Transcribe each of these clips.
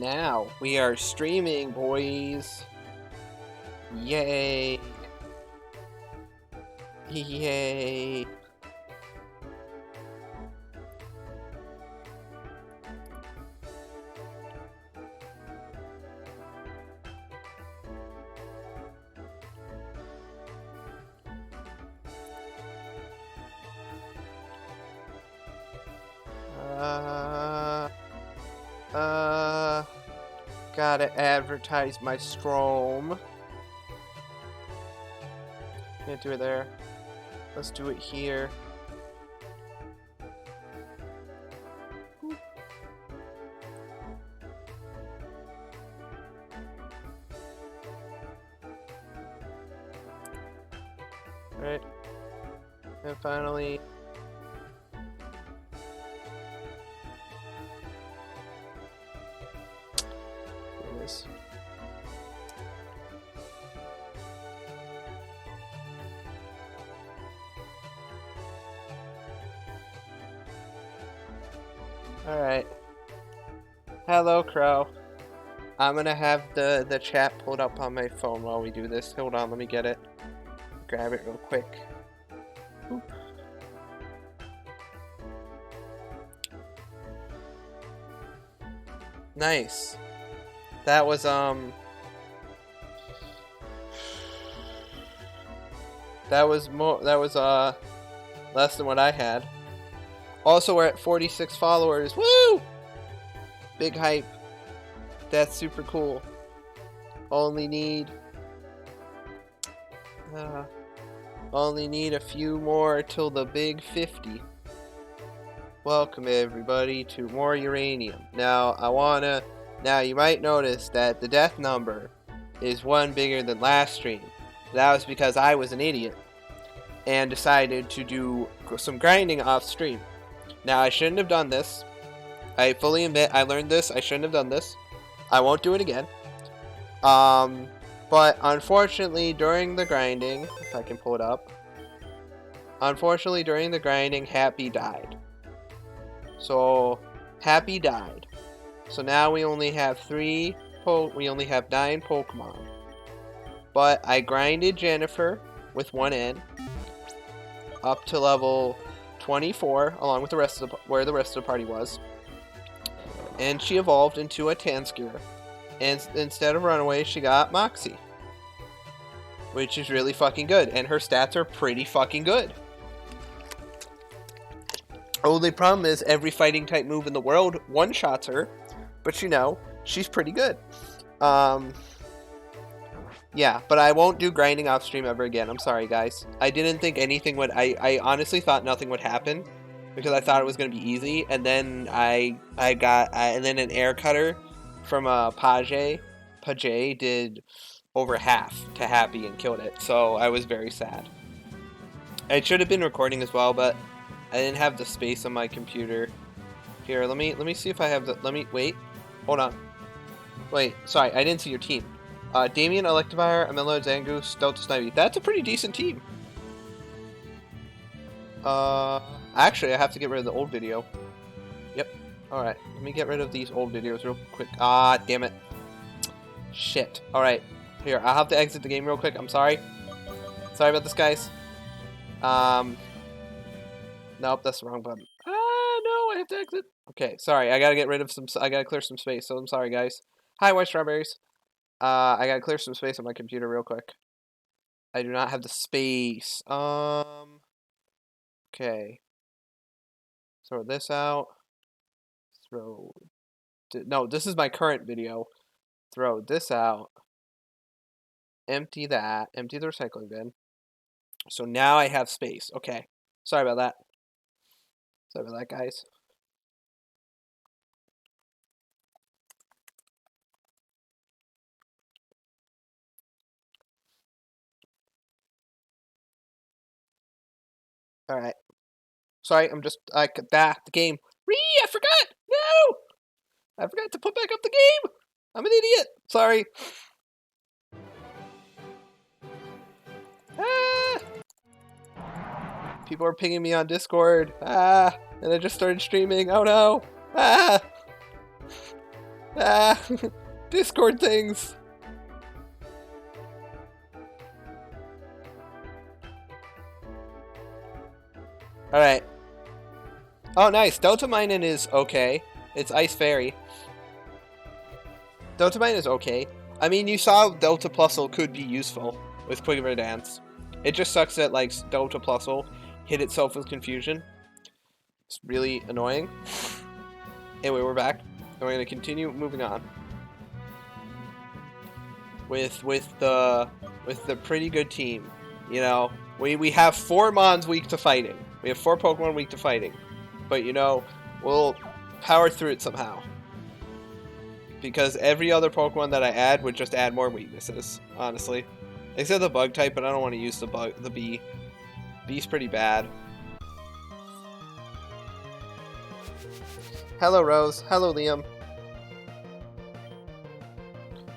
now. We are streaming, boys. Yay. Yay. Gotta advertise my Strom. Can't do it there. Let's do it here. Alright. And finally... Here it is. Alright. Hello, Crow. I'm gonna have the chat pulled up on my phone while we do this. Hold on, let me get it. Grab it real quick. Oop. Nice. That was less than what I had. Also, we're at 46 followers. Woo! Big hype. That's super cool. Only need a few more till the big 50. Welcome everybody to more Uranium. Now you might notice that the death number is one bigger than last stream. That was because I was an idiot and decided to do some grinding off stream. Now I shouldn't have done this. I fully admit I learned this. I shouldn't have done this. I won't do it again. But unfortunately during the grinding, if I can pull it up. Unfortunately during the grinding, Happy died. So Happy died. So now we only have 9 Pokemon. But I grinded Jennifer with 1 N up to level 24, along with the rest of where the rest of the party was. And she evolved into a Tanskira. And instead of Runaway, she got Moxie. Which is really fucking good. And her stats are pretty fucking good. Only problem is every fighting type move in the world one-shots her. But you know, she's pretty good. Yeah, but I won't do grinding off stream ever again. I'm sorry, guys. I didn't think anything would... I honestly thought nothing would happen. Because I thought it was going to be easy. And then and then an air cutter from Page did over half to Happy and killed it. So I was very sad. I should have been recording as well, but I didn't have the space on my computer. Here, let me see if I have the... wait. Hold on. Wait, sorry, I didn't see your team. Damien, Electivire, Amilla, Zangoose, Delta Snivy. That's a pretty decent team. Actually, I have to get rid of the old video. Yep. Alright, let me get rid of these old videos real quick. Ah, damn it. Shit. Alright, here, I'll have to exit the game real quick. I'm sorry. Sorry about this, guys. Nope, that's the wrong button. Ah, no, I have to exit. Okay, sorry, I gotta get rid of I gotta clear some space, so I'm sorry, guys. Hi, White Strawberries. I gotta clear some space on my computer real quick. I do not have the space. Okay. Throw this out. No, this is my current video. Throw this out. Empty that. Empty the recycling bin. So now I have space. Okay. Sorry about that. Sorry about that, guys. Alright. Sorry, the game. I forgot! No! I forgot to put back up the game! I'm an idiot! Sorry. Ah! People are pinging me on Discord. Ah! And I just started streaming. Oh no! Ah! Ah, Discord things. Alright. Oh, nice. Delta Minin is okay. It's Ice Fairy. Delta Mine is okay. I mean, you saw Delta Plusle could be useful with Quiver Dance. It just sucks that, like, Delta Plusle hit itself with Confusion. It's really annoying. Anyway, we're back. And we're going to continue moving on. With the pretty good team. You know, we have 4 Mons weak to fighting. We have 4 Pokemon weak to fighting. But, you know, we'll power through it somehow. Because every other Pokemon that I add would just add more weaknesses, honestly. Except the Bug type, but I don't want to use the Bee. Bee's pretty bad. Hello, Rose. Hello, Liam.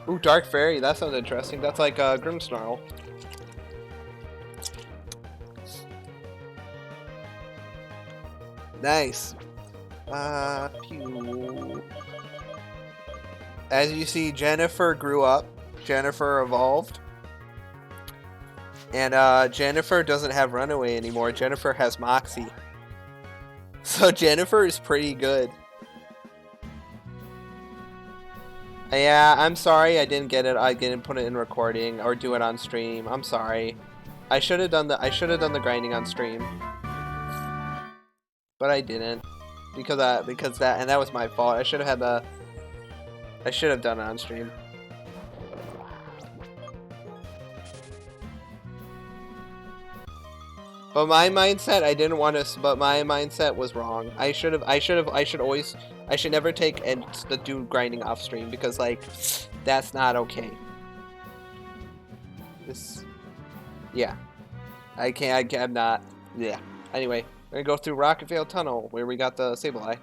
Ooh, Dark Fairy. That sounds interesting. That's like Grimmsnarl. Nice. Pew. As you see, Jennifer grew up. Jennifer evolved. And Jennifer doesn't have Runaway anymore. Jennifer has Moxie. So Jennifer is pretty good. Yeah, I'm sorry I didn't get it. I didn't put it in recording or do it on stream. I'm sorry. I should have done the grinding on stream. But I didn't. Because that was my fault. I should have done it on stream. But my mindset, I didn't want to. But my mindset was wrong. I should never take and do grinding off stream because like, that's not okay. Yeah, I can't. I'm not. Yeah. Anyway, we're gonna go through Rocketvale Tunnel where we got the Sableye.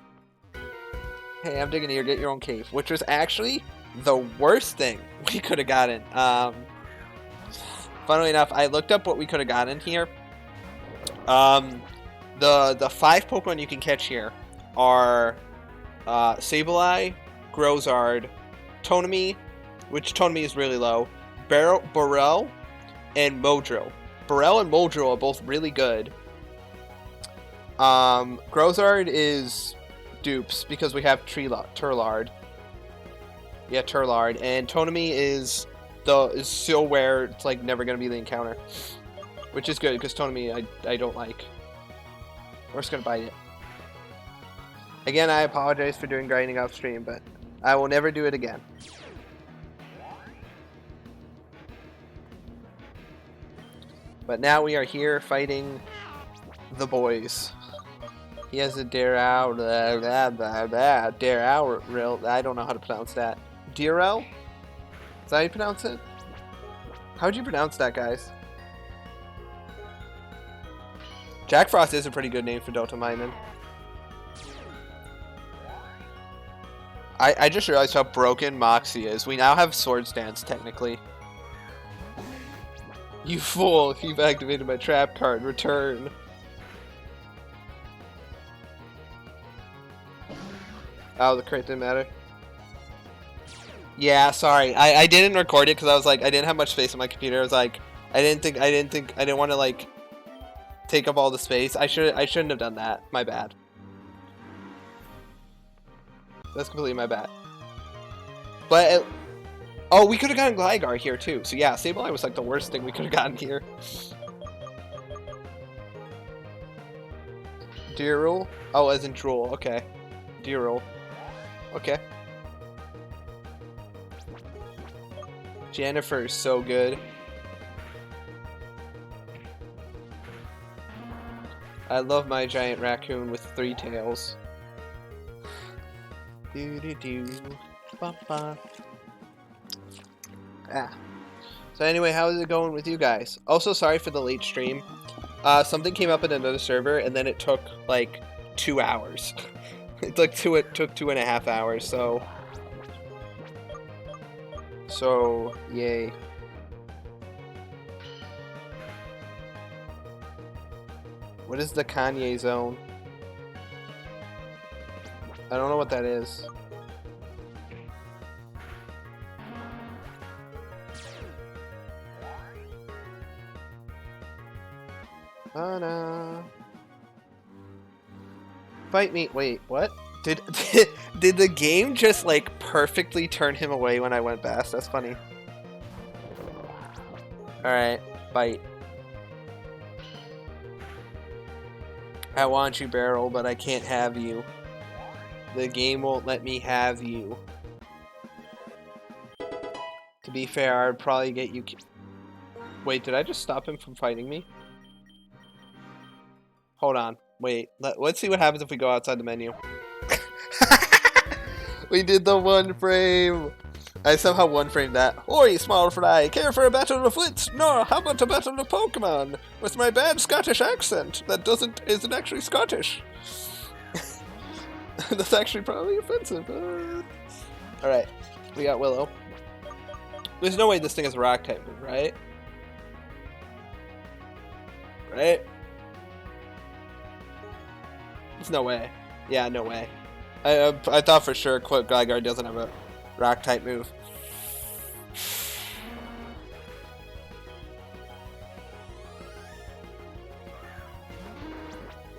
Hey, I'm digging here. Get your own cave, which was actually the worst thing we could have gotten. Funnily enough, I looked up what we could have gotten here. The 5 Pokemon you can catch here are Sableye, Grozard, Tonemi, which Tonemi is really low, Burrell, and Modrill. Burrell and Modrill are both really good. Grozard is dupes because we have Turlard. Yeah, Turlard, and Tonemi is still where it's like never gonna be the encounter. Which is good, because Tonemi I don't like. We're just gonna bite it. Again, I apologize for doing grinding off stream, but I will never do it again. But now we are here fighting the boys. He has a Darrow, I don't know how to pronounce that. Darrow? Is that how you pronounce it? How would you pronounce that, guys? Jack Frost is a pretty good name for Delta Minin. I just realized how broken Moxie is. We now have Swords Dance, technically. You fool! You've activated my trap card. Return. Oh, the crit didn't matter. Yeah, sorry. I didn't record it because I was like, I didn't have much space on my computer. I was like, I didn't want to like take up all the space. I shouldn't have done that. My bad. That's completely my bad. But oh, we could have gotten Gligar here too. So yeah, Sableye was like the worst thing we could have gotten here. Deerul? Oh, as in Drool. Okay. Deerul. Okay. Jennifer is so good. I love my giant raccoon with 3 tails. Do do do. Ba ba. Ah. So anyway, how is it going with you guys? Also, sorry for the late stream. Something came up in another server, and then it took like 2 hours. It took 2.5 hours. So yay. What is the Kanye zone? I don't know what that is. Banana. Fight me. Wait, what? Did did the game just like perfectly turn him away when I went past? That's funny. Alright, bite. I want you, Barrel, but I can't have you. The game won't let me have you. To be fair, I'd probably get you... Wait, did I just stop him from fighting me? Hold on. Wait, let's see what happens if we go outside the menu. We did the one frame! I somehow one framed that. Oi, small fry, care for a battle of wits? No, how about a battle of Pokemon? With my bad Scottish accent that isn't actually Scottish. That's actually probably offensive. Alright, we got Willow. There's no way this thing is a rock type move, right? Right? There's no way. Yeah, no way. I thought for sure Gligar doesn't have a rock type move.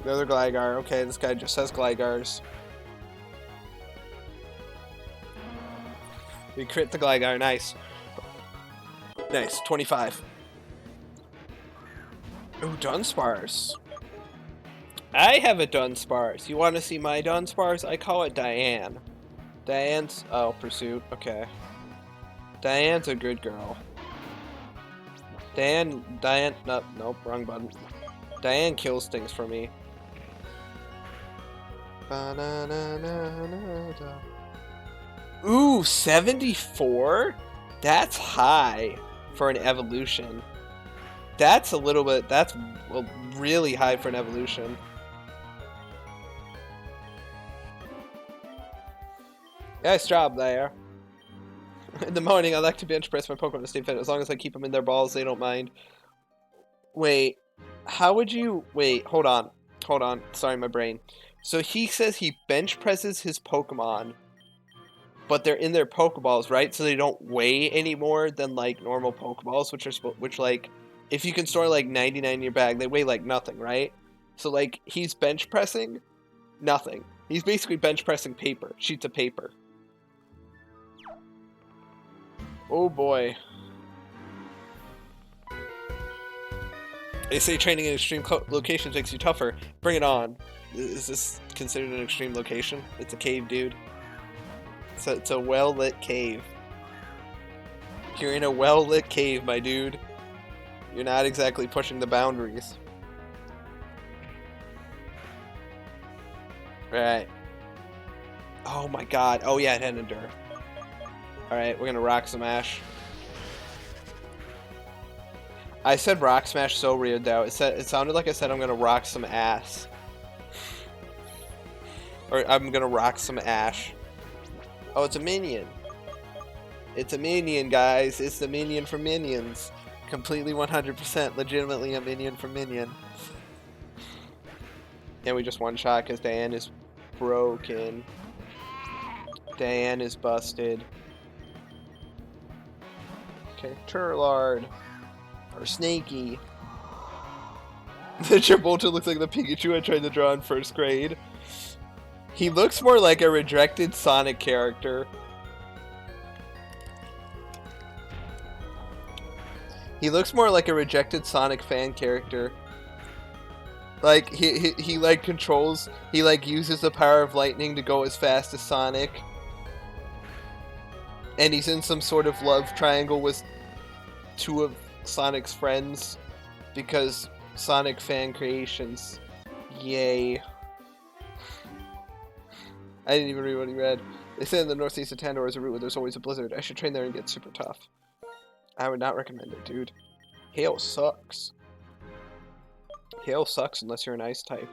The other Gligar. Okay, this guy just has Gligars. We crit the Gligar. Nice. Nice. 25. Ooh, Dunsparce. I have a Dunsparce. You want to see my Dunsparce? I call it Diane. Diane's... Oh, Pursuit. Okay. Diane's a good girl. Diane... Nope, wrong button. Diane kills things for me. Ooh, 74? That's high for an evolution. That's a little bit... That's really high for an evolution. Nice job there. In the morning, I like to bench press my Pokemon to stay fit. As long as I keep them in their balls, they don't mind. Wait, how would you... Wait, hold on. Hold on. Sorry, my brain. So he says he bench presses his Pokemon, but they're in their Pokeballs, right? So they don't weigh any more than, like, normal Pokeballs, which like, if you can store, like, 99 in your bag, they weigh, like, nothing, right? So, like, he's bench pressing nothing. He's basically bench pressing paper. Sheets of paper. Oh boy. They say training in extreme locations makes you tougher. Bring it on. Is this considered an extreme location? It's a cave, dude. It's a well-lit cave. You're in a well-lit cave, my dude. You're not exactly pushing the boundaries. Right. Oh my god. Oh yeah, it had Endure. Alright, we're gonna Rock Smash. I said Rock Smash so weird though. It sounded like I said I'm gonna rock some ass. Or I'm gonna rock some ash. Oh, it's a minion. It's a minion, guys. It's the minion from Minions. Completely 100% legitimately a minion from Minion. And we just one shot because Diane is broken. Diane is busted. Okay, Turlard. Or Snaky. The Chibolta looks like the Pikachu I tried to draw in first grade. He looks more like a rejected Sonic character. He looks more like a rejected Sonic fan character. Like, he like controls, he like uses the power of lightning to go as fast as Sonic. And he's in some sort of love triangle with two of Sonic's friends. Because Sonic fan creations. Yay. I didn't even read what he read. They say in the northeast of Tandor is a route where there's always a blizzard. I should train there and get super tough. I would not recommend it, dude. Hail sucks. Hail sucks unless you're an ice type.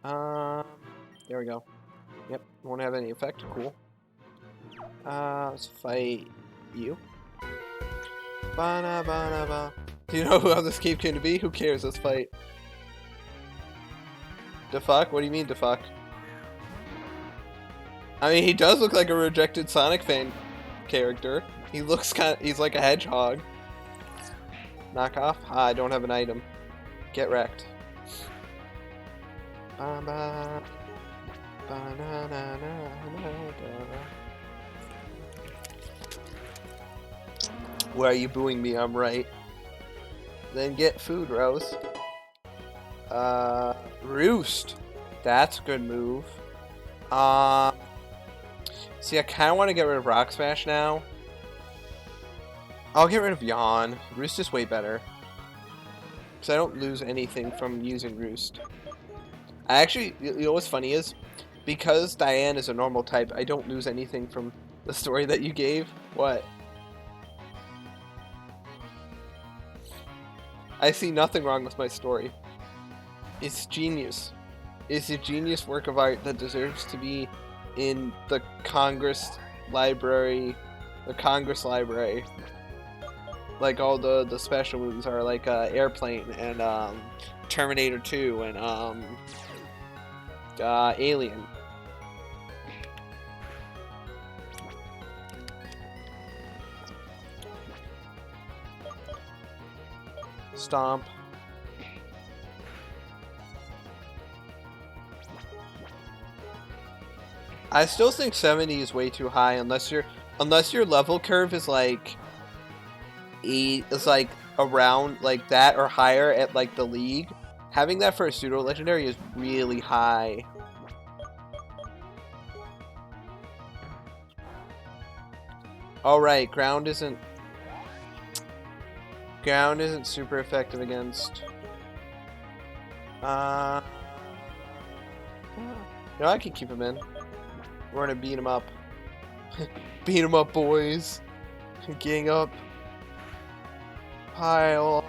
There we go. Yep, won't have any effect. Cool. Let's fight you. Ba-na-ba-na-ba. Do you know how this cave came to be? Who cares? Let's fight. The fuck? What do you mean, the fuck? I mean, he does look like a rejected Sonic fan character. He looks he's like a hedgehog. Knock off? I don't have an item. Get wrecked. Why are you booing me? I'm right. Then get food, Rose. Roost. That's a good move. See, I kind of want to get rid of Rock Smash now. I'll get rid of Yawn. Roost is way better. Because I don't lose anything from using Roost. I actually, you know what's funny is, because Diane is a normal type, I don't lose anything from the story that you gave. What? I see nothing wrong with my story. It's genius. It's a genius work of art that deserves to be in the Congress library. The Congress library. Like all the special movies are, like Airplane and Terminator 2 and Alien. Stomp. I still think 70 is way too high unless your level curve is like around like that or higher at like the league. Having that for a pseudo legendary is really high. Alright, ground isn't super effective against no, I can keep him in. We're gonna beat him up. Beat him up, boys. Gang up. Pile on.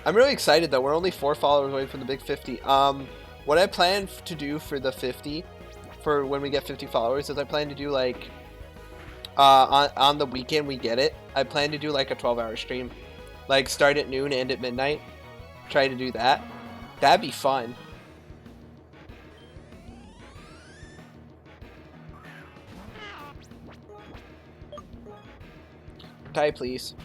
I'm really excited though. We're only 4 followers away from the big 50. What I plan to do for the 50, for when we get 50 followers, is I plan to do like on the weekend we get it. I plan to do like a 12-hour stream, like start at noon, end at midnight. Try to do that. That'd be fun. Die, please.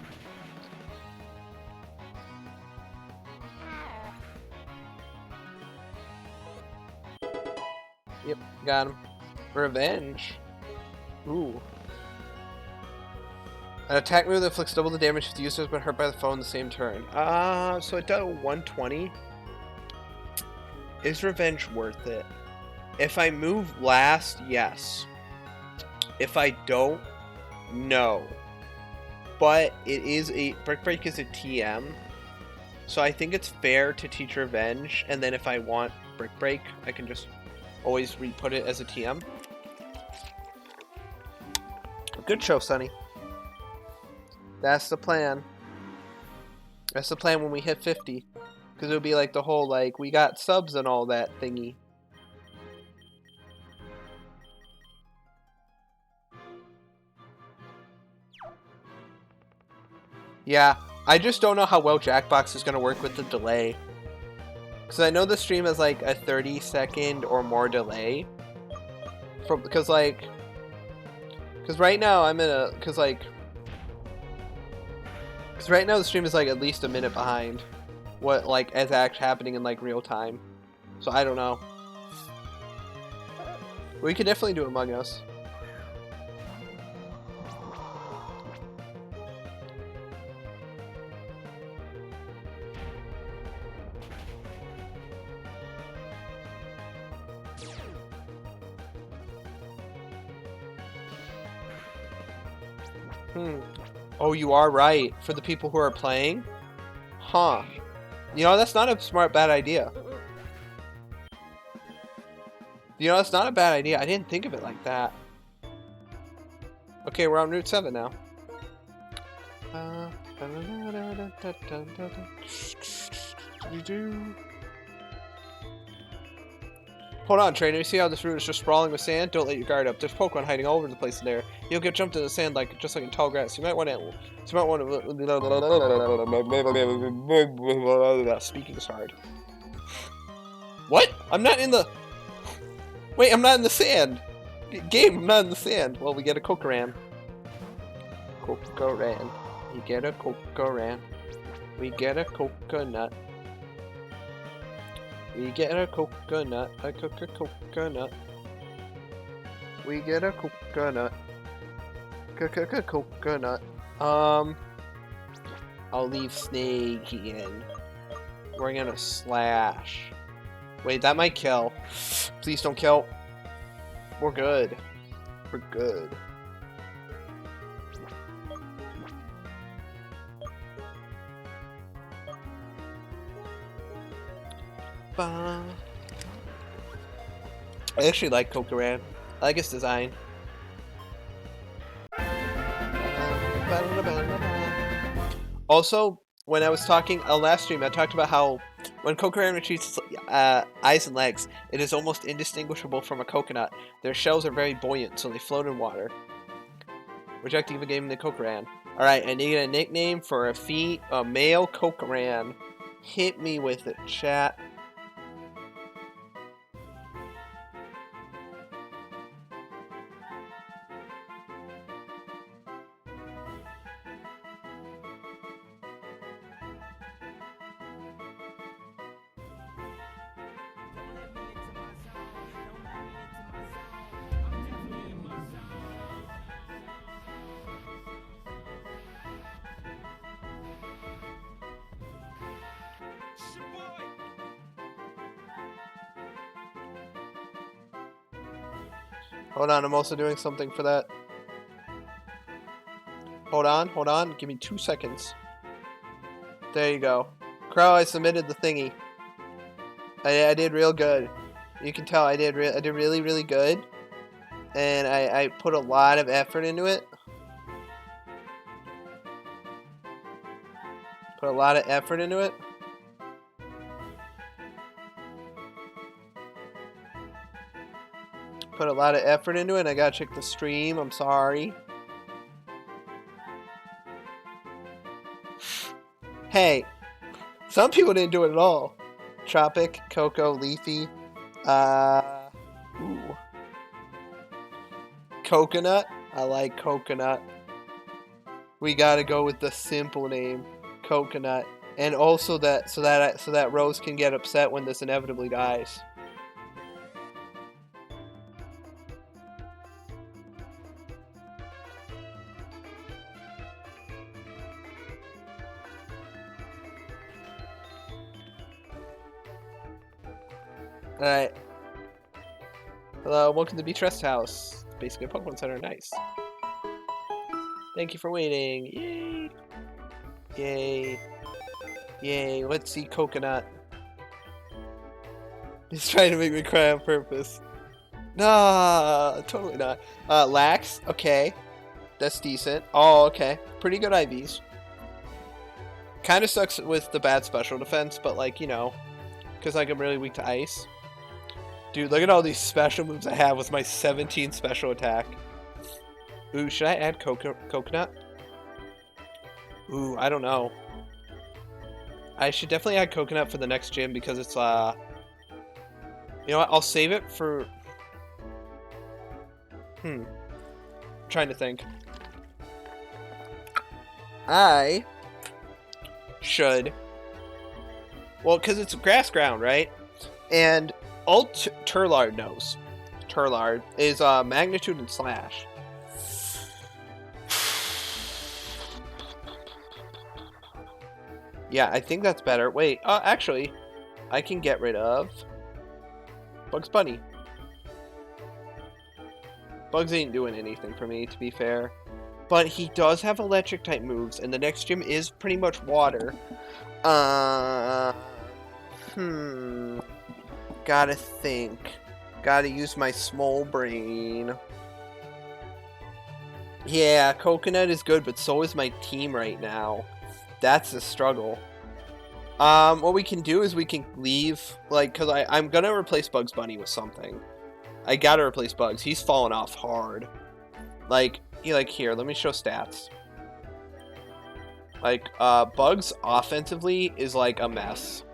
Yep, got him. Revenge. Ooh. An attack move that inflicts double the damage if the user has been hurt by the foe in the same turn. So it does 120. Is Revenge worth it? If I move last, yes. If I don't, no. But it is Brick Break is a TM, so I think it's fair to teach Revenge, and then if I want Brick Break, I can just always re-put it as a TM. Good show, Sonny. That's the plan. That's the plan when we hit 50, because it'll be like the whole like we got subs and all that thingy. Yeah, I just don't know how well Jackbox is going to work with the delay. Because I know the stream has like a 30-second or more delay. Because right now I'm in a... Because right now the stream is like at least a minute behind what like is actually happening in like real time. So I don't know. We could definitely do Among Us. Oh, you are right. For the people who are playing? Huh. You know, that's not a bad idea. You know, that's not a bad idea. I didn't think of it like that. Okay, we're on Route 7 now. Hold on, trainer. You see how this route is just sprawling with sand? Don't let your guard up. There's Pokemon hiding all over the place in there. You'll get jumped in the sand just like in tall grass. You might want to. Speaking is hard. What? I'm not in the. Wait, I'm not in the sand. Game, I'm not in the sand. Well, we get a Kokoran. cocoran. We get a cocoran. We get a coconut. We get a coconut. A coconut. We get a coconut. Coconut. I'll leave Snake in. We're gonna slash. Wait, that might kill. Please don't kill. We're good. We're good. I actually like Cocoran. I like his design. Also, when I was talking last stream, I talked about how when Cocoran retreats eyes and legs, it is almost indistinguishable from a coconut. Their shells are very buoyant, so they float in water. Would you like to give a game to Cocoran? Alright, I need a nickname for a male Cocoran. Hit me with it, chat. Hold on, I'm also doing something for that. Hold on. Give me 2 seconds. There you go. Crow, I submitted the thingy. I did real good. You can tell I did really, really good. And I put a lot of effort into it. Put a lot of effort into it. Put a lot of effort into it. I gotta check the stream. I'm sorry. Hey, some people didn't do it at all. Tropic, Cocoa, Leafy. Ooh. Coconut. I like Coconut. We gotta go with the simple name, Coconut, and also that so that Rose can get upset when this inevitably dies. Alright. Hello, welcome to Beach Rest House. Basically a Pokemon Center, nice. Thank you for waiting. Yay! Yay. Yay, let's see Coconut. He's trying to make me cry on purpose. Nah, totally not. Lax, okay. That's decent. Oh, okay. Pretty good IVs. Kinda sucks with the bad special defense, but like, you know, because like I'm really weak to ice. Dude, look at all these special moves I have with my 17 special attack. Ooh, should I add Coconut? Ooh, I don't know. I should definitely add Coconut for the next gym because it's, you know what, I'll save it for... I'm trying to think. I should... Well, because it's grass ground, right? And all Turlard knows. Turlard is Magnitude and Slash. Yeah, I think that's better. Wait, actually, I can get rid of Bugs Bunny. Bugs ain't doing anything for me, to be fair. But he does have electric type moves, and the next gym is pretty much water. Gotta think. Gotta use my small brain. Yeah, Coconut is good, but so is my team right now. That's the struggle. What we can do is we can leave, like, because I'm gonna replace Bugs Bunny with something. I gotta replace Bugs. He's fallen off hard. Like, here, let me show stats. Like, Bugs offensively is like a mess.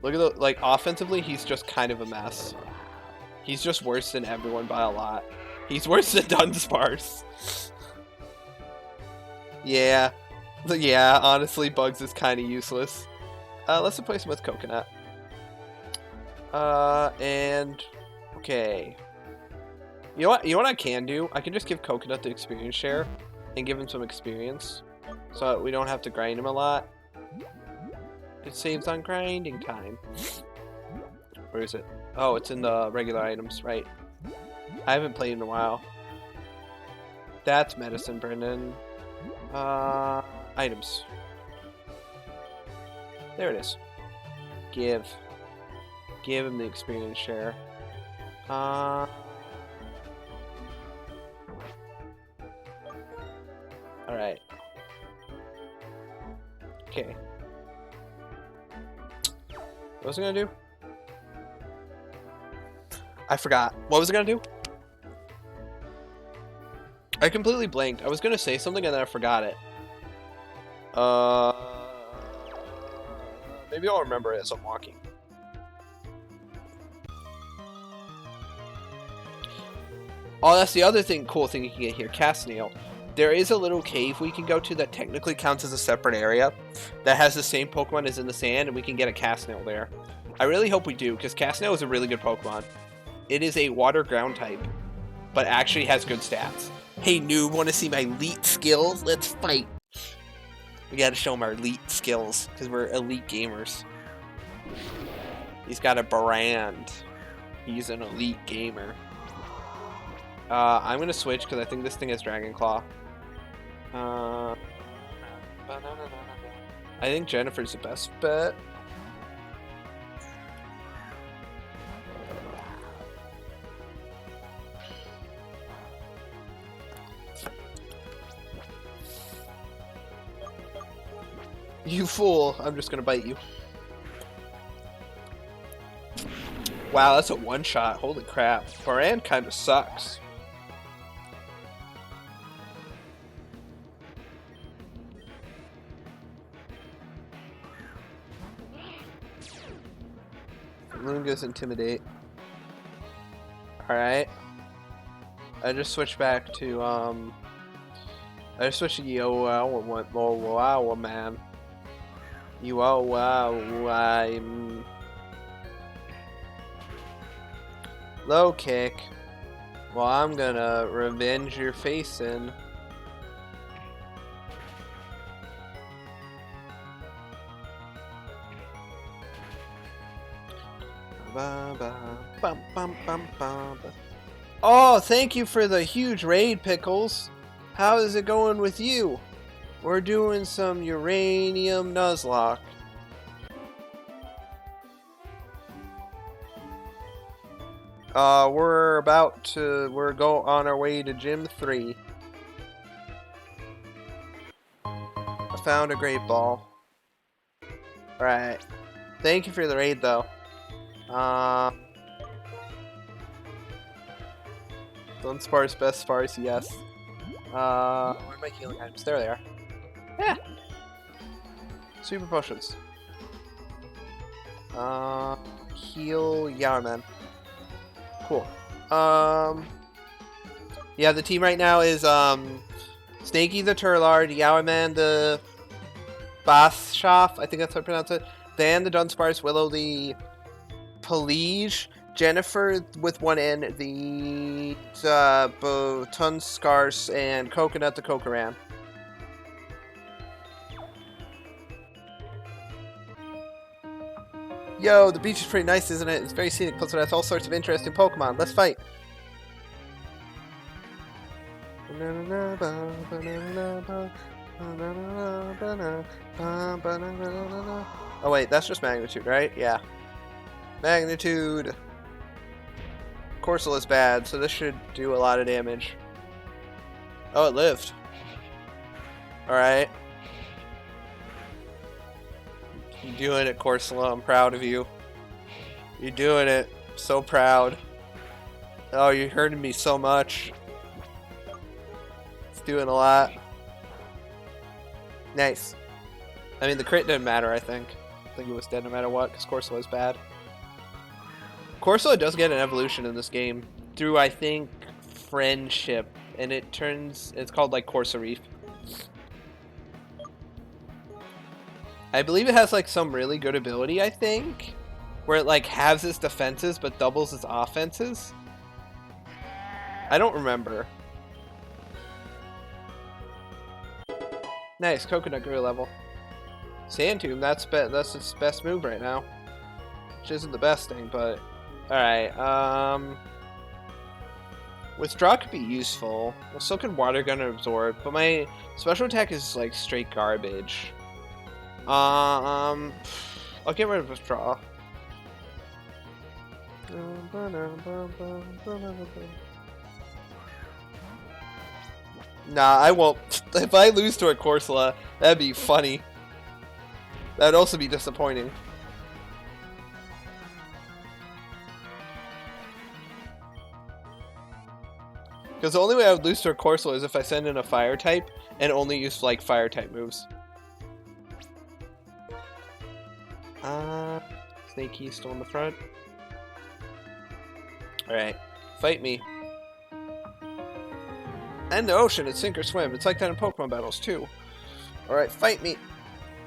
Look at the, like, offensively, he's just kind of a mess. He's just worse than everyone by a lot. He's worse than Dunsparce. Yeah. Yeah, honestly, Bugs is kind of useless. Let's replace him with Coconut. And... Okay. You know what I can do? I can just give Coconut the experience share and give him some experience. So we don't have to grind him a lot. It saves on grinding time. Where is it? Oh, it's in the regular items, right. I haven't played in a while. That's medicine, Brendan. Items. There it is. Give him the experience share. Alright. Okay. What was I gonna do? I forgot. What was I gonna do? I completely blanked. I was gonna say something and then I forgot it. Maybe I'll remember it as I'm walking. Oh, that's the other cool thing you can get here, Castanail. There is a little cave we can go to that technically counts as a separate area that has the same Pokemon as in the sand, and we can get a Castanail there. I really hope we do, because Castanail is a really good Pokemon. It is a water ground type, but actually has good stats. Hey noob, want to see my elite skills? Let's fight. We gotta show him our elite skills, because we're elite gamers. He's got a brand. He's an elite gamer. I'm gonna switch because I think this thing has Dragon Claw. I think Jennifer's the best bet. You fool! I'm just gonna bite you. Wow, that's a one-shot. Holy crap. Baran kind of sucks. Lunga's Intimidate. Alright. I just switched back to, I just switched to Yo man. I'm low kick. Well, I'm gonna revenge your face in. Oh, thank you for the huge raid, Pickles. How is it going with you? We're doing some Uranium Nuzlocke. We're on our way to Gym 3. I found a great ball. Alright. Thank you for the raid, though. Dunsparce, best Sparse, yes. Where are my healing items? There they are. Yeah! Super potions. Heal Yarman. Cool. Yeah, the team right now is, Snaky the Turlard, Yaoman the Bathschaft, I think that's how I pronounce it, Dan the Dunsparce, Willow the Pelage, Jennifer with one N, the Tunscarce, and Coconut the Cocoran. Yo, the beach is pretty nice, isn't it? It's very scenic, plus it has all sorts of interesting Pokemon. Let's fight! Oh wait, that's just Magnitude, right? Yeah. Magnitude! Corsola is bad, so this should do a lot of damage. Oh, it lived. Alright. You're doing it, Corsola. I'm proud of you. You're doing it. So proud. Oh, you're hurting me so much. It's doing a lot. Nice. I mean, the crit didn't matter, I think. I think it was dead no matter what, because Corsola is bad. Corsola does get an evolution in this game through, I think, friendship. And it's called, like, Corsoreef. I believe it has like some really good ability, I think, where it like halves its defenses but doubles its offenses. I don't remember. Nice, coconut grew level. Sand Tomb, that's its best move right now. Which isn't the best thing, but alright, Withdraw could be useful. Well, so can Water Gun absorb, but my special attack is like straight garbage. I'll get rid of Withdraw. Nah, I won't. If I lose to a Corsola, that'd be funny. That'd also be disappointing. Because the only way I would lose to a Corsola is if I send in a fire type and only use like fire type moves. Snakey still in the front. Alright, fight me. And the ocean, it's sink or swim. It's like that in Pokemon battles too. Alright, fight me.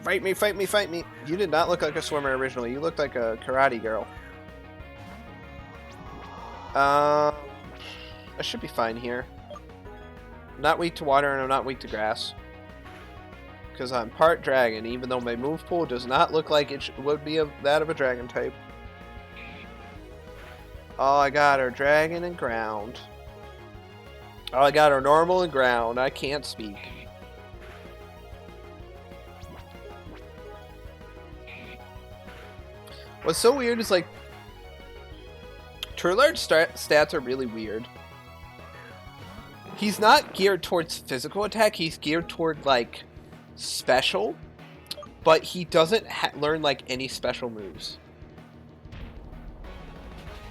Fight me, fight me, fight me. You did not look like a swimmer originally. You looked like a karate girl. I should be fine here. I'm not weak to water and I'm not weak to grass. Because I'm part dragon, even though my move pool does not look like it would be that of a dragon type. All I got are dragon and ground. All I got are normal and ground. I can't speak. What's so weird is like Turlard's stats are really weird. He's not geared towards physical attack, he's geared toward like special, but he doesn't learn like any special moves.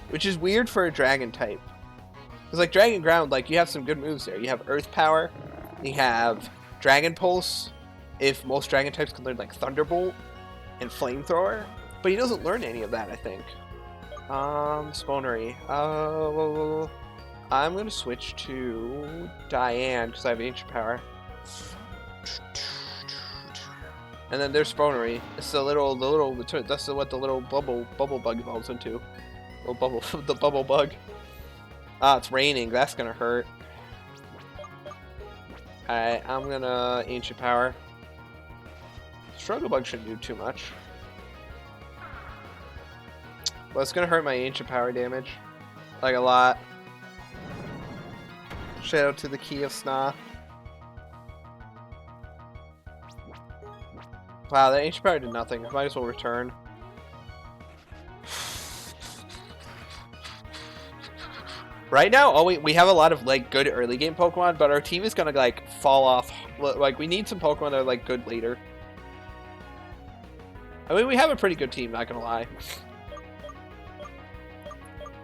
Which is weird for a dragon type. Because like Dragon Ground, like you have some good moves there. You have Earth Power, you have Dragon Pulse, if most dragon types can learn like Thunderbolt and Flamethrower. But he doesn't learn any of that, I think. Spawnery. I'm gonna switch to Diane because I have Ancient Power. And then there's Spawnery. It's the that's what the little bubble bug evolves into. The bubble bug. Ah, it's raining. That's gonna hurt. Alright, I'm gonna Ancient Power. Struggle Bug shouldn't do too much. Well, it's gonna hurt my Ancient Power damage. Like a lot. Shout out to the Key of Sna. Wow, that Ancient Power did nothing. Might as well return. Right now, we have a lot of like good early game Pokemon, but our team is gonna like fall off. Like we need some Pokemon that are like good later. I mean, we have a pretty good team, not gonna lie.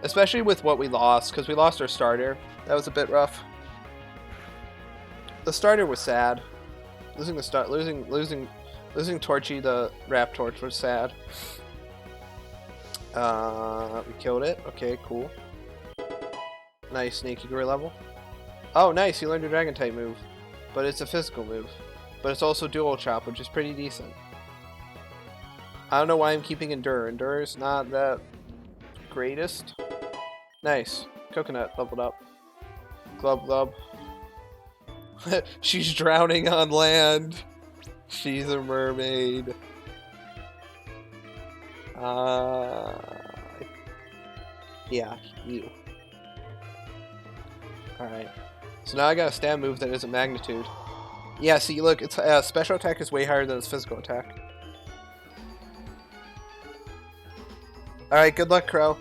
Especially with what we lost, because we lost our starter. That was a bit rough. The starter was sad. Losing Torchy, the Raptorch, was sad. We killed it. Okay, cool. Nice, Snaky grew level. Oh, nice, you learned a Dragon type move. But it's a physical move. But it's also Dual Chop, which is pretty decent. I don't know why I'm keeping Endure. Endure is not that greatest. Nice. Coconut leveled up. Glub Glub. She's drowning on land. She's a mermaid. Yeah, you. Alright. So now I got a stab move that isn't magnitude. Yeah, see, look, its special attack is way higher than its physical attack. Alright, good luck, Crow.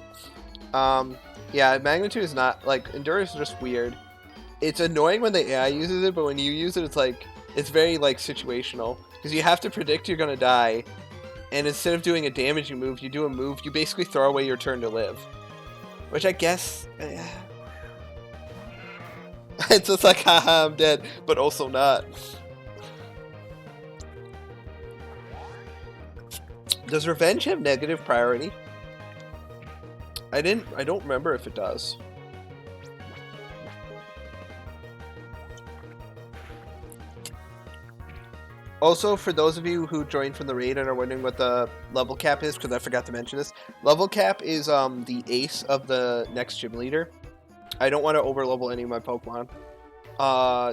Yeah, magnitude is not, like, Endure is just weird. It's annoying when the AI uses it, but when you use it, it's like, it's very, like, situational. Because you have to predict you're gonna die, and instead of doing a damaging move, you do a move, you basically throw away your turn to live. Which I guess... it's just like, haha, I'm dead, but also not. Does Revenge have negative priority? I don't remember if it does. Also, for those of you who joined from the raid and are wondering what the level cap is, because I forgot to mention this, level cap is the ace of the next gym leader. I don't want to overlevel any of my Pokemon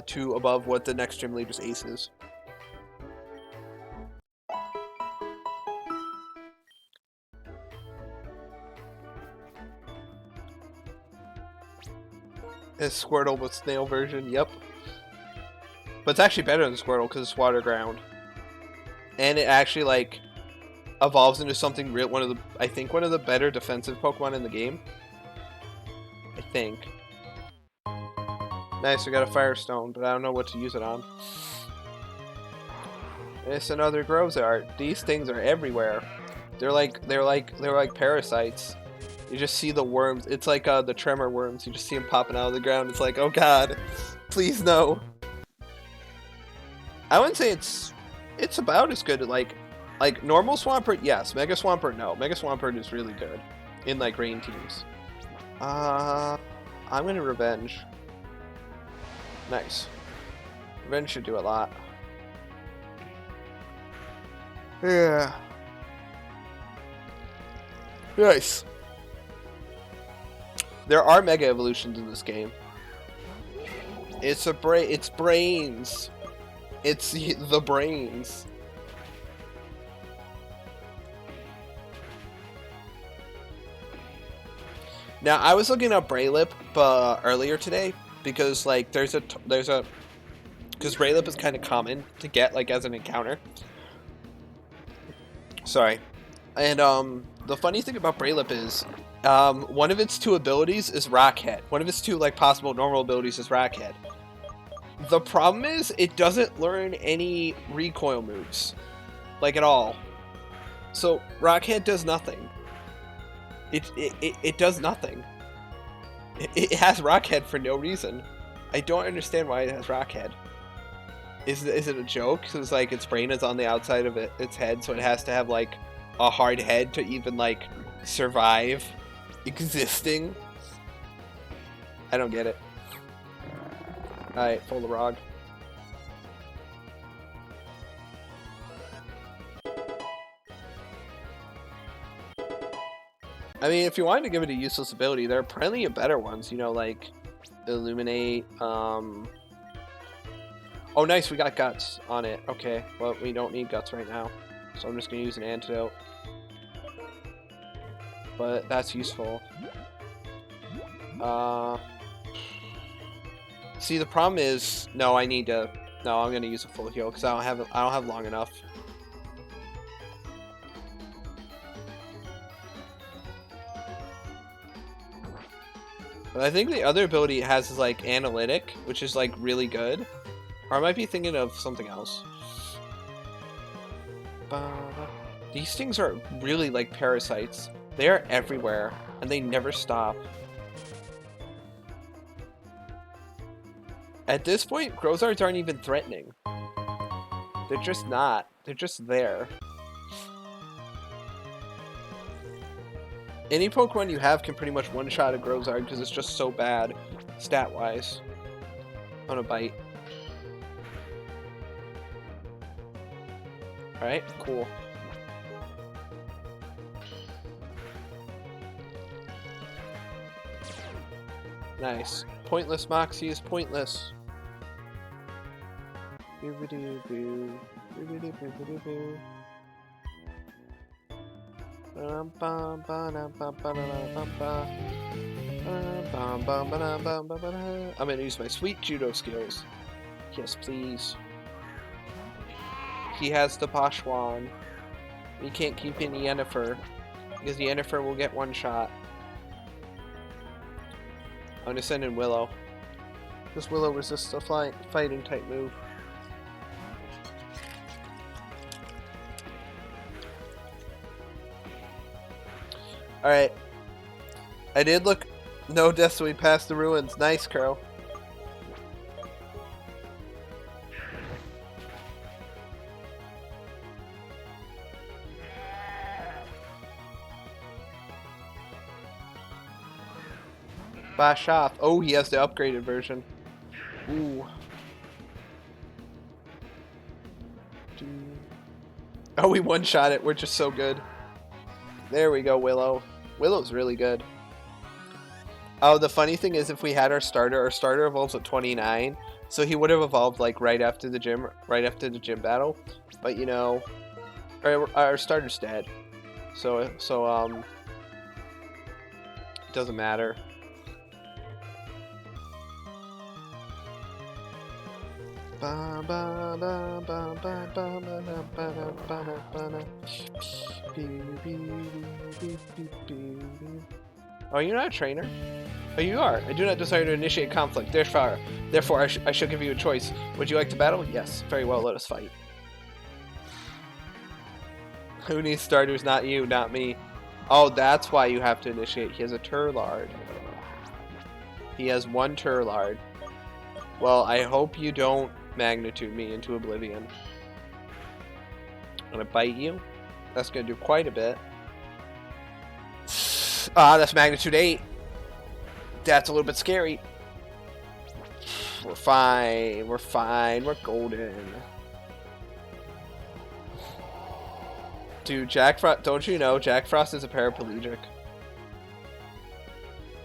to above what the next gym leader's ace is. It's Squirtle with snail version, yep. But it's actually better than Squirtle because it's water ground. And it actually, like, evolves into something real, I think one of the better defensive Pokemon in the game. I think. Nice, we got a Firestone, but I don't know what to use it on. It's another Grozart. These things are everywhere. They're like parasites. You just see the worms. It's like the tremor worms. You just see them popping out of the ground. It's like, oh god, please no. I wouldn't say it's about as good. Like normal Swampert, yes. Mega Swampert, no. Mega Swampert is really good in like rain teams. I'm gonna Revenge. Nice. Revenge should do a lot. Yeah. Nice. There are Mega Evolutions in this game. It's brains. It's the brains. Now I was looking up Braylip earlier today because like because Braylip is kind of common to get like as an encounter. Sorry, and the funny thing about Braylip is one of its two abilities is Rock Head. One of its two like possible normal abilities is Rock Head. The problem is it doesn't learn any recoil moves, like at all. So Rock Head does nothing. It does nothing. It has Rock Head for no reason. I don't understand why it has Rock Head. Is it a joke? Because like its brain is on the outside of its head, so it has to have like a hard head to even like survive existing. I don't get it. Alright, pull the rod. I mean, if you wanted to give it a useless ability, there are plenty of better ones, you know, like Illuminate. Oh, nice, we got Guts on it. Okay, well, we don't need Guts right now, so I'm just gonna use an Antidote. But that's useful. See, the problem is, no, I'm gonna use a full heal because I don't have long enough. But I think the other ability it has is like Analytic, which is like really good. Or I might be thinking of something else. These things are really like parasites. They are everywhere, and they never stop. At this point, Grozards aren't even threatening. They're just not. They're just there. Any Pokemon you have can pretty much one-shot a Grozard because it's just so bad, stat-wise. On a bite. Alright, cool. Nice. Pointless Moxie is pointless. I'm gonna use my sweet judo skills. Yes, please. He has the Pashwan. We can't keep in Yennefer because the Yennefer will get one shot. I'm gonna send in Willow. Because Willow resists a fighting type move. Alright. I did look. No death, so we passed the ruins. Nice, Crow. Bashath. Oh, he has the upgraded version. Ooh. Oh, we one-shot it. We're just so good. There we go, Willow. Willow's really good. Oh, the funny thing is if we had our starter evolves at 29, so he would have evolved like right after the gym battle. But you know, our starter's dead. So it doesn't matter. Oh, you're not a trainer? Oh, you are. I do not desire to initiate conflict. Therefore, I shall give you a choice. Would you like to battle? Yes. Very well, let us fight. Who needs starters? Not you, not me. Oh, that's why you have to initiate. He has a Turlard. He has one Turlard. Well, I hope you don't magnitude me into oblivion. I'm gonna bite you. That's gonna do quite a bit. Ah, that's magnitude 8. That's a little bit scary. We're fine. We're fine. We're golden. Dude, Jack Frost, don't you know Jack Frost is a paraplegic?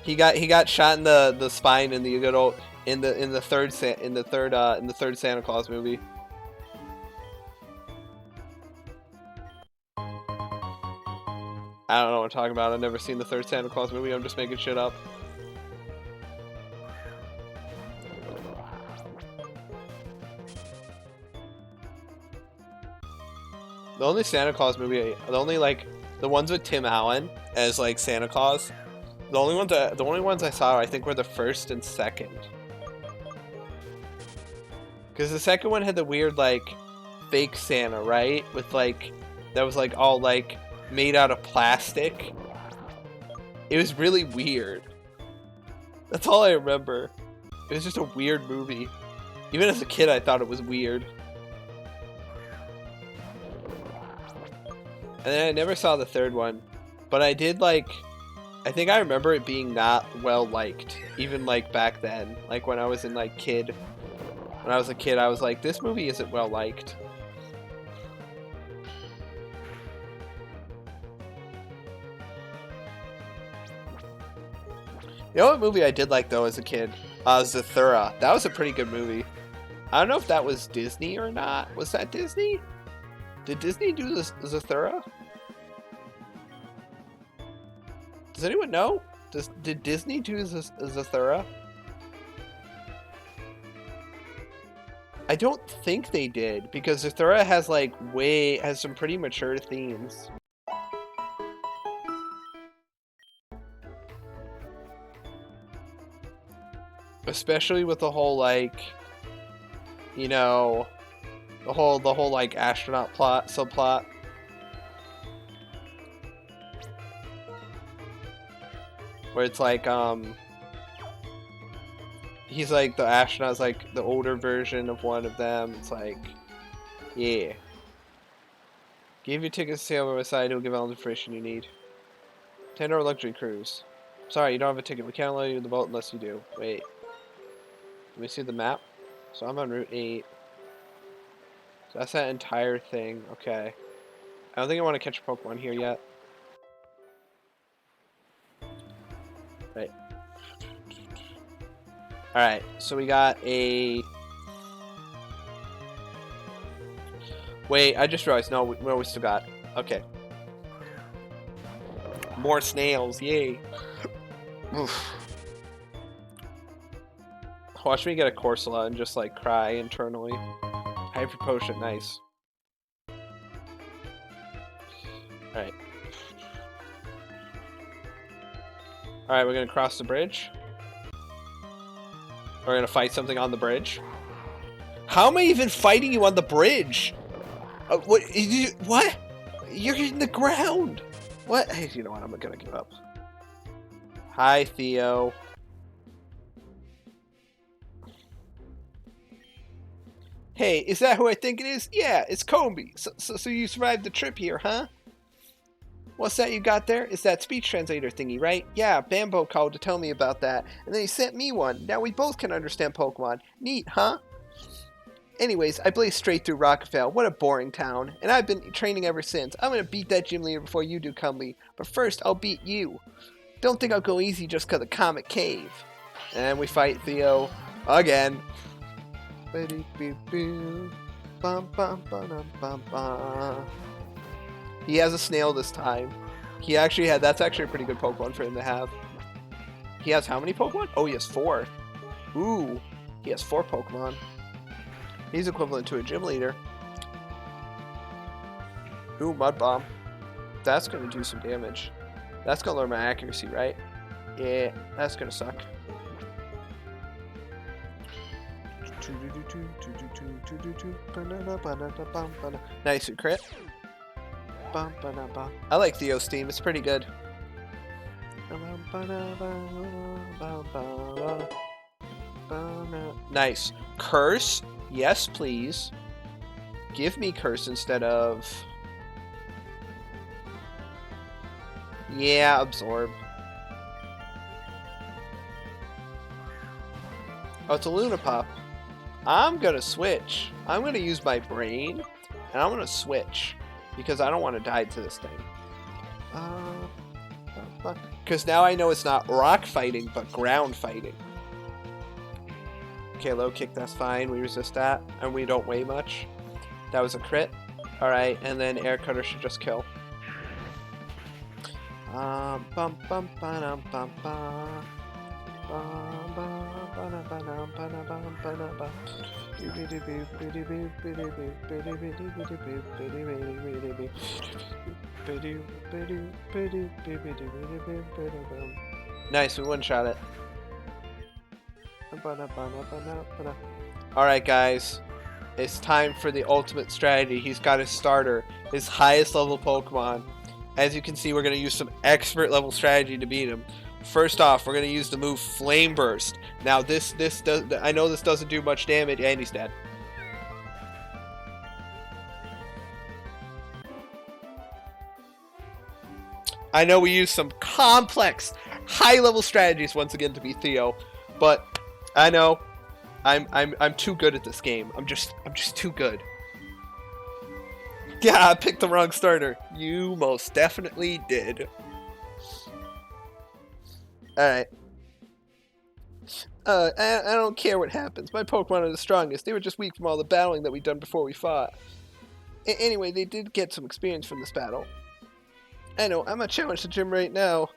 He got shot in the spine in the good old in the third Santa Claus movie. I don't know what I'm talking about. I've never seen the third Santa Claus movie. I'm just making shit up. The only Santa Claus movie, the ones with Tim Allen as like Santa Claus, the only ones I saw I think were the first and second. Because the second one had the weird like fake Santa, right? With like that was like all like made out of plastic. It was really weird. That's all I remember. It was just a weird movie. Even as a kid, I thought it was weird. And then I never saw the third one, but I did like, I think I remember it being not well liked, even like back then, like when I was in like kid. When I was a kid, I was like, this movie isn't well liked. You know what movie I did like though as a kid? Zathura. That was a pretty good movie. I don't know if that was Disney or not. Was that Disney? Did Disney do this Zathura? Does anyone know? Did Disney do Zathura? I don't think they did, because Zathura has like has some pretty mature themes. Especially with the whole like, you know, the whole like astronaut subplot. Where it's like he's like the astronaut's like the older version of one of them. It's like, yeah. Give your tickets to sail by my side, he'll give all the information you need. 10-hour luxury cruise. Sorry, you don't have a ticket. We can't allow you in the boat unless you do. Wait. Let me see the map. So I'm on Route 8. So that's that entire thing. Okay. I don't think I want to catch a Pokemon here yet. Right. Alright, so we got a... Wait, I just realized. No, we still got... Okay. More snails, yay. Oof. Watch me get a Corsola and just like cry internally. Hyper Potion, nice. Alright. Alright, we're gonna cross the bridge. We're gonna fight something on the bridge. How am I even fighting you on the bridge? What? What? You're hitting the ground. What? Hey, you know what? I'm gonna give up. Hi, Theo. Hey, is that who I think it is? Yeah, it's Combi. So you survived the trip here, huh? What's that you got there? It's that speech translator thingy, right? Yeah, Bambo called to tell me about that, and then he sent me one. Now we both can understand Pokemon. Neat, huh? Anyways, I blazed straight through Rockville. What a boring town. And I've been training ever since. I'm gonna beat that gym leader before you do, Cumby. But first, I'll beat you. Don't think I'll go easy just 'cause of Comet Cave. And we fight Theo again. He has a snail this time. That's actually a pretty good Pokemon for him to have. He has how many Pokemon? Oh, he has 4. Ooh, he has 4 Pokemon. He's equivalent to a gym leader. Ooh, Mud Bomb. That's gonna do some damage. That's gonna lower my accuracy, right? Yeah, that's gonna suck. Nice crit. I like Theo's theme, it's pretty good. Nice. Curse? Yes, please. Give me curse instead of... Yeah, absorb. Oh, it's a Lunapop. I'm gonna switch. I'm gonna use my brain, and I'm gonna switch. Because I don't want to die to this thing. Because now I know it's not rock fighting, but ground fighting. Okay, low kick, that's fine. We resist that, and we don't weigh much. That was a crit. Alright, and then air cutter should just kill. Nice, we one-shot it. Alright guys, it's time for the ultimate strategy. He's got his starter, his highest level Pokemon. As you can see, we're going to use some expert level strategy to beat him. First off, we're going to use the move Flame Burst. Now I know this doesn't do much damage, and he's dead. I know we use some complex, high-level strategies once again to beat Theo, but I know I'm too good at this game. I'm just too good. Yeah, I picked the wrong starter. You most definitely did. Alright. I don't care what happens. My Pokemon are the strongest. They were just weak from all the battling that we've done before we fought. Anyway, they did get some experience from this battle. I know, I'm gonna challenge the gym right now.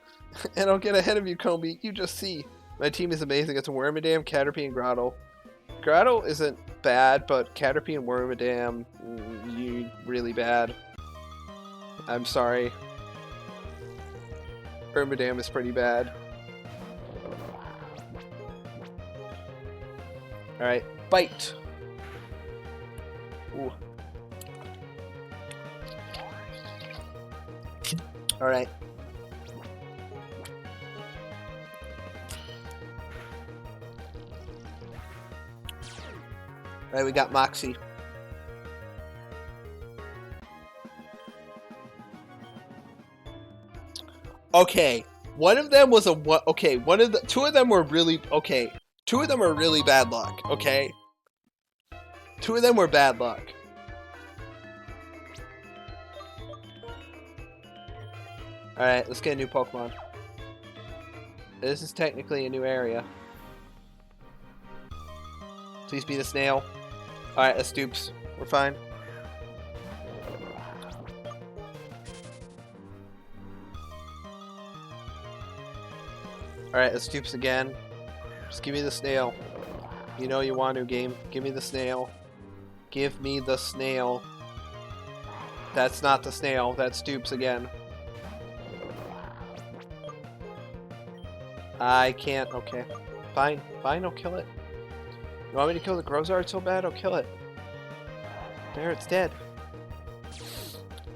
And I'll get ahead of you, Combi. You just see. My team is amazing. It's a Wormadam, Caterpie, and Grottle. Grottle isn't bad, but Caterpie and Wormadam, you really bad. I'm sorry. Wormadam is pretty bad. Alright, bite. Ooh. Alright. Alright, we got Moxie. Okay, one of them was okay, two of them were really, okay. Two of them are really bad luck, okay? Two of them were bad luck. Alright, let's get a new Pokemon. This is technically a new area. Please be the snail. Alright, let's dupes. We're fine. Alright, let's dupes again. Just give me the snail. You know you want to, game. Give me the snail. Give me the snail. That's not the snail. That's dupes again. I can't. Okay. Fine. Fine, I'll kill it. You want me to kill the Grozard so bad? I'll kill it. There, it's dead.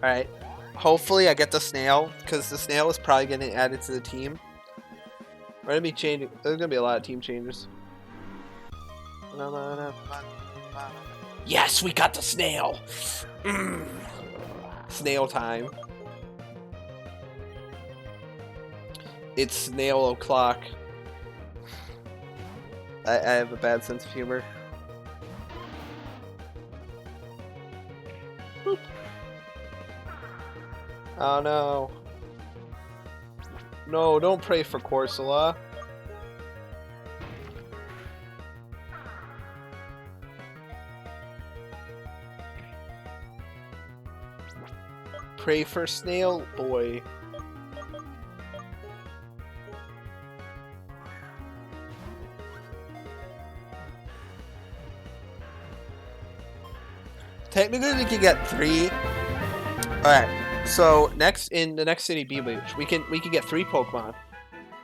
Alright. Hopefully I get the snail, because the snail is probably getting added to the team. We're gonna be changing. There's gonna be a lot of team changes. Yes, we got the snail! Snail time. It's snail o'clock. I have a bad sense of humor. Oh no. No, don't pray for Corsola. Pray for Snail Boy. Technically, we could get 3. All right. So in the next city, B-Bleach, we can get 3 Pokemon.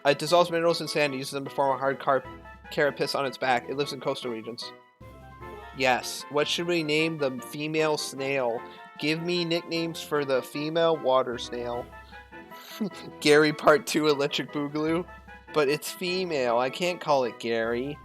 It dissolves minerals in sand and uses them to form a hard carapace on its back. It lives in coastal regions. Yes. What should we name the female snail? Give me nicknames for the female water snail. Gary Part 2 Electric Boogaloo. But it's female. I can't call it Gary.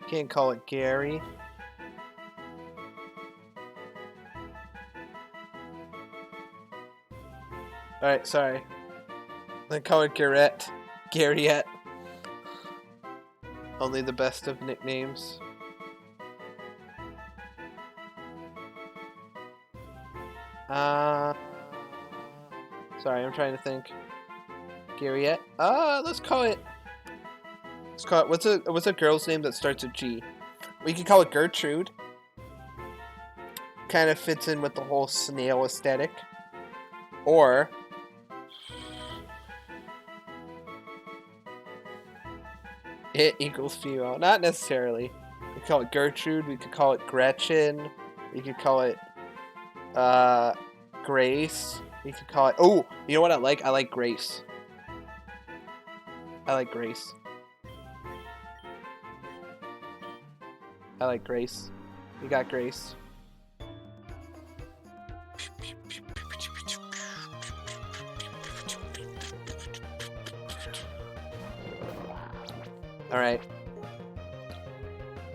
Can't call it Gary. Alright, sorry. Then call it Garrett. Garriette. Only the best of nicknames. Sorry, I'm trying to think. Garriette? Let's call it... what's a girl's name that starts with G? We could call it Gertrude. Kind of fits in with the whole snail aesthetic. Or... it equals female. Not necessarily. We could call it Gertrude. We could call it Gretchen. We could call it... Grace. We could call it... Oh! You know what I like? I like Grace. I like Grace. I like Grace. We got Grace. Alright.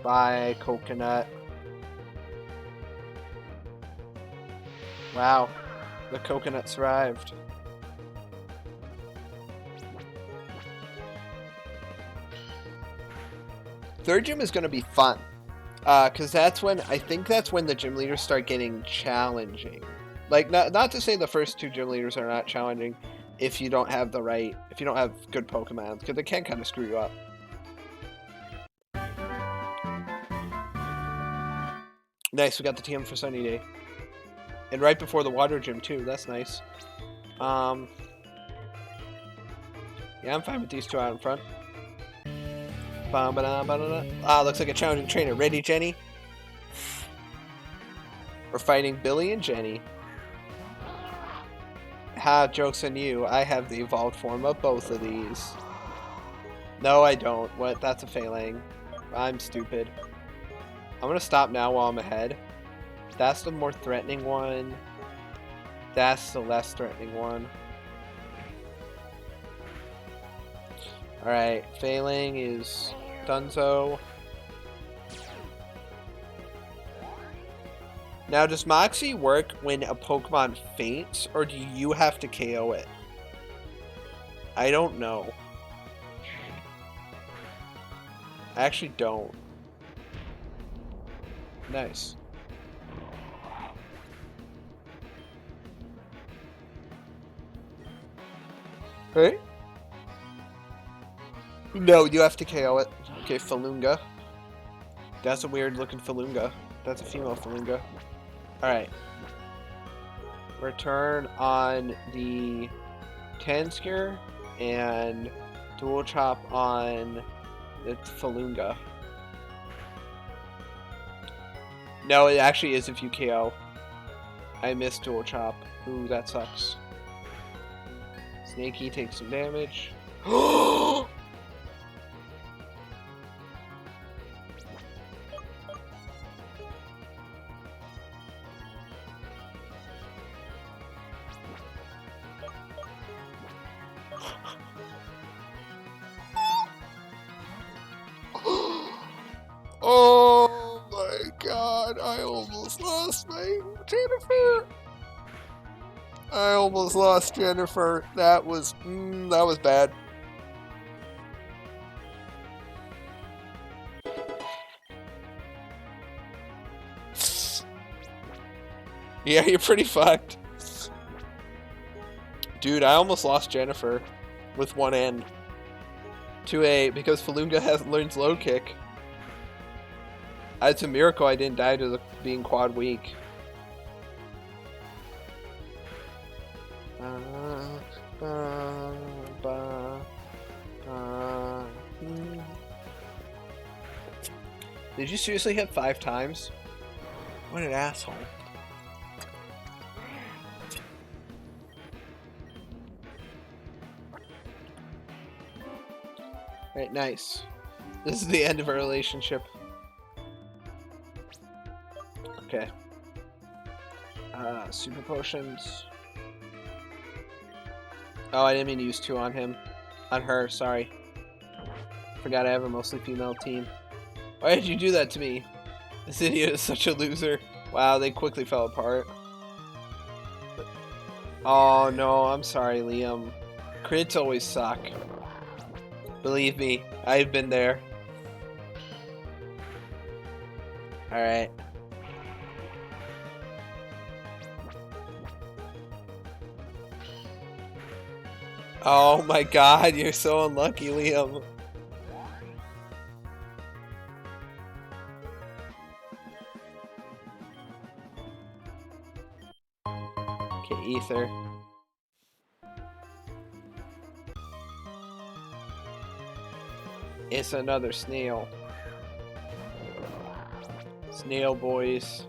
Bye, coconut. Wow. The coconut survived. Third gym is going to be fun. Because that's when, I think that's when the gym leaders start getting challenging. Like, not to say the first 2 gym leaders are not challenging if you don't have if you don't have good Pokemon, because they can kind of screw you up. Nice, we got the TM for Sunny Day. And right before the water gym, too. That's nice. Yeah, I'm fine with these 2 out in front. Looks like a challenging trainer. Ready, Jenny? We're fighting Billy and Jenny. Ha, joke's on you. I have the evolved form of both of these. No, I don't. What? That's a failing. I'm stupid. I'm gonna stop now while I'm ahead. That's the more threatening one. That's the less threatening one. Alright, failing is Dunzo. Now, does Moxie work when a Pokemon faints, or do you have to KO it? I don't know. I actually don't. Nice. Hey? No, you have to KO it. Okay, Falunga. That's a weird looking Falunga. That's a female Falunga. Alright. Return on the Tansker and Dual Chop on the Falunga. No, it actually is if you KO. I missed Dual Chop. Ooh, that sucks. Snakey takes some damage. Oh my god, I almost lost my Jennifer. I almost lost Jennifer. That was bad. Yeah, you're pretty fucked. Dude, I almost lost Jennifer with one end. Because Falunga learns low kick. It's a miracle I didn't die to being quad weak. Did you seriously hit 5 times? What an asshole. Alright, nice. This is the end of our relationship. Okay. Super potions. Oh, I didn't mean to use 2 on him. On her, sorry. Forgot I have a mostly female team. Why did you do that to me? This idiot is such a loser. Wow, they quickly fell apart. Oh no, I'm sorry, Liam. Crits always suck. Believe me, I've been there. Alright. Oh my god, you're so unlucky, Liam. Okay, Ether. It's another snail. Snail boys.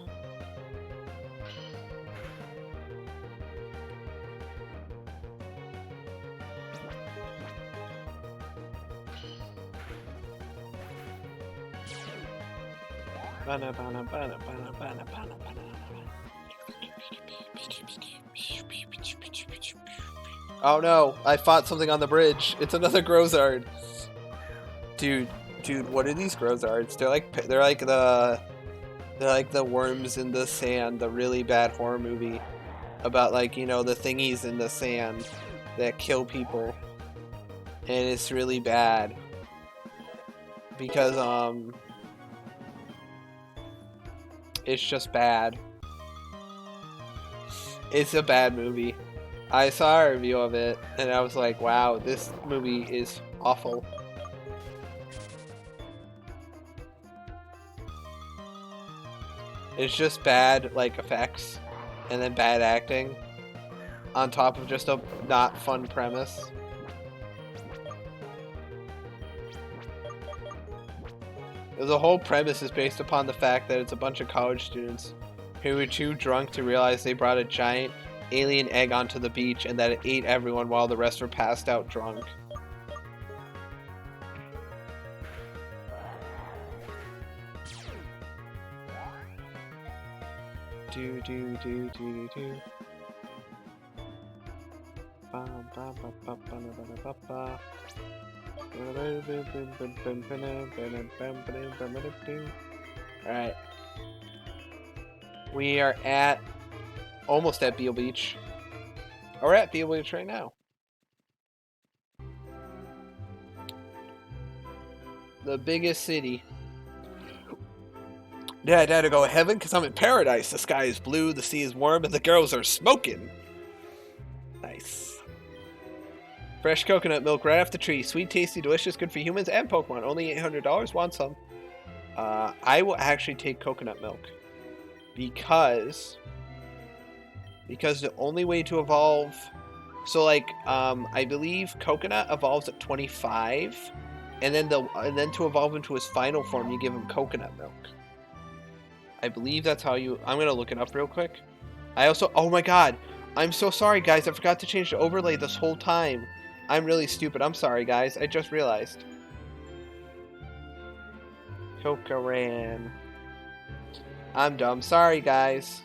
Oh no, I fought something on the bridge. It's another Grozard. Dude, what are these Grozards? They're like the worms in the sand, the really bad horror movie about, like, you know, the thingies in the sand that kill people. And it's really bad. Because it's just bad. It's a bad movie. I saw a review of it and I was like, wow, this movie is awful. It's just bad, like, effects and then bad acting on top of just a not fun premise. The whole premise is based upon the fact that it's a bunch of college students who were too drunk to realize they brought a giant alien egg onto the beach and that it ate everyone while the rest were passed out drunk. Do. Alright. We are almost at Beale Beach. Oh, we're at Beale Beach right now. The biggest city. Dad, I had to go to heaven because I'm in paradise. The sky is blue, the sea is warm, and the girls are smoking. Nice. Fresh coconut milk right off the tree. Sweet, tasty, delicious, good for humans and Pokemon. Only $800. Want some? I will actually take coconut milk. Because the only way to evolve... So, like, I believe coconut evolves at 25. And then to evolve into his final form, you give him coconut milk. I believe that's how you... I'm going to look it up real quick. I also... Oh my god. I'm so sorry, guys. I forgot to change the overlay this whole time. I'm really stupid. I'm sorry, guys. I just realized. Cocoran. I'm dumb. Sorry, guys.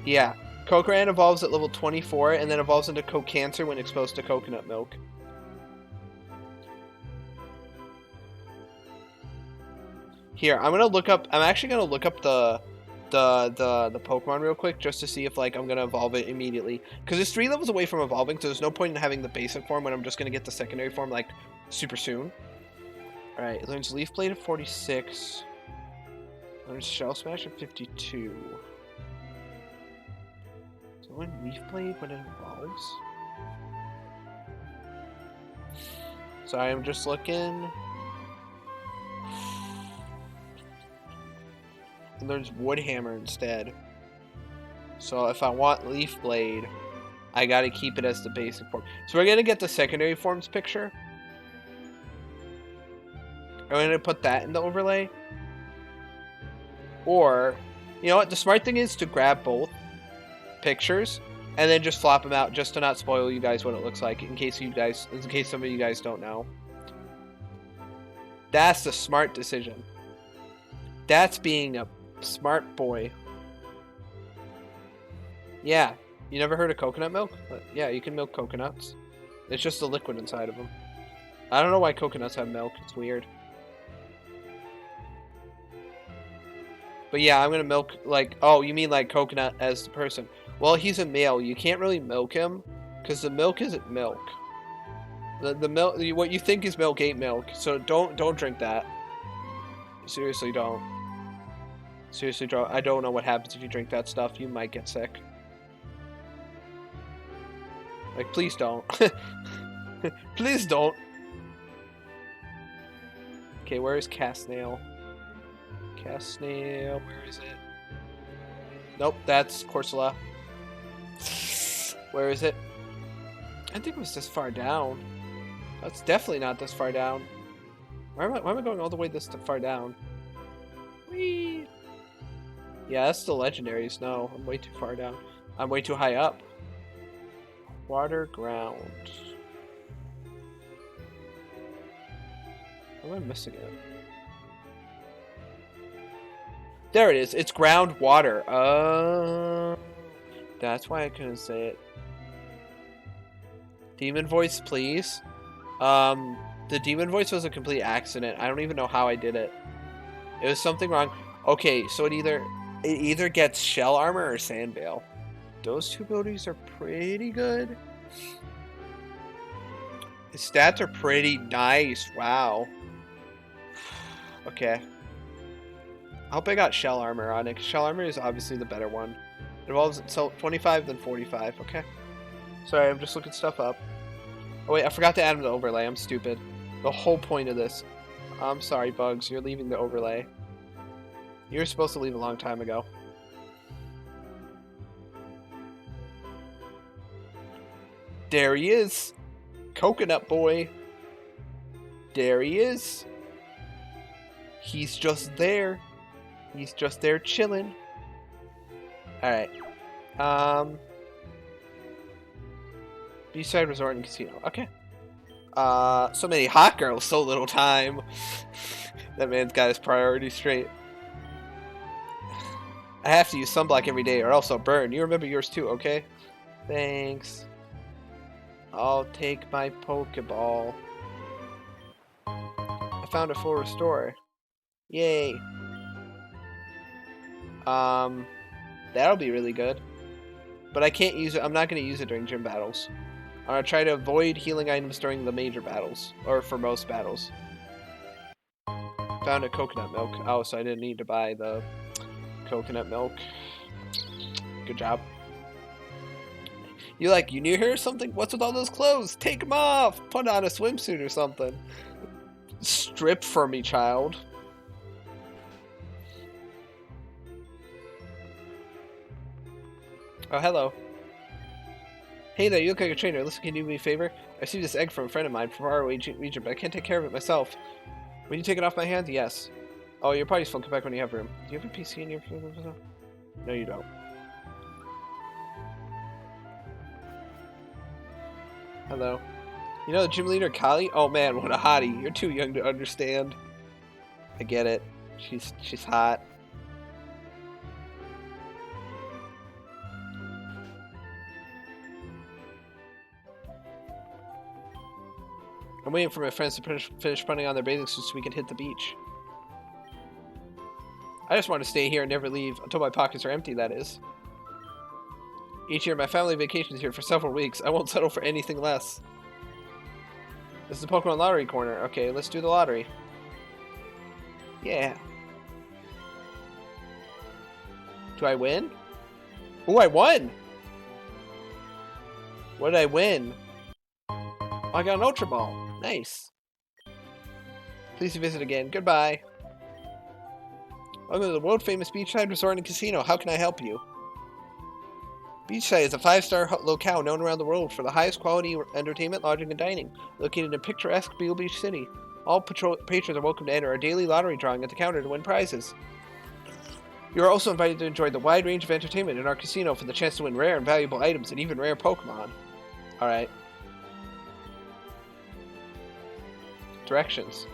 Yeah. Cocoran evolves at level 24 and then evolves into Cocancer when exposed to coconut milk. Here, I'm actually gonna look up the Pokemon real quick just to see if like I'm gonna evolve it immediately. Because it's 3 levels away from evolving, so there's no point in having the basic form when I'm just gonna get the secondary form like super soon. Alright, it learns Leaf Blade at 46. Learns Shell Smash at 52. So when Leaf Blade when it evolves? Sorry, I'm just looking. It learns Wood Hammer instead. So if I want Leaf Blade, I gotta keep it as the basic form. So we're gonna get the secondary forms picture. I'm gonna put that in the overlay. Or, you know what? The smart thing is to grab both pictures and then just flop them out, just to not spoil you guys what it looks like, in case some of you guys don't know. That's the smart decision. That's being a smart boy. Yeah, you never heard of coconut milk? Yeah, you can milk coconuts. It's just the liquid inside of them. I don't know why coconuts have milk. It's weird. But yeah, I'm gonna milk, like, oh, you mean like coconut as the person. Well, he's a male. You can't really milk him, because the milk isn't milk. The milk, what you think is milk ain't milk. So don't drink that. Seriously, don't. Seriously, don't. I don't know what happens if you drink that stuff. You might get sick. Like, please don't. Please don't. Okay, where is Castnail? Castnail, where is it? Nope, that's Corsola. Where is it? I think it was this far down. That's definitely not this far down. Why am I going all the way this far down? Whee! Yeah, that's the legendaries. No, I'm way too far down. I'm way too high up. Water ground. Am I missing it? There it is. It's groundwater. That's why I couldn't say it. Demon voice, please. The demon voice was a complete accident. I don't even know how I did it. It was something wrong. Okay, so it either gets shell armor or sand veil. Those two abilities are pretty good. His stats are pretty nice. Wow. Okay. I hope I got shell armor on it, 'cause shell armor is obviously the better one. It involves so 25 then 45. Okay. Sorry, I'm just looking stuff up. Oh wait, I forgot to add the overlay. I'm stupid. The whole point of this. I'm sorry, Bugs. You're leaving the overlay. You were supposed to leave a long time ago. There he is. Coconut boy. There he is. He's just there. He's just there chilling. Alright. Beachside Resort and Casino. Okay. So many hot girls, so little time. That man's got his priorities straight. I have to use sunblock every day or else I'll burn. You remember yours too, okay? Thanks. I'll take my Pokeball. I found a full restore. Yay. That'll be really good. But I can't use it. I'm not going to use it during gym battles. I'm going to try to avoid healing items during the major battles. Or for most battles. Found a coconut milk. Oh, so I didn't need to buy the coconut milk. Good job. You new here or something? What's with all those clothes? Take them off! Put on a swimsuit or something. Strip for me, child. Oh, hello. Hey there, you look like a trainer. Listen, can you do me a favor? I received this egg from a friend of mine from our region, but I can't take care of it myself. Will you take it off my hands? Yes. Oh, your party's full. Come back when you have room. Do you have a PC in your... No, you don't. Hello. You know the gym leader, Kali? Oh man, what a hottie. You're too young to understand. I get it. She's hot. I'm waiting for my friends to finish putting on their bathing suits so we can hit the beach. I just want to stay here and never leave, until my pockets are empty, that is. Each year, my family vacations here for several weeks. I won't settle for anything less. This is the Pokemon Lottery Corner. Okay, let's do the lottery. Yeah. Do I win? Oh, I won! What did I win? Oh, I got an Ultra Ball. Nice. Please visit again. Goodbye. Welcome to the world-famous beachside resort and casino. How can I help you? Beachside is a 5-star locale known around the world for the highest quality entertainment, lodging, and dining. Located in picturesque Beale Beach City. All patrons are welcome to enter our daily lottery drawing at the counter to win prizes. You are also invited to enjoy the wide range of entertainment in our casino for the chance to win rare and valuable items and even rare Pokemon. Alright. Directions.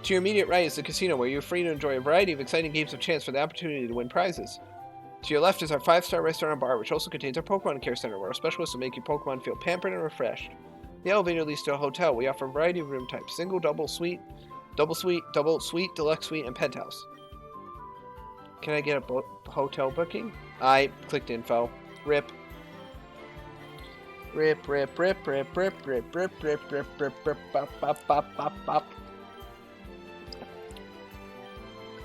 To your immediate right is the casino, where you are free to enjoy a variety of exciting games of chance for the opportunity to win prizes. To your left is our 5-star restaurant and bar, which also contains our Pokemon Care Center, where our specialists will make your Pokemon feel pampered and refreshed. The elevator leads to a hotel. We offer a variety of room types: single, double suite, deluxe suite, and penthouse. Can I get a hotel booking? I clicked info. Rip. Rip, rip, rip, rip, rip, rip, rip, rip, rip, rip, rip, bop, bop, bop, bop, bop.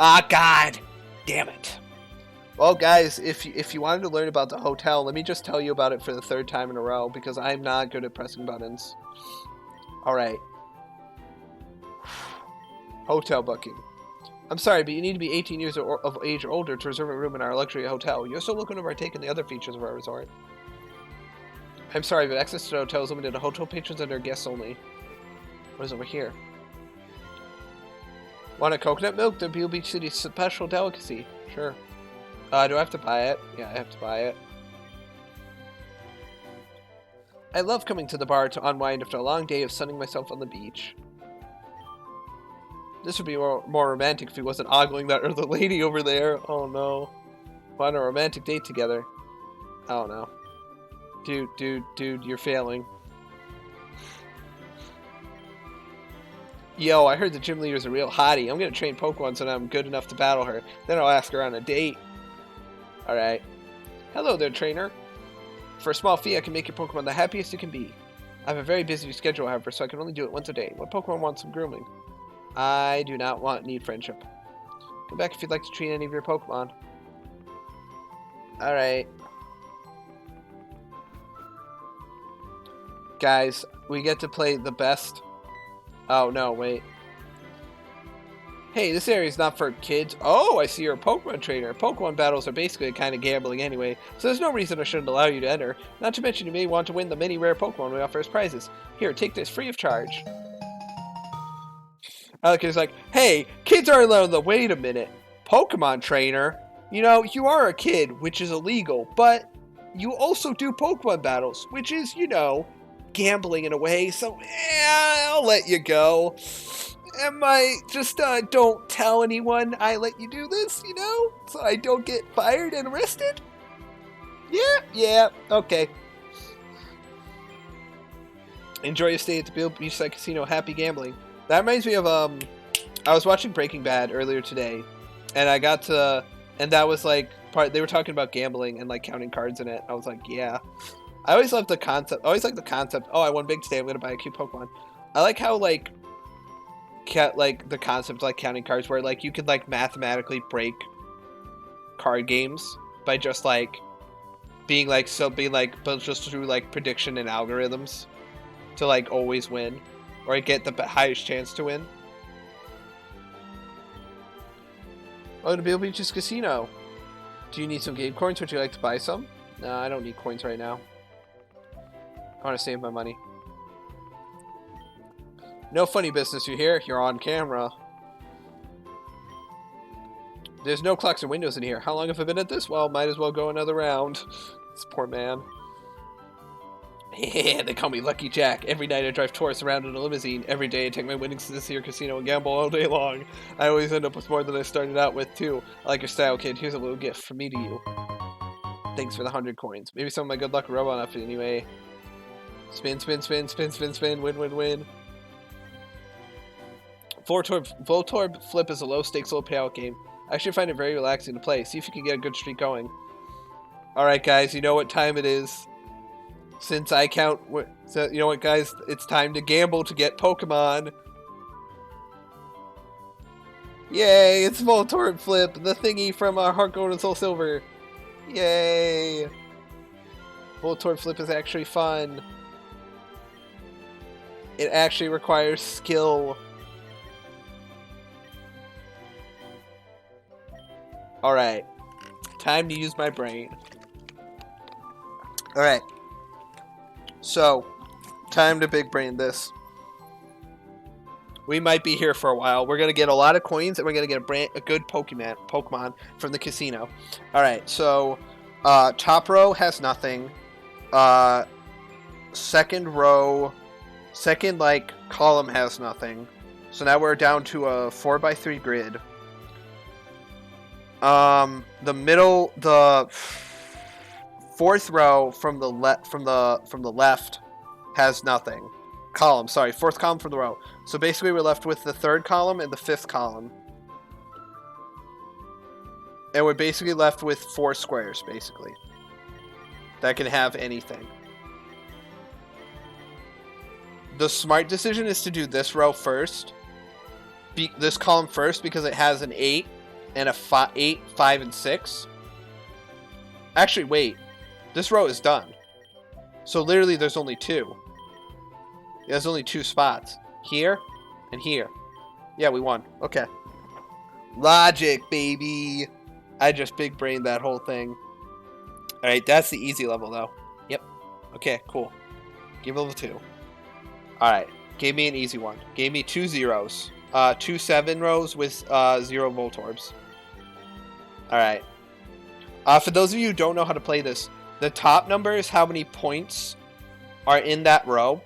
Ah, God! Damn it. Well, guys, if you wanted to learn about the hotel, let me just tell you about it for the 3rd time in a row, because I'm not good at pressing buttons. Alright. Hotel booking. I'm sorry, but you need to be 18 years of age or older to reserve a room in our luxury hotel. You're still looking to partake in the other features of our resort. I'm sorry, but access to the hotel is limited to hotel patrons and their guests only. What is over here? Want a coconut milk? The Beale Beach City special delicacy. Sure. Do I have to buy it? Yeah, I have to buy it. I love coming to the bar to unwind after a long day of sunning myself on the beach. This would be more romantic if he wasn't ogling that other lady over there. Oh no. Want a romantic date together. I don't know. Dude, you're failing. Yo, I heard the gym leader's a real hottie. I'm gonna train Pokemon so that I'm good enough to battle her. Then I'll ask her on a date. Alright. Hello there, trainer. For a small fee, I can make your Pokemon the happiest it can be. I have a very busy schedule, however, so I can only do it once a day. What Pokemon wants some grooming? I do not need friendship. Come back if you'd like to treat any of your Pokemon. Alright. Guys, we get to play the best. Oh, no, wait. Hey, this area is not for kids. Oh, I see you're a Pokemon trainer. Pokemon battles are basically a kind of gambling anyway, so there's no reason I shouldn't allow you to enter. Not to mention you may want to win the many rare Pokemon we offer as prizes. Here, take this free of charge. Alec is like, hey, kids aren't allowed to wait a minute. Pokemon trainer? You know, you are a kid, which is illegal, but you also do Pokemon battles, which is, you know, gambling in a way, so I'll let you go. Am I just, don't tell anyone I let you do this, you know? So I don't get fired and arrested? Yeah, okay. Enjoy your stay at the Beachside Casino. Happy gambling. That reminds me of, I was watching Breaking Bad earlier today, and I got to, and that was like, they were talking about gambling and like counting cards in it. I was like, yeah. I always love the concept. I always like the concept. Oh, I won big today. I'm gonna buy a cute Pokemon. I like how like the concept of, like, counting cards, where like you could like mathematically break card games by just like being like but just through like prediction and algorithms to like always win or get the highest chance to win. Oh, to Beale Beach's Casino. Do you need some game coins? Would you like to buy some? No, I don't need coins right now. I want to save my money. No funny business, you hear? You're on camera. There's no clocks or windows in here. How long have I been at this? Well, might as well go another round. This poor man. Yeah, they call me Lucky Jack. Every night I drive tourists around in a limousine. Every day I take my winnings to this here casino and gamble all day long. I always end up with more than I started out with, too. I like your style, kid. Here's a little gift from me to you. Thanks for the 100 coins. Maybe some of my good luck will rub on up anyway. Spin, spin, spin, spin, spin, spin. Win, win, win. Voltorb Flip is a low-stakes, low-payout game. I actually find it very relaxing to play. See if you can get a good streak going. Alright, guys, you know what time it is. Since I count... So, you know what, guys? It's time to gamble to get Pokemon. Yay, it's Voltorb Flip, the thingy from Heart Gold and Soul Silver. Yay. Voltorb Flip is actually fun. It actually requires skill. Alright. Time to use my brain. Alright. So, time to big brain this. We might be here for a while. We're going to get a lot of coins, and we're going to get a good Pokemon from the casino. Alright, so, top row has nothing. Second column has nothing. So now we're down to a 4x3 grid. The fourth row from the left has nothing. Fourth column from the row. So basically we're left with the third column and the fifth column. And we're basically left with 4 squares, basically. That can have anything. The smart decision is to do this row first. This column first because it has an 8 and a 8, 5, and 6. Actually, wait. This row is done. So literally there's only 2. There's only 2 spots. Here and here. Yeah, we won. Okay. Logic, baby. I just big brained that whole thing. Alright, that's the easy level, though. Yep. Okay, cool. Game level 2. Alright, gave me an easy one. Gave me 2 zeros. 2 7 rows with 0 Voltorbs. Alright. For those of you who don't know how to play this, the top number is how many points are in that row.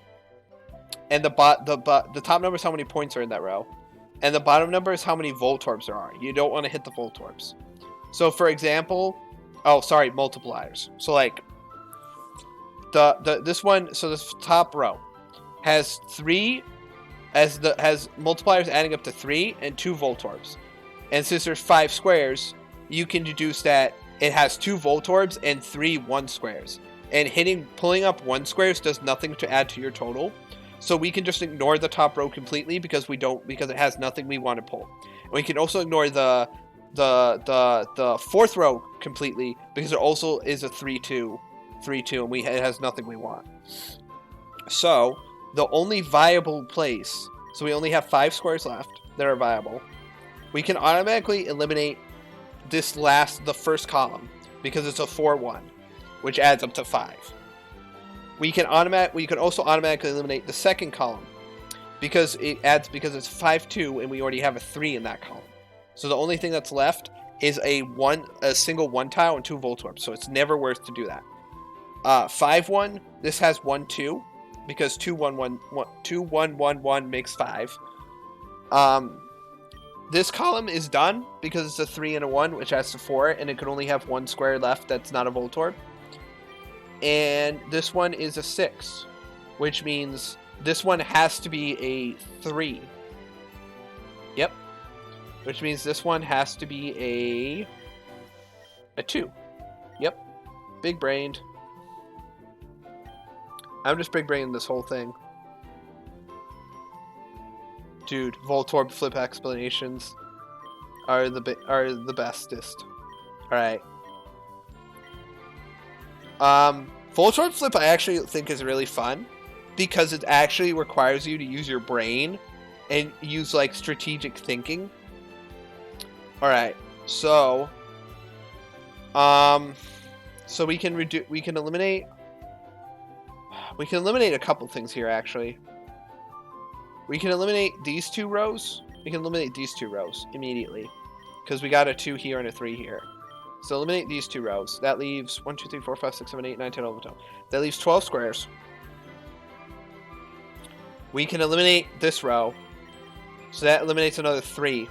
And the top number is how many points are in that row. And the bottom number is how many Voltorbs there are. You don't want to hit the Voltorbs. So, for example... Oh, sorry, multipliers. So, like... This one... So, this top row has 3... has multipliers adding up to 3 and 2 Voltorbs. And since there's 5 squares, you can deduce that it has 2 Voltorbs and 3 1 squares. And pulling up 1 squares does nothing to add to your total. So we can just ignore the top row completely because it has nothing we want to pull. And we can also ignore the fourth row completely because there also is a 3-2, and it has nothing we want. So the only viable place, so we only have 5 squares left that are viable. We can automatically eliminate the first column because it's a 4-1, which adds up to 5. We can also automatically eliminate the second column because it's 5-2 and we already have a 3 in that column. So the only thing that's left is a single 1 tile and 2 Voltorbs. So it's never worth to do that. 5-1. This has 1-2 because 2-1-1 makes 5. This column is done because it's a 3 and a 1, which adds to 4, and it can only have 1 square left that's not a Voltorb. And this one is a 6, which means this one has to be a 3. Yep. Which means this one has to be a 2. Yep. Big brained. I'm just big braining this whole thing. Dude, Voltorb Flip explanations are the bestest. Alright. Voltorb Flip I actually think is really fun because it actually requires you to use your brain and use like strategic thinking. Alright, so we can eliminate a couple things here actually. We can eliminate these 2 rows. We can eliminate these 2 rows immediately because we got a 2 here and a 3 here. So eliminate these 2 rows. That leaves 1, 2, 3, 4, 5, 6, 7, 8, 9, 10, 11, 12. That leaves 12 squares. We can eliminate this row. So that eliminates another 3.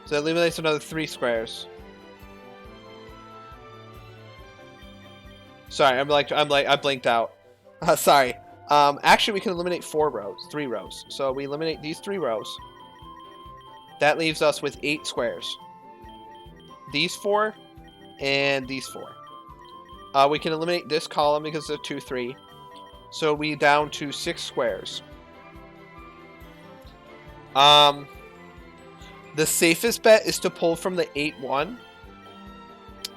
So that eliminates another 3 squares. Sorry, I blinked out. Sorry. Actually, we can eliminate 3 rows. So we eliminate these 3 rows. That leaves us with 8 squares. These 4 and these 4. We can eliminate this column because of 2, 3. So we down to 6 squares. The safest bet is to pull from the 8, 1.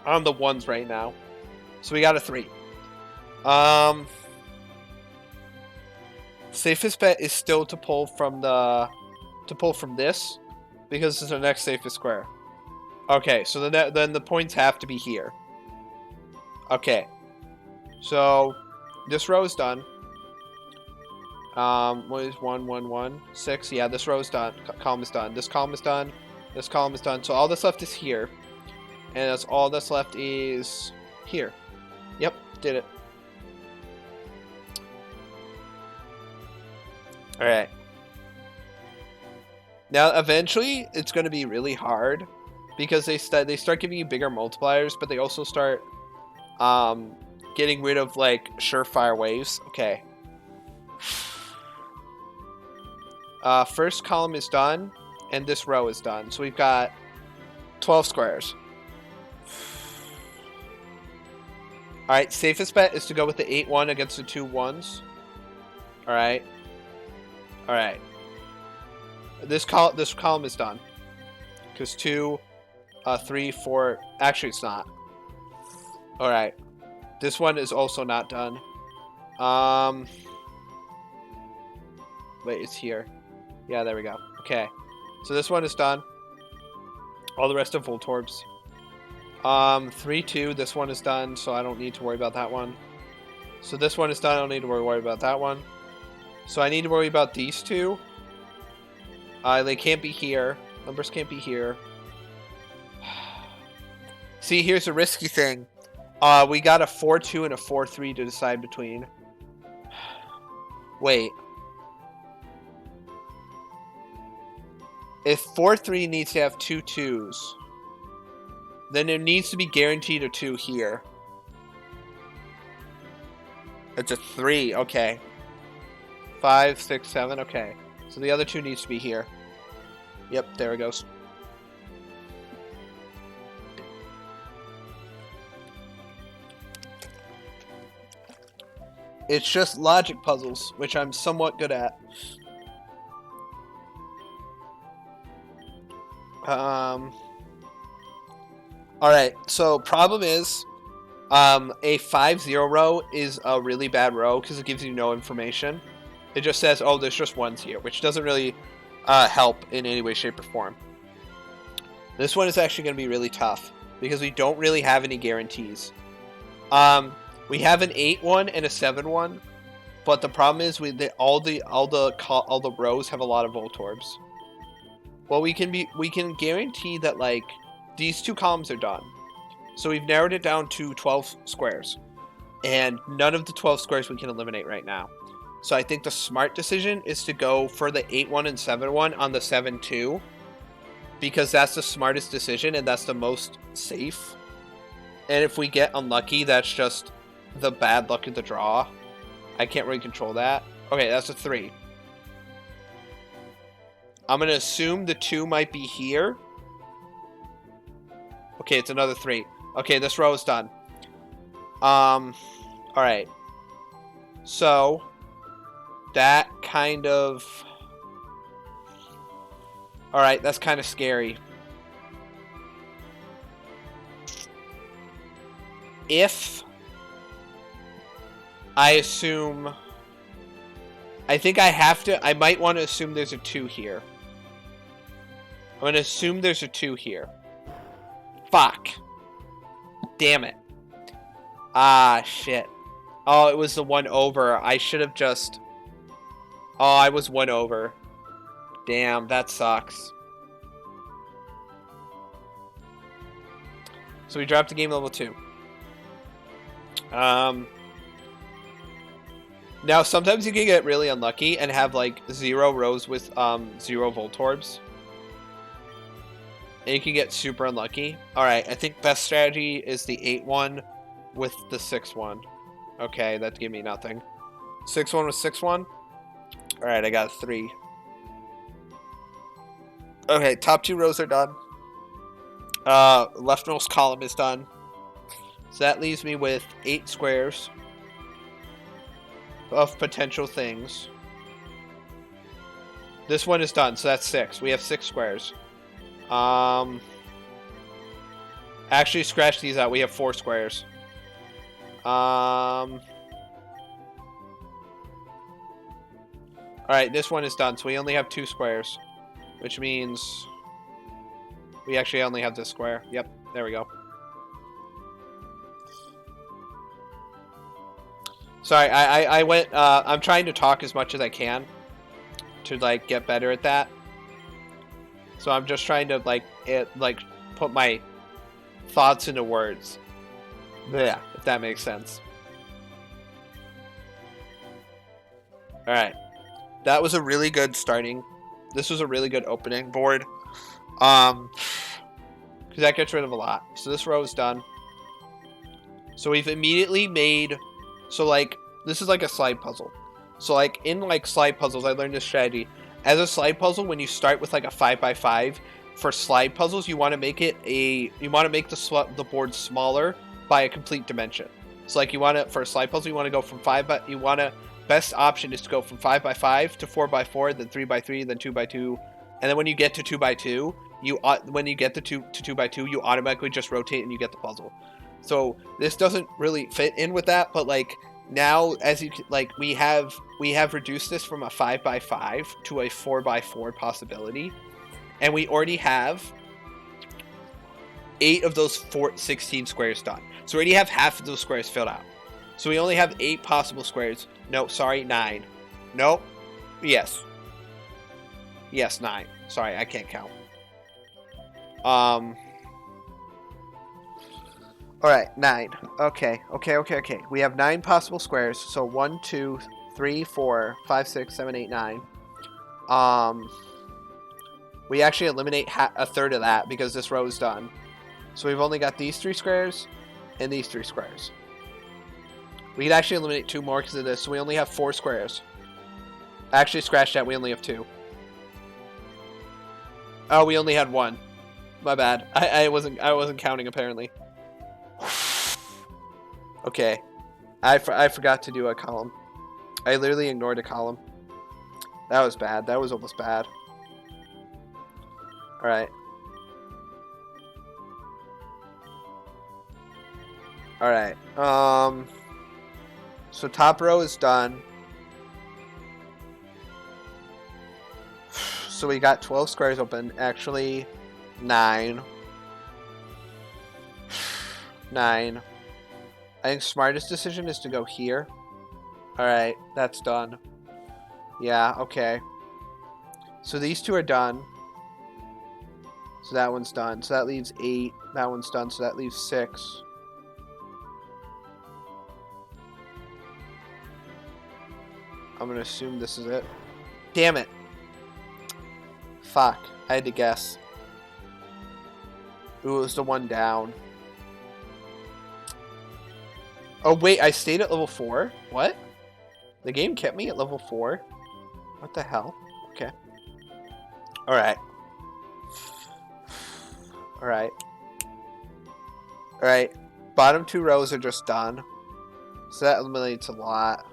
On the 1s right now. So we got a 3. Safest bet is still to pull from this, because it's the next safest square. Okay, so then the points have to be here. Okay, so this row is done. What is 1, 1, 1, 6? Yeah, this row is done. Column is done. This column is done. This column is done. So all that's left is here, and that's all that's left is here. Yep, did it. All right. Now, eventually, it's going to be really hard because they start giving you bigger multipliers, but they also start getting rid of like surefire waves. Okay. First column is done, and this row is done. So we've got 12 squares. All right. Safest bet is to go with the 8, 1 against the 2 1s. All right. All right. This column is done. Because 2, 3, 4... Actually, it's not. All right. This one is also not done. Wait, it's here. Yeah, there we go. Okay. So this one is done. All the rest of Voltorbs. 3, 2. This one is done, so I don't need to worry about that one. So this one is done. I don't need to worry about that one. So I need to worry about these 2. They can't be here. Numbers can't be here. See, here's a risky thing. We got a 4, 2 and a 4, 3 to decide between. Wait. If 4, 3 needs to have 2 2s, then there needs to be guaranteed a 2 here. It's a 3. Okay. 5, 6, 7. Okay. So the other 2 needs to be here. Yep, there it goes. It's just logic puzzles, which I'm somewhat good at. Alright, so problem is, a 5, 0 row is a really bad row because it gives you no information. It just says, oh, there's just 1s here, which doesn't really help in any way, shape, or form. This one is actually going to be really tough because we don't really have any guarantees. We have an 8 1 and a 7 1, but the problem is all the rows have a lot of Voltorbs. Well, we can guarantee that like these 2 columns are done. So we've narrowed it down to 12 squares, and none of the 12 squares we can eliminate right now. So I think the smart decision is to go for the 8 1 and 7 1 on the 7 2, because that's the smartest decision and that's the most safe. And if we get unlucky, that's just the bad luck of the draw. I can't really control that. Okay, that's a 3. I'm going to assume the 2 might be here. Okay, it's another 3. Okay, this row is done. Alright. So, that kind of... Alright, that's kind of scary. If I assume... I think I have to... I might want to assume there's a 2 here. I'm going to assume there's a 2 here. Fuck. Damn it. Ah, shit. Oh, it was the 1 over. I should have just... Oh, I was 1 over. Damn, that sucks. So we dropped to game level 2. Now, sometimes you can get really unlucky and have, like, 0 rows with 0 Voltorbs. And you can get super unlucky. Alright, I think best strategy is the 8 1 with the 6 1. Okay, that gave me nothing. 6-1 was 6-1. All right, I got a 3. Okay, top 2 rows are done. Leftmost column is done. So that leaves me with 8 squares of potential things. This one is done, so that's 6. We have 6 squares. Actually, scratch these out. We have 4 squares. Alright, this one is done, so we only have 2 squares. Which means we actually only have this square. Yep, there we go. Sorry, I went, I'm trying to talk as much as I can to, like, get better at that. So I'm just trying to, like, put my thoughts into words. Yeah, if that makes sense. Alright. That was a really good starting. This was a really good opening board. Because that gets rid of a lot. So this row is done. So we've immediately made... So, like, this is like a slide puzzle. So, like, in, like, slide puzzles, I learned this strategy. As a slide puzzle, when you start with, like, a 5x5, for slide puzzles, you want to make it a... You want to make the board smaller by a complete dimension. So, like, you want to... For a slide puzzle, you want to go from 5 by... You want to... Best option is to go from 5x5 to 4x4, then 3x3, then 2x2. And then when you get to 2x2, when you get to 2x2, you automatically just rotate and you get the puzzle. So this doesn't really fit in with that, but like now, as you like, we have reduced this from a 5x5 to a 4x4 possibility, and we already have 8 of those 16 squares done. So we already have half of those squares filled out. So we only have 8 possible squares. No, sorry, 9. Nope. Yes. Yes, 9. Sorry, I can't count. Alright, 9. Okay. We have 9 possible squares. So 1, 2, 3, 4, 5, 6, 7, 8, 9. We actually eliminate a third of that because this row is done. So we've only got these 3 squares and these 3 squares. We could actually eliminate 2 more because of this, so we only have 4 squares. Actually, scratch that. We only have 2. Oh, we only had 1. My bad. I wasn't counting apparently. Okay, I forgot to do a column. I literally ignored a column. That was bad. That was almost bad. All right. All right. So top row is done. So we got 12 squares open. Actually, 9. 9. I think smartest decision is to go here. Alright, that's done. Yeah, okay. So these 2 are done. So that one's done. So that leaves 8. That one's done. So that leaves 6. I'm going to assume this is it. Damn it. Fuck. I had to guess. Ooh, it was the one down. Oh, wait. I stayed at level 4? What? The game kept me at level 4? What the hell? Okay. Alright. Alright. Alright. Bottom 2 rows are just done. So that eliminates a lot.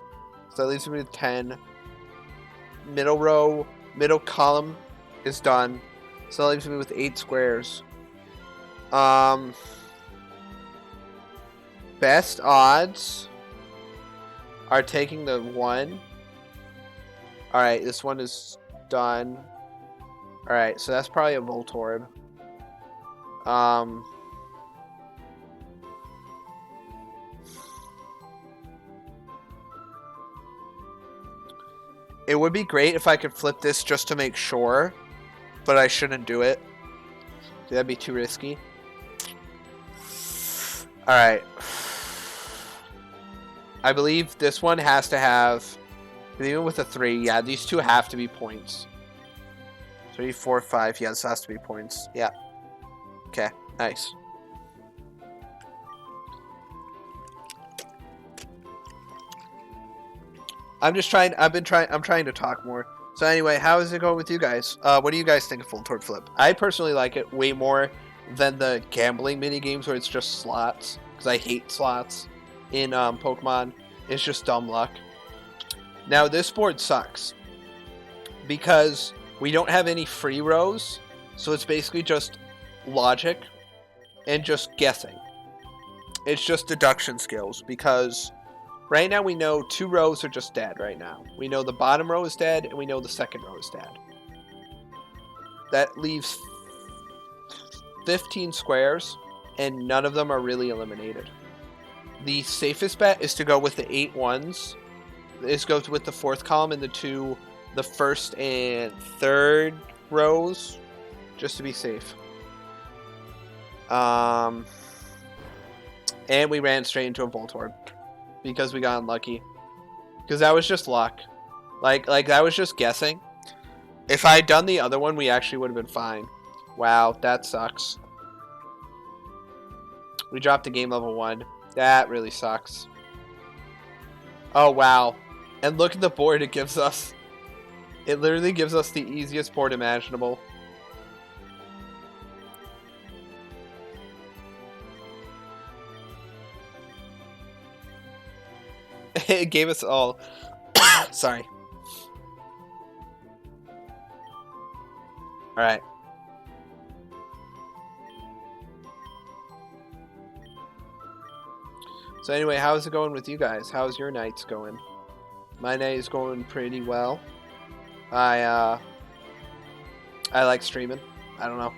So that leaves me with 10. Middle row, middle column is done. So that leaves me with 8 squares. Best odds are taking the 1. Alright, this one is done. Alright, so that's probably a Voltorb. It would be great if I could flip this just to make sure, but I shouldn't do it. That'd be too risky. Alright. I believe this one has to have, even with a 3, yeah, these 2 have to be points. 3, 4, 5, yeah, this has to be points. Yeah. Okay, nice. I'm trying to talk more. So anyway, how is it going with you guys? What do you guys think of Full Tort Flip? I personally like it way more than the gambling mini games where it's just slots, because I hate slots in Pokemon. It's just dumb luck. Now this board sucks because we don't have any free rows, so it's basically just logic and just guessing. It's just deduction skills because right now we know 2 rows are just dead right now. We know the bottom row is dead and we know the second row is dead. That leaves 15 squares and none of them are really eliminated. The safest bet is to go with the 8 ones. Is go with the 4th column and the first and third rows, just to be safe. And we ran straight into a Voltorb because we got unlucky. Because that was just luck. Like that was just guessing. If I had done the other one, we actually would have been fine. Wow, that sucks. We dropped to game level 1. That really sucks. Oh, wow. And look at the board it gives us. It literally gives us the easiest board imaginable. It gave us all... Sorry. Alright. So anyway, how's it going with you guys? How's your nights going? My night is going pretty well. I like streaming. I don't know.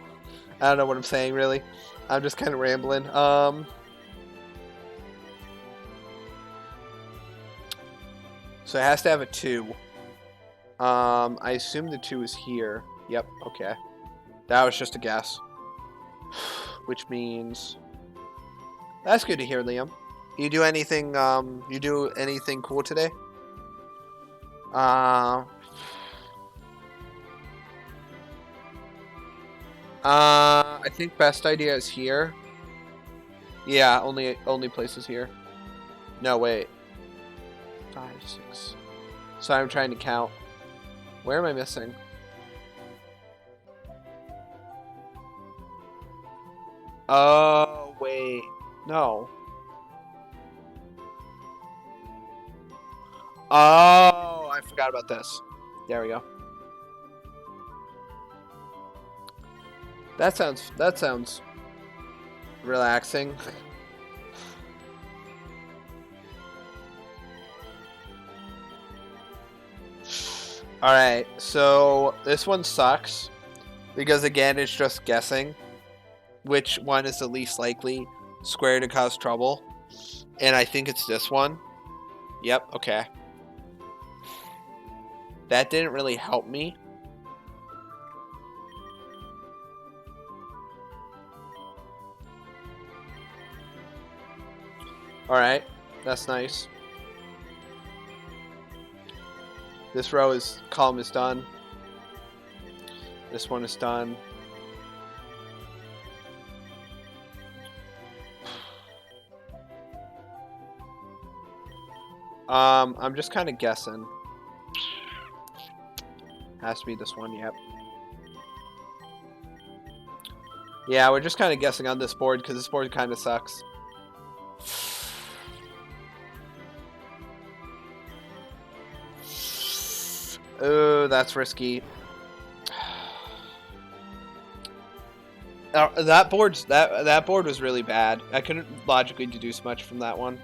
I don't know what I'm saying really. I'm just kind of rambling. So it has to have a 2. I assume the 2 is here. Yep, okay. That was just a guess. Which means... That's good to hear, Liam. You do anything cool today? I think best idea is here. Yeah, only place is here. No, wait. 5, 6. Sorry, I'm trying to count. Where am I missing? Oh, wait. No. Oh, I forgot about this. There we go. That sounds relaxing. Alright, so this one sucks because again it's just guessing which one is the least likely square to cause trouble. And I think it's this one. Yep, okay. That didn't really help me. Alright, that's nice. This column is done. This one is done. I'm just kind of guessing. Has to be this one, yep. Yeah, we're just kind of guessing on this board because this board kind of sucks. Oh, that's risky. That board was really bad. I couldn't logically deduce much from that one.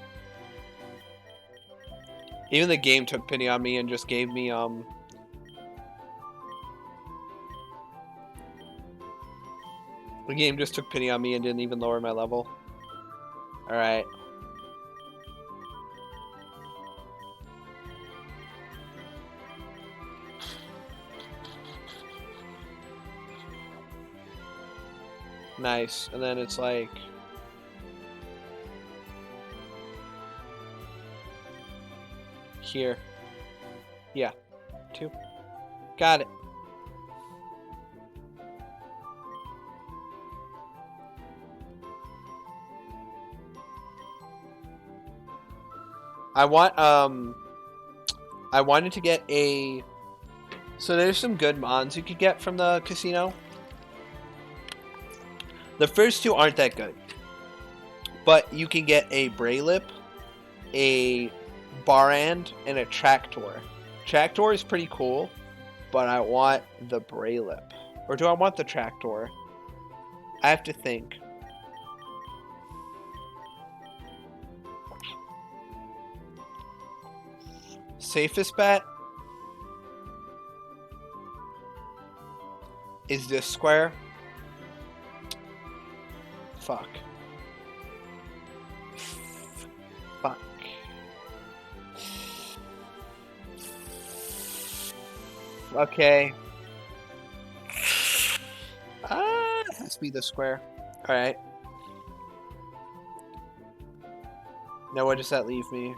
Even the game took pity on me and just gave me the game just took pity on me and didn't even lower my level. All right. Nice. And then it's like... Here. Yeah. 2. Got it. I wanted to get a... So there's some good mons you could get from the casino. The first two aren't that good. But you can get a Braylip, a Barand, and a Tractor. Tractor is pretty cool, but I want the Braylip. Or do I want the Tractor? I have to think. Safest bet is this square. Fuck. Fuck. Okay. It has to be the square. Alright. Now what does that leave me?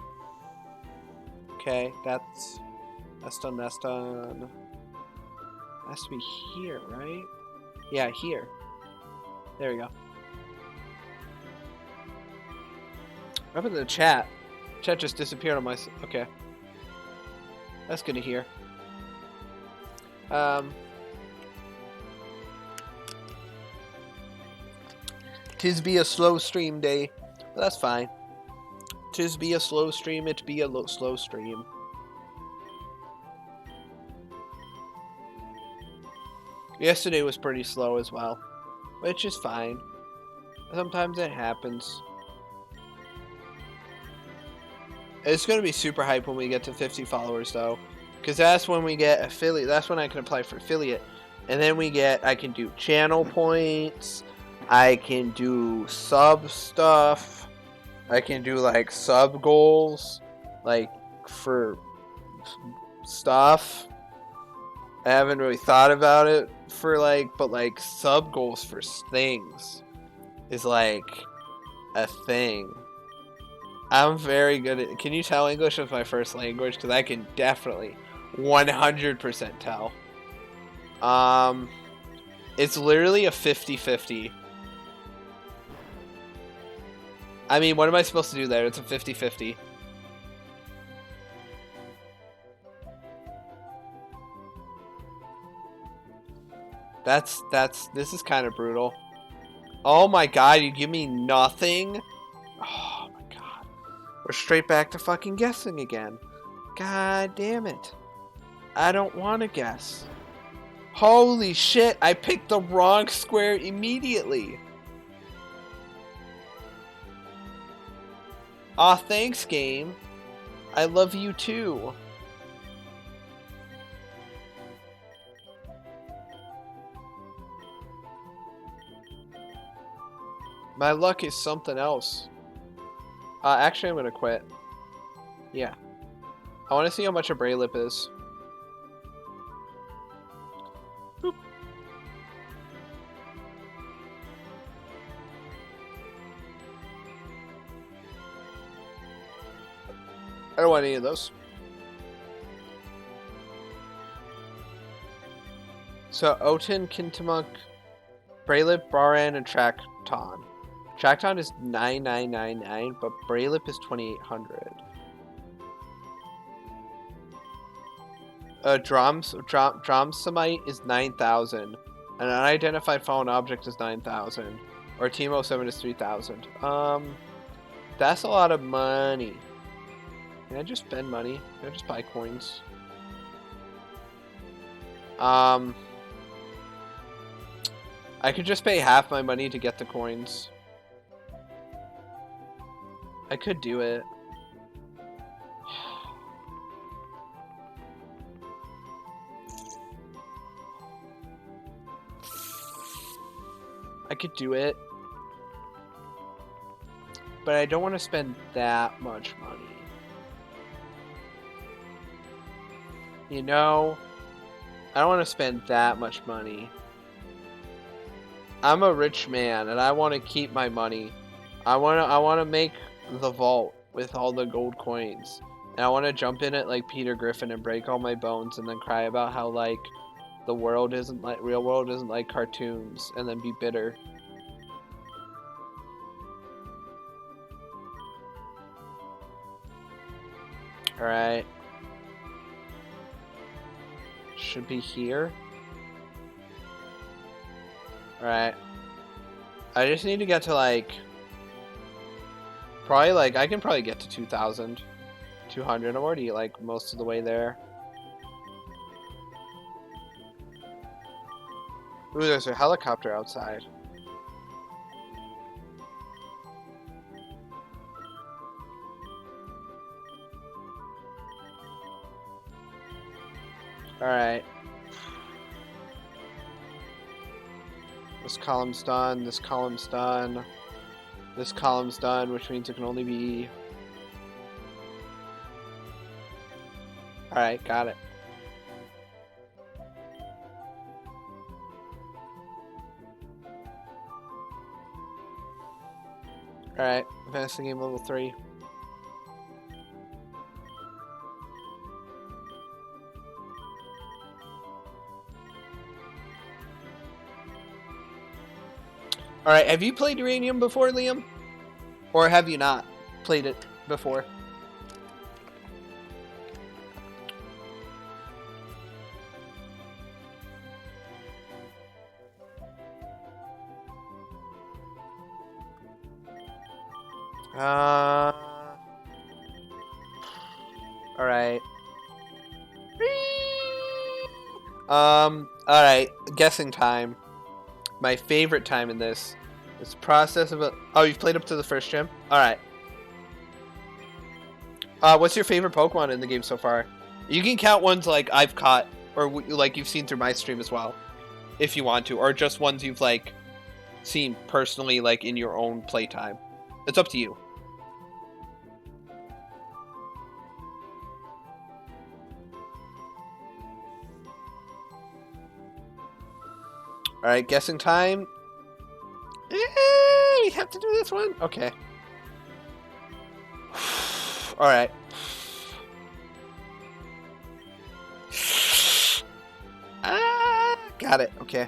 Okay, that's done, that's done. It has to be here, right? Yeah, here. There we go. What happened to the chat? Chat just disappeared on my... Okay. That's good to hear. Tis be a slow stream day. But that's fine. Tis be a slow stream, it be a slow stream. Yesterday was pretty slow as well. Which is fine. Sometimes it happens. It's going to be super hype when we get to 50 followers though. Because that's when we get affiliate. That's when I can apply for affiliate. And then I can do channel points. I can do sub stuff. I can do like sub goals. Like for stuff. I haven't really thought about it for like, but like sub goals for things is like a thing. I'm very good at... Can you tell English is my first language? Because I can definitely 100% tell. It's literally a 50-50. I mean, what am I supposed to do there? It's a 50-50. This is kind of brutal. Oh my god, you give me nothing? Oh my god. We're straight back to fucking guessing again. God damn it. I don't want to guess. Holy shit, I picked the wrong square immediately. Aw, thanks, game. I love you too. My luck is something else. Actually, I'm gonna quit. Yeah. I want to see how much a Braylip is. Boop. I don't want any of those. So, Oten, Kintamunk, Braylip, Baran, and Tracton. Tracton is 9999, but Braylip is 2800. Dromsamite is 9000. An unidentified fallen object is 9000. Or Team 07 is 3000. That's a lot of money. Can I just spend money? Can I just buy coins? I could just pay half my money to get the coins. I could do it. I could do it. But I don't want to spend that much money. You know, I don't want to spend that much money. I'm a rich man and I want to keep my money. I want to make the vault with all the gold coins. And I want to jump in it like Peter Griffin and break all my bones and then cry about how like the world isn't like real world isn't like cartoons and then be bitter. All right. should be here. Alright. I just need to get to like... Probably like, I can probably get to 2,200. I'm already like most of the way there. Ooh, there's a helicopter outside. Alright. This column's done, this column's done. This column's done, which means it can only be... Alright, got it. Alright, advancing game level 3. Alright, have you played Uranium before, Liam? Or have you not played it before? Alright. Alright, guessing time. My favorite time in this is the process of a... Oh, you've played up to the first gym? Alright. What's your favorite Pokemon in the game so far? You can count ones like I've caught, or like you've seen through my stream as well, if you want to, or just ones you've like seen personally, like in your own playtime. It's up to you. Alright, guessing time. We have to do this one? Okay. Alright. Got it. Okay.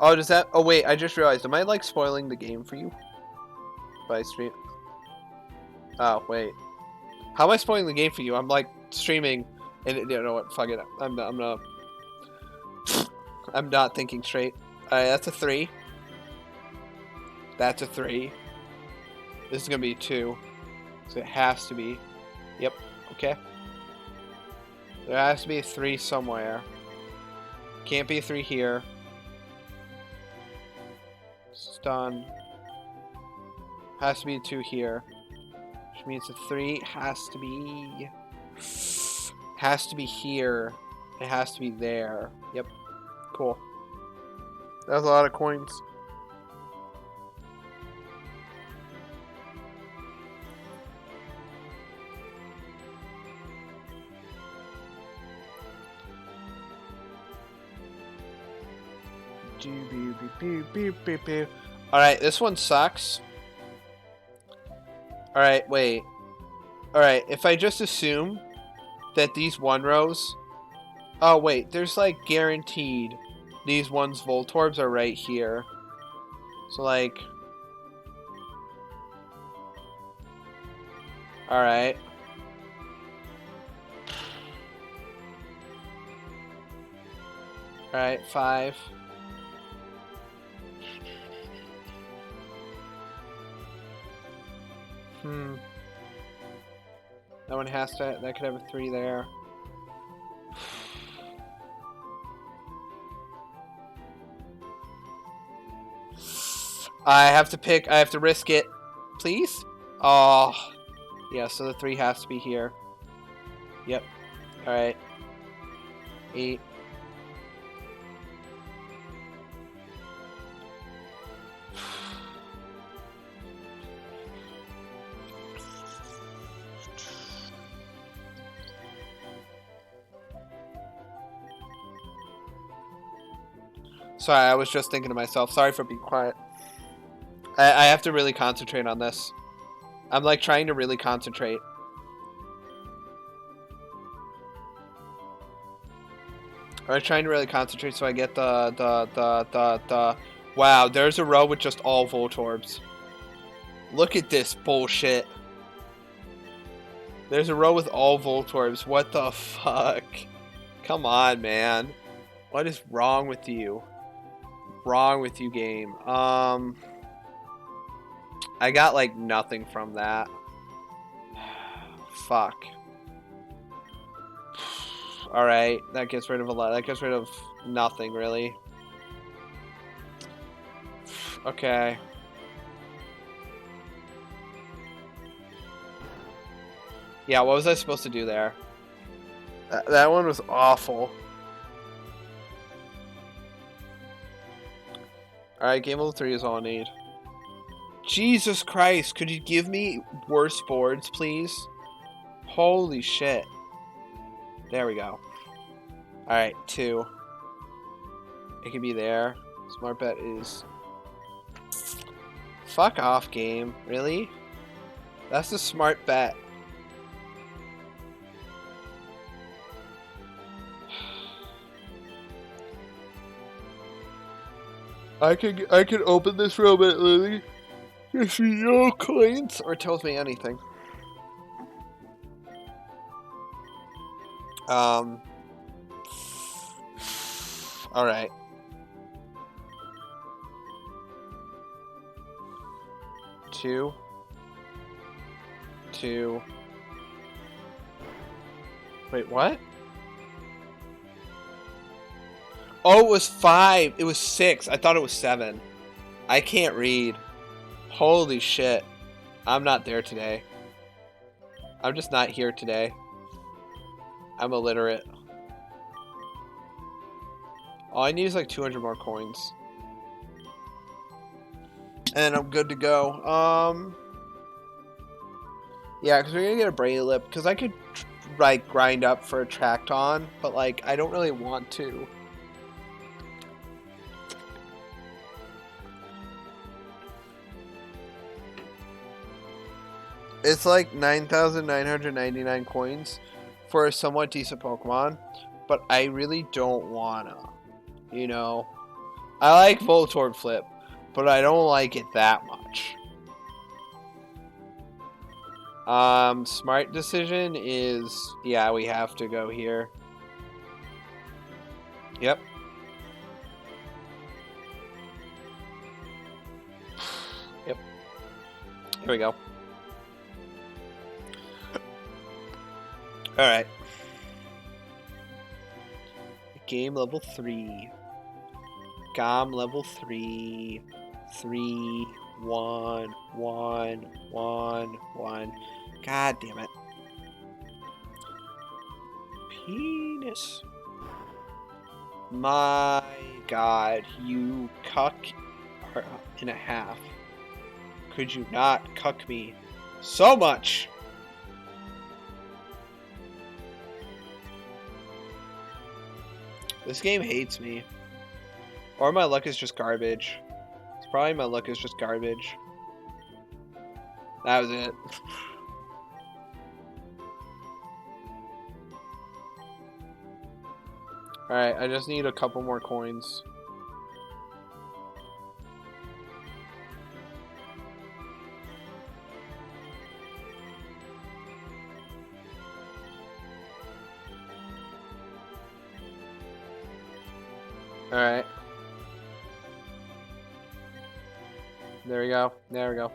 Oh, does that... Oh, wait. I just realized. Am I, like, spoiling the game for you? By stream... Oh, wait. How am I spoiling the game for you? I'm, like, streaming... And, you know what? Fuck it. I'm not thinking straight. Alright, that's a 3. That's a 3. This is gonna be 2. So it has to be... Yep. Okay. There has to be a 3 somewhere. Can't be a 3 here. Stun. Has to be a 2 here. Which means a 3 has to be... Has to be here. It has to be there. Yep. Cool. That's a lot of coins. Alright, this one sucks. Alright, wait. Alright, if I just assume that these 1 rows... Oh, wait, there's like guaranteed these ones Voltorbs are right here. So like... Alright. Alright, 5. That one has to... That could have a 3 there. I have to pick... I have to risk it. Please? Oh. Yeah, so the 3 has to be here. Yep. Alright. 8. Sorry, I was just thinking to myself. Sorry for being quiet. I have to really concentrate on this. I'm like trying to really concentrate. I'm trying to really concentrate so I get the... Wow, there's a row with just all Voltorbs. Look at this bullshit. There's a row with all Voltorbs. What the fuck? Come on, man. What is wrong with you? Wrong with you, game. I got like nothing from that. Fuck. Alright, that gets rid of a lot. That gets rid of nothing, really. Okay. Yeah, what was I supposed to do there? That one was awful. Alright, game level 3 is all I need. Jesus Christ, could you give me worse boards, please? Holy shit. There we go. Alright, 2. It could be there. Smart bet is... Fuck off, game. Really? That's a smart bet. I could open this robot, Lily. Gives me no coins or tells me anything. Alright. Two. Wait, what? Oh, it was 5. It was 6. I thought it was 7. I can't read. Holy shit. I'm not there today. I'm just not here today. I'm illiterate. All I need is like 200 more coins. And I'm good to go. Yeah, because we're gonna get a Brainy Lip. Because I could, like, grind up for a Tracton. But, like, I don't really want to. It's like 9,999 coins for a somewhat decent Pokemon, but I really don't wanna, you know? I like Voltorb Flip, but I don't like it that much. Smart decision is, yeah, we have to go here. Yep. Yep. Here we go. Alright. Game level 3. GOM level 3. 3, 1, 1, 1, 1. God damn it. Penis. My god, you cuck and a half. Could you not cuck me so much? This game hates me. Or my luck is just garbage. It's probably my luck is just garbage. That was it. Alright, I just need a couple more coins. Alright. There we go. There we go.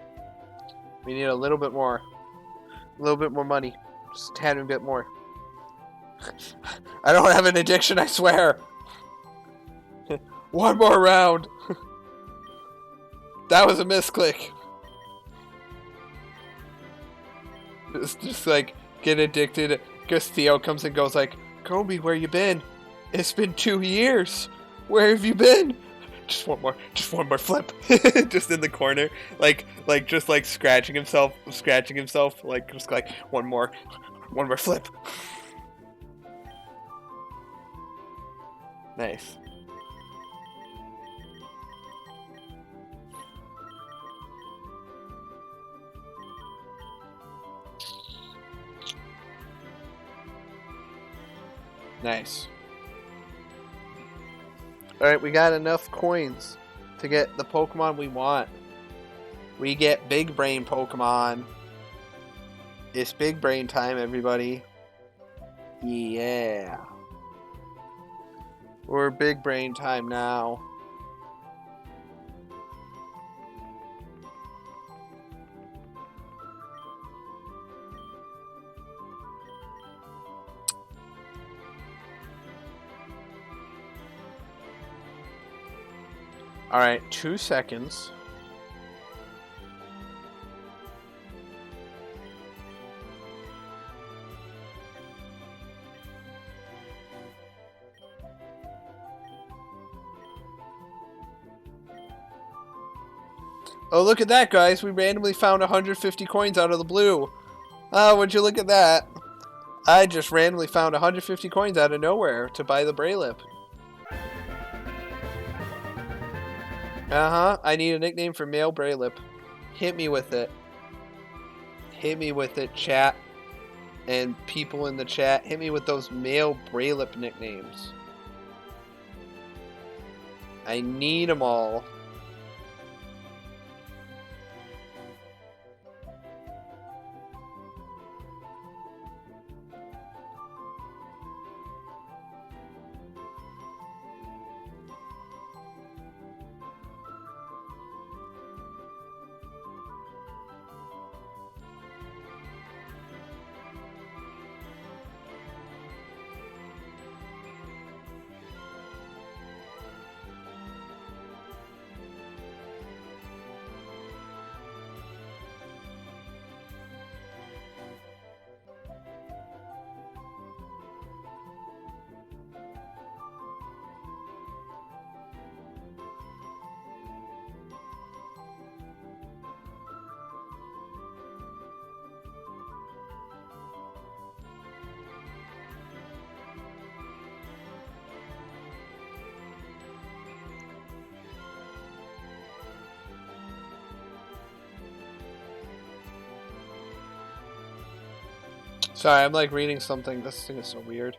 We need a little bit more. A little bit more money. Just a tiny bit more. I don't have an addiction, I swear. One more round. That was a misclick. Just like, get addicted. Because Theo comes and goes like, Kobe, where you been? It's been 2 years. Where have you been? Just one more flip. Just in the corner, like just like scratching himself, like just like one more flip. Nice. Nice. Alright, we got enough coins to get the Pokemon we want. We get big brain Pokemon. It's big brain time, everybody. Yeah. We're big brain time now. Alright, 2 seconds. Oh, look at that, guys. We randomly found 150 coins out of the blue. Oh, would you look at that? I just randomly found 150 coins out of nowhere to buy the Braylip. Uh-huh. I need a nickname for male Braylip. Hit me with it. Hit me with it, chat. And people in the chat, hit me with those male Braylip nicknames. I need them all. Sorry, I'm like reading something. This thing is so weird.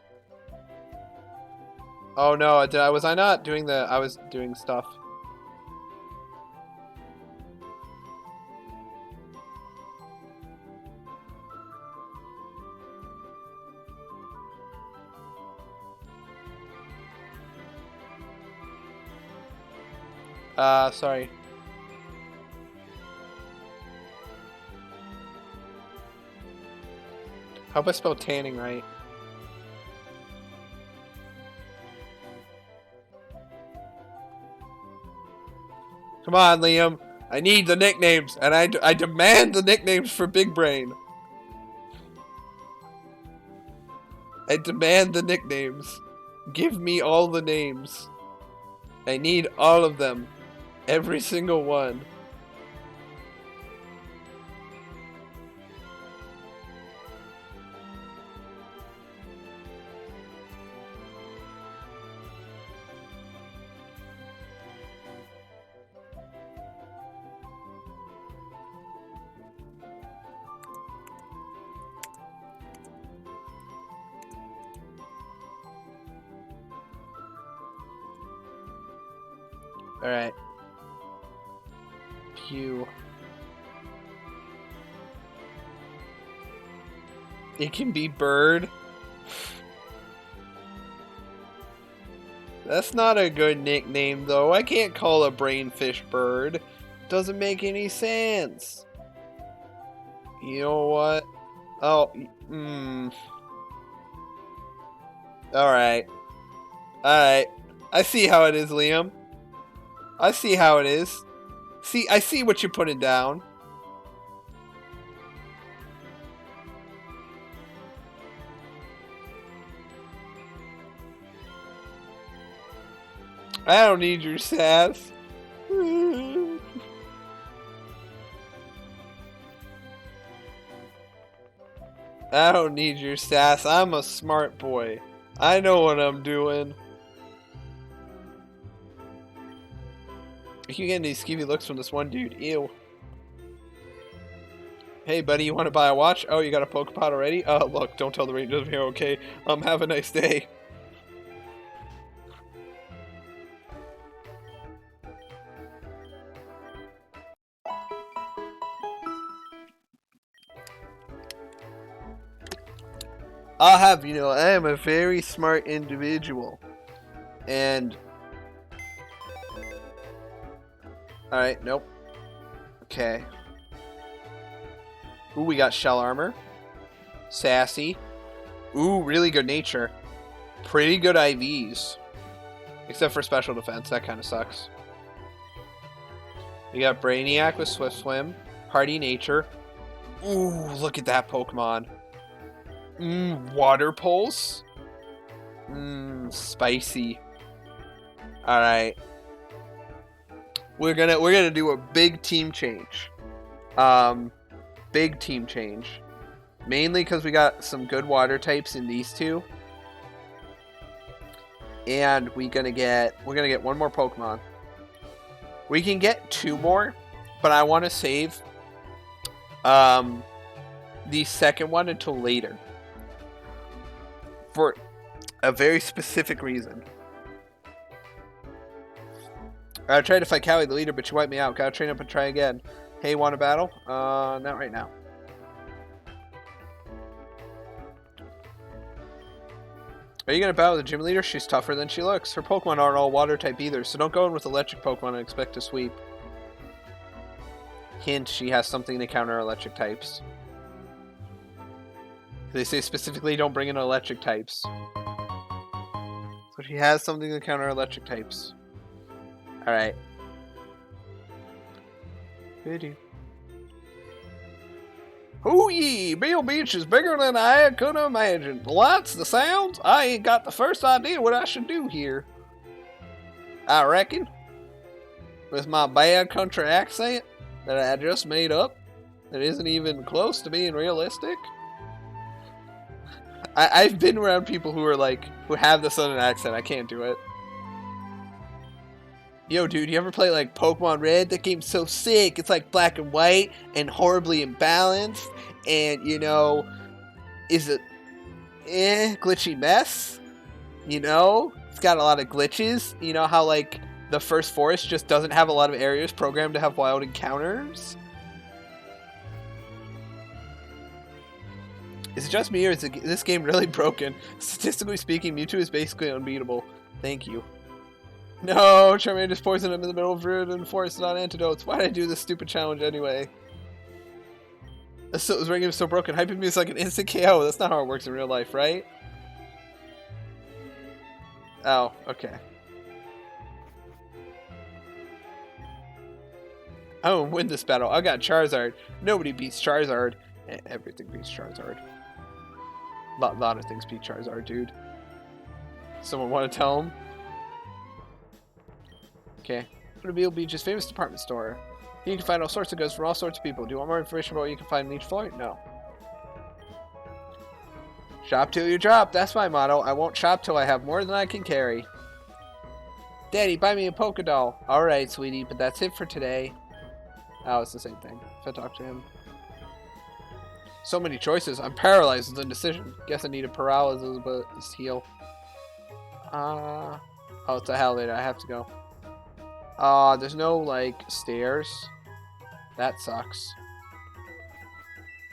Oh no, was I not doing the... I was doing stuff. Sorry. Hope I spelled tanning right. Come on, Liam. I need the nicknames, and I demand the nicknames for Big Brain. I demand the nicknames. Give me all the names. I need all of them. Every single one. Alright. Pew. It can be bird. That's not a good nickname, though. I can't call a brainfish bird. Doesn't make any sense. You know what? Oh, Alright. Alright. I see how it is, Liam. I see how it is. See, I see what you're putting down. I don't need your sass. I don't need your sass. I'm a smart boy. I know what I'm doing. I keep getting these skeevy looks from this one dude. Ew. Hey, buddy, you want to buy a watch? Oh, you got a Pokepod already? Look, don't tell the Rangers I'm here, okay? Have a nice day. I'll have you know, I am a very smart individual. And alright, nope. Okay. Ooh, we got shell armor. Sassy. Ooh, really good nature. Pretty good IVs. Except for special defense, that kind of sucks. We got Brainiac with Swift Swim. Hardy nature. Ooh, look at that Pokemon. Water Pulse. Spicy. Alright. We're gonna do a big team change. Big team change. Mainly because we got some good water types in these two. And we're gonna get one more Pokemon. We can get 2 more, but I want to save the second one until later. For a very specific reason. I tried to fight Callie, the leader, but she wiped me out. Gotta train up and try again. Hey, want a battle? Not right now. Are you gonna battle the gym leader? She's tougher than she looks. Her Pokemon aren't all water type either, so don't go in with electric Pokemon and expect to sweep. Hint, she has something to counter electric types. They say specifically don't bring in electric types. So she has something to counter electric types. Alright. Hoo-yee! Beale Beach is bigger than I could have imagined. The lights, the sounds, I ain't got the first idea what I should do here. I reckon, with my bad country accent that I just made up, that isn't even close to being realistic. I've been around people who are like, who have the southern accent. I can't do it. Yo, dude, you ever play like Pokemon Red? That game's so sick. It's like black and white and horribly imbalanced. And, you know, is it glitchy mess? You know, it's got a lot of glitches. You know how like the first forest just doesn't have a lot of areas programmed to have wild encounters? Is it just me, or is this game really broken? Statistically speaking, Mewtwo is basically unbeatable. Thank you. No, Charmander's poisoned him in the middle of Ruined Forest without antidotes. Why did I do this stupid challenge anyway? This ring is so broken. Hyping me is like an instant KO. That's not how it works in real life, right? Oh, okay. I won't win this battle. I got Charizard. Nobody beats Charizard. Everything beats Charizard. A lot of things beat Charizard, dude. Someone want to tell him? Okay. Go to Beale Beach's famous department store. Here you can find all sorts of goods from all sorts of people. Do you want more information about what you can find in each floor? No. Shop till you drop. That's my motto. I won't shop till I have more than I can carry. Daddy, buy me a Poké Doll. Alright, sweetie, but that's it for today. Oh, it's the same thing. If I talk to him. So many choices. I'm paralyzed with indecision. Guess I need a paralysis, but it's heal. Oh, it's a elevator. I have to go. There's no, like, stairs. That sucks.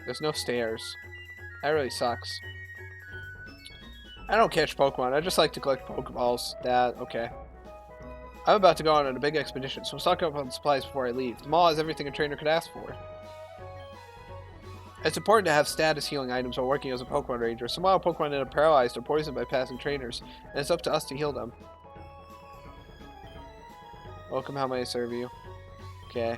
There's no stairs. That really sucks. I don't catch Pokemon. I just like to collect Pokeballs. Okay. I'm about to go on a big expedition, so I'm stocking up on supplies before I leave. The mall has everything a trainer could ask for. It's important to have status healing items while working as a Pokemon Ranger. Some wild Pokemon end up paralyzed or poisoned by passing trainers, and it's up to us to heal them. Welcome, how may I serve you? Okay.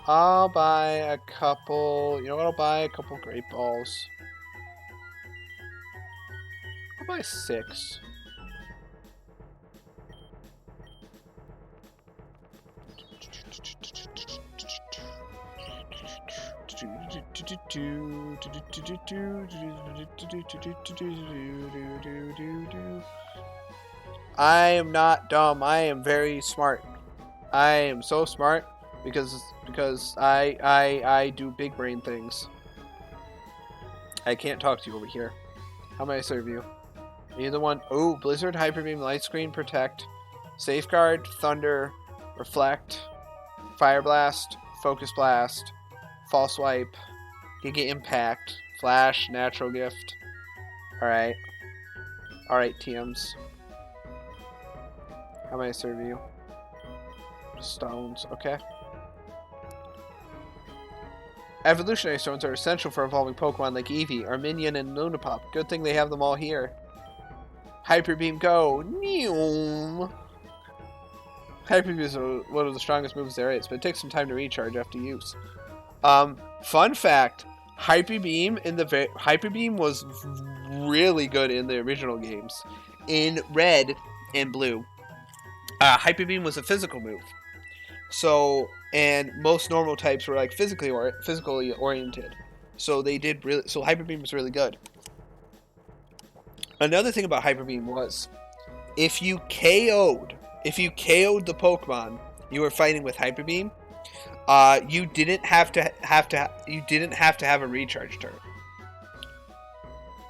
I'll buy a couple... You know what? I'll buy a couple Great Balls. I'll buy 6. I am not dumb. I am very smart. I am so smart because I do big brain things. I can't talk to you over here. How may I serve you? Either one. Oh, Blizzard, Hyper Beam, Light Screen, Protect, Safeguard, Thunder, Reflect. Fire Blast, Focus Blast, False Swipe, Giga Impact, Flash, Natural Gift. Alright. Alright, TMs. How may I serve you? Stones, okay. Evolutionary stones are essential for evolving Pokemon like Eevee, Arminion, and Lunapop. Good thing they have them all here. Hyper Beam, go! Neom! Hyper Beam is one of the strongest moves there is, but it takes some time to recharge after use. Fun fact: Hyper Beam was really good in the original games. In Red and Blue, Hyper Beam was a physical move. So, and most normal types were like physically oriented. So they did really. So Hyper Beam was really good. Another thing about Hyper Beam was, if you KO'd the Pokemon you were fighting with Hyper Beam, you didn't have to have a recharge turn.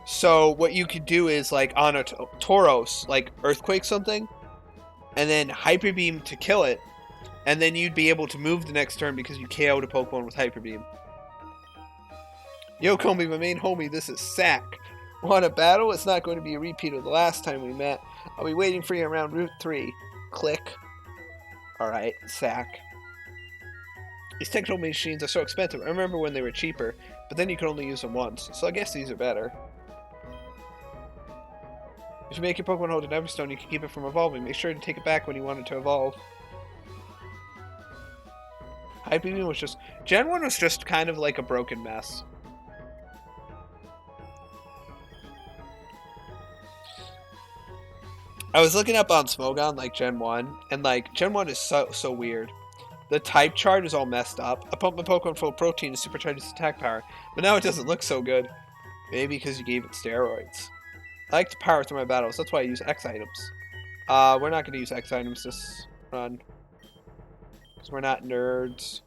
So what you could do is, like on a Tauros, like Earthquake something, and then Hyper Beam to kill it, and then you'd be able to move the next turn because you KO'd a Pokemon with Hyper Beam. Yo, Comey, my main homie, this is Sack. Want a battle? It's not going to be a repeat of the last time we met. I'll be waiting for you around Route 3. Click. Alright, Sack. These technical machines are so expensive. I remember when they were cheaper, but then you could only use them once, so I guess these are better. If you make your Pokemon hold an Everstone, you can keep it from evolving. Make sure to take it back when you want it to evolve. Hyper Beam was just... Gen 1 was just kind of like a broken mess. I was looking up on Smogon, like, Gen 1, and, like, Gen 1 is so weird. The type chart is all messed up. I pumped my Pokemon full of protein to supercharge its attack power, but now it doesn't look so good. Maybe because you gave it steroids. I like to power through my battles, that's why I use X items. We're not going to use X items this run. Because we're not nerds.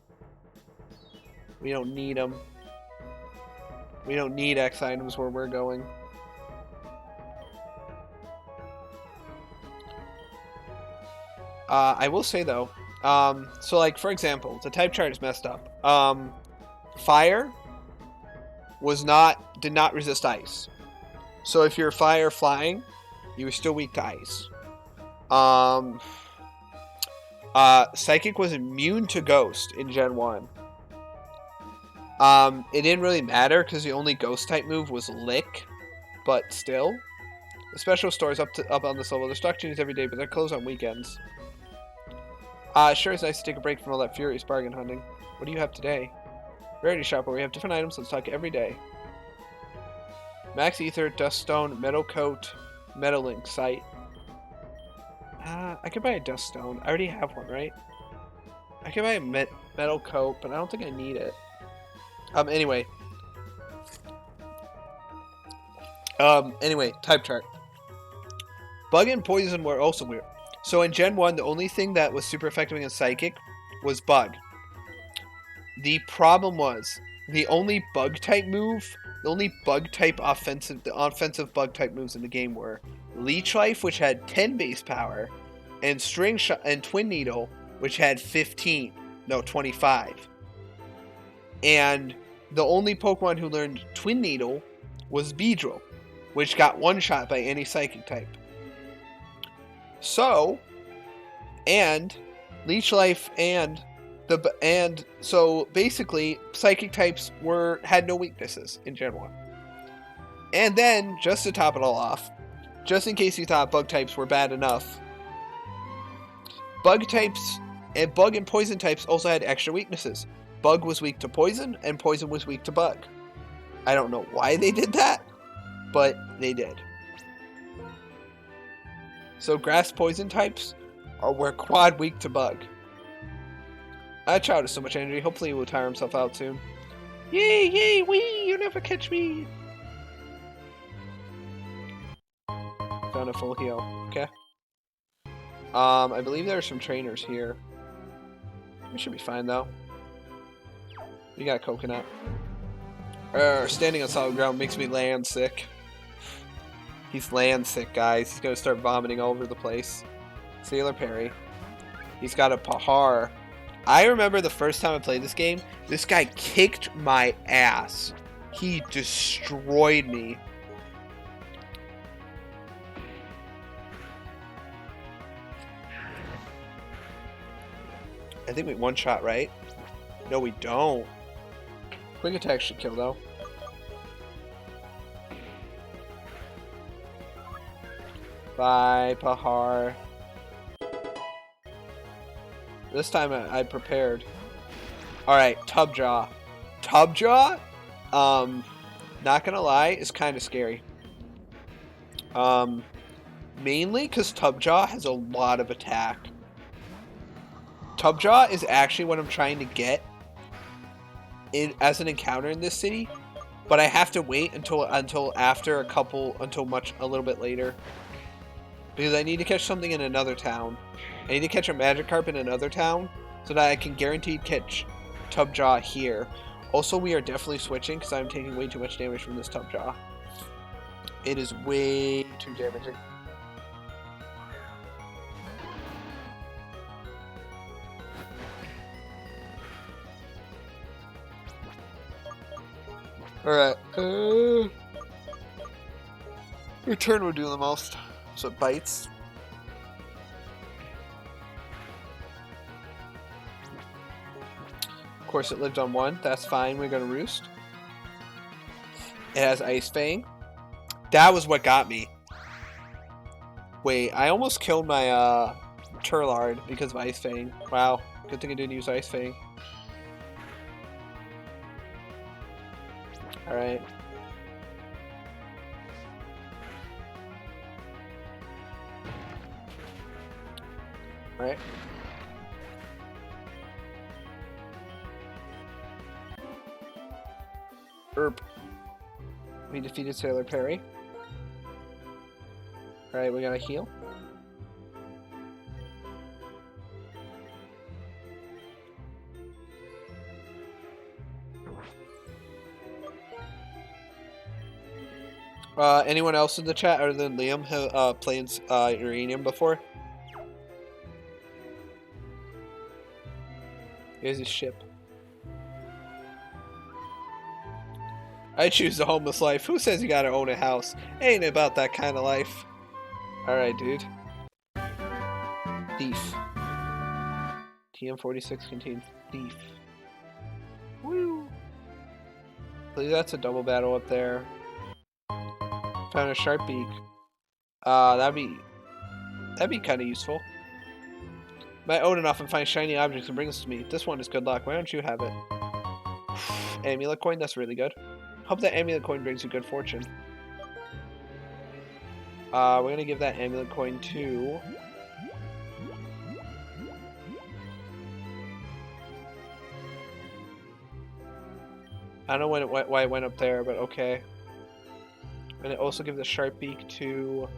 We don't need them. We don't need X items where we're going. I will say though, so like for example, the type chart is messed up. Fire did not resist ice. So if you're fire flying, you were still weak to ice. Psychic was immune to Ghost in Gen 1. It didn't really matter because the only Ghost type move was Lick, but still. The special stores up on this level. They're stock changes every day, but they're closed on weekends. Sure is nice to take a break from all that furious bargain hunting. What do you have today? Rarity shop where we have different items, let's talk every day. Max Ether, Dust Stone, Metal Coat, Metal Link, Sight. I could buy a Dust Stone. I already have one, right? I could buy a Metal Coat, but I don't think I need it. Anyway, type chart. Bug and Poison were also weird. So in Gen 1, the only thing that was super effective against Psychic was Bug. The problem was, the only Bug-type move, the only Bug-type offensive Bug-type moves in the game were Leech Life, which had 10 base power, and String Shot and Twin Needle, which had 25. And the only Pokemon who learned Twin Needle was Beedrill, which got one-shot by any Psychic type. So, and Leech Life so basically Psychic types had no weaknesses in Gen 1. And then, just to top it all off, just in case you thought Bug types were bad enough, Bug types and Bug and Poison types also had extra weaknesses. Bug was weak to Poison, and Poison was weak to Bug. I don't know why they did that, but they did. So Grass Poison types were quad weak to Bug. That child has so much energy, hopefully he will tire himself out soon. Yay, yay, wee, you never catch me! Found a full heal, okay. I believe there are some trainers here. We should be fine though. We got a coconut. Standing on solid ground makes me land sick. He's land sick, guys. He's gonna start vomiting all over the place. Sailor Perry. He's got a Pahar. I remember the first time I played this game, this guy kicked my ass. He destroyed me. I think we one-shot, right? No, we don't. Quick attack should kill, though. Bye, Pahar. This time I prepared. Alright, Tubjaw. Tubjaw, not gonna lie, is kind of scary. Mainly because Tubjaw has a lot of attack. Tubjaw is actually what I'm trying to get in as an encounter in this city, but I have to wait until after a little bit later. Because I need to catch something in another town. I need to catch a Magikarp in another town so that I can guaranteed catch Tubjaw here. Also, we are definitely switching because I'm taking way too much damage from this Tubjaw. It is way too damaging. Alright. Return will do the most. So it bites. Of course, it lived on 1. That's fine. We're gonna roost. It has Ice Fang. That was what got me. Wait, I almost killed my Turlard because of Ice Fang. Wow, good thing I didn't use Ice Fang. All right. Alright. Erp. We defeated Sailor Perry. Alright, we gotta heal. Anyone else in the chat other than Liam have played Uranium before? Here's his ship. I choose the homeless life. Who says you gotta own a house? Ain't about that kind of life. Alright, dude. Thief. TM46 contains Thief. Woo! I believe that's a double battle up there. Found a sharp beak. That'd be kind of useful. Might own enough and find shiny objects and bring this to me. This one is good luck. Why don't you have it? Amulet coin, that's really good. Hope that amulet coin brings you good fortune. We're gonna give that amulet coin to... I don't know why it went up there, but okay. I'm gonna also give the sharp beak to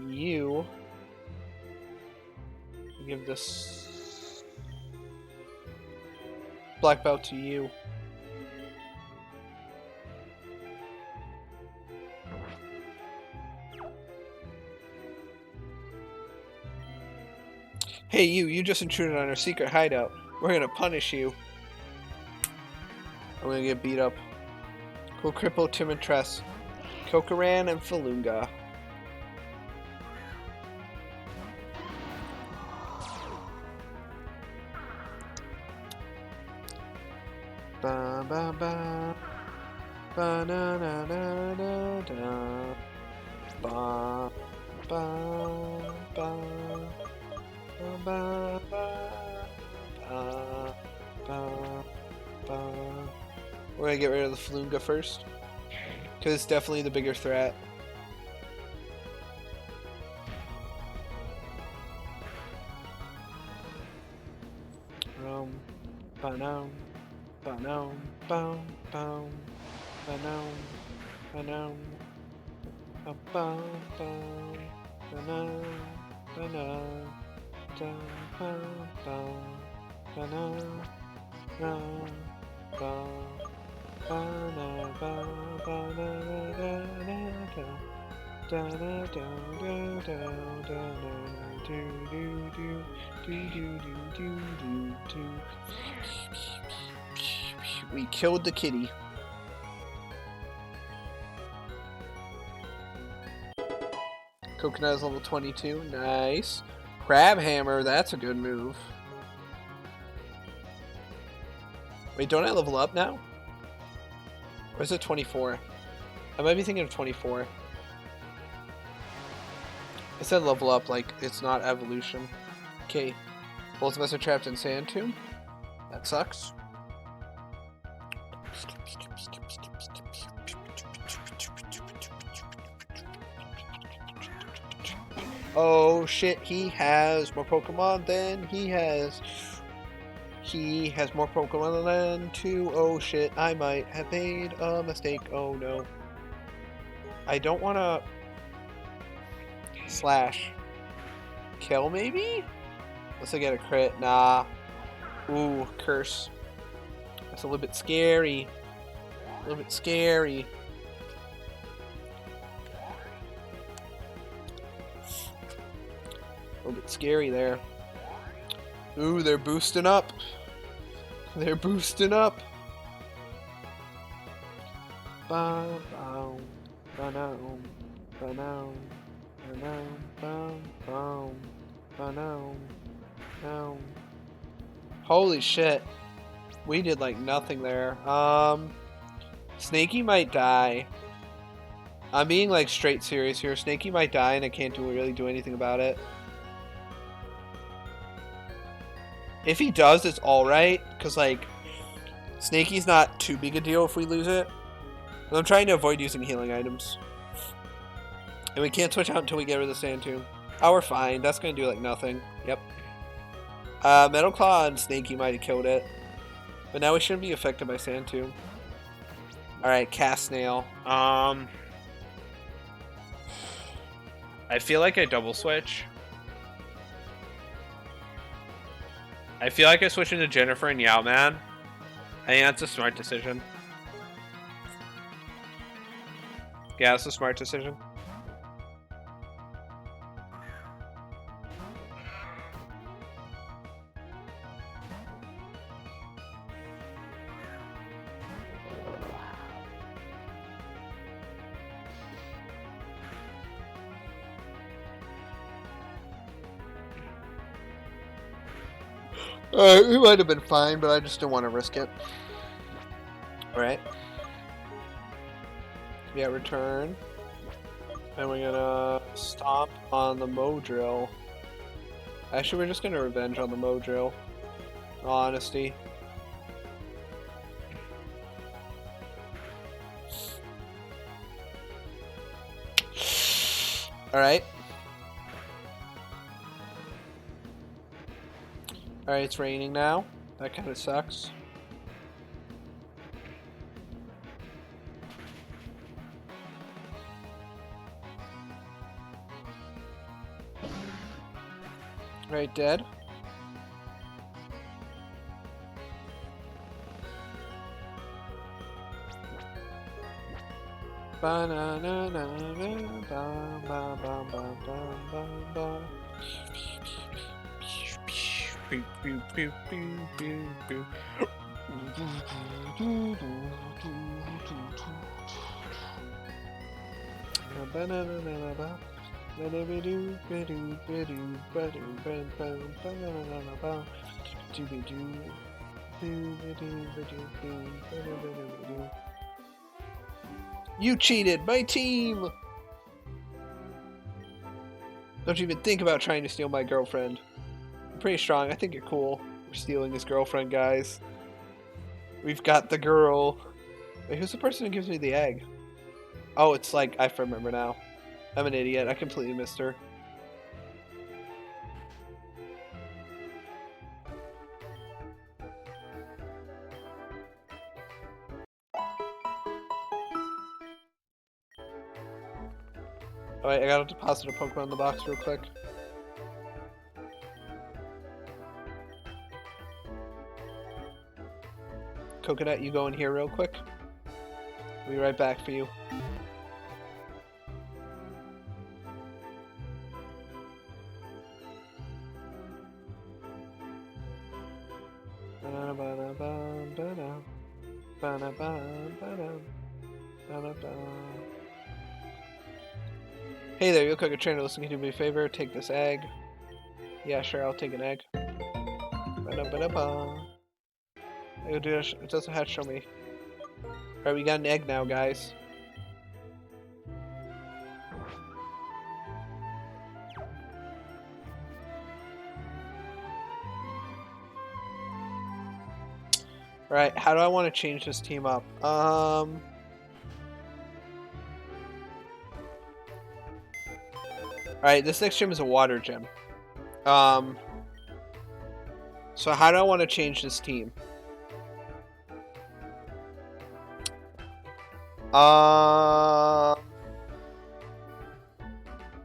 you. Give this black belt to you. Hey you just intruded on our secret hideout. We're gonna punish you. I'm gonna get beat up. Go cripple Tim and Tress. Kokoran and Falunga. Ba ba ba ba na na na na na ba ba ba ba ba ba ba. We're gonna get rid of the Falunga first, because it's definitely the bigger threat. Ba-no, ba-no, ba-no, ba-no, ba-no, ba-no, ba-no, ba-no, ba-no, We killed the kitty. Coconut is level 22. Nice. Crab Hammer, that's a good move. Wait, don't I level up now? Or is it 24? I might be thinking of 24. I said level up like it's not evolution. Okay. Both of us are trapped in Sand Tomb. That sucks. Oh shit, he has more Pokemon than he has. He has more Pokemon than 2. Oh shit, I might have made a mistake. Oh no. I don't want to... Slash. Kill maybe? Unless I get a crit. Nah. Ooh, curse. That's a little bit scary. A little bit scary. A little bit scary there. Ooh, they're boosting up. They're boosting up. Bow, bow, bow, bow, bow. Holy shit. We did like nothing there. Snaky might die. I'm being like straight serious here. Snaky might die and I can't really do anything about it. If he does, it's alright, because, like, Snaky's not too big a deal if we lose it. But I'm trying to avoid using healing items. And we can't switch out until we get rid of the Sand Tomb. Oh, we're fine. That's going to do, like, nothing. Yep. Metal Claw and Snaky might have killed it. But now we shouldn't be affected by Sand Tomb. Alright, Cast Snail. I feel like I double switch. I feel like I switch into Jennifer and Yowman. I think that's a smart decision. Yeah, that's a smart decision. We might have been fine, but I just didn't want to risk it. Alright. Yeah, return. And we're gonna stomp on the Modrill. Actually, we're just gonna revenge on the Modrill. Honesty. Alright. Alright, it's raining now. That kind of sucks. Right, dead. You cheated, my team! Don't you even think about trying to steal my girlfriend. I'm pretty strong, I think you're cool. We're stealing his girlfriend, guys. We've got the girl. Wait, who's the person who gives me the egg? Oh, it's like, I remember now. I'm an idiot, I completely missed her. Alright, I gotta deposit a Pokemon in the box real quick. Coconut, you go in here real quick. I'll be right back for you. Hey there, you look like a trainer. Listen, can you do me a favor? Take this egg. Yeah, sure, I'll take an egg. It doesn't have to show me. Alright, we got an egg now, guys. Alright, how do I want to change this team up? Alright, this next gym is a water gym. So how do I want to change this team?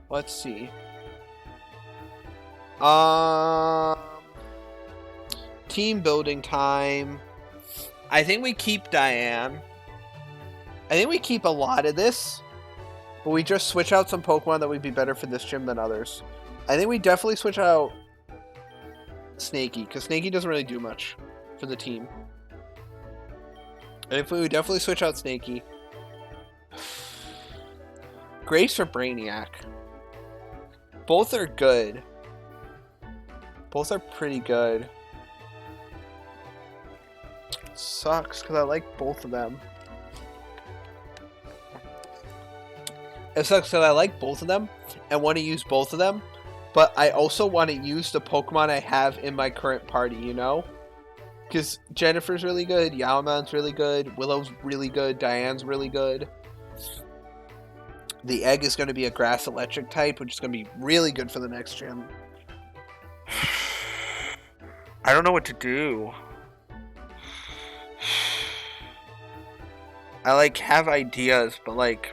Let's see. Team building time. I think we keep Diane. I think we keep a lot of this, but we just switch out some Pokemon that would be better for this gym than others. I think we definitely switch out Snaky, because Snaky doesn't really do much for the team. And if we would definitely switch out Snaky. Grace or Brainiac? Both are good. Both are pretty good. Sucks, because I like both of them. It sucks because I like both of them and want to use both of them, but I also want to use the Pokemon I have in my current party, you know? Because Jennifer's really good, Yamaman's really good, Willow's really good, Diane's really good. The egg is going to be a grass electric type, which is going to be really good for the next gym. I don't know what to do. I like have ideas, but like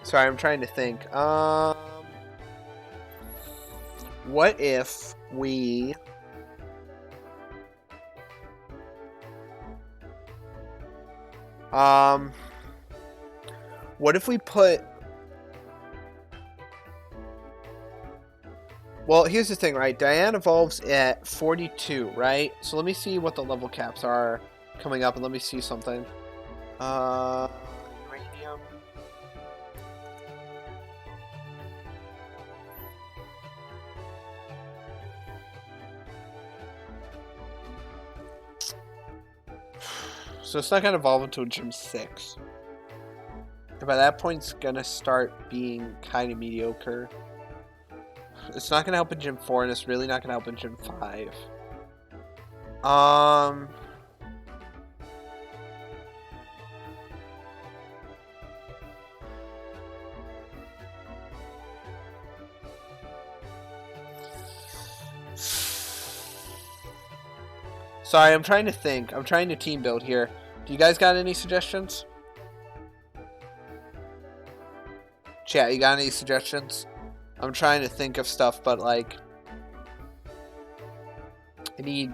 sorry, I'm trying to think. What if we what if we put... Well, here's the thing, right? Diane evolves at 42, right? So let me see what the level caps are coming up, and let me see something. Uranium. So it's not going to evolve until Gym 6. And by that point, it's going to start being kind of mediocre. It's not going to help in Gym 4, and it's really not going to help in Gym 5. Sorry, I'm trying to think. I'm trying to team build here. Do you guys got any suggestions? Chat, you got any suggestions? I'm trying to think of stuff, but like I need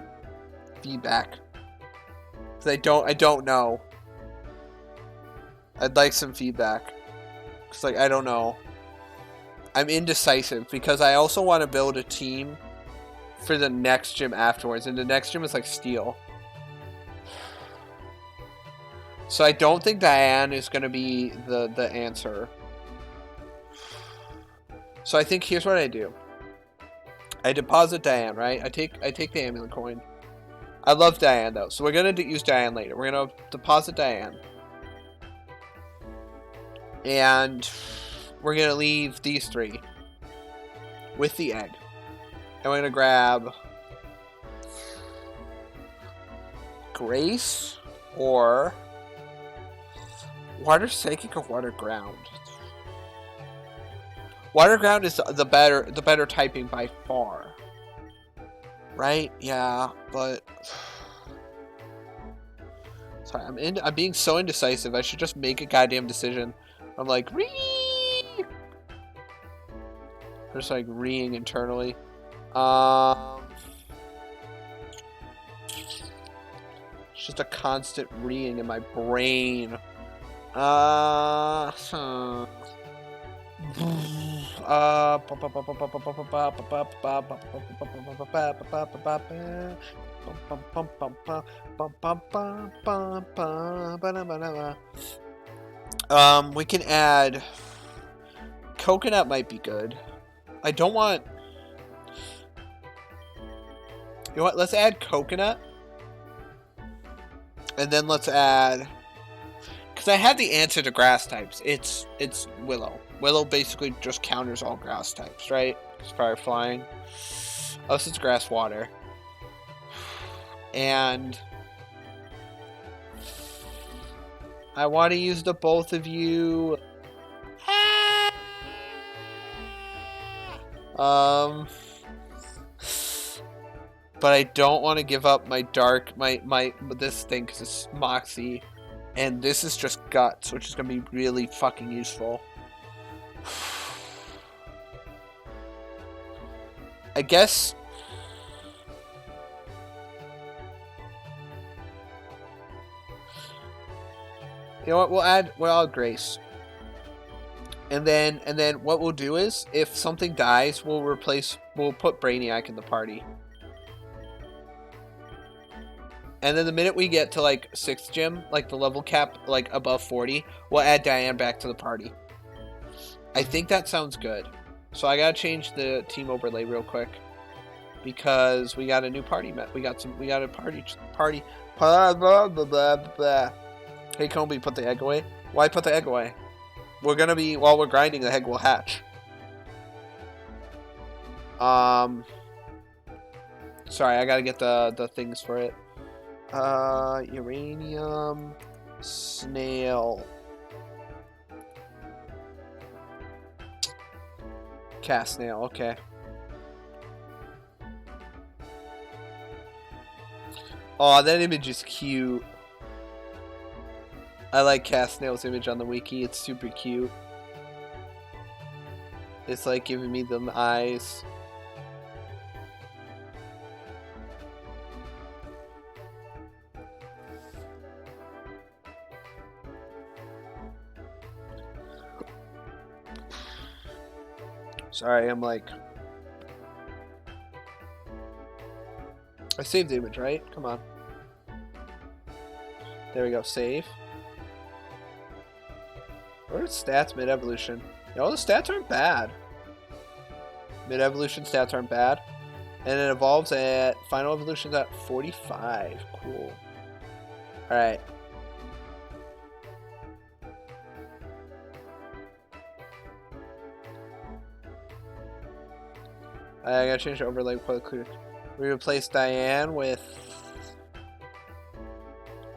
feedback. 'Cause I don't know. I'd like some feedback. 'Cause like I don't know. I'm indecisive because I also want to build a team for the next gym afterwards, and the next gym is like Steel. So I don't think Diane is gonna be the answer. So I think here's what I do. I deposit Diane, right? I take the amulet coin. I love Diane though, so we're gonna use Diane later. We're gonna deposit Diane, and we're gonna leave these three with the egg, and we're gonna grab Grace or Water Psychic or Water Ground. Water Ground is the better typing by far. Right? Yeah, but sorry, I'm being so indecisive. I should just make a goddamn decision. I'm like, ree! I'm just like reeing internally. It's just a constant reeing in my brain. We can add coconut might be good. I don't want. You know what? Let's add coconut, and then let's add. Because I had the answer to grass types. It's willow. Willow basically just counters all grass types, right? It's fire flying. Unless it's grass water. And I want to use the both of you. But I don't want to give up my dark, this thing, because it's Moxie. And this is just Guts, which is going to be really fucking useful. I guess... You know what, we'll add Grace. And then what we'll do is, if something dies, we'll put Brainiac in the party. And then the minute we get to, like, 6th gym, like, the level cap, like, above 40, we'll add Diane back to the party. I think that sounds good. So I gotta change the team overlay real quick. Because we got a new party we got a party. Blah, blah, blah, blah, blah. Hey, Combi, put the egg away. Why put the egg away? We're gonna be, while we're grinding, the egg will hatch. Sorry, I gotta get the things for it. Uranium, snail, cast snail, okay. Oh, that image is cute. I like cast snail's image on the wiki, it's super cute. It's like giving me them eyes. Sorry, I'm like... I saved the image, right? Come on. There we go, save. What are stats mid-evolution? No, the stats aren't bad. Mid-evolution stats aren't bad. And it evolves at... Final evolution's at 45. Cool. Alright. I gotta change the overlay quickly. We replace Diane with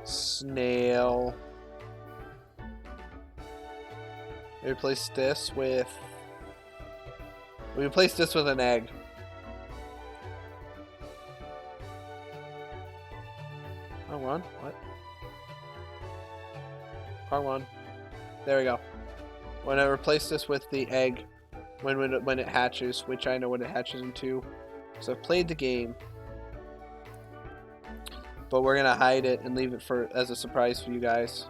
snail. We replace this with an egg. Wrong one. What? Wrong one. There we go. When I replace this with the egg, when it hatches, which I know what it hatches into, so I've played the game, but we're gonna hide it and leave it as a surprise for you guys.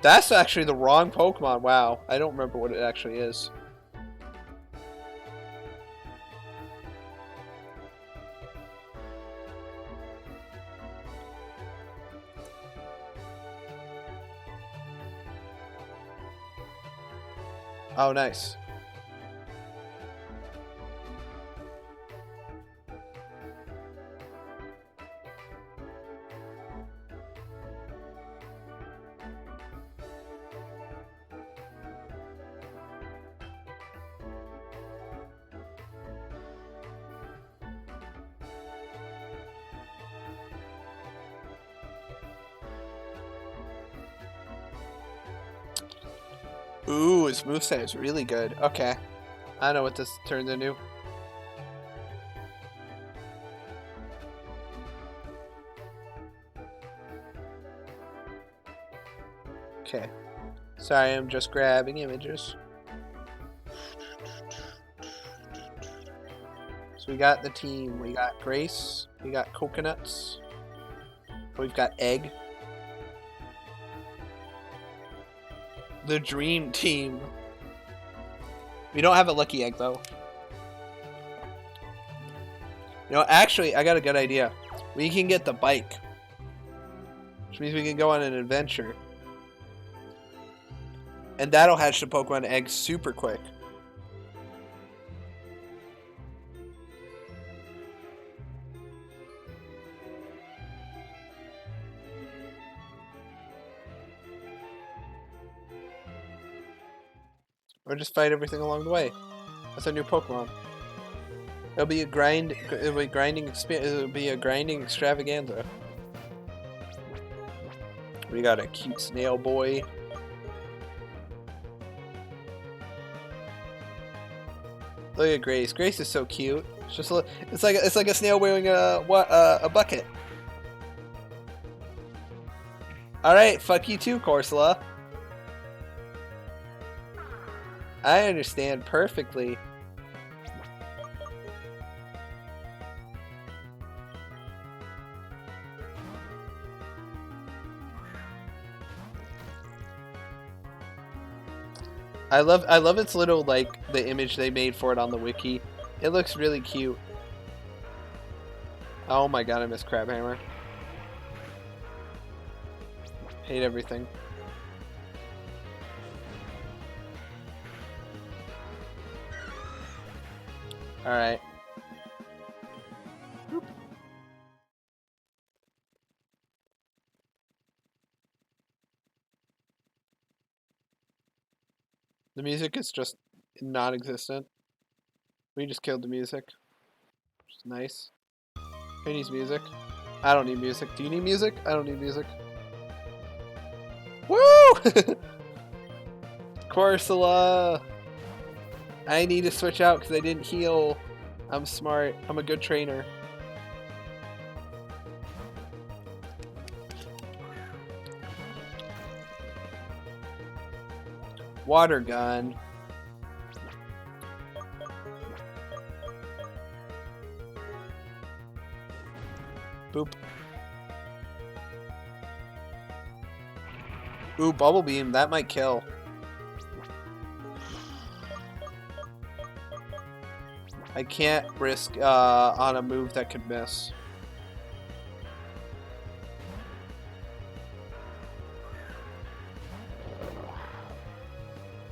That's actually the wrong Pokemon. Wow, I don't remember what it actually is. Oh, nice. Ooh, his moveset is really good. Okay. I know what this turns into. Okay. Sorry, I'm just grabbing images. So we got the team. We got Grace. We got Coconuts. We've got Egg. The dream team. We don't have a lucky egg, though. You know, actually, I got a good idea. We can get the bike. Which means we can go on an adventure. And that'll hatch the Pokemon eggs super quick. Or just fight everything along the way. That's a new Pokemon. It'll be a grind. It'll be grinding. It'll be a grinding extravaganza. We got a cute snail boy. Look at Grace. Grace is so cute. It's just it's like a snail wearing a bucket. All right, fuck you too, Corsola. I understand perfectly. I love its little, like, the image they made for it on the wiki. It looks really cute. Oh my god, I miss Crabhammer. Hate everything. Alright. The music is just non-existent. We just killed the music. Which is nice. Who needs music? I don't need music. Do you need music? I don't need music. Woo! Corsola! I need to switch out because I didn't heal. I'm smart. I'm a good trainer. Water gun. Boop. Ooh, bubble beam. That might kill. I can't risk on a move that could miss.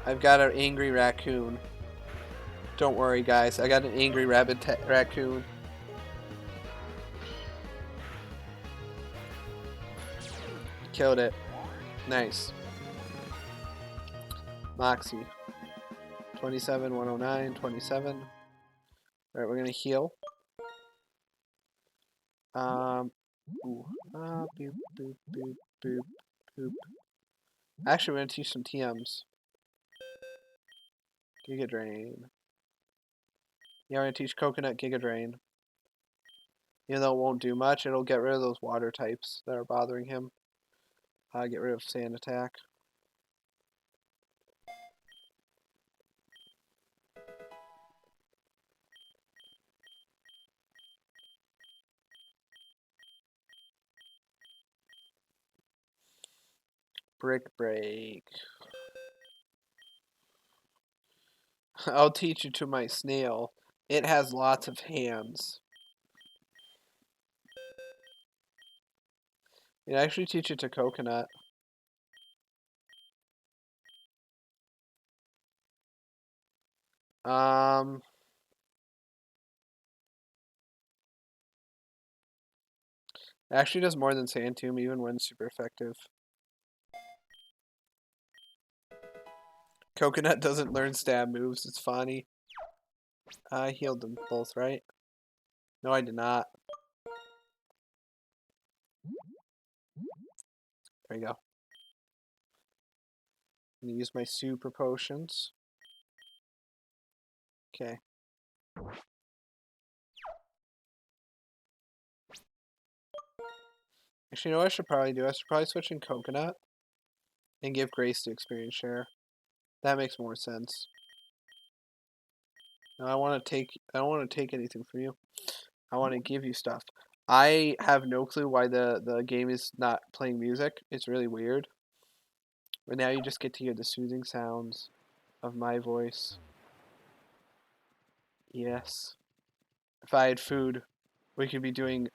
I've got an angry raccoon. Don't worry, guys. I got an angry raccoon. Killed it. Nice. Moxie. 27, 109, 27. Alright, we're gonna heal. Boop, boop, boop, boop, boop. Actually, we're gonna teach some TMs. Giga Drain. Yeah, we're gonna teach Coconut Giga Drain. Even though it won't do much, it'll get rid of those water types that are bothering him. Get rid of Sand Attack. Brick Break. I'll teach you to my snail. It has lots of hands. You actually teach it to Coconut. It actually does more than Sand Tomb even when super effective. Coconut doesn't learn stab moves. It's funny. I healed them both, right? No, I did not. There you go. I'm gonna use my super potions. Okay. Actually, you know what I should probably do? I should probably switch in Coconut and give Grace the experience share. That makes more sense. No, I don't want to take anything from you. I want to give you stuff. I have no clue why the game is not playing music. It's really weird. But now you just get to hear the soothing sounds of my voice. Yes. If I had food, we could be doing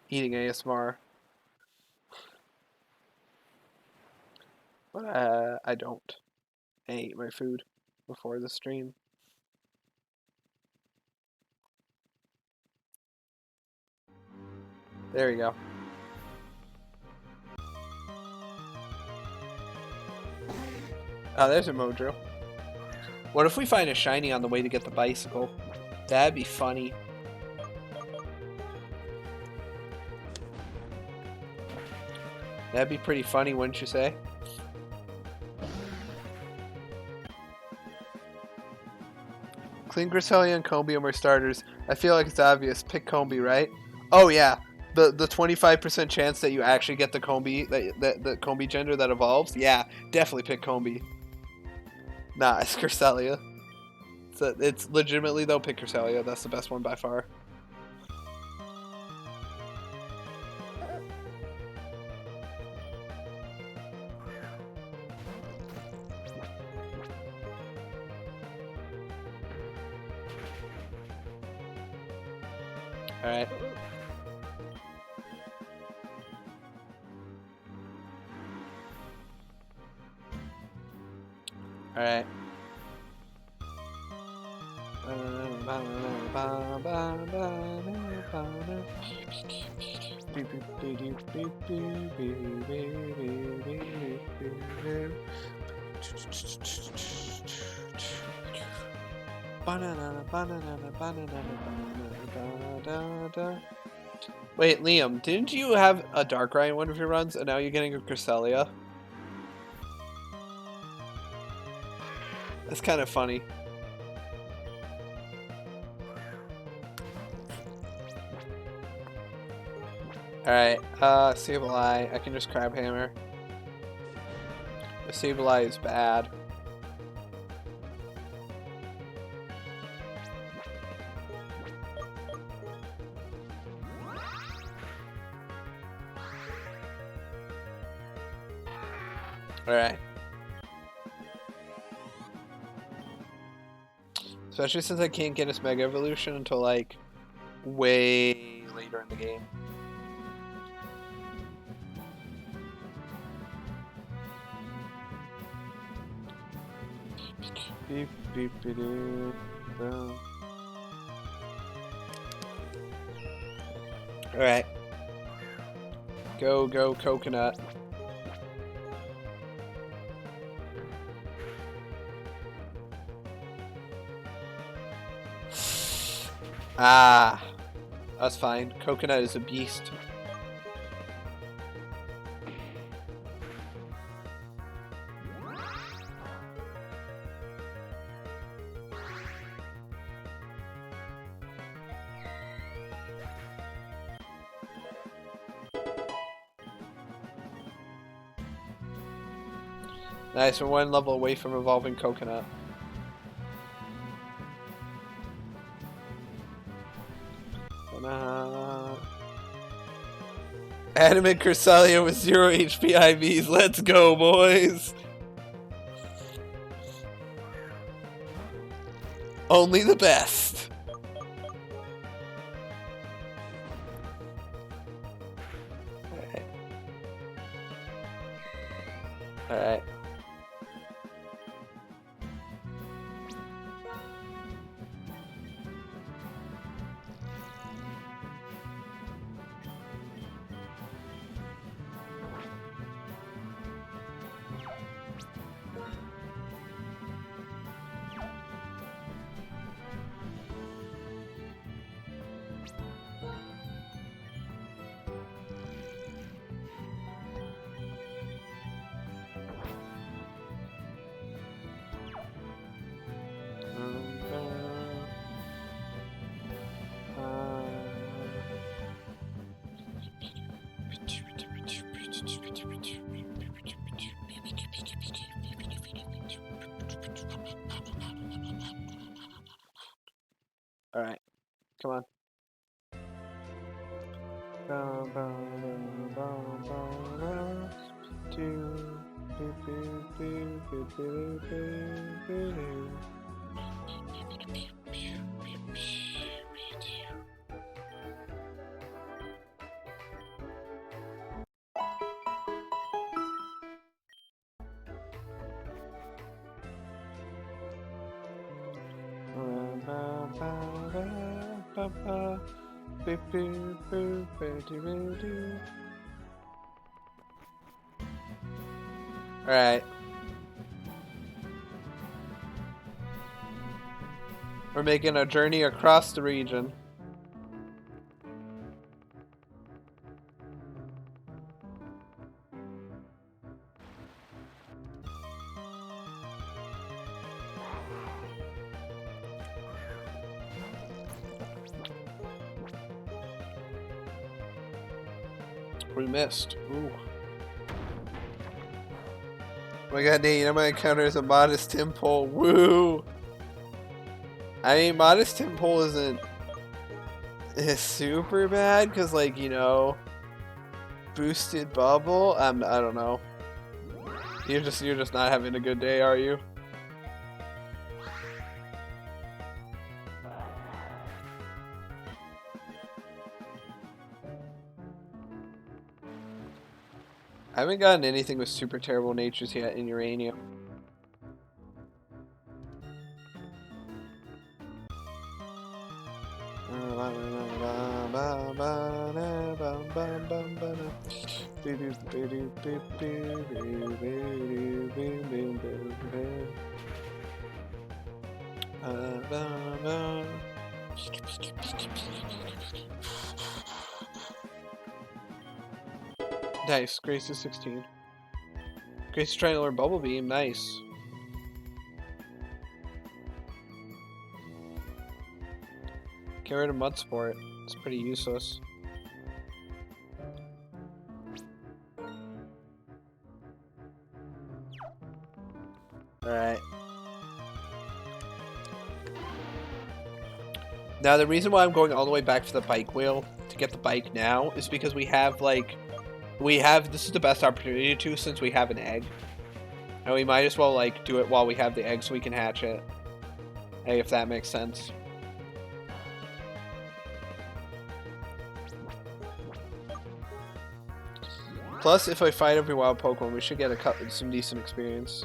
eating ASMR. But I don't. I ate my food before the stream. There we go. Oh, there's a Modro. What if we find a shiny on the way to get the bicycle? That'd be funny. That'd be pretty funny, wouldn't you say? Clean Cresselia and Combium are starters. I feel like it's obvious. Pick Combi, right? Oh yeah. The 25% chance that you actually get the Combi, the Combi gender that evolves. Yeah, definitely pick Combi. Nah, it's Cresselia. It's legitimately though pick Cresselia. That's the best one by far. Alright. Alright. Wait, Liam, didn't you have a Darkrai in one of your runs, and now you're getting a Cresselia? That's kind of funny. Alright, Sableye. I can just Crab Hammer. The Sableye is bad. Alright. Especially since I can't get his Mega Evolution until, like, way later in the game. Beep, beep, beep, boom. Alright. Go, go, Coconut. Ah, that's fine. Coconut is a beast. Nice, we're one level away from evolving Coconut. Animate Cresselia with 0 HP IVs. Let's go, boys! Only the best. Alright. Alright. Alright, come on. Alright. We're making a journey across the region. We missed. Ooh. Oh my god, Nate, my encounter is a modest temple. Woo! I mean, modest temple isn't super bad because, like, you know, boosted bubble. I don't know. You're just not having a good day, are you? I haven't gotten anything with super terrible natures yet in Uranium. Nice, Grace is 16. Grace is trying to learn Bubble Beam, nice. Get rid of Mud Sport, it's pretty useless. Alright. Now the reason why I'm going all the way back to the bike wheel to get the bike now is because we have like this is the best opportunity to since we have an egg. And we might as well like do it while we have the egg so we can hatch it. Hey, if that makes sense. Plus, if I fight every wild Pokemon, we should get some decent experience.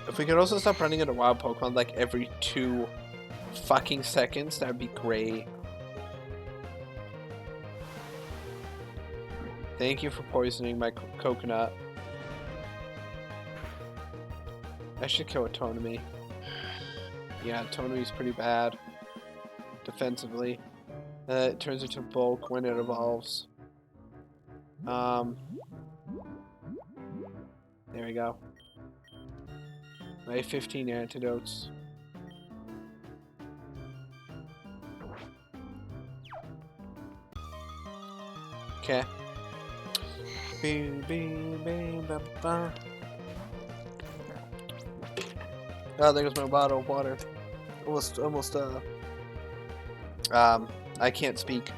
If we could also stop running into wild Pokemon like every 2 fucking seconds, that would be great. Thank you for poisoning my coconut. I should kill a Tonami. Yeah, Tonami's pretty bad. Defensively. It turns into bulk when it evolves. There we go. I have 15 antidotes. Okay. Oh, there goes my bottle of water. Almost, I can't speak.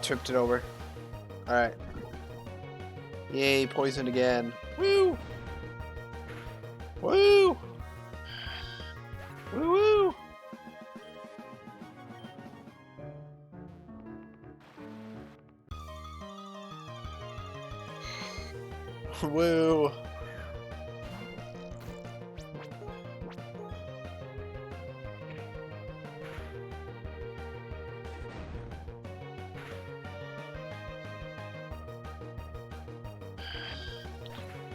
Tripped it over. Alright. Yay, poisoned again. Woo! Woo! Woo woo! Woo!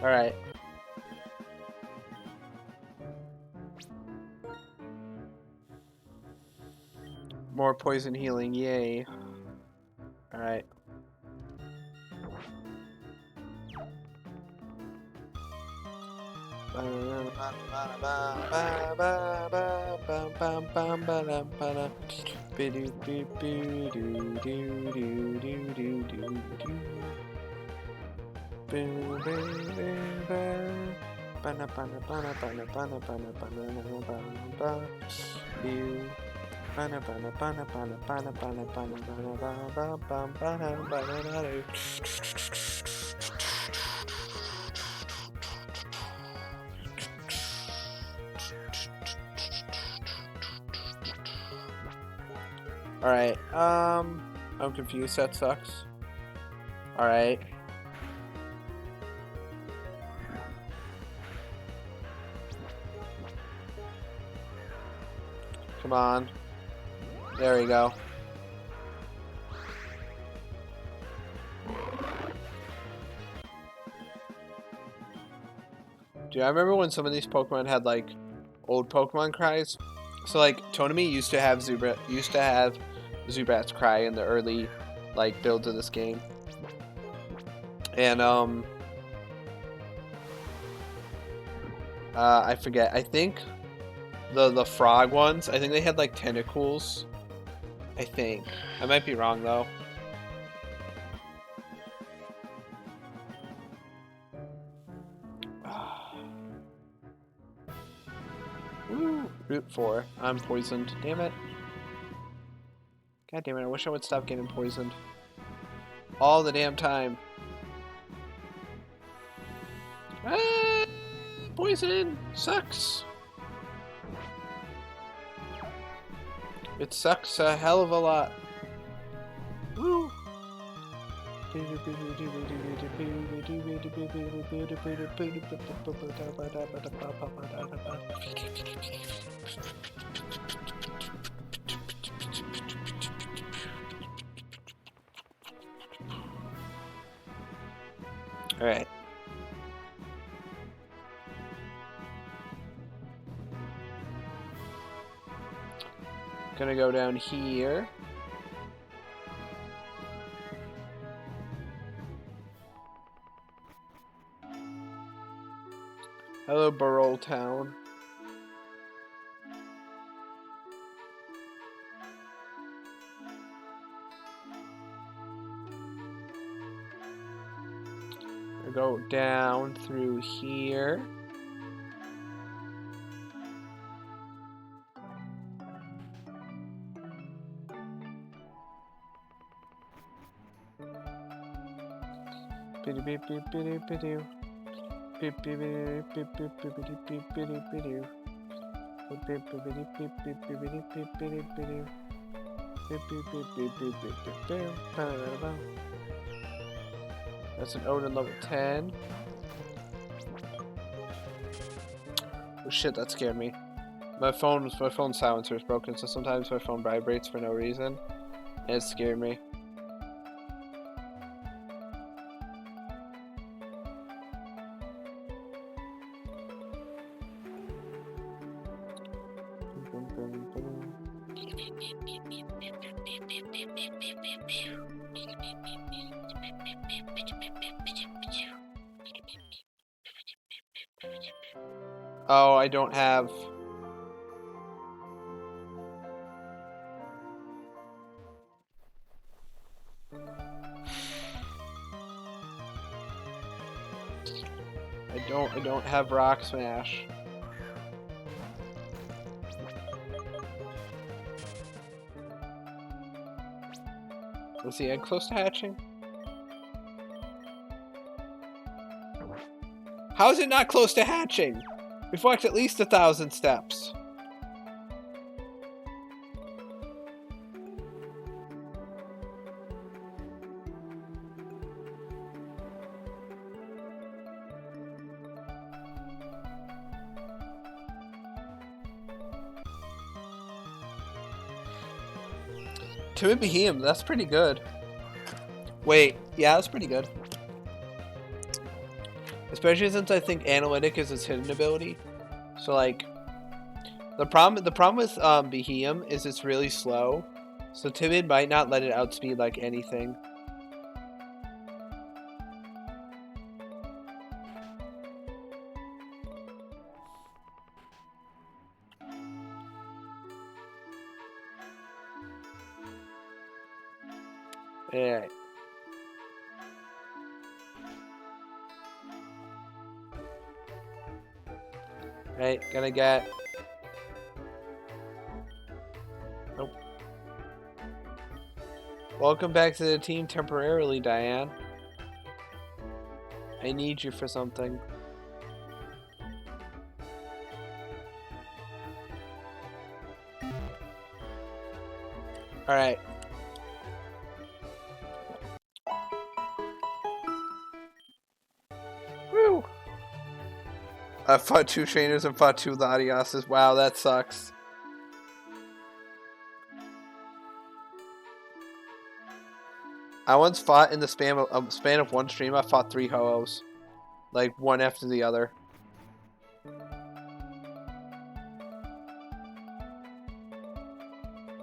All right. More poison healing, yay. All right. Alright, I'm confused. That sucks. Alright. Come on. There we go. Dude, I remember when some of these Pokemon had like old Pokemon cries. So like Tonami used to have Zubat's cry in the early like builds of this game. And I forget. I think the frog ones, I think they had like tentacles. I think. I might be wrong though. Woo! Route 4. I'm poisoned. Damn it. God damn it, I wish I would stop getting poisoned. All the damn time. Ah, poison sucks. It sucks a hell of a lot. Woo! All right. Gonna go down here. Hello, Burrow Town. I go down through here. That's an Odin level 10. Oh shit, that scared me. My phone silencer is broken, so sometimes my phone vibrates for no reason. And it scared me. Oh, I don't have... I don't have Rock Smash. Was the egg close to hatching? How is it not close to hatching? We've walked at least 1,000 steps. Timid Behemoth, that's pretty good. Wait, yeah, that's pretty good. Especially since I think Analytic is its hidden ability. So like, the problem with Behemoth is it's really slow. So Timid might not let it outspeed like anything. Alright. Right, gonna get... Nope. Welcome back to the team temporarily, Diane. I need you for something. Alright. I fought 2 trainers and fought 2 Latiases. Wow, that sucks. I once fought in the span of 1 stream. I fought 3 Ho-Ohs, like one after the other.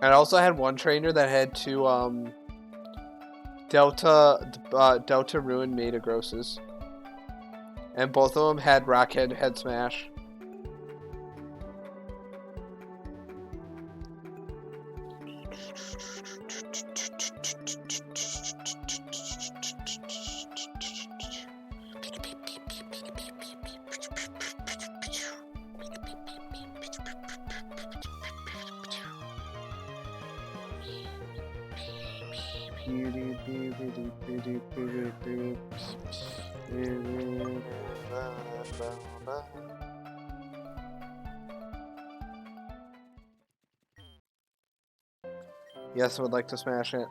And I also had 1 trainer that had 2 Delta Ruin Metagrosses, and both of them had Rockhead Head Smash. Yes, I would like to smash it.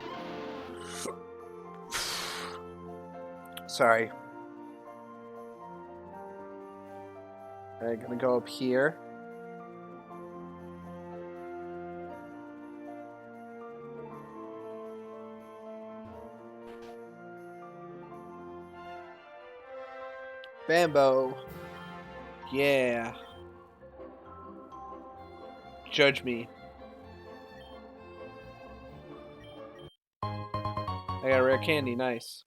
Sorry. Alright, gonna go up here. Bambo. Yeah. Judge me. I got a rare candy, nice.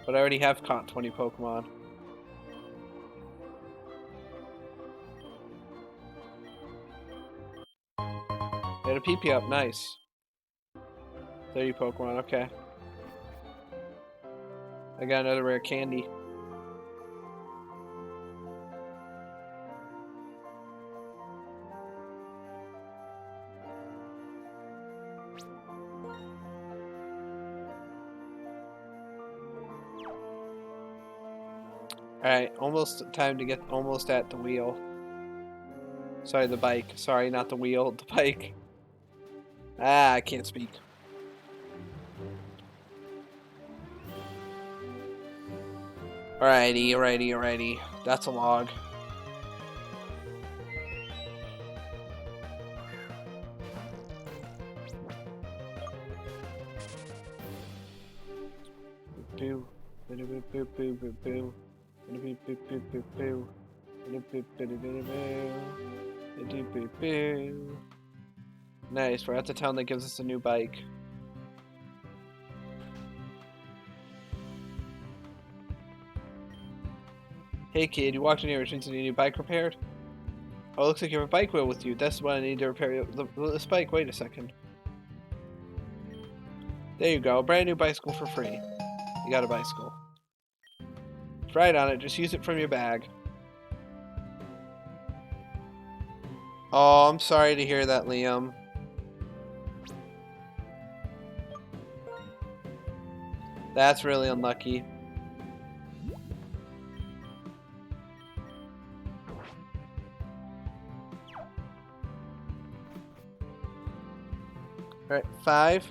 But I already have caught 20 Pokemon. Got a PP up, nice. 30 Pokemon, okay. I got another rare candy. Alright, almost time to get almost at the wheel. Sorry, the bike. Sorry, not the wheel, the bike. Ah, I can't speak. Alrighty. That's a log. Boo. Boo boo boo boo boo. Nice, we're at the town that gives us a new bike. Hey kid, you walked in here, which means you need a new bike repaired? Oh, it looks like you have a bike wheel with you. That's what I need to repair this bike. Wait a second. There you go, brand new bicycle for free. You got a bicycle. Ride on it, just use it from your bag. Oh, I'm sorry to hear that, Liam. That's really unlucky. Alright, 5.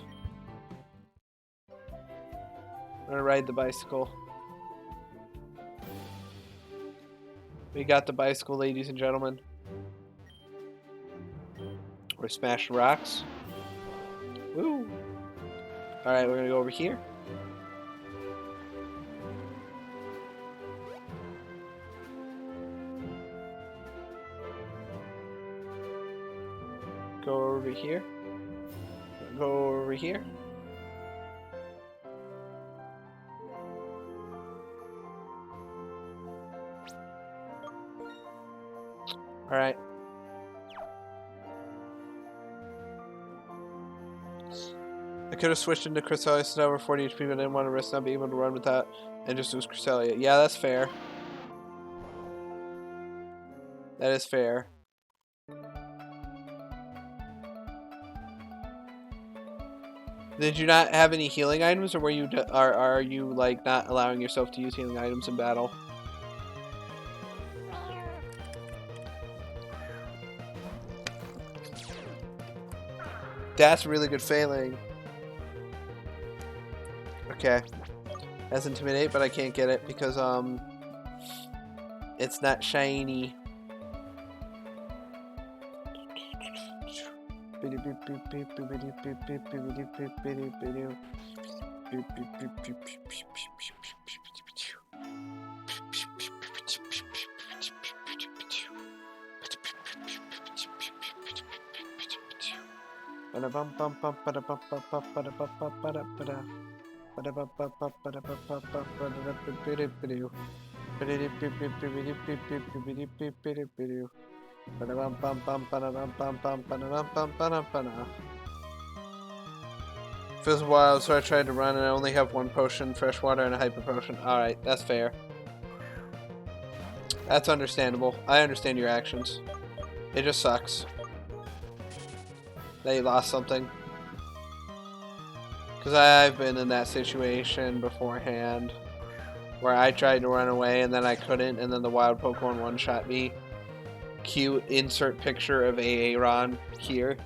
I'm gonna ride the bicycle. We got the bicycle, ladies and gentlemen. We're smashing rocks. Woo! Alright, we're gonna go over here. Go over here. Go over here. Alright. I could have switched into Cresselia since over 40 HP, but I didn't want to risk not being able to run with that and just use Cresselia. Yeah, that's fair. That is fair. Did you not have any healing items, or were you are you like not allowing yourself to use healing items in battle? That's really good failing. Okay. That's Intimidate, but I can't get it because It's not shiny. Feels wild, so I tried to run and I only have one potion, fresh water, and a hyper potion. Alright, that's fair. That's understandable. I understand your actions. It just sucks that you lost something. Because I've been in that situation beforehand where I tried to run away and then I couldn't, and then the wild Pokemon one-shot me. Cute insert picture of Aaron here.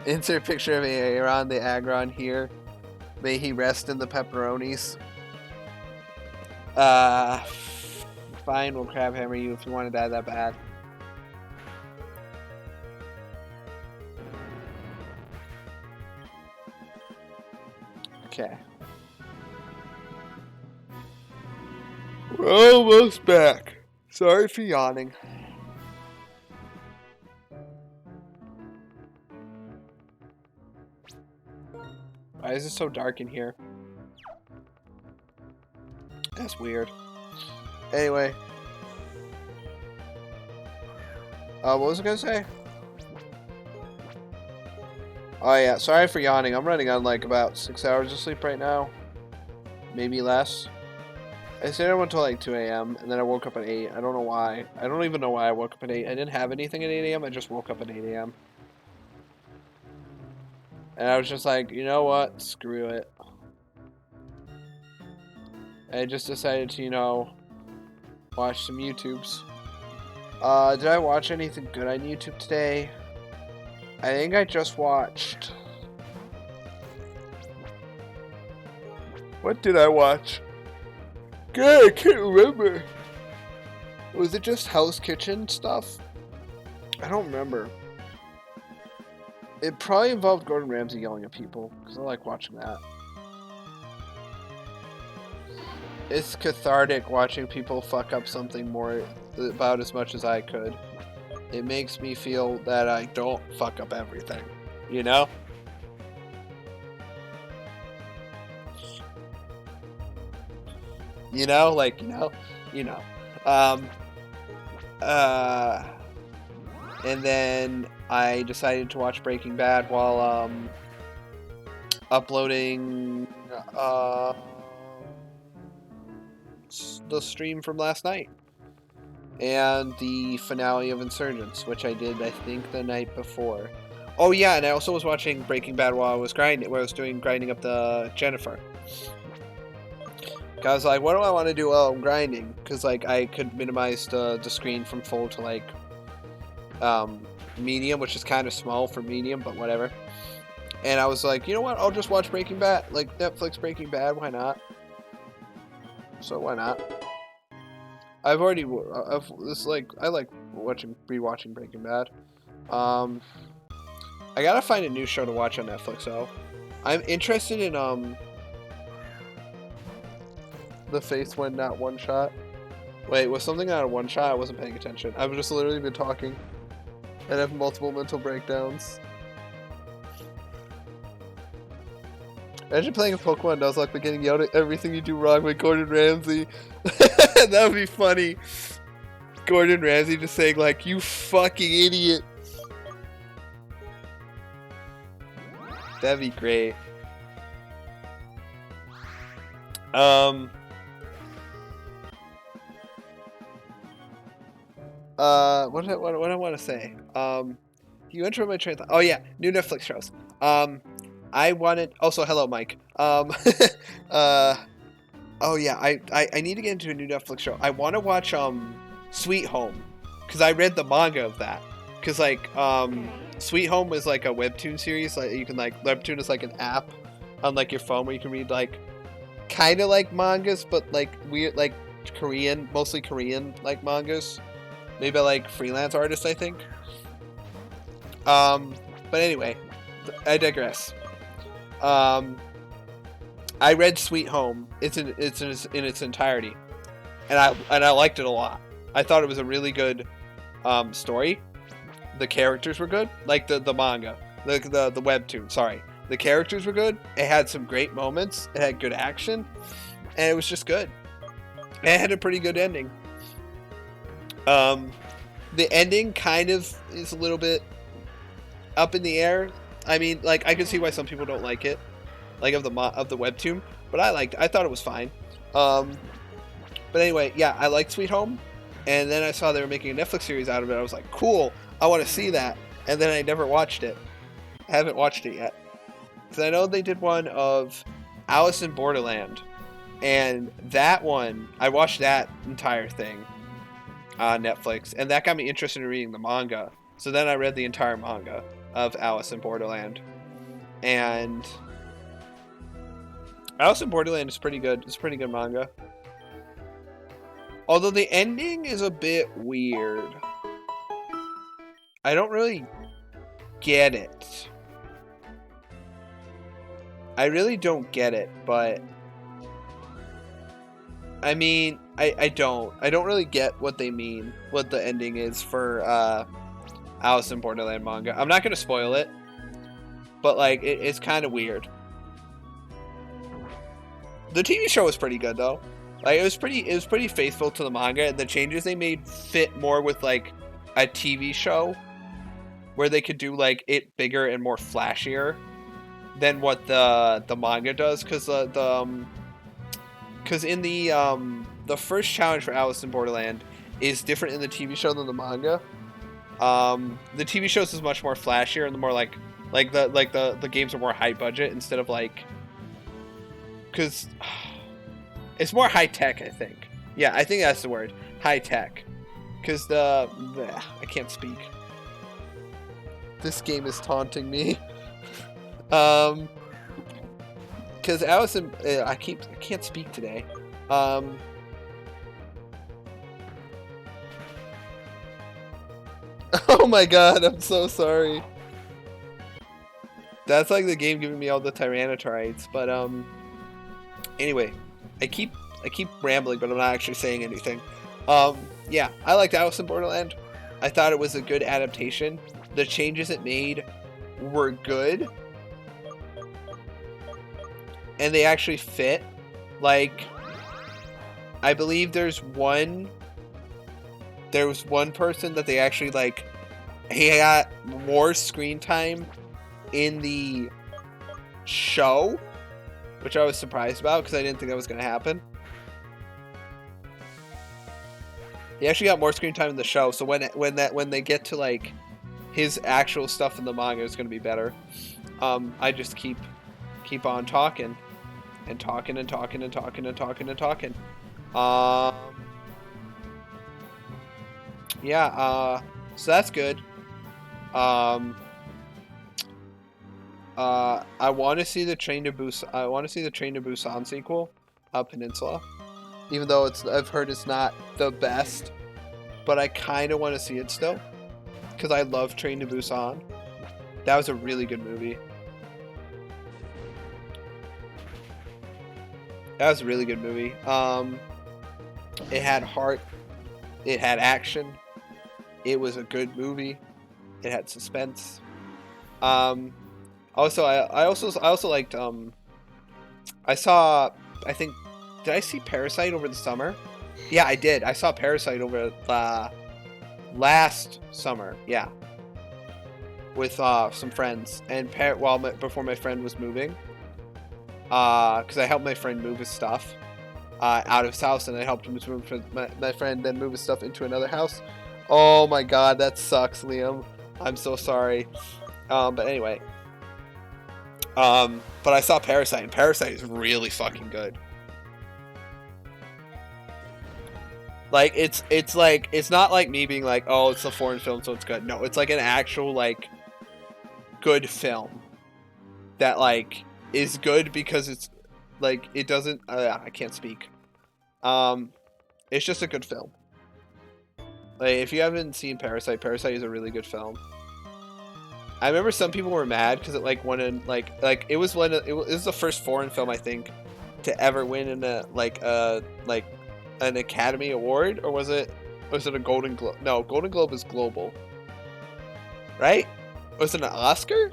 Insert picture of Aaron, the Aggron here. May he rest in the pepperonis. Fine, we'll crab hammer you if you want to die that bad. Okay. We're almost back. Sorry for yawning. Why is it so dark in here? That's weird. Anyway. What was I gonna say? Oh yeah, sorry for yawning. I'm running on like about 6 hours of sleep right now. Maybe less. I stayed up until like 2 a.m. and then I woke up at 8. I don't know why. I don't even know why I woke up at 8. I didn't have anything at 8 a.m. I just woke up at 8 a.m. And I was just like, you know what? Screw it. I just decided to, you know, watch some YouTubes. Did I watch anything good on YouTube today? I think I just watched... What did I watch? God, I can't remember. Was it just Hell's Kitchen stuff? I don't remember. It probably involved Gordon Ramsay yelling at people, because I like watching that. It's cathartic watching people fuck up something more about as much as I could. It makes me feel that I don't fuck up everything, you know? You know, like, you know. And then I decided to watch Breaking Bad while, uploading, the stream from last night. And the finale of Insurgents, which I did, I think, the night before. Oh yeah, and I also was watching Breaking Bad while I was grinding, where I was grinding up the Jennifer. I was like, what do I want to do while I'm grinding? Because, like, I could minimize the screen from full to, like, medium, which is kind of small for medium, but whatever. And I was like, you know what? I'll just watch Breaking Bad. Like, Netflix Breaking Bad, why not? So, why not? I like rewatching Breaking Bad. I gotta find a new show to watch on Netflix, though. I'm interested in, The Face When Not One Shot. Wait, was something not a one shot? I wasn't paying attention. I've just literally been talking and have multiple mental breakdowns. Imagine playing a Pokemon Nuzlocke but getting yelled at everything you do wrong by Gordon Ramsay. That would be funny. Gordon Ramsay just saying, like, you fucking idiot. That'd be great. What do I want to say? You interrupt my train of thought. Oh yeah, new Netflix shows. I wanted. Also, hello, Mike. Oh yeah, I need to get into a new Netflix show. I want to watch Sweet Home, because I read the manga of that. Because like Sweet Home is like a webtoon series. Like you can like webtoon is like an app on like your phone where you can read like kind of like mangas, but like weird like Korean, mostly Korean like mangas, maybe like freelance artists, I think. But anyway, I digress. Um, I read Sweet Home. It's in its entirety, and I liked it a lot. I thought it was a really good story. The characters were good, like the manga, the webtoon. Sorry, the characters were good. It had some great moments. It had good action, and it was just good. And it had a pretty good ending. The ending kind of is a little bit up in the air. I mean, like, I can see why some people don't like it, like of the webtoon, but I thought it was fine. But anyway, yeah, I liked Sweet Home, and then I saw they were making a Netflix series out of it. I was like, cool, I want to see that, and then I never watched it. I haven't watched it yet, because I know they did one of Alice in Borderland, and that one, I watched that entire thing on Netflix, and that got me interested in reading the manga. So then I read the entire manga of Alice in Borderland, and Alice in Borderland is pretty good. It's a pretty good manga. Although the ending is a bit weird. I don't really get it. I really don't get it, but I mean, I don't really get what they mean, what the ending is for Alice in Borderland manga. I'm not gonna spoil it, but like it's kind of weird. The TV show was pretty good though. Like it was pretty faithful to the manga, and the changes they made fit more with like a TV show where they could do like it bigger and more flashier than what the manga does, because in the first challenge for Alice in Borderland is different in the TV show than the manga. The TV shows is much more flashier and the more like the games are more high budget instead of like, because it's more high tech, I think. Yeah, I think that's the word, high tech. Because I can't speak. This game is taunting me. Because Alice in, I can't speak today. Oh my god, I'm so sorry. That's like the game giving me all the Tyranitrites, but anyway, I keep rambling, but I'm not actually saying anything. Yeah, I liked Alice in Borderland. I thought it was a good adaptation. The changes it made were good, and they actually fit. Like, I believe there was one person that they actually, like, he got more screen time in the show, which I was surprised about because I didn't think that was going to happen. He actually got more screen time in the show, so when they get to like his actual stuff in the manga, it's going to be better. I just keep on talking and talking and talking and talking and talking and talking. Yeah, so that's good. I want to see the Train to Busan. I want to see the Train to Busan sequel, Peninsula. Even though I've heard it's not the best, but I kind of want to see it still, because I love Train to Busan. That was a really good movie. That was a really good movie. It had heart. It had action. It was a good movie. It had suspense. Also, I also liked. I saw. I think. Did I see Parasite over the summer? Yeah, I did. I saw Parasite over last summer. Yeah, with some friends, and before my friend was moving. Because I helped my friend move his stuff out of his house, and I helped him move my friend then move his stuff into another house. Oh my god, that sucks, Liam. I'm so sorry. But anyway. But I saw Parasite, and Parasite is really fucking good. Like, it's like, it's not like me being like, oh, it's a foreign film, so it's good. No, it's like an actual, like, good film that, like, is good because it's, like, it doesn't, I can't speak. It's just a good film. Like, if you haven't seen Parasite, Parasite is a really good film. I remember some people were mad because it like won in like it was the first foreign film I think to ever win in a like an Academy Award, or was it a Golden Globe? No, Golden Globe is global, right? Was it an Oscar?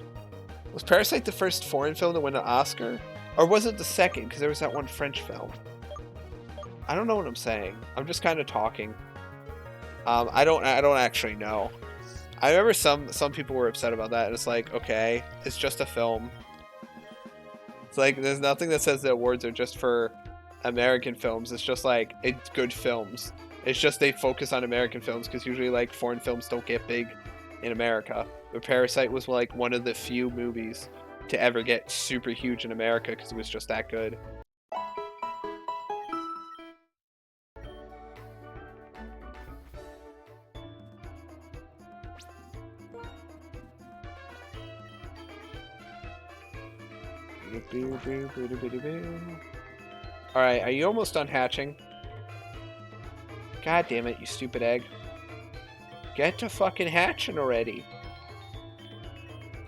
Was Parasite the first foreign film to win an Oscar, or was it the second? Because there was that one French film. I don't know what I'm saying. I'm just kind of talking. I don't actually know. I remember some people were upset about that, and it's like, okay, it's just a film. It's like there's nothing that says the awards are just for American films. It's just like it's good films. It's just they focus on American films because usually like foreign films don't get big in America. But Parasite was like one of the few movies to ever get super huge in America because it was just that good. Alright, are you almost done hatching? God damn it, you stupid egg. Get to fucking hatching already.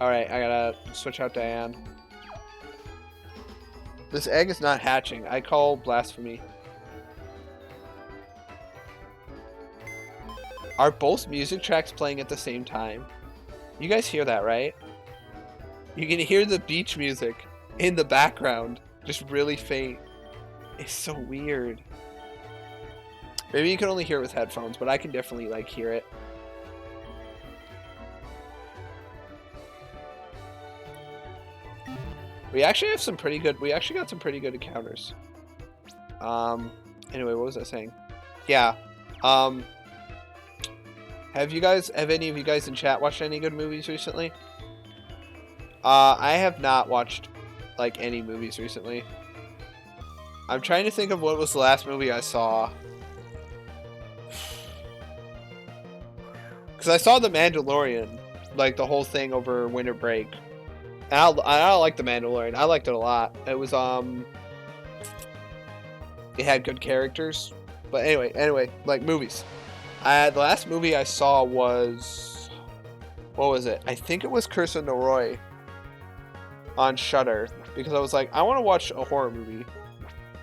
Alright, I gotta switch out Diane. This egg is not hatching. I call blasphemy. Are both music tracks playing at the same time? You guys hear that, right? You can hear the beach music in the background, just really faint. It's so weird. Maybe you can only hear it with headphones, but I can definitely like hear it. We actually have some pretty good. We actually got some pretty good encounters. Anyway, what was I saying? Yeah. Have any of you guys in chat watched any good movies recently? I have not watched like any movies recently. I'm trying to think of what was the last movie I saw. Because I saw The Mandalorian, like the whole thing over winter break. And I like The Mandalorian. I liked it a lot. It was it had good characters. But anyway, like movies. The last movie I saw was, what was it? I think it was Curse of Noroi on Shudder, because I was like, I want to watch a horror movie.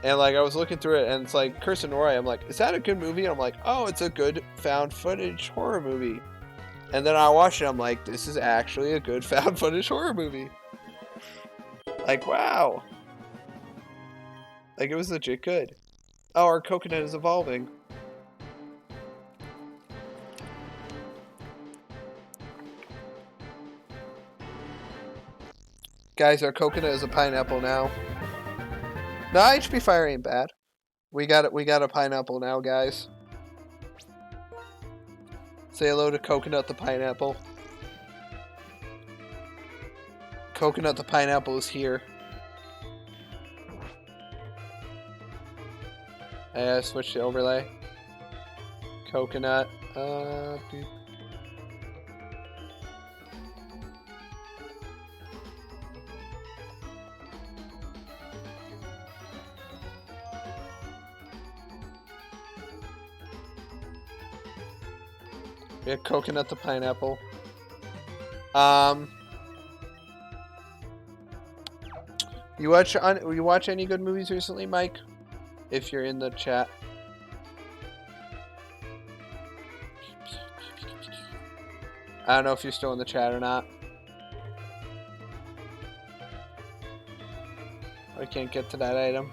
And like I was looking through it, and it's like Curse of Noroi. I'm like, is that a good movie? And I'm like, oh, it's a good found footage horror movie. And then I watched it. I'm like, this is actually a good found footage horror movie. Like, wow. Like, it was legit good. Oh, our coconut is evolving. Guys, our coconut is a pineapple now. No, HP Fire ain't bad. We got a pineapple now, guys. Say hello to Coconut the pineapple. Coconut the pineapple is here. I switched to overlay. Coconut. Boop. We have Coconut the pineapple. You watch any good movies recently, Mike? If you're in the chat. I don't know if you're still in the chat or not. I can't get to that item.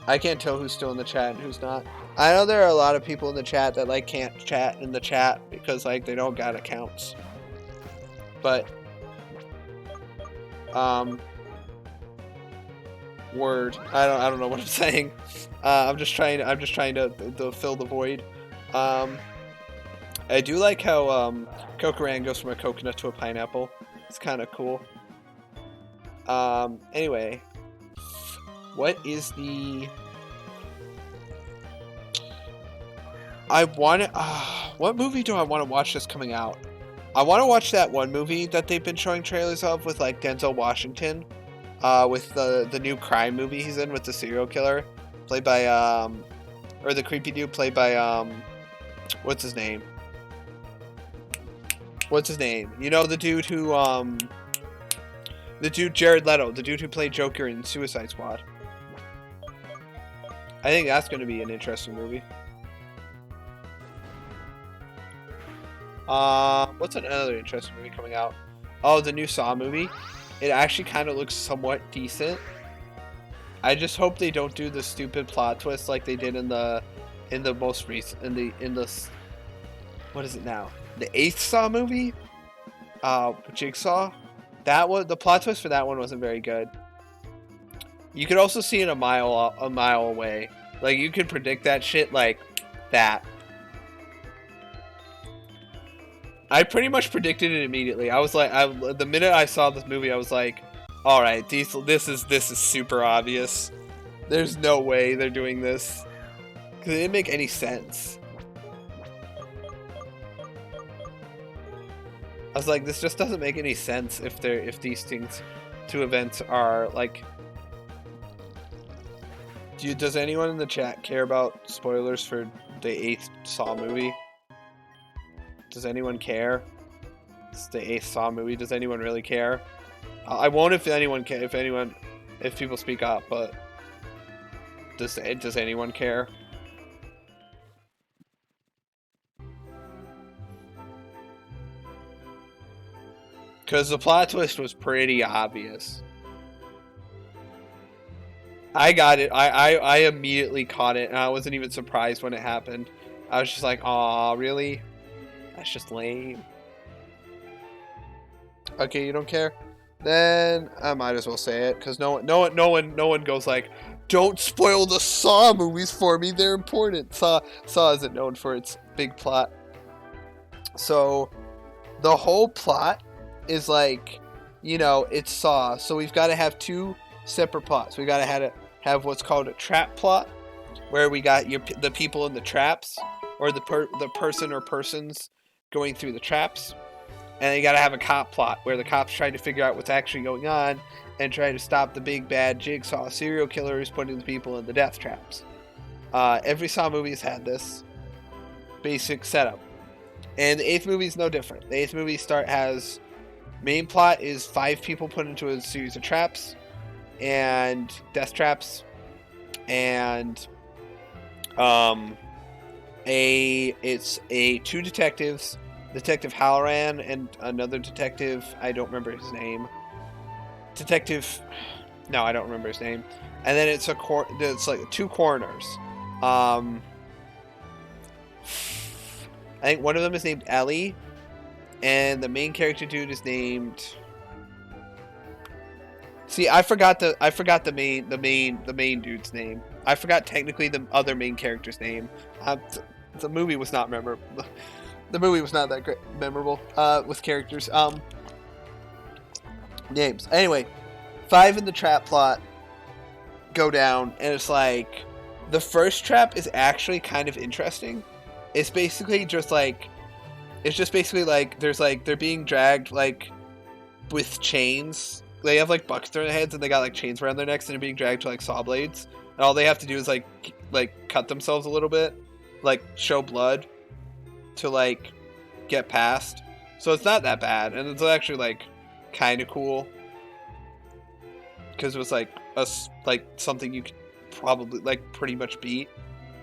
I can't tell who's still in the chat and who's not. I know there are a lot of people in the chat that like can't chat in the chat because like they don't got accounts. But word. I don't know what I'm saying. I'm just trying to fill the void. I do like how Kokoran goes from a coconut to a pineapple. It's kind of cool. Anyway, what is the? What movie do I want to watch that's coming out? I want to watch that one movie that they've been showing trailers of with like Denzel Washington, with the new crime movie he's in with the serial killer, played by or the creepy dude played by what's his name? What's his name? You know, the dude who the dude Jared Leto, the dude who played Joker in Suicide Squad. I think that's going to be an interesting movie. What's another interesting movie coming out? Oh, the new Saw movie. It actually kind of looks somewhat decent. I just hope they don't do the stupid plot twist like they did in the most recent in the what is it now? The 8th Saw movie? Jigsaw. That was the plot twist for that one wasn't very good. You could also see it a mile away. Like you could predict that shit like that. I pretty much predicted it immediately. I was like, the minute I saw this movie, I was like, all right, this is super obvious. There's no way they're doing this because it didn't make any sense. I was like, this just doesn't make any sense if these two events are like. Does anyone in the chat care about spoilers for the 8th Saw movie? Does anyone care? It's the 8th Saw movie. Does anyone really care? I won't if anyone if people speak up, but does anyone care? Because the plot twist was pretty obvious. I got it. I immediately caught it, and I wasn't even surprised when it happened. I was just like, "Aw, really? That's just lame." Okay, you don't care? Then I might as well say it, because no one goes like, "Don't spoil the Saw movies for me. They're important." Saw isn't known for its big plot. So the whole plot is like, you know, it's Saw. So we've got to have two separate plots. We got to have what's called a trap plot, where we got the people in the traps, or the person or persons going through the traps, and you got to have a cop plot where the cops try to figure out what's actually going on and try to stop the big bad Jigsaw serial killer who's putting the people in the death traps. Every Saw movie has had this basic setup, and the 8th movie is no different. The 8th movie has main plot is 5 people put into a series of traps and death traps, and it's 2 detectives, Detective Halloran and another detective, I don't remember his name. No, I don't remember his name. And then it's like 2 coroners. I think one of them is named Ellie, and the main character dude is named. See, I forgot the main dude's name. I forgot technically the other main character's name. The movie was not memorable. The movie was not that great, memorable with characters. Names. Anyway, 5 in the trap plot go down, and it's like the first trap is actually kind of interesting. It's basically just like they're being dragged like with chains. They have like buckets on their heads, and they got like chains around their necks, and they're being dragged to like saw blades. And all they have to do is like cut themselves a little bit, like show blood to like get past. So it's not that bad, and it's actually like kind of cool because it was like something you could probably like pretty much beat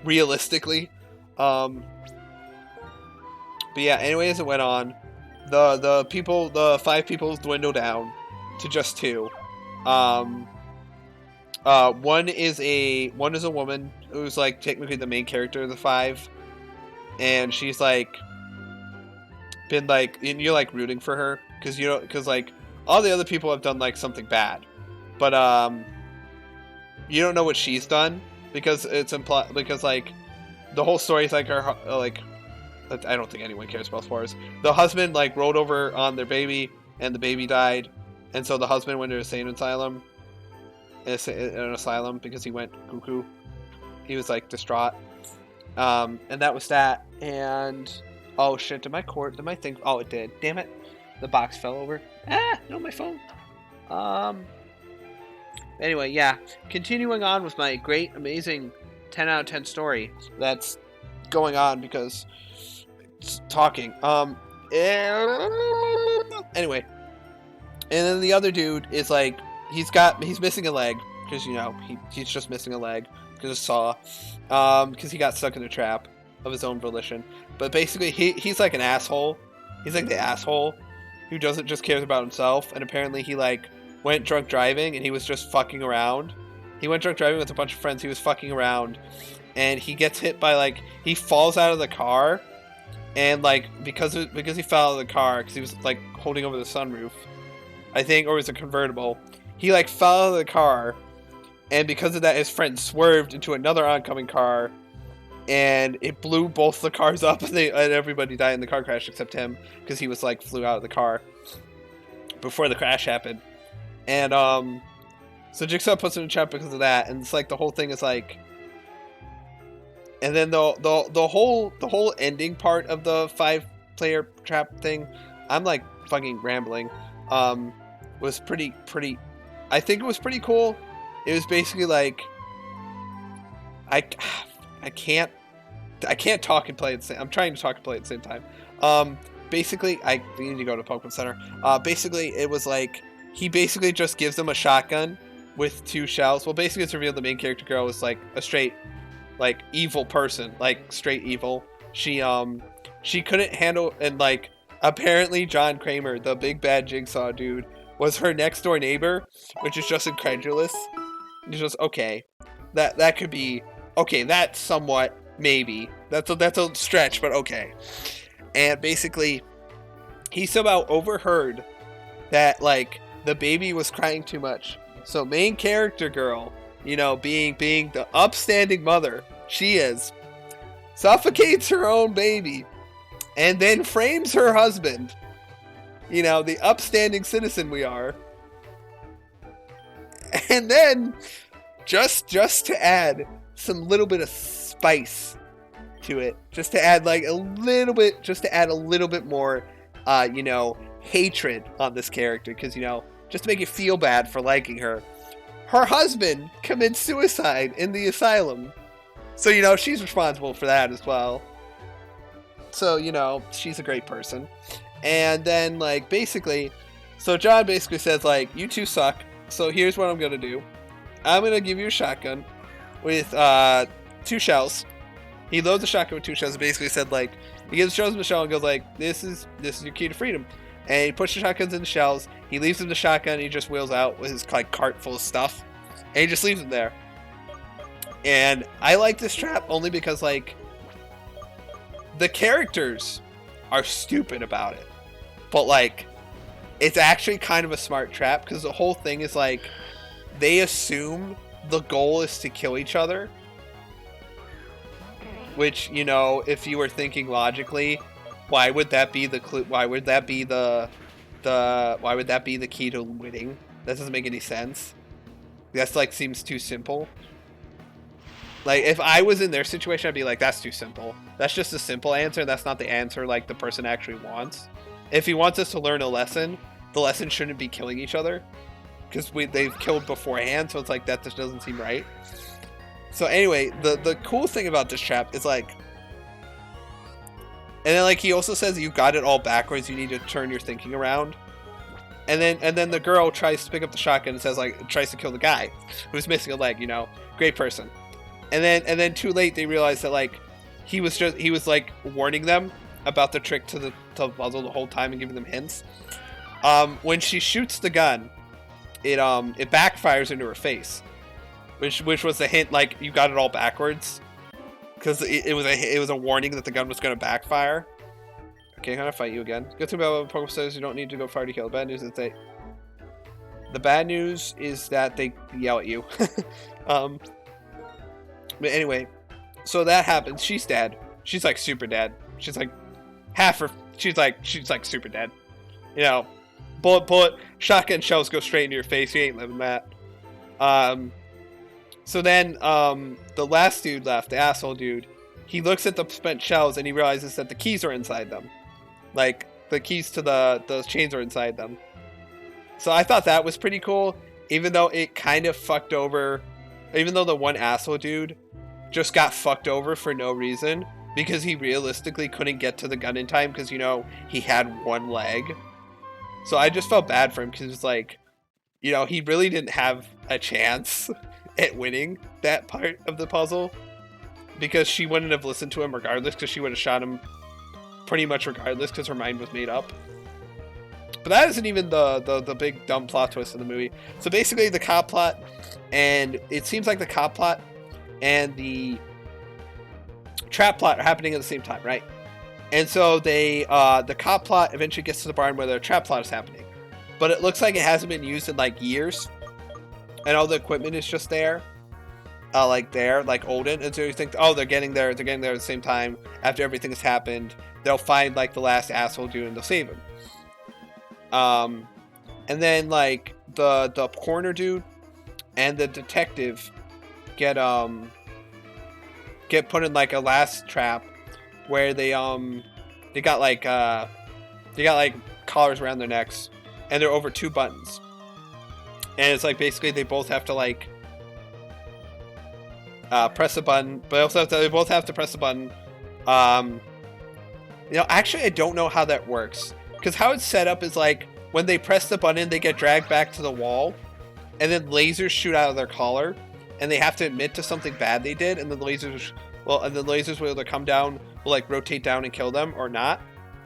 realistically. But yeah, anyway, as it went on, the 5 people dwindle down to just 2. One is a woman who's like technically the main character of the 5, and she's like been like, and you're like rooting for her because like all the other people have done like something bad, but you don't know what she's done because it's implied, because like the whole story is like her like. I don't think anyone cares about spoilers. The husband like rolled over on their baby, and the baby died, and so the husband went to an asylum because he went cuckoo. He was like distraught, and that was that. And oh shit, did my thing? Oh, it did. Damn it, the box fell over. No, my phone. Anyway, yeah. Continuing on with my great, amazing 10 out of 10 story that's going on because it's talking. Anyway, and then the other dude is like, he's missing a leg because, you know, he's just missing a leg because of Saw, because he got stuck in a trap of his own volition. But basically, he's like an asshole. He's like the asshole who doesn't just cares about himself. And apparently, he like went drunk driving and he was just fucking around. He went drunk driving with a bunch of friends. He was fucking around, and he gets hit by like, he falls out of the car, and like because he fell out of the car because he was like holding over the sunroof, I think, or it was a convertible. He like fell out of the car, and because of that, his friend swerved into another oncoming car, and it blew both the cars up, and everybody died in the car crash except him because he was like flew out of the car before the crash happened. And so Jigsaw puts him in trap because of that, and it's like the whole thing is like, and then the whole ending part of the 5-player trap thing, I'm like fucking rambling, was pretty. I think it was pretty cool. It was basically like, I can't talk and play at the same. I'm trying to talk and play at the same time. Basically, I need to go to Pokemon Center. Basically, it was like he basically just gives them a shotgun with 2 shells. Well, basically, it's revealed the main character girl is like a straight, like evil person, like straight evil. She couldn't handle, and like apparently John Kramer, the big bad Jigsaw dude, was her next door neighbor, which is just incredulous. It's just okay. That could be okay. That's somewhat maybe. That's a stretch, but okay. And basically, he somehow overheard that like the baby was crying too much. So main character girl, you know, being the upstanding mother she is, suffocates her own baby, and then frames her husband. You know, the upstanding citizen we are. And then, just to add some little bit of spice to it, just to add a little bit more, you know, hatred on this character, because, you know, just to make you feel bad for liking her, her husband commits suicide in the asylum. So, you know, she's responsible for that as well. So, you know, she's a great person. And then, like, basically, so John basically says, like, you two suck, so here's what I'm gonna do. I'm gonna give you a shotgun with 2 shells. He loads the shotgun with 2 shells and basically said, like, he gives the shell and goes, like, this is your key to freedom. And he puts the shotguns in the shells. He leaves him the shotgun, and he just wheels out with his, like, cart full of stuff. And he just leaves him there. And I like this trap only because, like, the characters are stupid about it. But, like, it's actually kind of a smart trap, because the whole thing is, like, they assume the goal is to kill each other. Which, you know, if you were thinking logically, why would that be the clue? Why would that be the key to winning? That doesn't make any sense. That's, like, seems too simple. Like, if I was in their situation, I'd be like, that's too simple. That's just a simple answer. That's not the answer, like, the person actually wants. If he wants us to learn a lesson, the lesson shouldn't be killing each other. Because they've killed beforehand, so it's like, that just doesn't seem right. So anyway, the cool thing about this trap is, like... And then, like, he also says you got it all backwards, you need to turn your thinking around. And then the girl tries to pick up the shotgun and says, like, tries to kill the guy who's missing a leg, you know? Great person. And then too late they realize that, like, he was like warning them about the trick to the puzzle the whole time and giving them hints. When she shoots the gun, it backfires into her face, which was the hint, like, you got it all backwards, because it was a warning that the gun was going to backfire. Okay, how to fight you again? Good thing about Pokemon says you don't need to go far to kill. The bad news is that they yell at you. But anyway, so that happens. She's dead. She's like super dead. She's like she's like super dead. You know, bullet, shotgun shells go straight into your face. You ain't living that. So then, the last dude left, the asshole dude, he looks at the spent shells and he realizes that the keys are inside them. Like, the keys to the chains are inside them. So I thought that was pretty cool, even though it kind of fucked over, even though the one asshole dude just got fucked over for no reason because he realistically couldn't get to the gun in time because, you know, he had one leg. So I just felt bad for him because it's like, you know, he really didn't have a chance at winning that part of the puzzle because she wouldn't have listened to him regardless because she would have shot him pretty much regardless because her mind was made up. But that isn't even the big dumb plot twist of the movie. So basically the cop plot, and it seems like the cop plot and the trap plot are happening at the same time, right? And so they, the cop plot eventually gets to the barn where the trap plot is happening. But it looks like it hasn't been used in like years. And all the equipment is just there. Like olden. And so you think, oh, they're getting there at the same time. After everything has happened, they'll find like the last asshole dude and they'll save him. And then like the corner dude and the detective get put in like a last trap where they got like collars around their necks and they're over 2 buttons. And it's like basically they both have to like press a button, but they both have to press a button. You know, actually I don't know how that works. Because how it's set up is like when they press the button, they get dragged back to the wall, and then lasers shoot out of their collar, and they have to admit to something bad they did, and then the lasers will either come down, will like rotate down and kill them or not,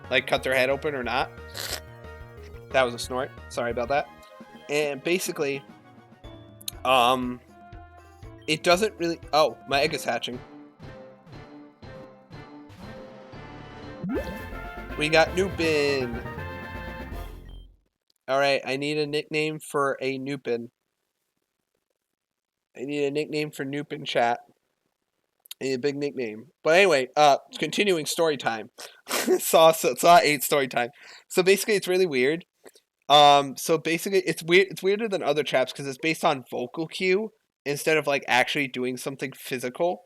like cut their head open or not. That was a snort. Sorry about that. And basically, it doesn't really. Oh, my egg is hatching. We got Nupin. Alright, I need a nickname for a Nupin. I need a nickname for Nupin, chat. I need a big nickname. But anyway, continuing story time. Saw 8 story time. So basically it's really weird. So basically it's weirder than other traps because it's based on vocal cue instead of like actually doing something physical.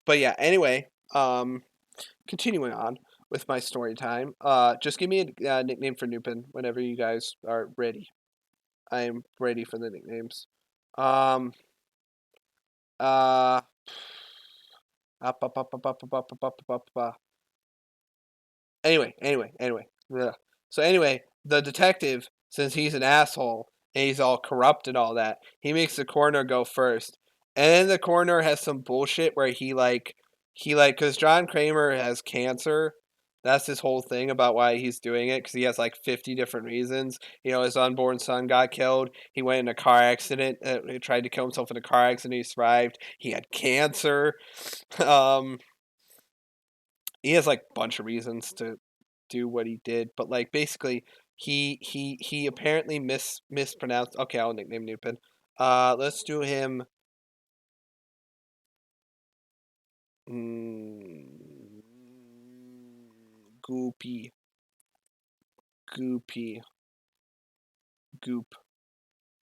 But yeah, anyway, continuing on with my story time. Just give me a nickname for Nupin whenever you guys are ready. I am ready for the nicknames. Anyway. Ugh. So anyway, the detective, since he's an asshole and he's all corrupt and all that, he makes the coroner go first. And then the coroner has some bullshit where he because John Kramer has cancer. That's his whole thing about why he's doing it, because he has like 50 different reasons. You know, his unborn son got killed. He went in a car accident. He tried to kill himself in a car accident. He survived. He had cancer. He has like a bunch of reasons to do what he did, but like basically he apparently mispronounced. Okay, I'll nickname Nupin. Let's do him. Goopy. Goop.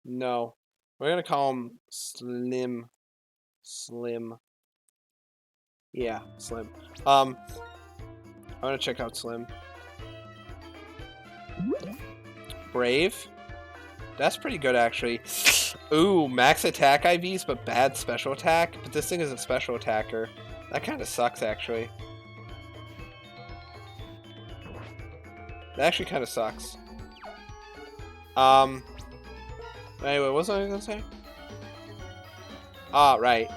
No, we're gonna call him Slim. Yeah, Slim. I want to check out Slim. Brave. That's pretty good, actually. Ooh, max attack IVs, but bad special attack. But this thing is a special attacker. That kind of sucks, actually. That actually kind of sucks. Anyway, what was I gonna say? Right.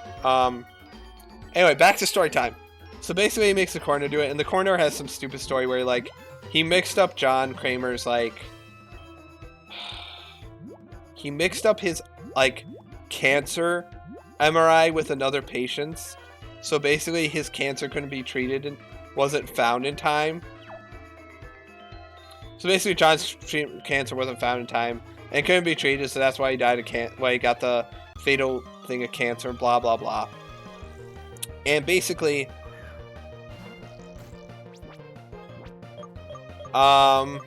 Anyway, back to story time. So basically he makes the coroner do it, and the coroner has some stupid story where like he mixed up John Kramer's he mixed up his like cancer MRI with another patient's. So basically his cancer couldn't be treated and wasn't found in time. So basically John's cancer wasn't found in time and couldn't be treated, so that's why he died of he got the fatal thing of cancer, blah blah blah. And basically I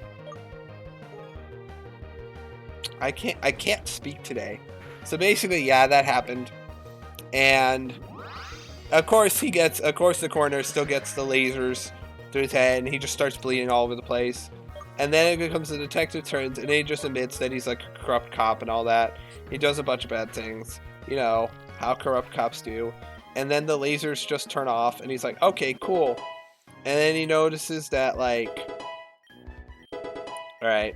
can't speak today. So basically, yeah, that happened. And of course the coroner still gets the lasers through his head and he just starts bleeding all over the place. And then it becomes the detective turns, and he just admits that he's like a corrupt cop and all that. He does a bunch of bad things, you know, how corrupt cops do. And then the lasers just turn off, and he's like, okay, cool. And then he notices that, like, alright,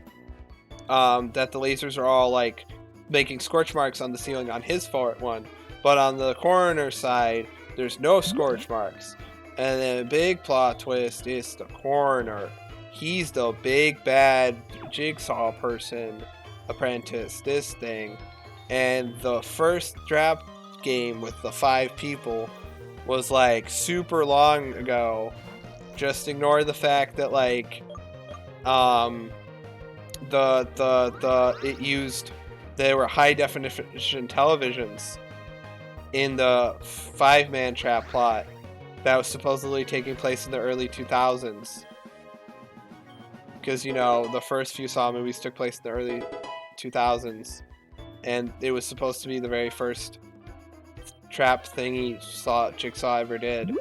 that the lasers are all, like, making scorch marks on the ceiling on his one. But on the coroner side, there's no scorch marks. And then a big plot twist is the coroner. He's the big bad jigsaw person, apprentice, this thing. And the first draft game with the 5 people was like super long ago. Just ignore the fact that like there were high definition televisions in the 5-man trap plot that was supposedly taking place in the early 2000s. Because, you know, the first few Saw movies took place in the early 2000s. And it was supposed to be the very first trap thingy Jigsaw ever did.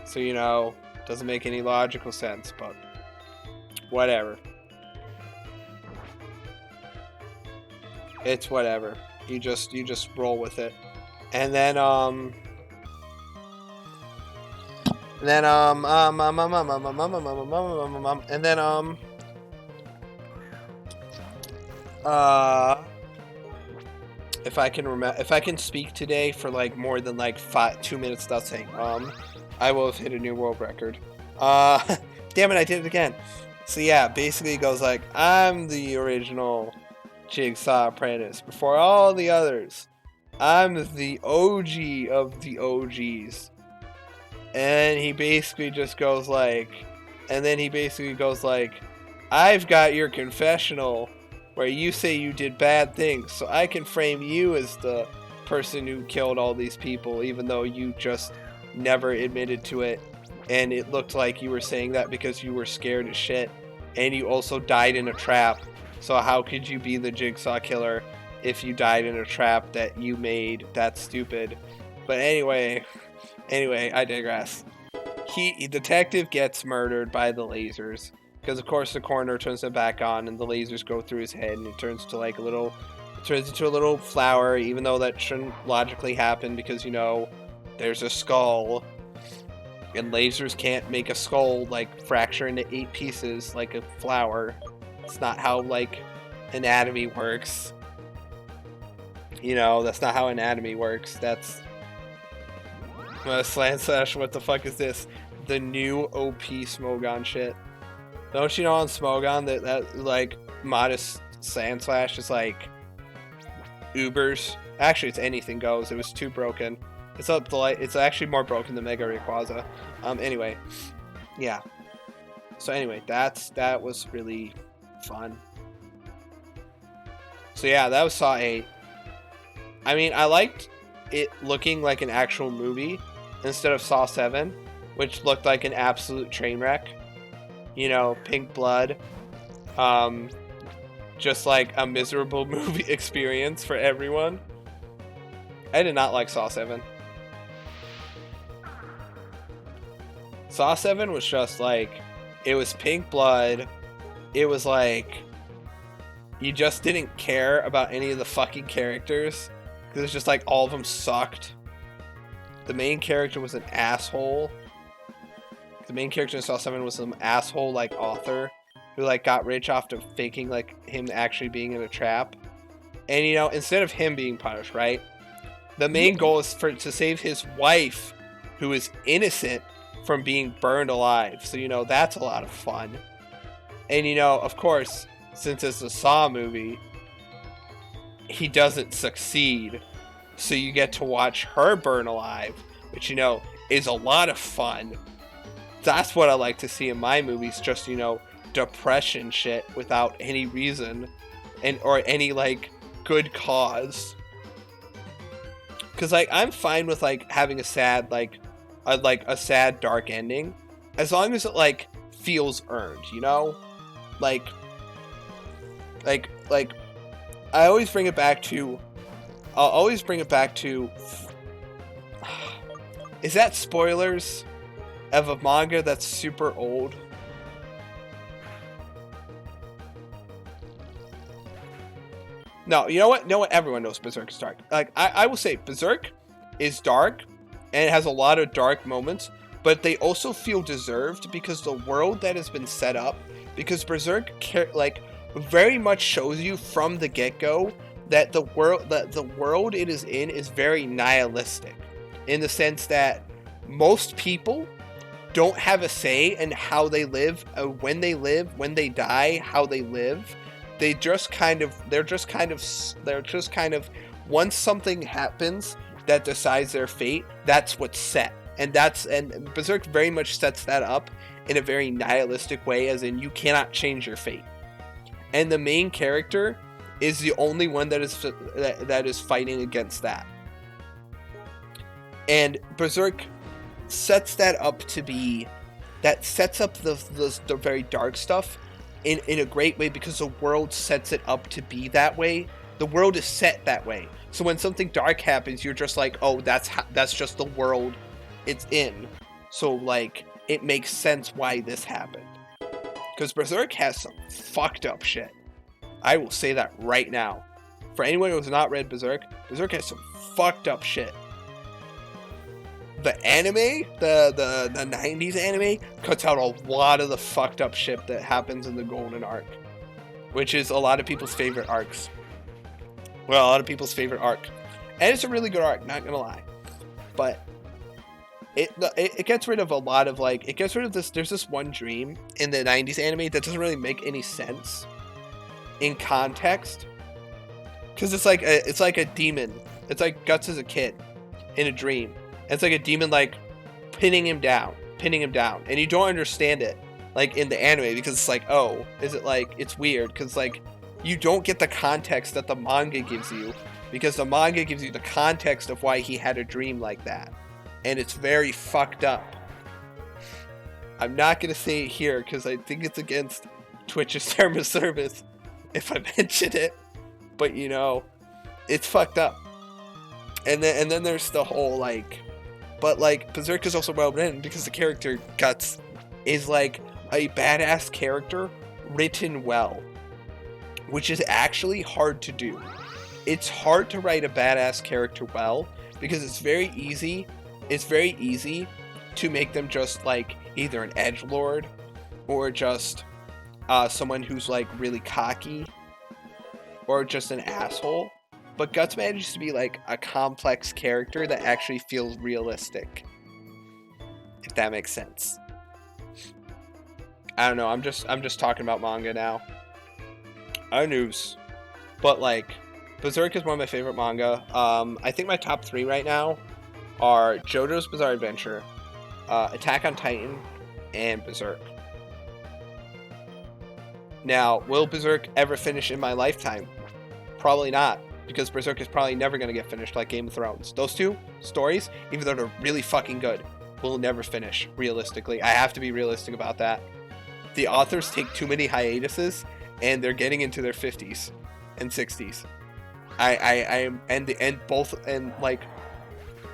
So, you know, doesn't make any logical sense, but whatever. It's whatever. You just roll with it. And then, if I can remember, if I can speak today for like more than like 2 minutes without saying I will have hit a new world record. Damn it, I did it again. So yeah, basically it goes like, I'm the original Jigsaw apprentice before all the others. I'm the OG of the OGs. And he basically just goes like, I've got your confessional where you say you did bad things, so I can frame you as the person who killed all these people, even though you just never admitted to it. And it looked like you were saying that because you were scared as shit. And you also died in a trap. So how could you be the Jigsaw killer if you died in a trap that you made? That's stupid. But anyway, I digress. Detective gets murdered by the lasers. Because of course the coroner turns it back on and the lasers go through his head and it turns into a little flower, even though that shouldn't logically happen because, you know, there's a skull. And lasers can't make a skull, like, fracture into 8 pieces like a flower. It's not how, like, anatomy works. You know, that's not how anatomy works. That's... Slant Slash, what the fuck is this? The new OP Smogon shit. Don't you know on Smogon that like, modest Sand Slash is, like, Ubers? Actually, it's anything goes. It was too broken. It's up the light. It's actually more broken than Mega Rayquaza. Anyway, yeah. So anyway, that was really fun. So yeah, that was Saw 8. I mean, I liked it looking like an actual movie instead of Saw 7, which looked like an absolute train wreck. You know, pink blood. Just like a miserable movie experience for everyone. I did not like Saw 7. Saw 7 was just like, it was pink blood. It was like, you just didn't care about any of the fucking characters. Because it's just like, all of them sucked. The main character was an asshole. The main character in Saw 7 was some asshole, like, author. Who, like, got rich off of faking, like, him actually being in a trap. And, you know, instead of him being punished, right? The main goal is to save his wife, who is innocent, from being burned alive. So, you know, that's a lot of fun. And, you know, of course, since it's a Saw movie, he doesn't succeed. So you get to watch her burn alive, which, you know, is a lot of fun. That's what I like to see in my movies, just, you know, depression shit without any reason or any, like, good cause. Because, like, I'm fine with, like, having a sad, like a sad dark ending, as long as it, like, feels earned, you know? Like I always bring it back to, I'll always bring it back to, is that spoilers of a manga that's super old? No, you know what? Everyone knows Berserk is dark. Like, I will say Berserk is dark, and it has a lot of dark moments, but they also feel deserved because the world that has been set up, because Berserk, like, very much shows you from the get-go that the world it is in is very nihilistic, in the sense that most people don't have a say in how they live, when they die, how they live. They're just kind of once something happens that decides their fate, that's what's set. And Berserk very much sets that up in a very nihilistic way, as in you cannot change your fate. And the main character is the only one that is fighting against that. And Berserk sets that up to be, that sets up the very dark stuff in a great way, because the world sets it up to be that way. The world is set that way. So when something dark happens, you're just like, oh, that's just the world it's in. So, like, it makes sense why this happened. Because Berserk has some fucked up shit. I will say that right now. For anyone who has not read Berserk, Berserk has some fucked up shit. The anime, the 90s anime, cuts out a lot of the fucked up shit that happens in the Golden Arc, which is a lot of people's favorite arcs. Well, a lot of people's favorite arc. And it's a really good arc, not gonna lie. But it gets rid of a lot of, like, it gets rid of this, there's this one dream in the 90s anime that doesn't really make any sense in context. Because it's like a demon. It's like Guts as a kid in a dream. It's like a demon, like, pinning him down, and you don't understand it, like, in the anime, because it's like, oh, is it, like, it's weird, because, like, you don't get the context that the manga gives you, because the manga gives you the context of why he had a dream like that, and it's very fucked up. I'm not gonna say it here, because I think it's against Twitch's term of service if I mention it, but, you know, it's fucked up. And then there's the whole, like, but, like, Berserk is also well written because the character Guts is, like, a badass character written well, which is actually hard to do. It's hard to write a badass character well because it's very easy to make them just, like, either an edgelord or just someone who's, like, really cocky or just an asshole. But Guts manages to be, like, a complex character that actually feels realistic. If that makes sense. I don't know, I'm just talking about manga now. News. But, like, Berserk is one of my favorite manga. I think my top 3 right now are JoJo's Bizarre Adventure, Attack on Titan, and Berserk. Now, will Berserk ever finish in my lifetime? Probably not. Because Berserk is probably never going to get finished like Game of Thrones. Those two stories, even though they're really fucking good, will never finish, realistically. I have to be realistic about that. The authors take too many hiatuses, and they're getting into their 50s and 60s. Like,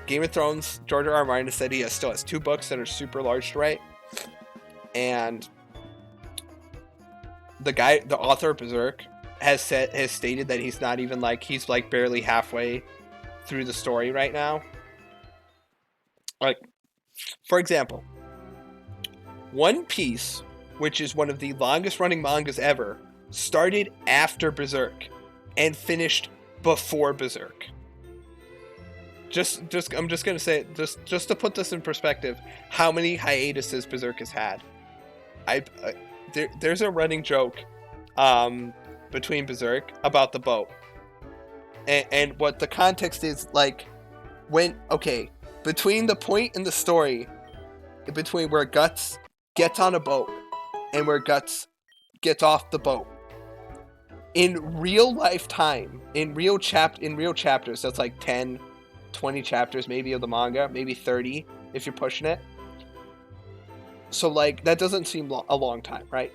Game of Thrones, George R. R. Martin said he still has 2 books that are super large to write. And the author of Berserk, has stated that he's not even, like, he's, like, barely halfway through the story right now. Like, for example, One Piece, which is one of the longest running mangas ever, started after Berserk and finished before Berserk. I'm just gonna say, just to put this in perspective, how many hiatuses Berserk has had. There's a running joke, between Berserk about the boat, and what the context is, like, between the point in the story between where Guts gets on a boat and where Guts gets off the boat, in real life time, in real chapters, that's like 10, 20 chapters maybe of the manga, maybe 30 if you're pushing it. So, like, that doesn't seem a long time, right?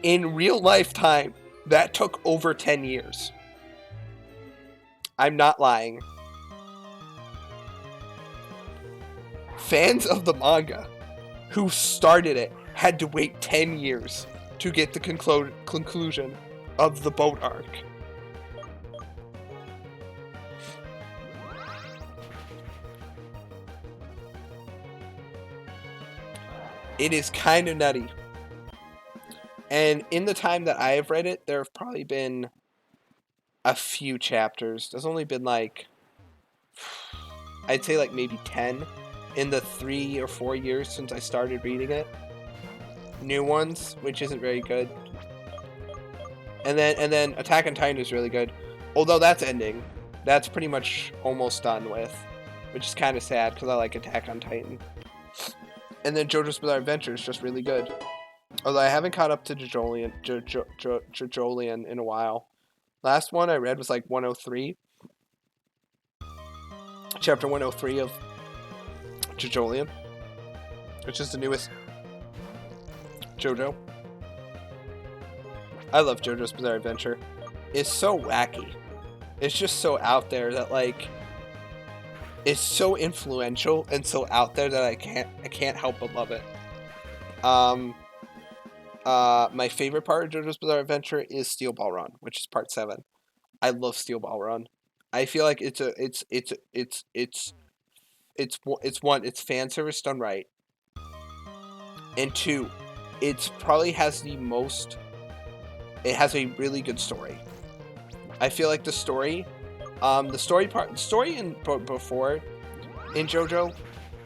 In real life time, that took over 10 years. I'm not lying. Fans of the manga who started it had to wait 10 years to get the conclusion of the boat arc. It is kind of nutty. And in the time that I have read it, there have probably been a few chapters. There's only been like, I'd say like maybe 10 in the 3 or 4 years since I started reading it. New ones, which isn't very good. And then Attack on Titan is really good. Although that's ending. That's pretty much almost done with. Which is kind of sad because I like Attack on Titan. And then JoJo's Bizarre Adventure is just really good. Although I haven't caught up to JoJolion in a while. Last one I read was like 103. Chapter 103 of JoJolion. Which is the newest JoJo. I love JoJo's Bizarre Adventure. It's so wacky. It's just so out there that like it's so influential and so out there that I can't help but love it. My favorite part of JoJo's Bizarre Adventure is Steel Ball Run, which is part 7. I love Steel Ball Run. I feel like it's fan service done right. And 2, it's probably has the most. It has a really good story. I feel like the story in before in JoJo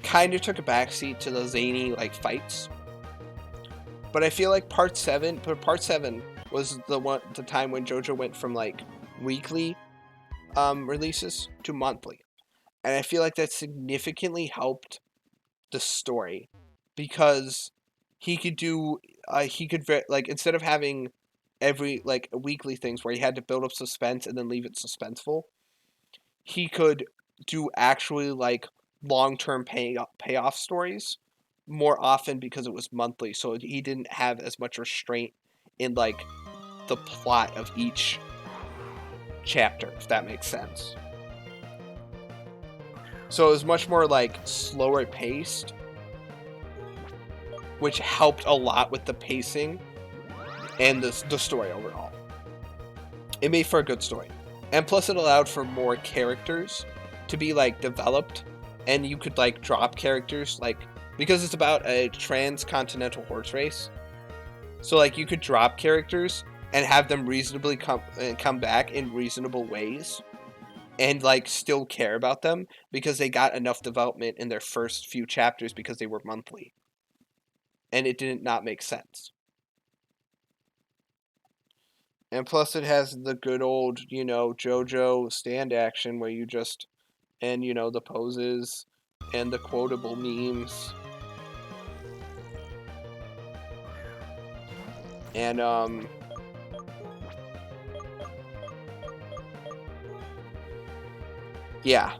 kind of took a backseat to the zany like fights. But I feel like part 7 was the time when JoJo went from like weekly releases to monthly. And I feel like that significantly helped the story because he could instead of having every like weekly things where he had to build up suspense and then leave it suspenseful, he could do actually like long-term payoff stories more often because it was monthly, so he didn't have as much restraint in like the plot of each chapter, if that makes sense. So it was much more like slower paced, which helped a lot with the pacing and the story overall. It made for a good story. And plus it allowed for more characters to be like developed, and you could like drop characters like because it's about a transcontinental horse race. So like you could drop characters and have them reasonably come back in reasonable ways and like still care about them because they got enough development in their first few chapters because they were monthly. And it did not make sense. And plus it has the good old, JoJo stand action where you just, and the poses and the quotable memes. And, yeah,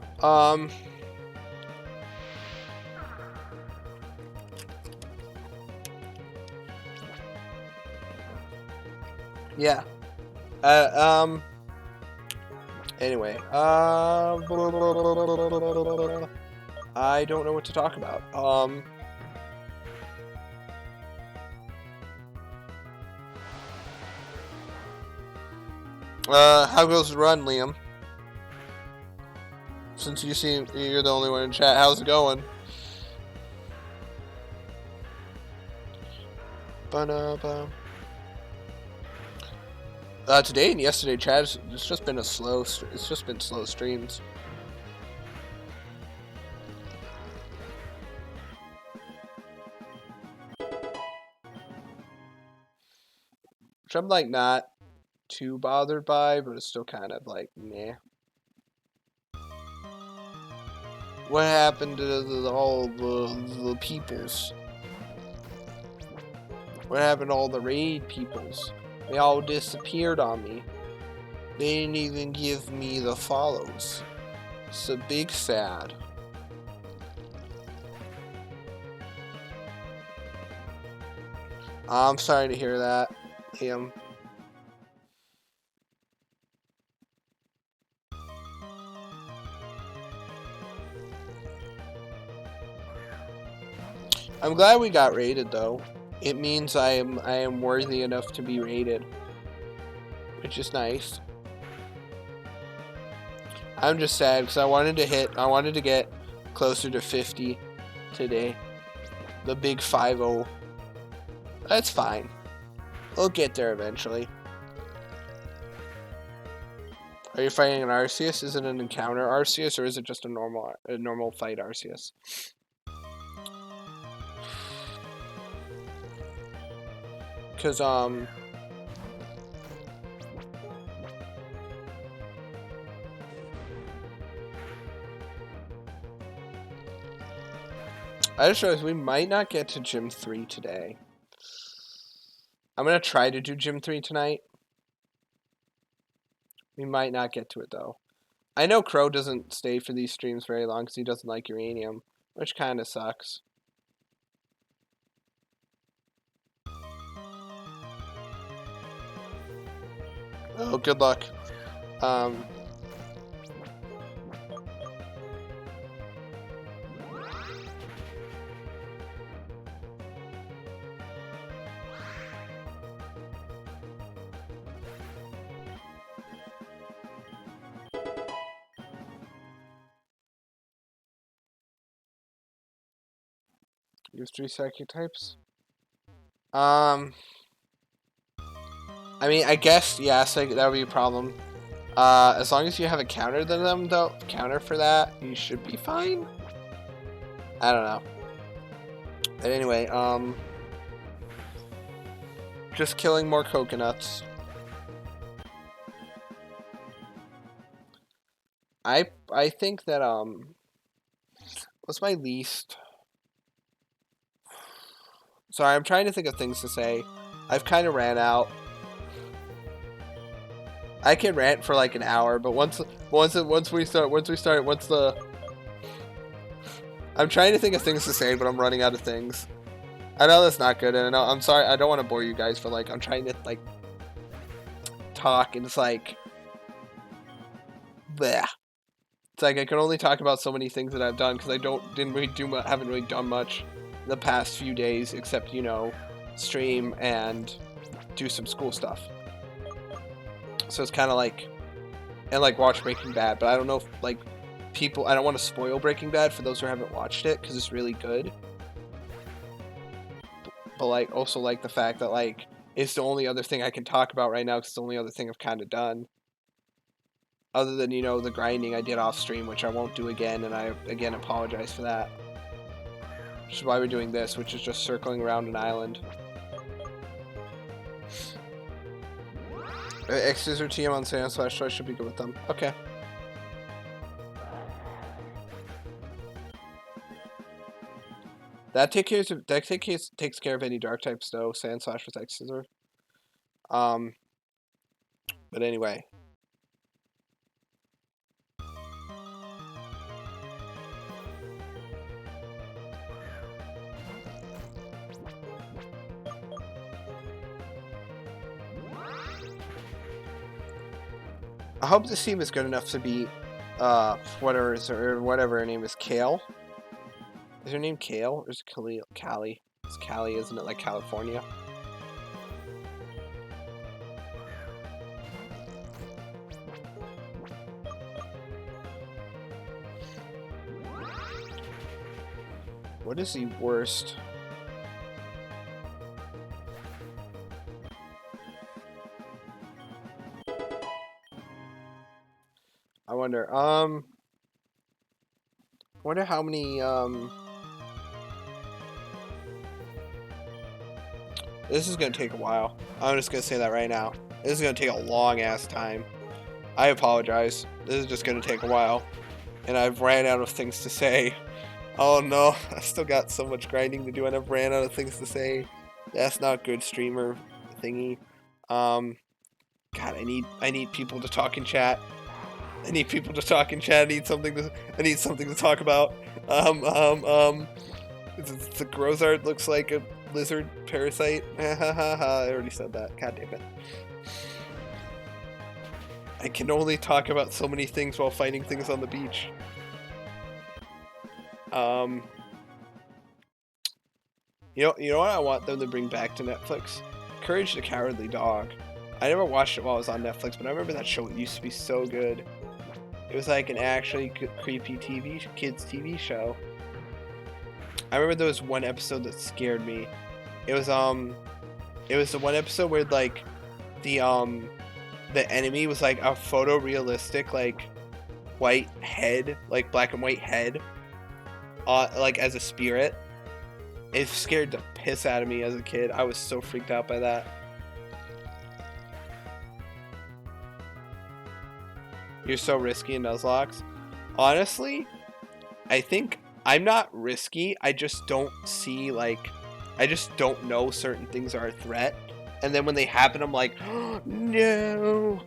yeah. Anyway, I don't know what to talk about. How goes the run, Liam? Since you're the only one in chat, how's it going? Today and yesterday, chat, it's just been slow streams. Which I'm like not too bothered by, but it's still kind of like meh. What happened to all the peoples? What happened to all the raid peoples? They all disappeared on me. They didn't even give me the follows. It's a big sad. I'm sorry to hear that, Liam. I'm glad we got raided though. It means I am worthy enough to be rated, which is nice. I'm just sad because I wanted to get closer to 50 today. the big 5-0. That's fine. We'll get there eventually. Are you fighting an Arceus? Is it an encounter Arceus, or is it just a normal fight Arceus? Because I just realized we might not get to Gym 3 today. I'm going to try to do Gym 3 tonight. We might not get to it, though. I know Crow doesn't stay for these streams very long because he doesn't like Uranium, which kind of sucks. Oh, good luck. Use 3 psychic types. I mean, I guess yes, that would be a problem. As long as you have a counter to them, though, counter for that, you should be fine. I don't know. But anyway, just killing more coconuts. I think that what's my least? Sorry, I'm trying to think of things to say. I've kind of ran out. I can rant for like an hour, but once we start, I'm trying to think of things to say, but I'm running out of things. I know that's not good, and I know, I'm sorry, I don't want to bore you guys, but like I'm trying to like talk, and it's like, bleh. It's like I can only talk about so many things that I've done because I haven't really done much the past few days, except, you know, stream and do some school stuff. So it's kind of like, and like watch Breaking Bad, but I don't know if like people, I don't want to spoil Breaking Bad for those who haven't watched it because it's really good. But like also like the fact that like it's the only other thing I can talk about right now because it's the only other thing I've kind of done. Other than, you know, the grinding I did off stream, which I won't do again, and I again apologize for that. Which is why we're doing this, which is just circling around an island. X's or TM on Sand Slash, so I should be good with them. Okay. That takes care of any dark types though, Sand Slash with X Scissor. But anyway. I hope this team is good enough to beat whatever her name is, Kale. Is her name Kale or is it Cali? It's Cali, isn't it, like California? What is the worst? I wonder, how many, this is gonna take a while. I'm just gonna say that right now. This is gonna take a long ass time. I apologize. This is just gonna take a while. And I've ran out of things to say. Oh no, I still got so much grinding to do and I've ran out of things to say. That's not good, streamer thingy. God, I need people to talk in chat. I need people to talk in chat. I need something to talk about. The Grozard looks like a lizard parasite. I already said that. God damn it. I can only talk about so many things while fighting things on the beach. You know what I want them to bring back to Netflix? Courage the Cowardly Dog. I never watched it while it was on Netflix, but I remember that show. It used to be so good. It was like an actually creepy kids TV show. I remember there was one episode that scared me. It was the one episode where like the enemy was like a photorealistic like white head, like black and white head, like as a spirit. It scared the piss out of me as a kid. I was so freaked out by that. You're so risky in Nuzlocke. Honestly, I think I'm not risky. I just don't see, like, I just don't know certain things are a threat. And then when they happen, I'm like, oh, no.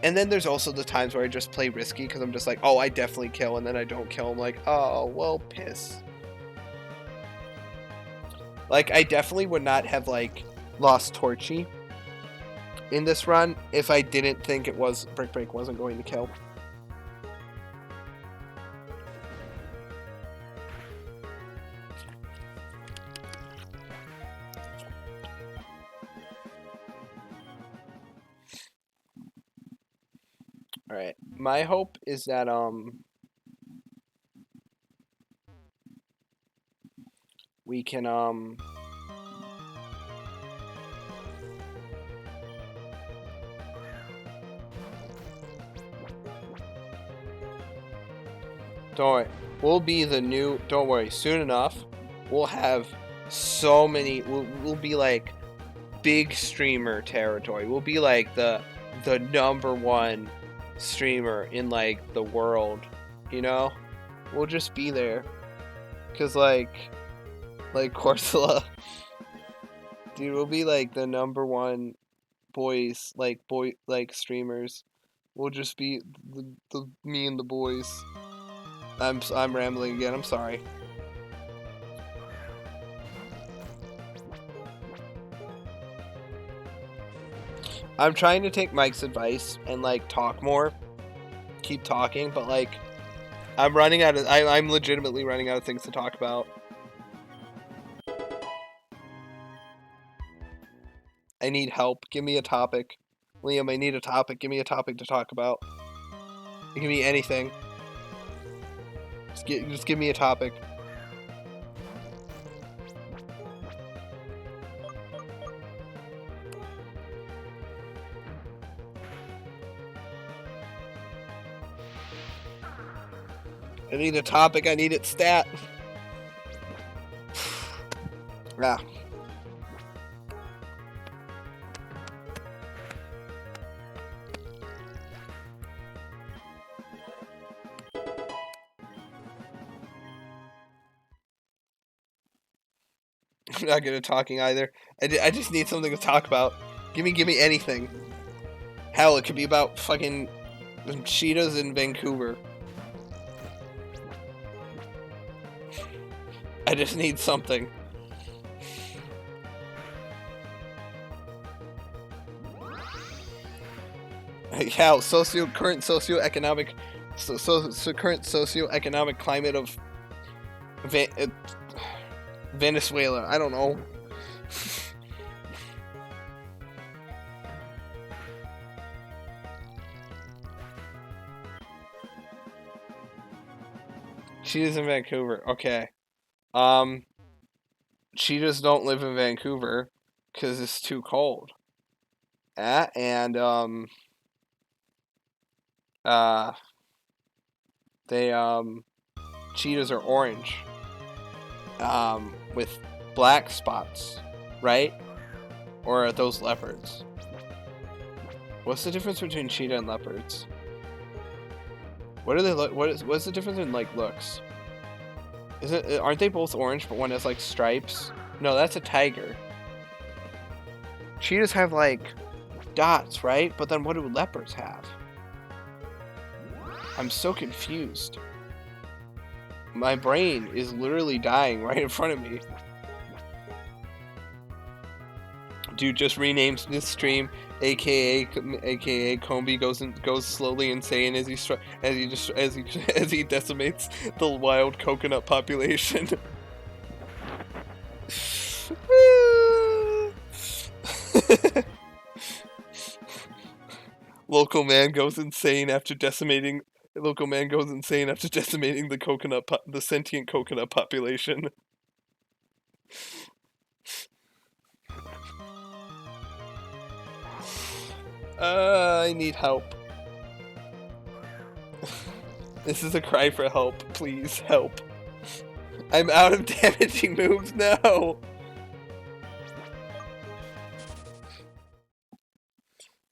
And then there's also the times where I just play risky because I'm just like, oh, I definitely kill. And then I don't kill. I'm like, oh, well, piss. Like, I definitely would not have, like, lost Torchy in this run if I didn't think it was Brick Break wasn't going to kill. Alright, my hope is that, we can, don't worry, we'll be the new, don't worry, soon enough, we'll have so many, we'll be like big streamer territory. We'll be like the #1 streamer in like the world, you know? We'll just be there. Cause like Corsola, dude, we'll be like the #1 boys, like streamers. We'll just be the me and the boys. I'm rambling again. I'm sorry. I'm trying to take Mike's advice and like talk more, keep talking, but like I'm running out of. I'm legitimately running out of things to talk about. I need help. Give me a topic, Liam. I need a topic. Give me a topic to talk about. It can be anything. Just give me a topic. I need a topic. I need it stat. Yeah. I'm not good at talking either. I just need something to talk about. Give me anything. Hell, it could be about fucking cheetahs in Vancouver. I just need something. How current socioeconomic climate of Venezuela. I don't know. Cheetahs in Vancouver. Okay. Cheetahs don't live in Vancouver because it's too cold. And cheetahs are orange. With black spots, right? Or are those leopards? What's the difference between cheetah and leopards? What are they? What's the difference in like looks? Aren't they both orange, but one has like stripes? No, that's a tiger. Cheetahs have like dots, right? But then what do leopards have? I'm so confused. My brain is literally dying right in front of me. Dude just renames this stream, aka Combi goes slowly insane as he decimates the wild coconut population. Local man goes insane after decimating. The sentient coconut population. I need help. This is a cry for help. Please, help. I'm out of damaging moves. No!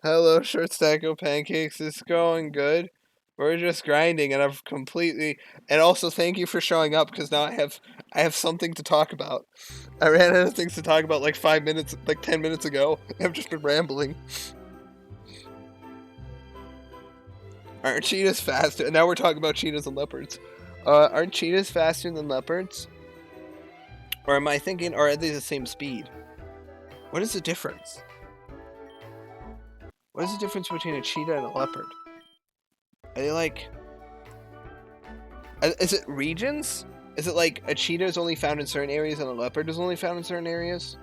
Hello, short stack of pancakes. It's going good. We're just grinding, and I've completely. And also, thank you for showing up, because now I have something to talk about. I ran out of things to talk about like 5 minutes, like 10 minutes ago. I've just been rambling. Aren't cheetahs faster? And now we're talking about cheetahs and leopards. Aren't cheetahs faster than leopards? Or am I thinking, or are they the same speed? What is the difference? What is the difference between a cheetah and a leopard? Are they like... Is it regions? Is it like a cheetah is only found in certain areas and a leopard is only found in certain areas?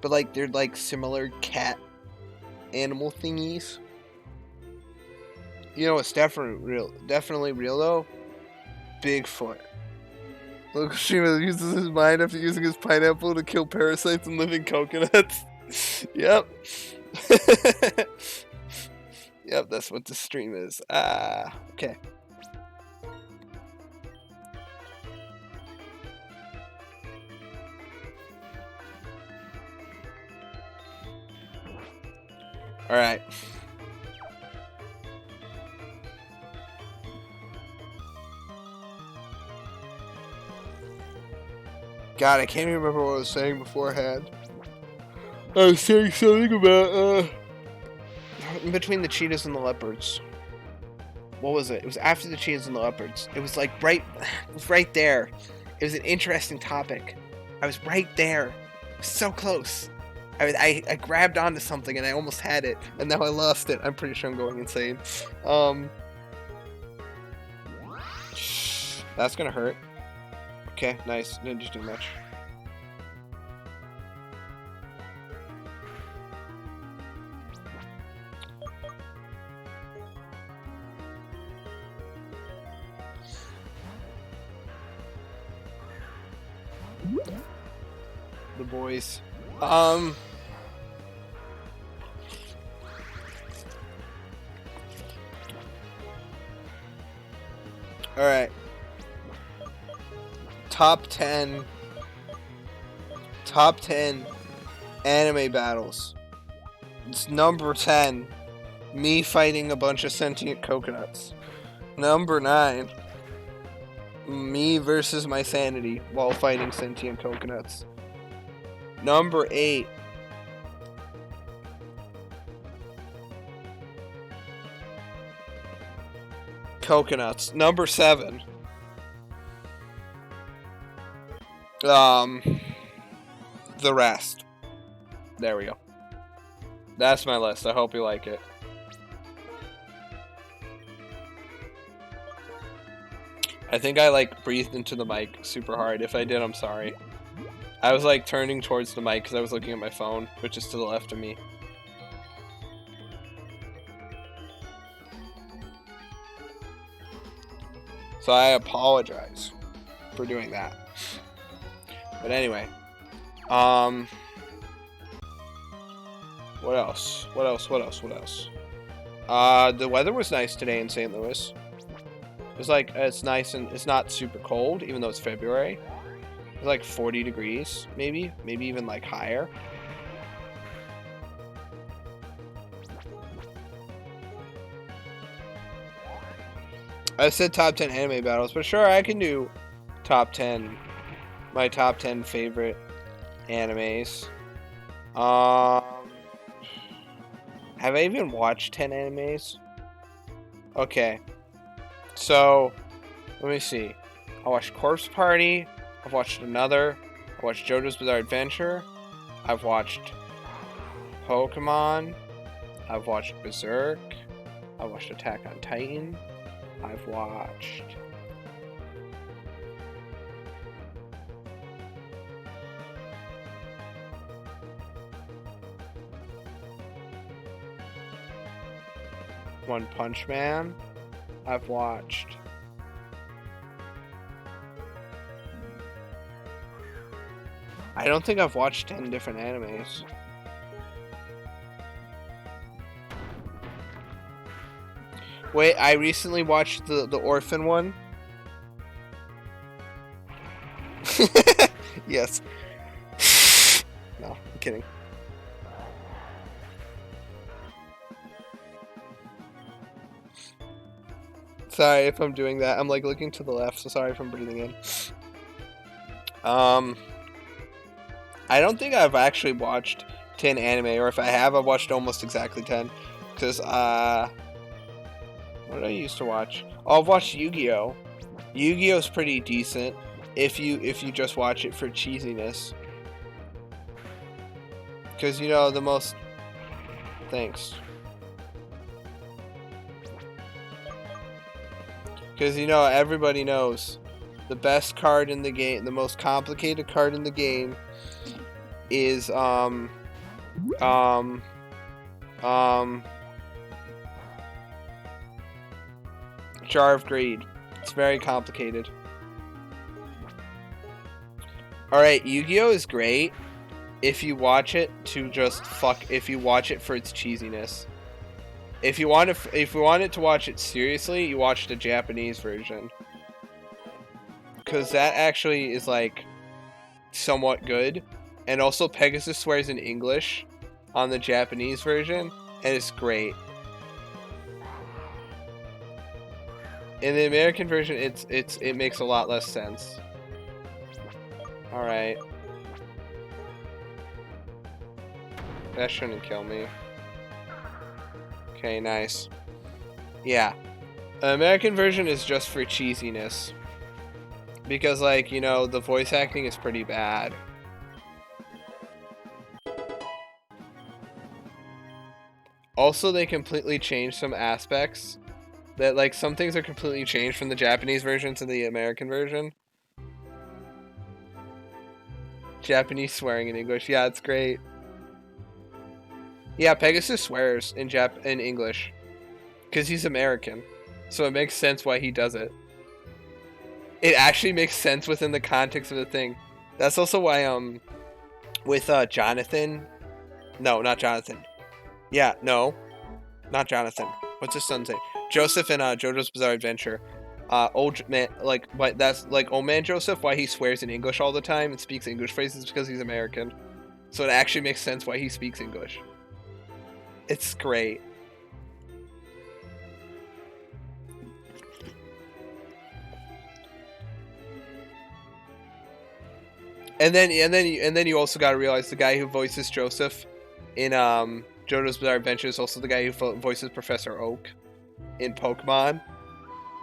But like, they're like similar cat animal thingies? You know what's definitely real though? Bigfoot. Look, Shima uses his mind after using his pineapple to kill parasites and living coconuts. Yep. Yep, that's what the stream is. Okay. Alright. God, I can't even remember what I was saying beforehand. I was saying something about, in between the cheetahs and the leopards. What was it? It was after the cheetahs and the leopards. It was like it was right there. It was an interesting topic. I was right there. It was so close. I grabbed onto something and I almost had it, and now I lost it. I'm pretty sure I'm going insane. That's gonna hurt. Okay, nice. Didn't do too much. The boys. Alright. Top 10 anime battles. It's number 10. Me fighting a bunch of sentient coconuts. Number 9. Me versus my sanity while fighting sentient coconuts. Number 8. Coconuts. Number 7. The rest. There we go. That's my list. I hope you like it. I think I like breathed into the mic super hard. If I did, I'm sorry. I was like turning towards the mic because I was looking at my phone, which is to the left of me. So I apologize for doing that. But anyway, what else? The weather was nice today in St. Louis. It was like, it's nice and it's not super cold, even though it's February. It was like 40 degrees, maybe even like higher. I said top 10 anime battles, but sure, I can do top 10, my top 10 favorite animes. Have I even watched 10 animes? Okay. So, let me see. I watched Corpse Party. I've watched Another. I watched JoJo's Bizarre Adventure. I've watched Pokemon. I've watched Berserk. I've watched Attack on Titan. I've watched... One Punch Man. I've watched... I don't think I've watched 10 different animes. Wait, I recently watched the orphan one. Yes. No, I'm kidding. Sorry if I'm doing that. I'm like looking to the left, so sorry if I'm breathing in. I don't think I've actually watched 10 anime, or if I have, I've watched almost exactly 10. Because, what did I used to watch? Oh, I've watched Yu-Gi-Oh! Yu-Gi-Oh's pretty decent if you just watch it for cheesiness. Because, you know, the most... Thanks. Because, you know, everybody knows the best card in the game, the most complicated card in the game is, Jar of Greed. It's very complicated. Alright, Yu-Gi-Oh! Is great if you watch it to just if you watch it for its cheesiness. If you want to watch it seriously, you watch the Japanese version. Because that actually is, like, somewhat good. And also, Pegasus swears in English on the Japanese version, and it's great. In the American version, it makes a lot less sense. Alright. That shouldn't kill me. Okay, nice. Yeah. The American version is just for cheesiness. Because, like, you know, the voice acting is pretty bad. Also, they completely changed some aspects. That, like, some things are completely changed from the Japanese version to the American version. Japanese swearing in English. Yeah, it's great. Yeah, Pegasus swears in English. Because he's American. So it makes sense why he does it. It actually makes sense within the context of the thing. That's also why, with, Jonathan... No, not Jonathan. Yeah, no. Not Jonathan. What's his son's name? Joseph in, JoJo's Bizarre Adventure. Old man, like, but that's, like, old man Joseph, why he swears in English all the time and speaks English phrases because he's American. So it actually makes sense why he speaks English. It's great. And then you also gotta realize the guy who voices Joseph in JoJo's Bizarre Adventure is also the guy who voices Professor Oak in Pokemon.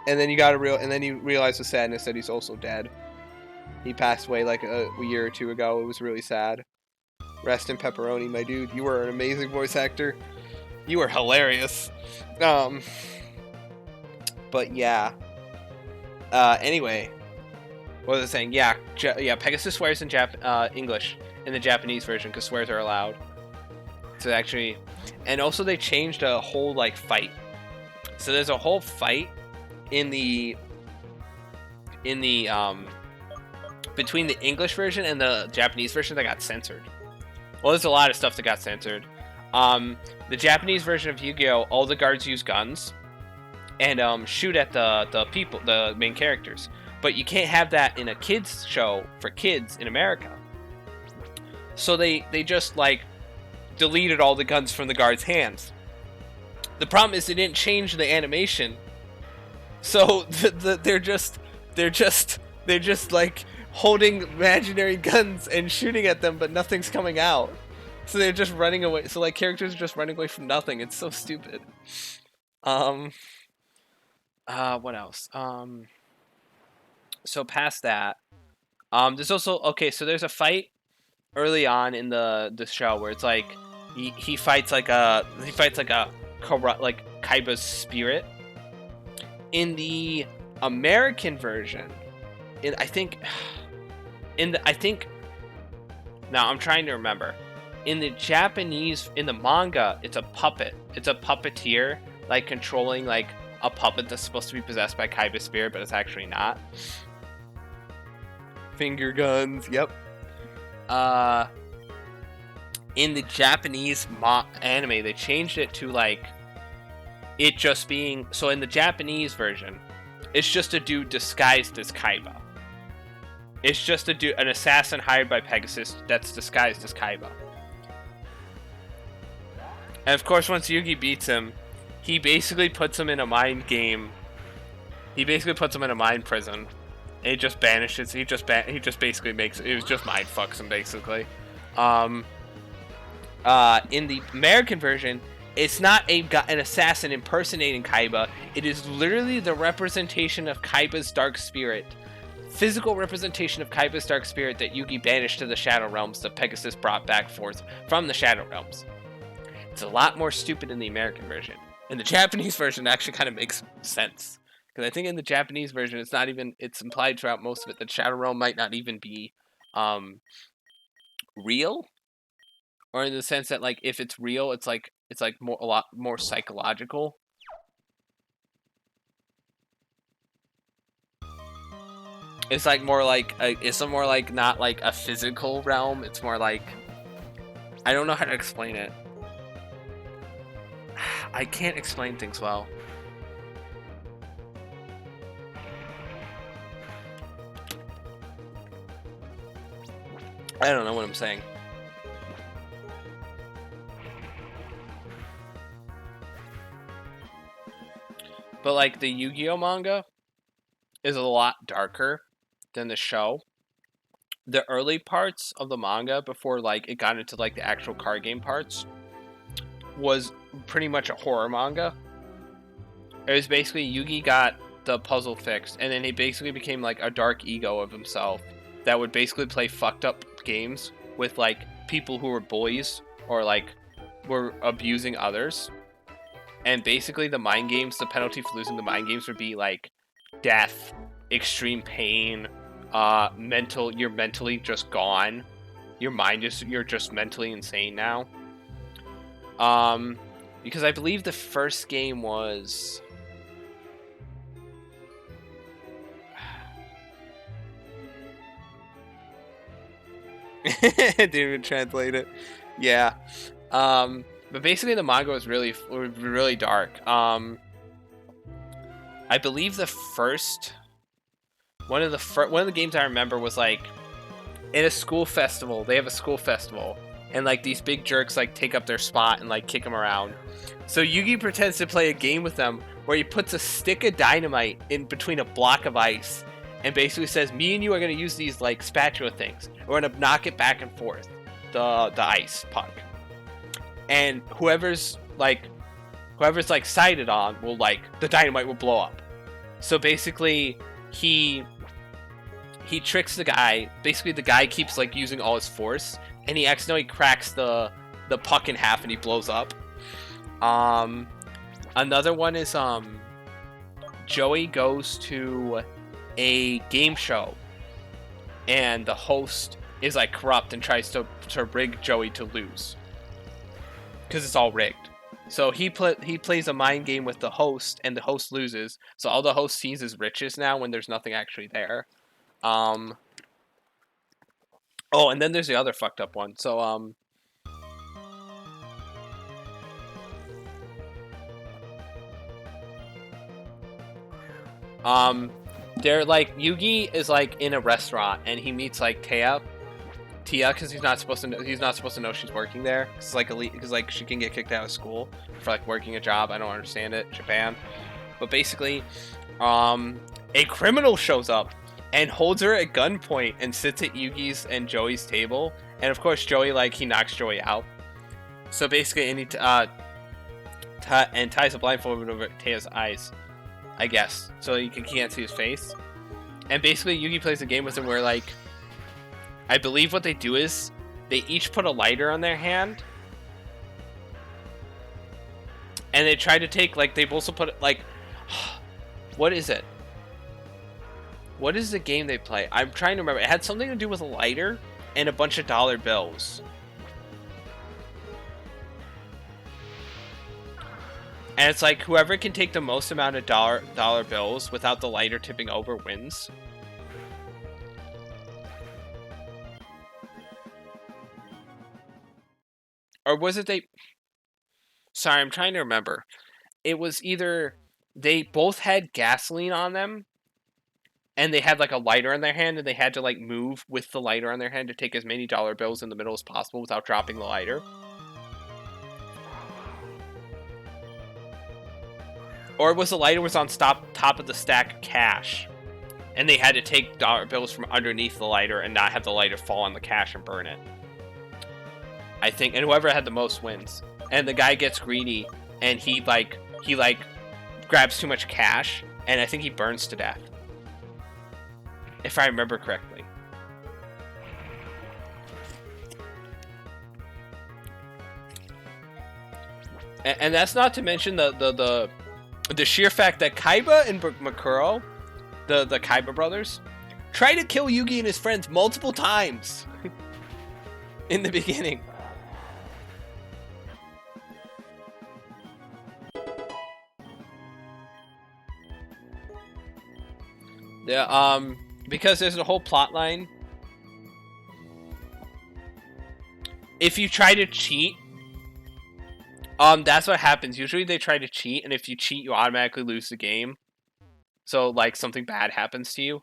And then you realize the sadness that he's also dead. He passed away like a year or two ago. It was really sad. Rest in pepperoni, my dude. You were an amazing voice actor. You were hilarious. But yeah. Anyway, what was I saying? Yeah, Pegasus swears in English in the Japanese version because swears are allowed. So actually, and also they changed a whole like fight. So there's a whole fight in the between the English version and the Japanese version that got censored. Well, there's a lot of stuff that got censored. The Japanese version of Yu-Gi-Oh, all the guards use guns and shoot at the main characters. But you can't have that in a kids show for kids in America. So they just like deleted all the guns from the guards' hands. The problem is they didn't change the animation. So they're just like holding imaginary guns and shooting at them, but nothing's coming out. So they're just running away. So like characters are just running away from nothing. It's so stupid. What else? So past that, there's also so there's a fight early on in the show where it's like he fights like a corrupt like Kaiba's spirit. In the American version, I think now I'm trying to remember. In the Japanese, in the manga, it's a puppet. It's a puppeteer, like controlling like a puppet that's supposed to be possessed by Kaiba's spirit, but it's actually not. Finger guns, yep. in the Japanese anime, they changed it to like it just being so. In the Japanese version, it's just a dude disguised as Kaiba. It's just an assassin hired by Pegasus that's disguised as Kaiba. And of course, once Yugi beats him, he basically puts him in a mind game. He basically puts him in a mind prison. And he just banishes. He just basically makes it was just mind fucks him basically. In the American version, it's not an assassin impersonating Kaiba. It is literally the representation of Kaiba's dark spirit. Physical representation of Kaiba's dark spirit that Yugi banished to the Shadow Realms that Pegasus brought back forth from the Shadow Realms. It's a lot more stupid in the American version. In the Japanese version, it actually kind of makes sense. Because I think in the Japanese version, it's implied throughout most of it that Shadow Realm might not even be real. Or in the sense that, like, if it's real, it's a lot more psychological. It's like more like it's more like not like a physical realm. It's more like I don't know how to explain it. I can't explain things well. I don't know what I'm saying. But like the Yu-Gi-Oh manga is a lot darker than the show. The early parts of the manga before like it got into like the actual card game parts was pretty much a horror manga. It was basically Yugi got the puzzle fixed and then he basically became like a dark ego of himself that would basically play fucked up games with like people who were bullies or like were abusing others. And basically the mind games, the penalty for losing the mind games would be like death, extreme pain, you're mentally just gone. You're just mentally insane now. Because I believe the first game was didn't even translate it. Yeah. But basically the manga was really dark. I believe the first one of the games I remember was like in a school festival. They have a school festival and like these big jerks like take up their spot and like kick them around. So Yugi pretends to play a game with them where he puts a stick of dynamite in between a block of ice and basically says, "Me and you are going to use these like spatula things. We're going to knock it back and forth, the ice puck. And whoever's like sighted on will like the dynamite will blow up." So basically he tricks the guy. Basically the guy keeps like using all his force and he accidentally cracks the puck in half and he blows up. Another one is Joey goes to a game show and the host is like corrupt and tries to rig Joey to lose. Because it's all rigged. So he plays a mind game with the host, and the host loses. So all the host sees is riches now when there's nothing actually there. Oh, and then there's the other fucked up one. So they're like Yugi is like in a restaurant and he meets like Tia, because he's not supposed to know she's working there. It's like because like she can get kicked out of school for like working a job. I don't understand it, Japan. But basically, a criminal shows up and holds her at gunpoint and sits at Yugi's and Joey's table. And of course, Joey he knocks Joey out. So basically, and he ties a blindfold over Tia's eyes, I guess, so he can't see his face. And basically, Yugi plays a game with him where like, I believe what they do is they each put a lighter on their hand and they try to take like they've also put like what is it? What is the game they play? I'm trying to remember. It had something to do with a lighter and a bunch of dollar bills. And it's like whoever can take the most amount of dollar bills without the lighter tipping over wins. or was it they? Sorry, I'm trying to remember. It was either they both had gasoline on them, and they had like a lighter in their hand, and they had to like move with the lighter on their hand to take as many dollar bills in the middle as possible without dropping the lighter. Or was the lighter was on top of the stack of cash, and they had to take dollar bills from underneath the lighter and not have the lighter fall on the cash and burn it. I think, and whoever had the most wins. And the guy gets greedy, and he grabs too much cash, and I think he burns to death, if I remember correctly. And that's not to mention the sheer fact that Kaiba and Makuro, the Kaiba brothers, try to kill Yugi and his friends multiple times in the beginning. Yeah, because there's a whole plot line. If you try to cheat, that's what happens. Usually they try to cheat, and if you cheat, you automatically lose the game. So, like, something bad happens to you.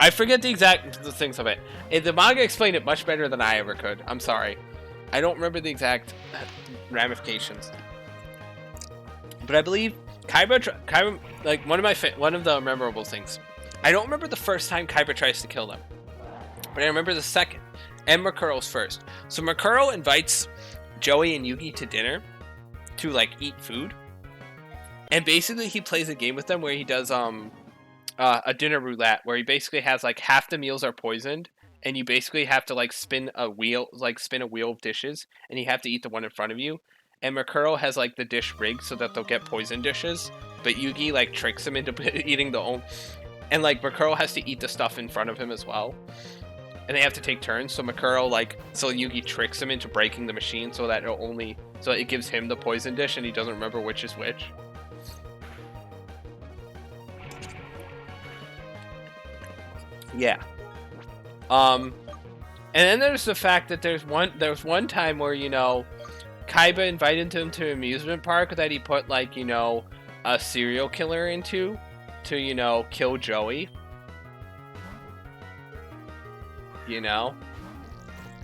I forget the things of it. The manga explained it much better than I ever could. I'm sorry. I don't remember the exact ramifications. But I believe Kaiba, like, one of the memorable things. I don't remember the first time Kaiba tries to kill them, but I remember the second, and Makuro's first. So Makuro invites Joey and Yugi to dinner to, like, eat food, and basically he plays a game with them where he does a dinner roulette, where he basically has, like, half the meals are poisoned, and you basically have to, like, spin a wheel of dishes, and you have to eat the one in front of you. And Makuro has, like, the dish rigged so that they'll get poisoned dishes, but Yugi, like, tricks him into eating the own. And, like, Makuro has to eat the stuff in front of him as well. And they have to take turns, so Makuro, like, so Yugi tricks him into breaking the machine so that it gives him the poison dish and he doesn't remember which is which. Yeah. And then there's the fact that there was one time where, you know, Kaiba invited him to an amusement park that he put, like, you know, a serial killer into to, you know, kill Joey. You know?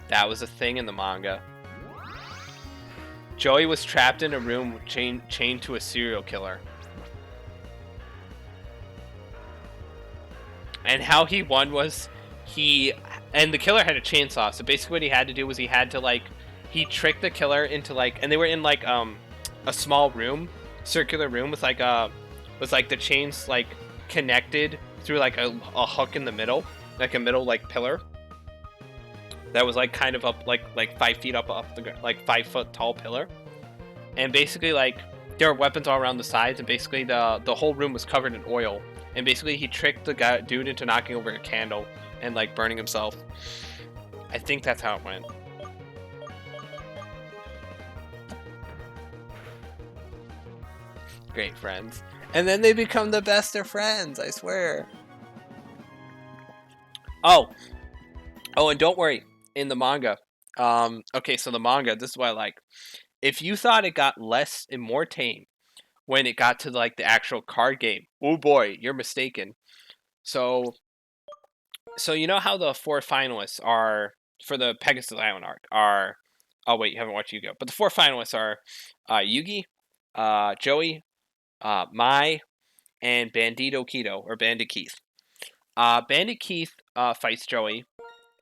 That was a thing in the manga. Joey was trapped in a room chained to a serial killer. And how he won was and the killer had a chainsaw, so basically what he had to do was he tricked the killer into, like, and they were in, like, a small room, circular room with, like, the chains, like, connected through, like, a hook in the middle, like a middle, like, pillar that was, like, kind of up, like 5 feet up the, like, 5 foot tall pillar. And basically, like, there were weapons all around the sides, and basically the whole room was covered in oil. And basically he tricked the dude into knocking over a candle and, like, burning himself. I think that's how it went. Great friends. And then they become the best of friends, I swear. Oh, and don't worry, in the manga. Okay, so the manga, this is what I like. If you thought it got less and more tame when it got to, like, the actual card game, oh boy, you're mistaken. So you know how the 4 finalists are for the Pegasus Island arc are... Oh wait, you haven't watched Yu-Gi-Oh! But the 4 finalists are Yugi, Joey, Mai, and Bandito Keto, or Bandit Keith. Bandit Keith fights Joey,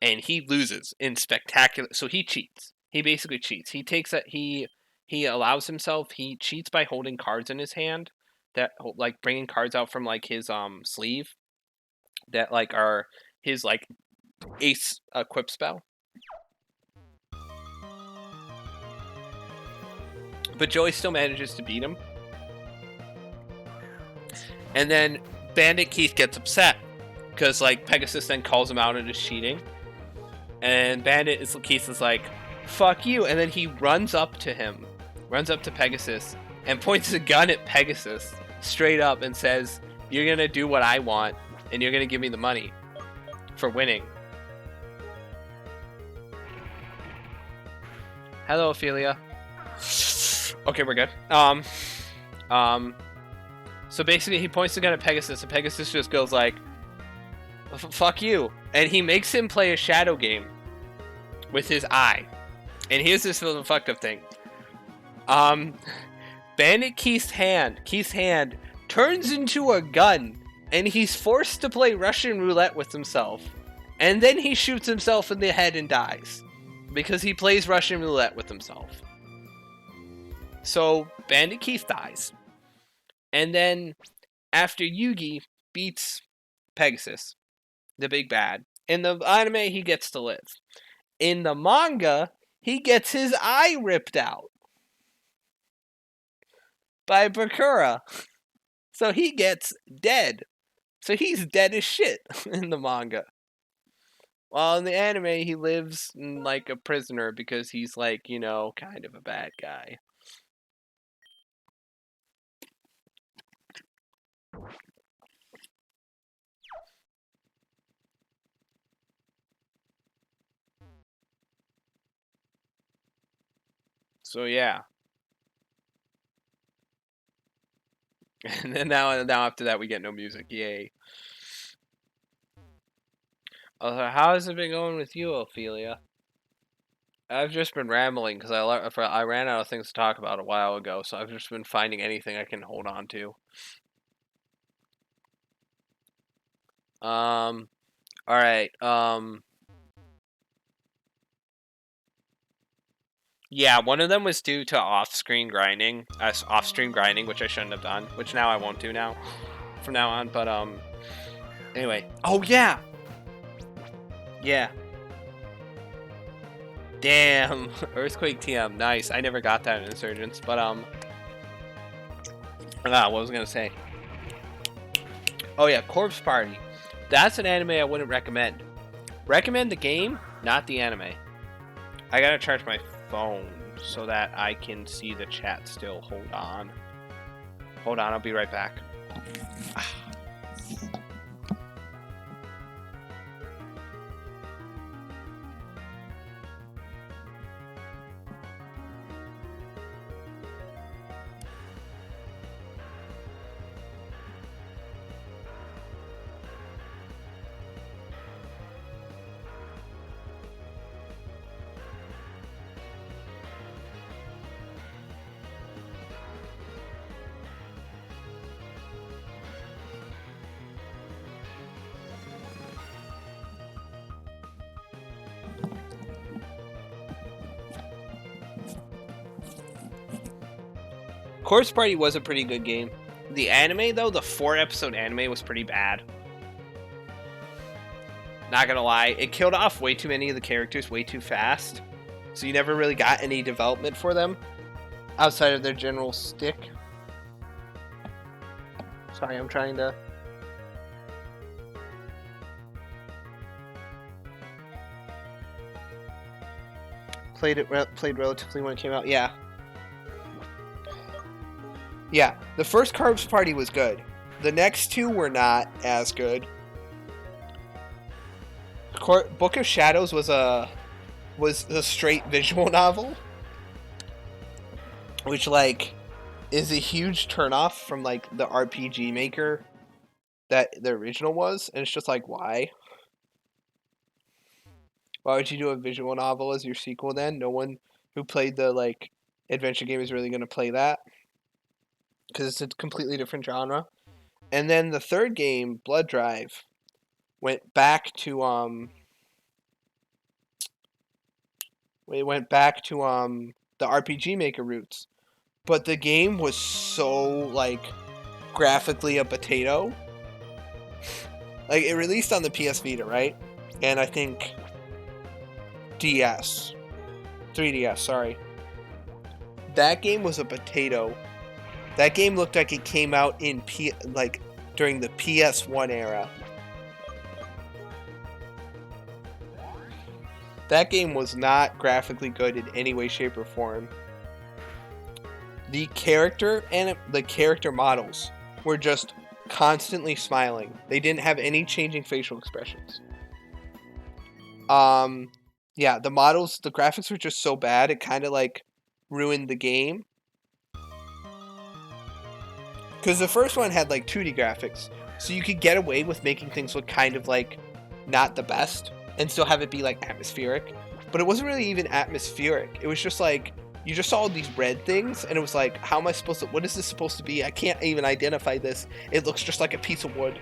and he loses in spectacular... So he cheats. He basically cheats. He takes that... He allows himself... He cheats by holding cards in his hand, that, like, bringing cards out from, like, his sleeve, that, like, are his, like, ace equip spell. But Joey still manages to beat him. And then Bandit Keith gets upset because, like, Pegasus then calls him out on his cheating. And Keith is like, fuck you. And then he runs up to Pegasus, and points a gun at Pegasus straight up and says, You're gonna do what I want, and you're gonna give me the money for winning. Hello, Ophelia. Okay, we're good. So basically, he points the gun at Pegasus, and Pegasus just goes like, "Fuck you," and he makes him play a shadow game with his eye. And here's this little fucked up thing. Bandit Keith's hand turns into a gun, and he's forced to play Russian roulette with himself. And then he shoots himself in the head and dies. Because he plays Russian roulette with himself. So, Bandit Keith dies. And then, after Yugi beats Pegasus, the big bad, in the anime, he gets to live. In the manga, he gets his eye ripped out by Bakura. So he gets dead. So he's dead as shit in the manga. While in the anime, he lives like a prisoner because he's like, you know, kind of a bad guy. So yeah. And then now after that we get no music. Yay. How has it been going with you, Ophelia? I've just been rambling because I ran out of things to talk about a while ago, so I've just been finding anything I can hold on to. Alright, yeah, one of them was due to off-stream grinding, which I shouldn't have done, which now I won't do now, from now on, but, anyway. Oh, yeah! Yeah. Damn, Earthquake TM, nice. I never got that in Insurgents, but, what was I gonna say? Oh, yeah, Corpse Party. That's an anime I wouldn't recommend. Recommend the game, not the anime. I gotta charge my phone so that I can see the chat still. Hold on. Hold on, I'll be right back. Corpse Party was a pretty good game. The anime, though, the 4-episode anime was pretty bad. Not gonna lie, it killed off way too many of the characters way too fast. So you never really got any development for them outside of their general stick. Sorry, I'm trying to... Played relatively when it came out, yeah. Yeah, the first Corpse Party was good. The next two were not as good. Book of Shadows was a straight visual novel, which like is a huge turnoff from like the RPG maker that the original was, and it's just like, why? Why would you do a visual novel as your sequel then? No one who played the like adventure game is really going to play that. Because it's a completely different genre. And then the third game, Blood Drive, went back to the RPG Maker roots. But the game was so like graphically a potato. Like it released on the PS Vita, right? And I think 3DS, sorry. That game was a potato. That game looked like it came out in during the PS1 era. That game was not graphically good in any way, shape, or form. The character models were just constantly smiling. They didn't have any changing facial expressions. Yeah, the models, the graphics were just so bad, it kind of like ruined the game. Because the first one had like 2D graphics, so you could get away with making things look kind of like not the best and still have it be like atmospheric. But it wasn't really even atmospheric. It was just like, you just saw all these red things and it was like, how am I supposed to, what is this supposed to be? I can't even identify this. It looks just like a piece of wood.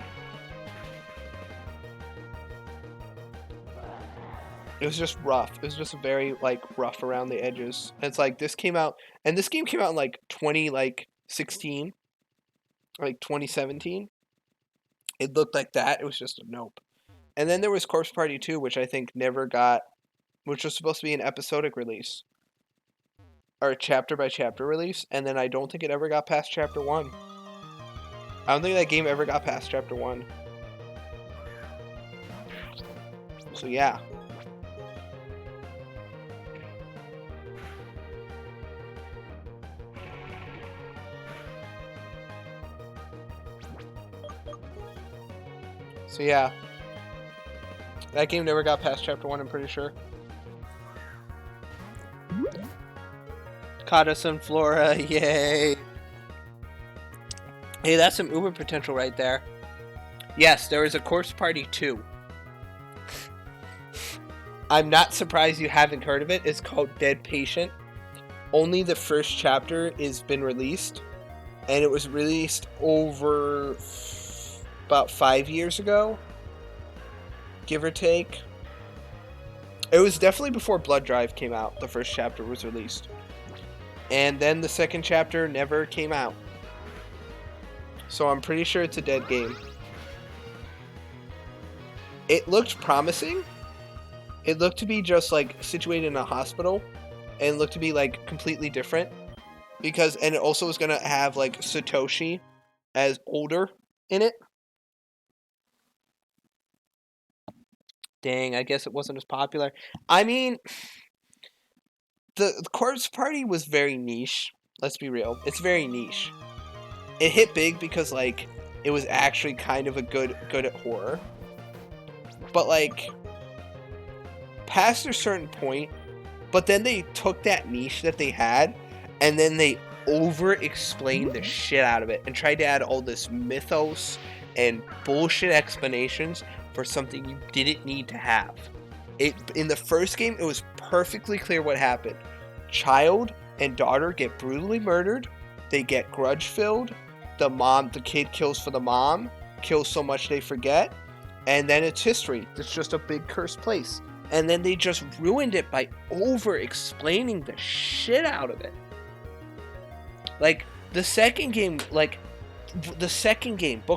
It was just rough. It was just very like rough around the edges. And it's like this came out, and this game came out in like 2016, like 2017. It looked like that. It was just a nope. And then there was Corpse Party 2, which I think never got, which was supposed to be an episodic release or a chapter by chapter release, and then I don't think it ever got past chapter 1. I don't think that game ever got past chapter 1. So yeah. So yeah, that game never got past chapter 1, I'm pretty sure. Caught us in Flora, yay! Hey, that's some Uber potential right there. Yes, there is a Corpse Party 2. I'm not surprised you haven't heard of it. It's called Dead Patient. Only the first chapter has been released, and it was released over about 5 years ago, give or take. It was definitely before Blood Drive came out. The first chapter was released, and then the second chapter never came out. So I'm pretty sure it's a dead game. It looked promising. It looked to be just like situated in a hospital, and it looked to be like completely different because, and it also was gonna have like Satoshi as older in it. Dang, I guess it wasn't as popular. I mean, the Corpse Party was very niche. Let's be real. It's very niche. It hit big because like it was actually kind of a good at horror. But like past a certain point, but then they took that niche that they had and then they over-explained the shit out of it and tried to add all this mythos and bullshit explanations for something you didn't need to have. In the first game, it was perfectly clear what happened. Child and daughter get brutally murdered. They get grudge-filled. The kid kills for the mom, kills so much they forget, and then it's history. It's just a big cursed place. And then they just ruined it by over-explaining the shit out of it. Like, the second game, Book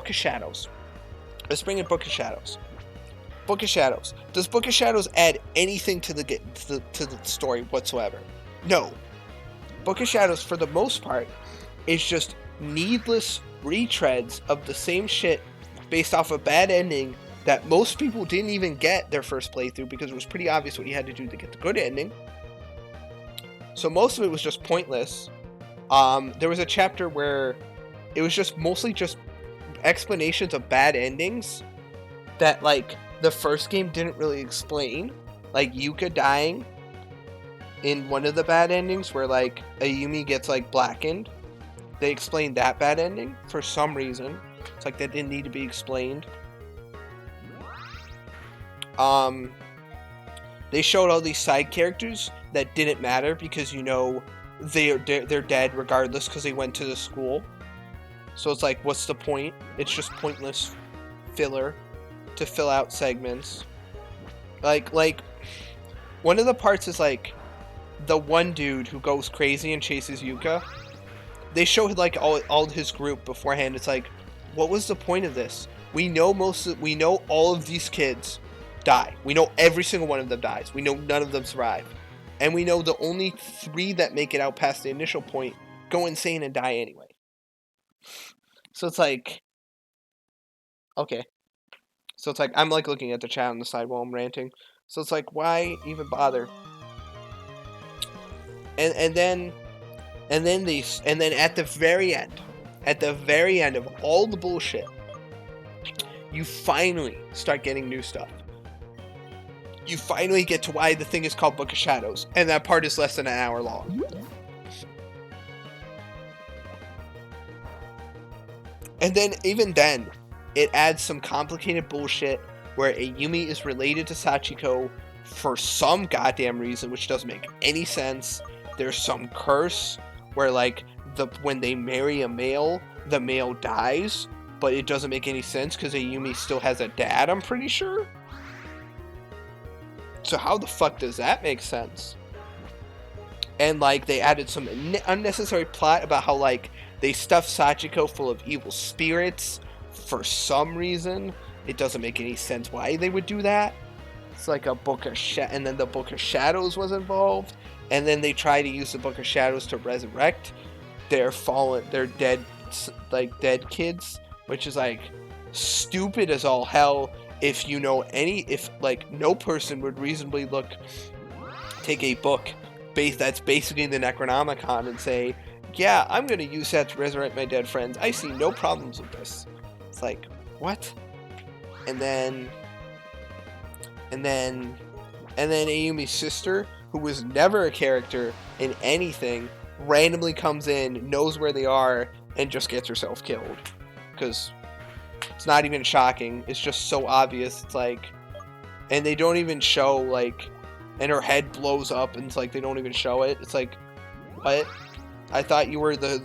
of Shadows. Let's bring in Book of Shadows. Book of Shadows. Does Book of Shadows add anything to the story whatsoever? No. Book of Shadows, for the most part, is just needless retreads of the same shit based off a bad ending that most people didn't even get their first playthrough because it was pretty obvious what you had to do to get the good ending. So most of it was just pointless. There was a chapter where it was just mostly just explanations of bad endings that like the first game didn't really explain. Like Yuka dying in one of the bad endings where like Ayumi gets like blackened. They explained that bad ending for some reason. It's like that didn't need to be explained. They showed all these side characters that didn't matter because you know they're dead regardless because they went to the school. So it's like, what's the point? It's just pointless filler to fill out segments. Like one of the parts is like the one dude who goes crazy and chases Yuka. They showed like all his group beforehand. It's like, what was the point of this? We know all of these kids die. We know every single one of them dies. We know none of them survive. And we know the only 3 that make it out past the initial point go insane and die anyway. So it's like, okay. So it's like, I'm like looking at the chat on the side while I'm ranting. So it's like, why even bother? And then at the very end of all the bullshit, you finally start getting new stuff. You finally get to why the thing is called Book of Shadows, and that part is less than an hour long. And then, even then, it adds some complicated bullshit where Ayumi is related to Sachiko for some goddamn reason, which doesn't make any sense. There's some curse where, like, when they marry a male, the male dies, but it doesn't make any sense because Ayumi still has a dad, I'm pretty sure. So how the fuck does that make sense? And, like, they added some unnecessary plot about how, like, they stuffed Sachiko full of evil spirits for some reason. It doesn't make any sense why they would do that. It's like a Book of and then the Book of Shadows was involved. And then they try to use the Book of Shadows to resurrect their dead kids, which is, like, stupid as all hell. If like, no person would reasonably take a book that's basically the Necronomicon and say, yeah, I'm going to use that to resurrect my dead friends. I see no problems with this. It's like, what? And then Ayumi's sister, who was never a character in anything, randomly comes in, knows where they are, and just gets herself killed. Because it's not even shocking. It's just so obvious. It's like, and they don't even show, like, and her head blows up, and it's like they don't even show it. It's like, what? I thought you were the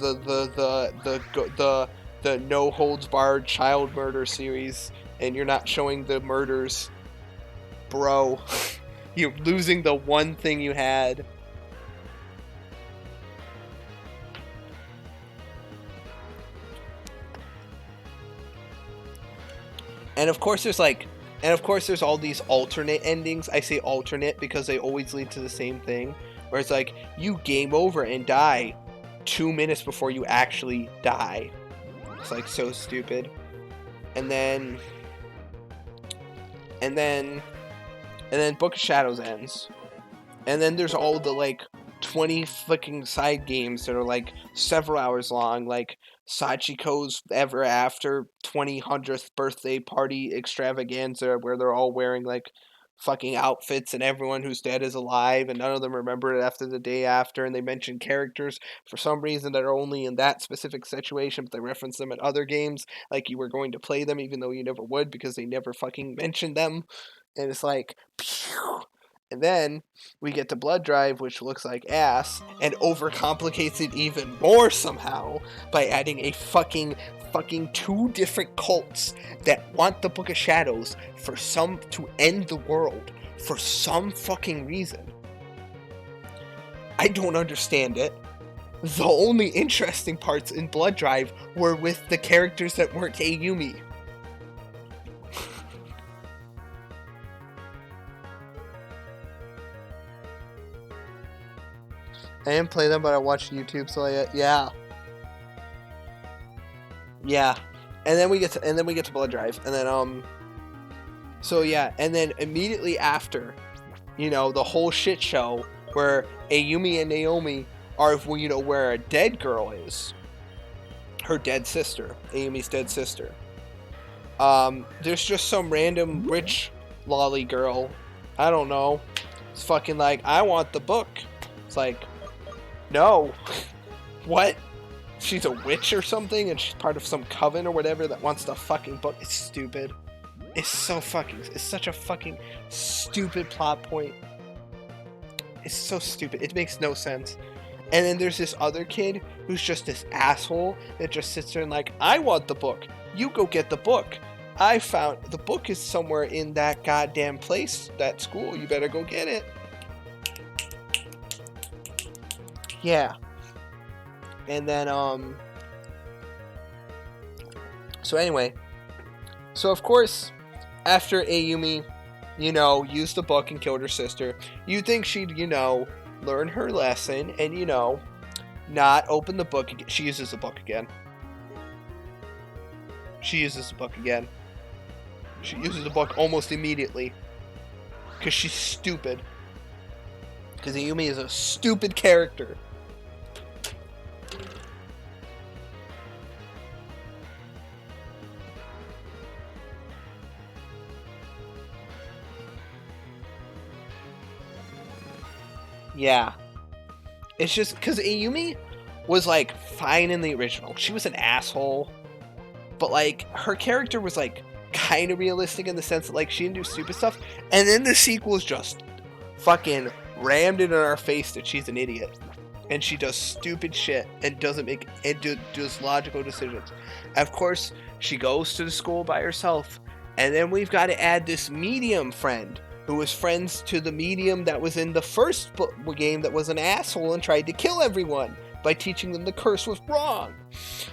no holds barred child murder series, and you're not showing the murders, bro. You're losing the one thing you had. And of course there's all these alternate endings. I say alternate because they always lead to the same thing, where it's like, you game over and die 2 minutes before you actually die. It's, like, so stupid. And then Book of Shadows ends. And then there's all the, like, 20 fucking side games that are, like, several hours long, like Sachiko's Ever After 200th birthday party extravaganza, where they're all wearing, like, fucking outfits and everyone who's dead is alive and none of them remember it after the day after, and they mention characters for some reason that are only in that specific situation, but they reference them in other games like you were going to play them even though you never would because they never fucking mentioned them. And it's like, phew. And then we get to Blood Drive, which looks like ass, and overcomplicates it even more somehow by adding a fucking 2 different cults that want the Book of Shadows to end the world for some fucking reason. I don't understand it. The only interesting parts in Blood Drive were with the characters that weren't Ayumi. I didn't play them, but I watched YouTube, so yeah. And then we get to Blood Drive, and then so yeah, and then immediately after, the whole shit show where Ayumi and Naomi are, where a dead girl is, her dead sister, Ayumi's dead sister. There's just some random rich lolly girl, I don't know. It's fucking like, I want the book. It's like, no. What? She's a witch or something, and she's part of some coven or whatever that wants the fucking book. It's stupid. It's such a fucking stupid plot point. It's so stupid. It makes no sense. And then there's this other kid who's just this asshole that just sits there and like, I want the book. You go get the book. I found the book is somewhere in that goddamn place, that school. You better go get it. Yeah. And then, so anyway, so of course, after Ayumi, used the book and killed her sister, you'd think she'd, learn her lesson and, not open the book again. She uses the book again. She uses the book almost immediately. Because she's stupid. Because Ayumi is a stupid character. Yeah. It's just because Ayumi was like fine in the original. She was an asshole, but like her character was like kind of realistic in the sense that like she didn't do stupid stuff. And then the sequels just fucking rammed it in our face that she's an idiot. And she does stupid shit and doesn't make and does logical decisions. Of course, she goes to the school by herself, and then we've got to add this medium friend who was friends to the medium that was in the first game that was an asshole and tried to kill everyone by teaching them the curse was wrong.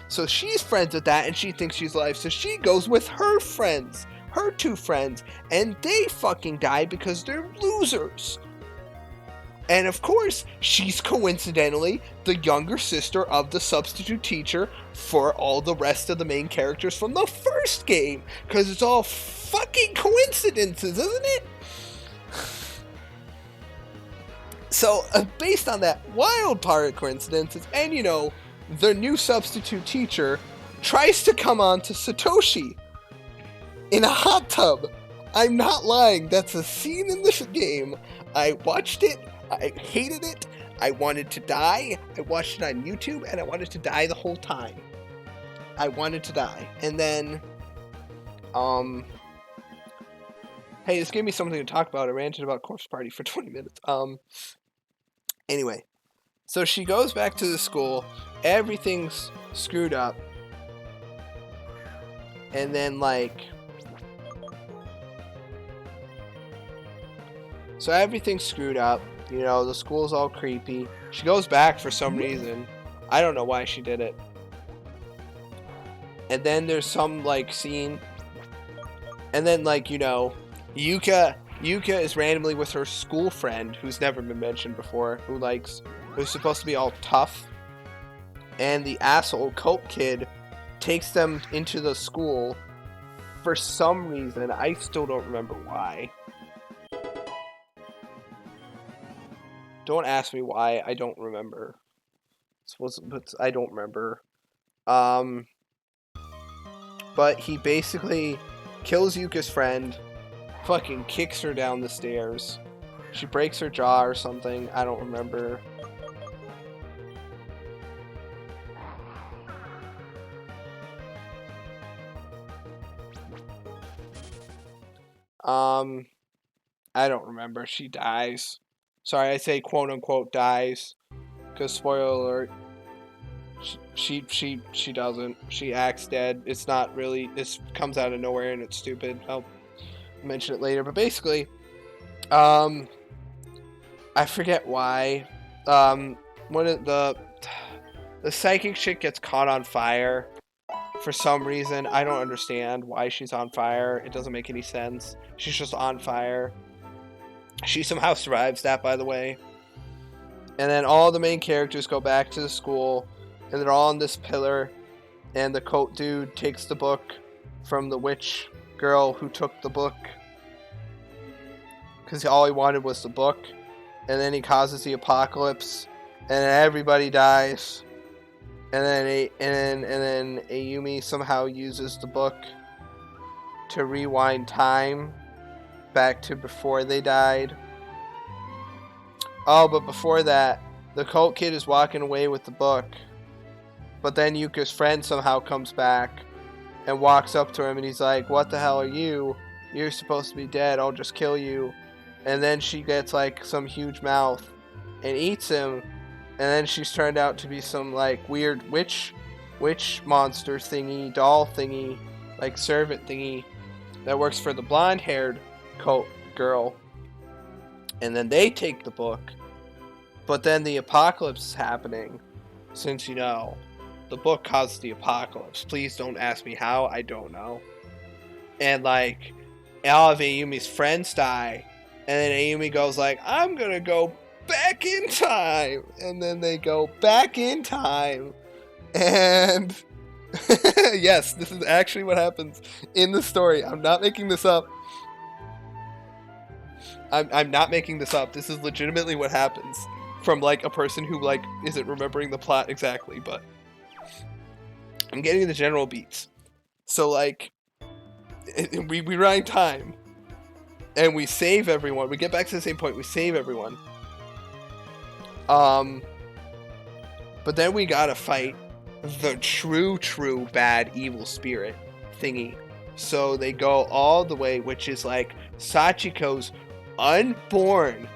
So she's friends with that, and she thinks she's alive. So she goes with her friends, her two friends, and they fucking die because they're losers. And of course, she's coincidentally the younger sister of the substitute teacher for all the rest of the main characters from the first game. Because it's all fucking coincidences, isn't it? So, based on that wild part of coincidences, and you know, the new substitute teacher tries to come on to Satoshi in a hot tub. I'm not lying, that's a scene in this game. I watched it. I hated it. I wanted to die. I watched it on YouTube, and I wanted to die the whole time. I wanted to die. And then, hey, this gave me something to talk about. I ranted about Corpse Party for 20 minutes. Anyway. So she goes back to the school. Everything's screwed up. And then, like... So everything's screwed up. You know, the school's all creepy. She goes back for some reason. I don't know why she did it. And then there's some, like, scene. And then, like, you know, Yuka is randomly with her school friend, who's never been mentioned before, who's supposed to be all tough. And the asshole cult kid takes them into the school for some reason. I still don't remember why. Don't ask me why. I don't remember. But I don't remember. But he basically kills Yuka's friend, fucking kicks her down the stairs. She breaks her jaw or something. I don't remember. I don't remember. She dies. Sorry, I say quote-unquote dies, because spoiler alert, she doesn't. She acts dead. It's not really, it comes out of nowhere and it's stupid. I'll mention it later, but basically, I forget why, one of the psychic chick gets caught on fire for some reason. I don't understand why she's on fire. It doesn't make any sense. She's just on fire. She somehow survives that, by the way. And then all the main characters go back to the school, and they're all on this pillar, and the coat dude takes the book from the witch girl who took the book, because all he wanted was the book, and then he causes the apocalypse, and then everybody dies, and then Ayumi somehow uses the book to rewind time back to before they died. Oh, but before that, the cult kid is walking away with the book, but then Yuka's friend somehow comes back and walks up to him, and he's like, "What the hell are you? You're supposed to be dead. I'll just kill you." And then she gets like some huge mouth and eats him, and then she's turned out to be some like weird witch monster thingy, doll thingy, like servant thingy that works for the blonde-haired cult girl. And then they take the book, but then the apocalypse is happening, since, you know, the book caused the apocalypse. Please don't ask me how, I don't know. And like, all of Ayumi's friends die, and then Ayumi goes like, "I'm gonna go back in time," and then they go back in time, and yes, this is actually what happens in the story. I'm not making this up. I'm not making this up. This is legitimately what happens from, like, a person who, like, isn't remembering the plot exactly, but I'm getting the general beats. So, like, we rewind time, and we save everyone. We get back to the same point. We save everyone. But then we gotta fight the true bad evil spirit thingy. So they go all the way, which is like Sachiko's unborn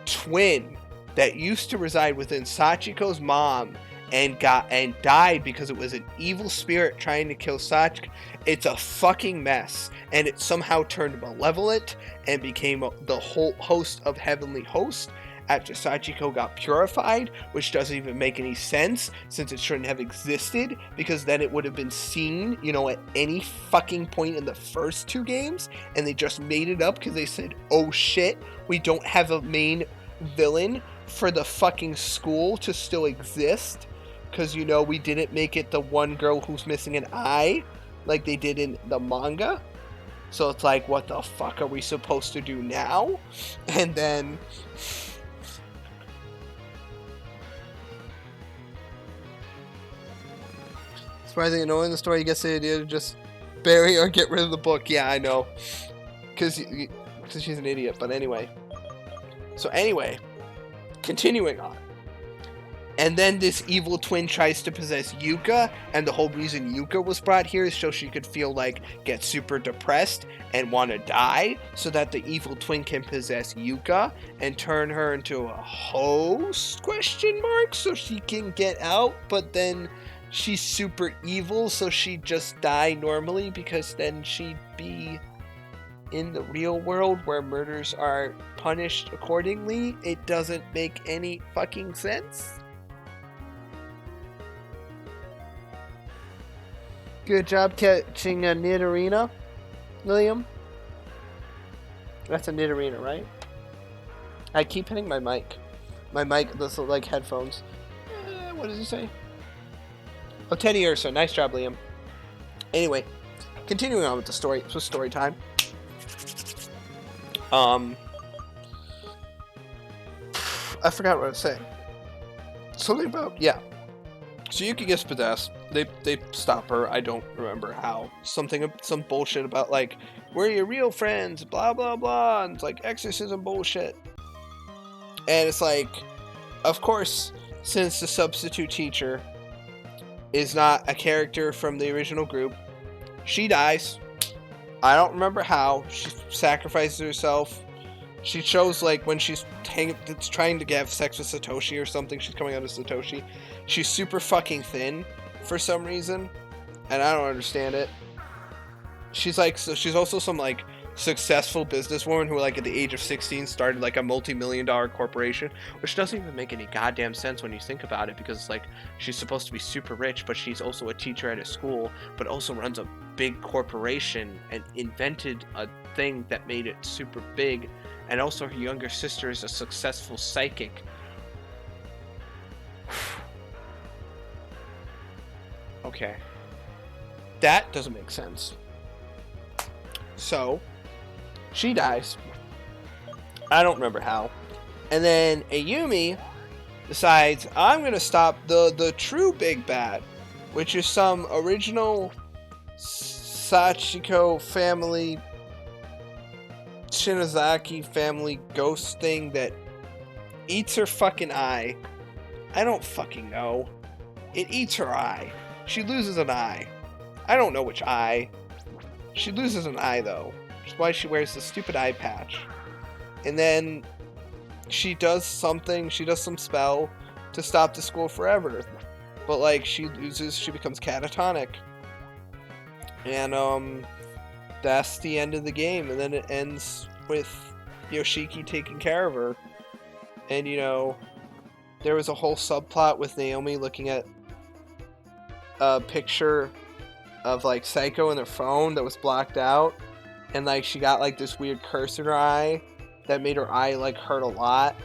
twin that used to reside within Sachiko's mom and died because it was an evil spirit trying to kill Sachiko. It's a fucking mess, and it somehow turned malevolent and became the whole host of Heavenly Host after Sachiko got purified, which doesn't even make any sense since it shouldn't have existed, because then it would have been seen, you know, at any fucking point in the first 2 games, and they just made it up because they said, oh shit, we don't have a main villain for the fucking school to still exist, because, you know, we didn't make it the one girl who's missing an eye like they did in the manga. So it's like, what the fuck are we supposed to do now? And then surprisingly annoying, the story gets the idea to just bury or get rid of the book. Yeah, I know, because she's an idiot. But anyway, so anyway, continuing on. And then this evil twin tries to possess Yuka, and the whole reason Yuka was brought here is so she could feel like, get super depressed and want to die, so that the evil twin can possess Yuka and turn her into a host, question mark, so she can get out, but then she's super evil, so she'd just die normally, because then she'd be in the real world where murders are punished accordingly. It doesn't make any fucking sense. Good job catching a Nidorina, William. That's a Nidorina, right? I keep hitting my mic. My mic, those look like headphones. What does he say? Oh, 10 years, so nice job, Liam. Anyway, continuing on with the story. So story time. I forgot what I was saying. Something about, yeah. So Yuki gets possessed. They stop her. I don't remember how. Some bullshit about like, we're your real friends, blah blah blah, and it's like exorcism bullshit. And it's like, of course, since the substitute teacher is not a character from the original group, she dies. I don't remember how. She sacrifices herself. She shows, like, when she's trying to have sex with Satoshi or something, she's coming out of Satoshi. She's super fucking thin for some reason, and I don't understand it. She's like, so she's also some, like, successful businesswoman who, like, at the age of 16 started, like, a multi-million-dollar corporation, which doesn't even make any goddamn sense when you think about it, because it's like, she's supposed to be super rich, but she's also a teacher at a school, but also runs a big corporation and invented a thing that made it super big. And also her younger sister is a successful psychic. Okay. That doesn't make sense. So, she dies. I don't remember how. And then Ayumi decides, I'm going to stop the true big bad, which is some original Sachiko family, Shinozaki family ghost thing that eats her fucking eye. I don't fucking know. It eats her eye. She loses an eye. I don't know which eye. She loses an eye though, which is why she wears the stupid eye patch. And then she does something, she does some spell to stop the school forever. But like, she becomes catatonic. And that's the end of the game, and then it ends with Yoshiki taking care of her. And, you know, there was a whole subplot with Naomi looking at a picture of, like, Psycho in her phone that was blocked out. And, like, she got, like, this weird curse in her eye that made her eye, like, hurt a lot.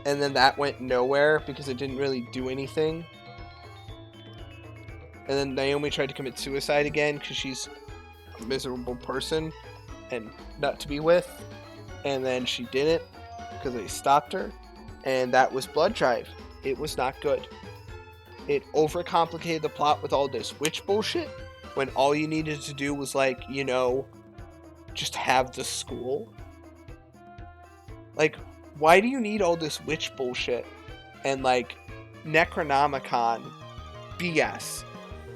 And then that went nowhere because it didn't really do anything. And then Naomi tried to commit suicide again because she's a miserable person and not to be with. And then she didn't because they stopped her. And that was Blood Drive. It was not good. It overcomplicated the plot with all this witch bullshit when all you needed to do was, like, you know, just have the school. Like, why do you need all this witch bullshit? and like Necronomicon BS.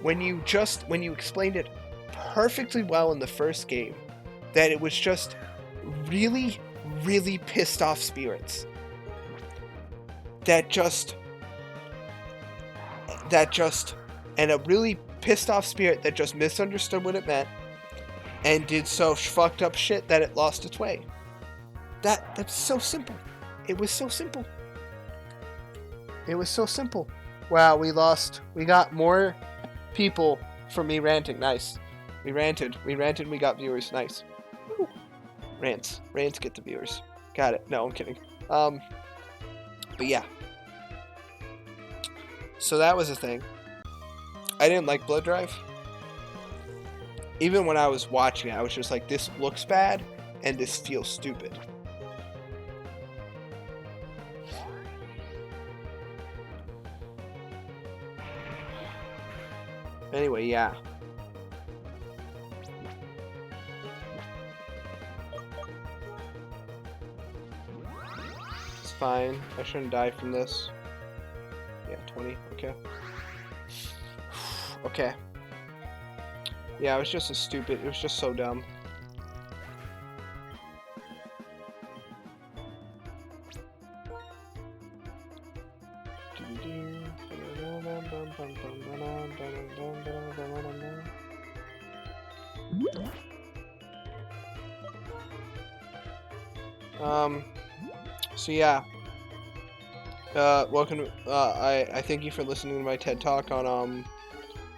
When you explained it perfectly well in the first game, that it was just really, really pissed off spirits. And a really pissed off spirit that just misunderstood what it meant and did so fucked up shit that it lost its way. That's so simple. It was so simple. It was so simple. Wow, we got more people from me ranting. Nice. We ranted, we got viewers. Nice. Woo. Rants get the viewers. Got it. No, I'm kidding. But yeah. So that was a thing. I didn't like Blood Drive. Even when I was watching it, I was just like, this looks bad, and this feels stupid. Anyway, yeah. It's fine. I shouldn't die from this. Yeah, 20. Okay. Okay. Yeah, it was just it was just so dumb. So yeah. Welcome. I thank you for listening to my TED Talk on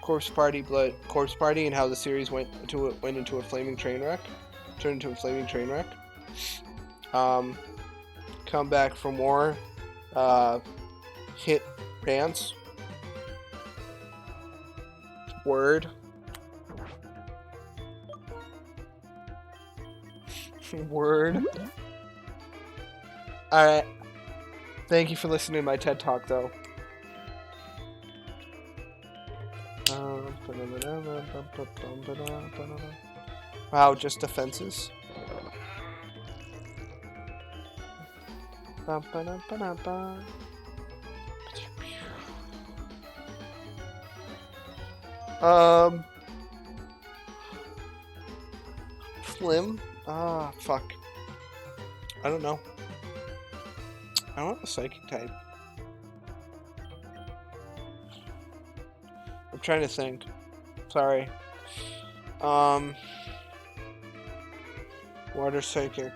Corpse Party, and how the series went into a flaming train wreck, turned into a flaming train wreck. Come back for more. Hit Rants. Word. Word. Alright. Thank you for listening to my TED Talk, though. Wow, just defenses. Slim? Ah, fuck. I don't know. I want a psychic type. I'm trying to think. Sorry. Water psychic.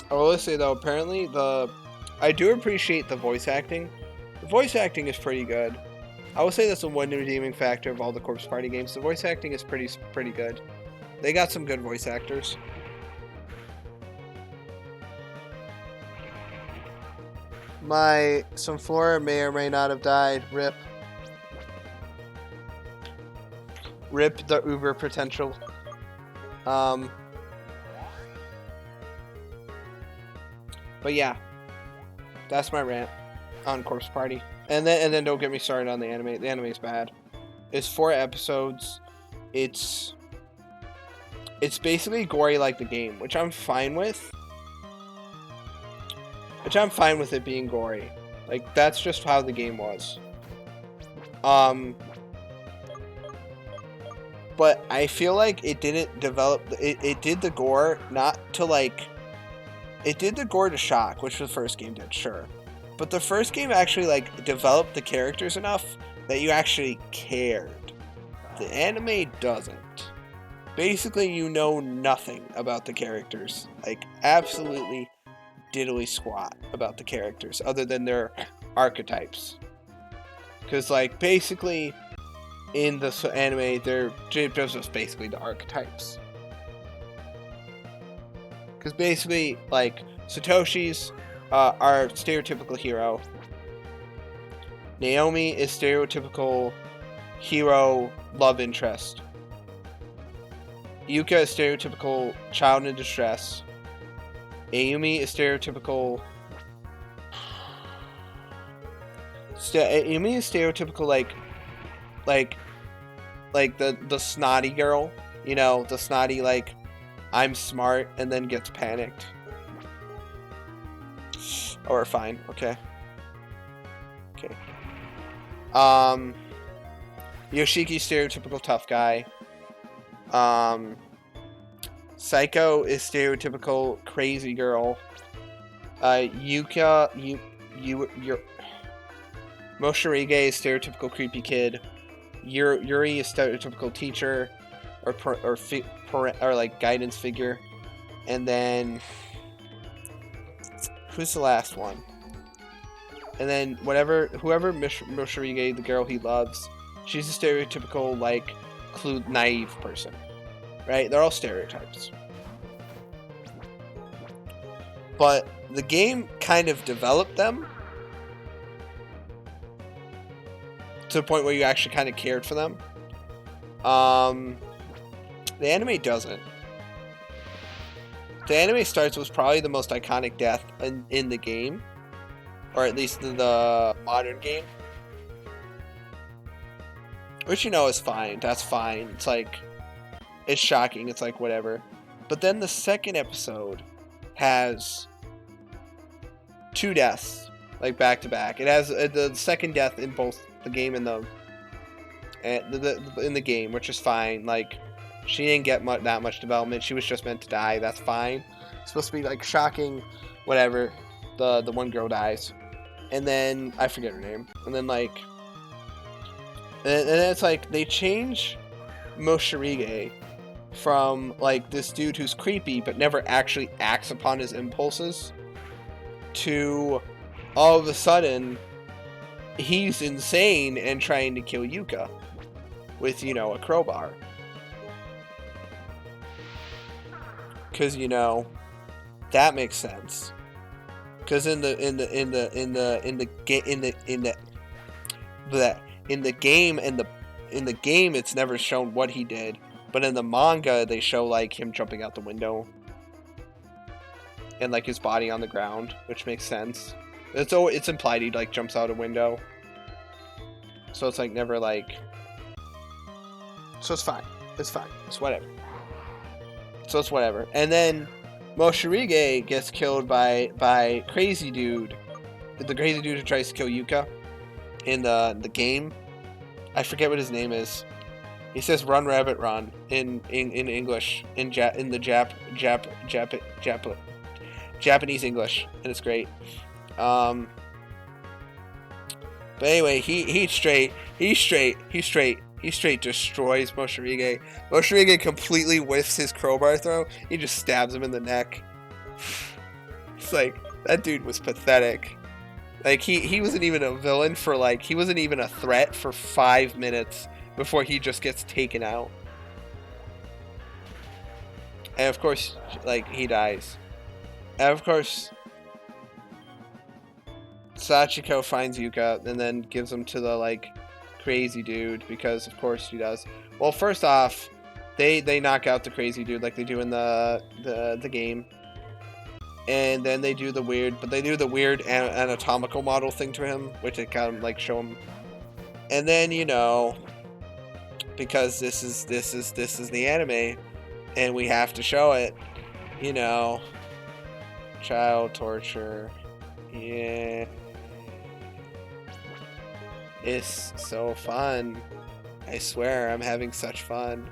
I will say though, apparently I do appreciate the voice acting. The voice acting is pretty good. I will say that's the one redeeming factor of all the Corpse Party games. The voice acting is pretty good. They got some good voice actors. Some flora may or may not have died. Rip. Rip the uber potential. But yeah. That's my rant on Corpse Party. And then don't get me started on the anime. The anime is bad. It's 4 episodes. It's basically gory like the game, which I'm fine with. I'm fine with it being gory. Like, that's just how the game was. But I feel like it didn't develop... It did the gore not to, like... It did the gore to shock, which the first game did, sure. But the first game actually, like, developed the characters enough that you actually cared. The anime doesn't. Basically, you know nothing about the characters. Like, absolutely diddly squat about the characters, other than their archetypes. Because, like, basically, in the anime, they're just basically the archetypes. Because basically, like, Satoshi's our stereotypical hero. Naomi is stereotypical hero love interest. Yuka is stereotypical child in distress. Ayumi is stereotypical You mean stereotypical like the snotty girl, you know, the snotty like I'm smart and then gets panicked. Oh, we're fine. Okay. Okay. Yoshiki, stereotypical tough guy. Psycho is stereotypical crazy girl. Yuka, you're Moshirige is stereotypical creepy kid. Yuri is stereotypical teacher, or like guidance figure, and then who's the last one? And then whoever Moshirige, the girl he loves, she's a stereotypical like naive person, right? They're all stereotypes. But the game kind of developed them to the point where you actually kind of cared for them. The anime doesn't. The anime starts with probably the most iconic death in the game, or at least the modern game, which you know is fine. That's fine. It's like, it's shocking. It's like whatever. But then the second episode has 2 deaths, like back to back. It has the second death in both the game and in the game, which is fine. Like, she didn't get that much development. She was just meant to die. That's fine. It's supposed to be like shocking, whatever. The one girl dies, and then I forget her name. And then like, and then it's like they change Moshirige from like this dude who's creepy but never actually acts upon his impulses to all of a sudden he's insane and trying to kill Yuka with, you know, a crowbar. Because, you know, that makes sense. Because in the game it's never shown what he did, but in the manga they show like him jumping out the window and like his body on the ground, which makes sense. It's implied he like jumps out a window, so it's like never like, so it's fine. It's fine. It's whatever. So it's whatever. And then Moshirige gets killed by crazy dude, the crazy dude who tries to kill Yuka in the game. I forget what his name is. He says "Run, rabbit, run" in English, in the Japanese English, and it's great. But anyway, he straight destroys Moshirige. Moshirige completely whiffs his crowbar throw. He just stabs him in the neck. It's like, that dude was pathetic. Like, he wasn't even a villain for like, he wasn't even a threat for 5 minutes before he just gets taken out. And of course, like, he dies. And of course, Sachiko finds Yuka and then gives him to the like crazy dude, because of course she does. Well, first off, they knock out the crazy dude like they do in the game, and then they do the weird anatomical model thing to him, which they kind of like show him, and then, you know, because this is the anime, and we have to show it, you know, child torture, yeah. It's so fun. I swear, I'm having such fun.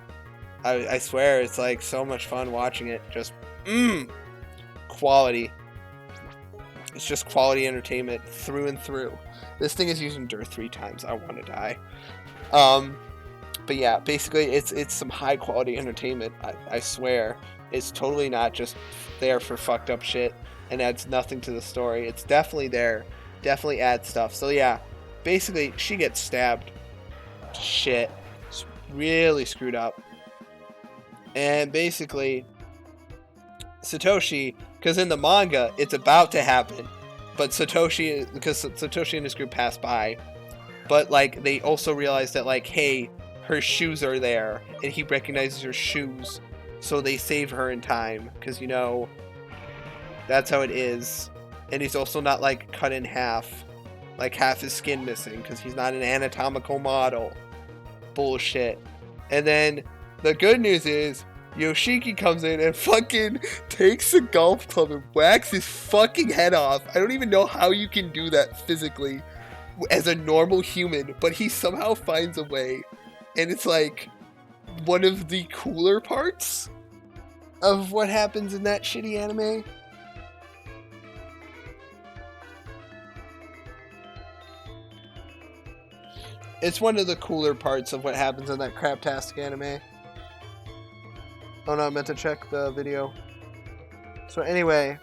I swear, it's like so much fun watching it. Just, quality. It's just quality entertainment through and through. This thing is using dirt 3 times. I want to die. But yeah, basically, it's some high quality entertainment. I swear. It's totally not just there for fucked up shit and adds nothing to the story. It's definitely there. Definitely adds stuff. So yeah. Basically, she gets stabbed. Shit. It's really screwed up. And basically, Satoshi, because in the manga, it's about to happen. But Satoshi, because Satoshi and his group pass by. But, like, they also realize that, like, hey, her shoes are there. And he recognizes her shoes. So they save her in time. Because, you know, that's how it is. And he's also not, like, cut in half. like half his skin missing because he's not an anatomical model. Bullshit. And then the good news is Yoshiki comes in and fucking takes a golf club and whacks his fucking head off. I don't even know how you can do that physically as a normal human, but he somehow finds a way. And it's like one of the cooler parts of what happens in that shitty anime. It's one of the cooler parts of what happens in that craptastic anime. Oh no, I meant to check the video. So anyway,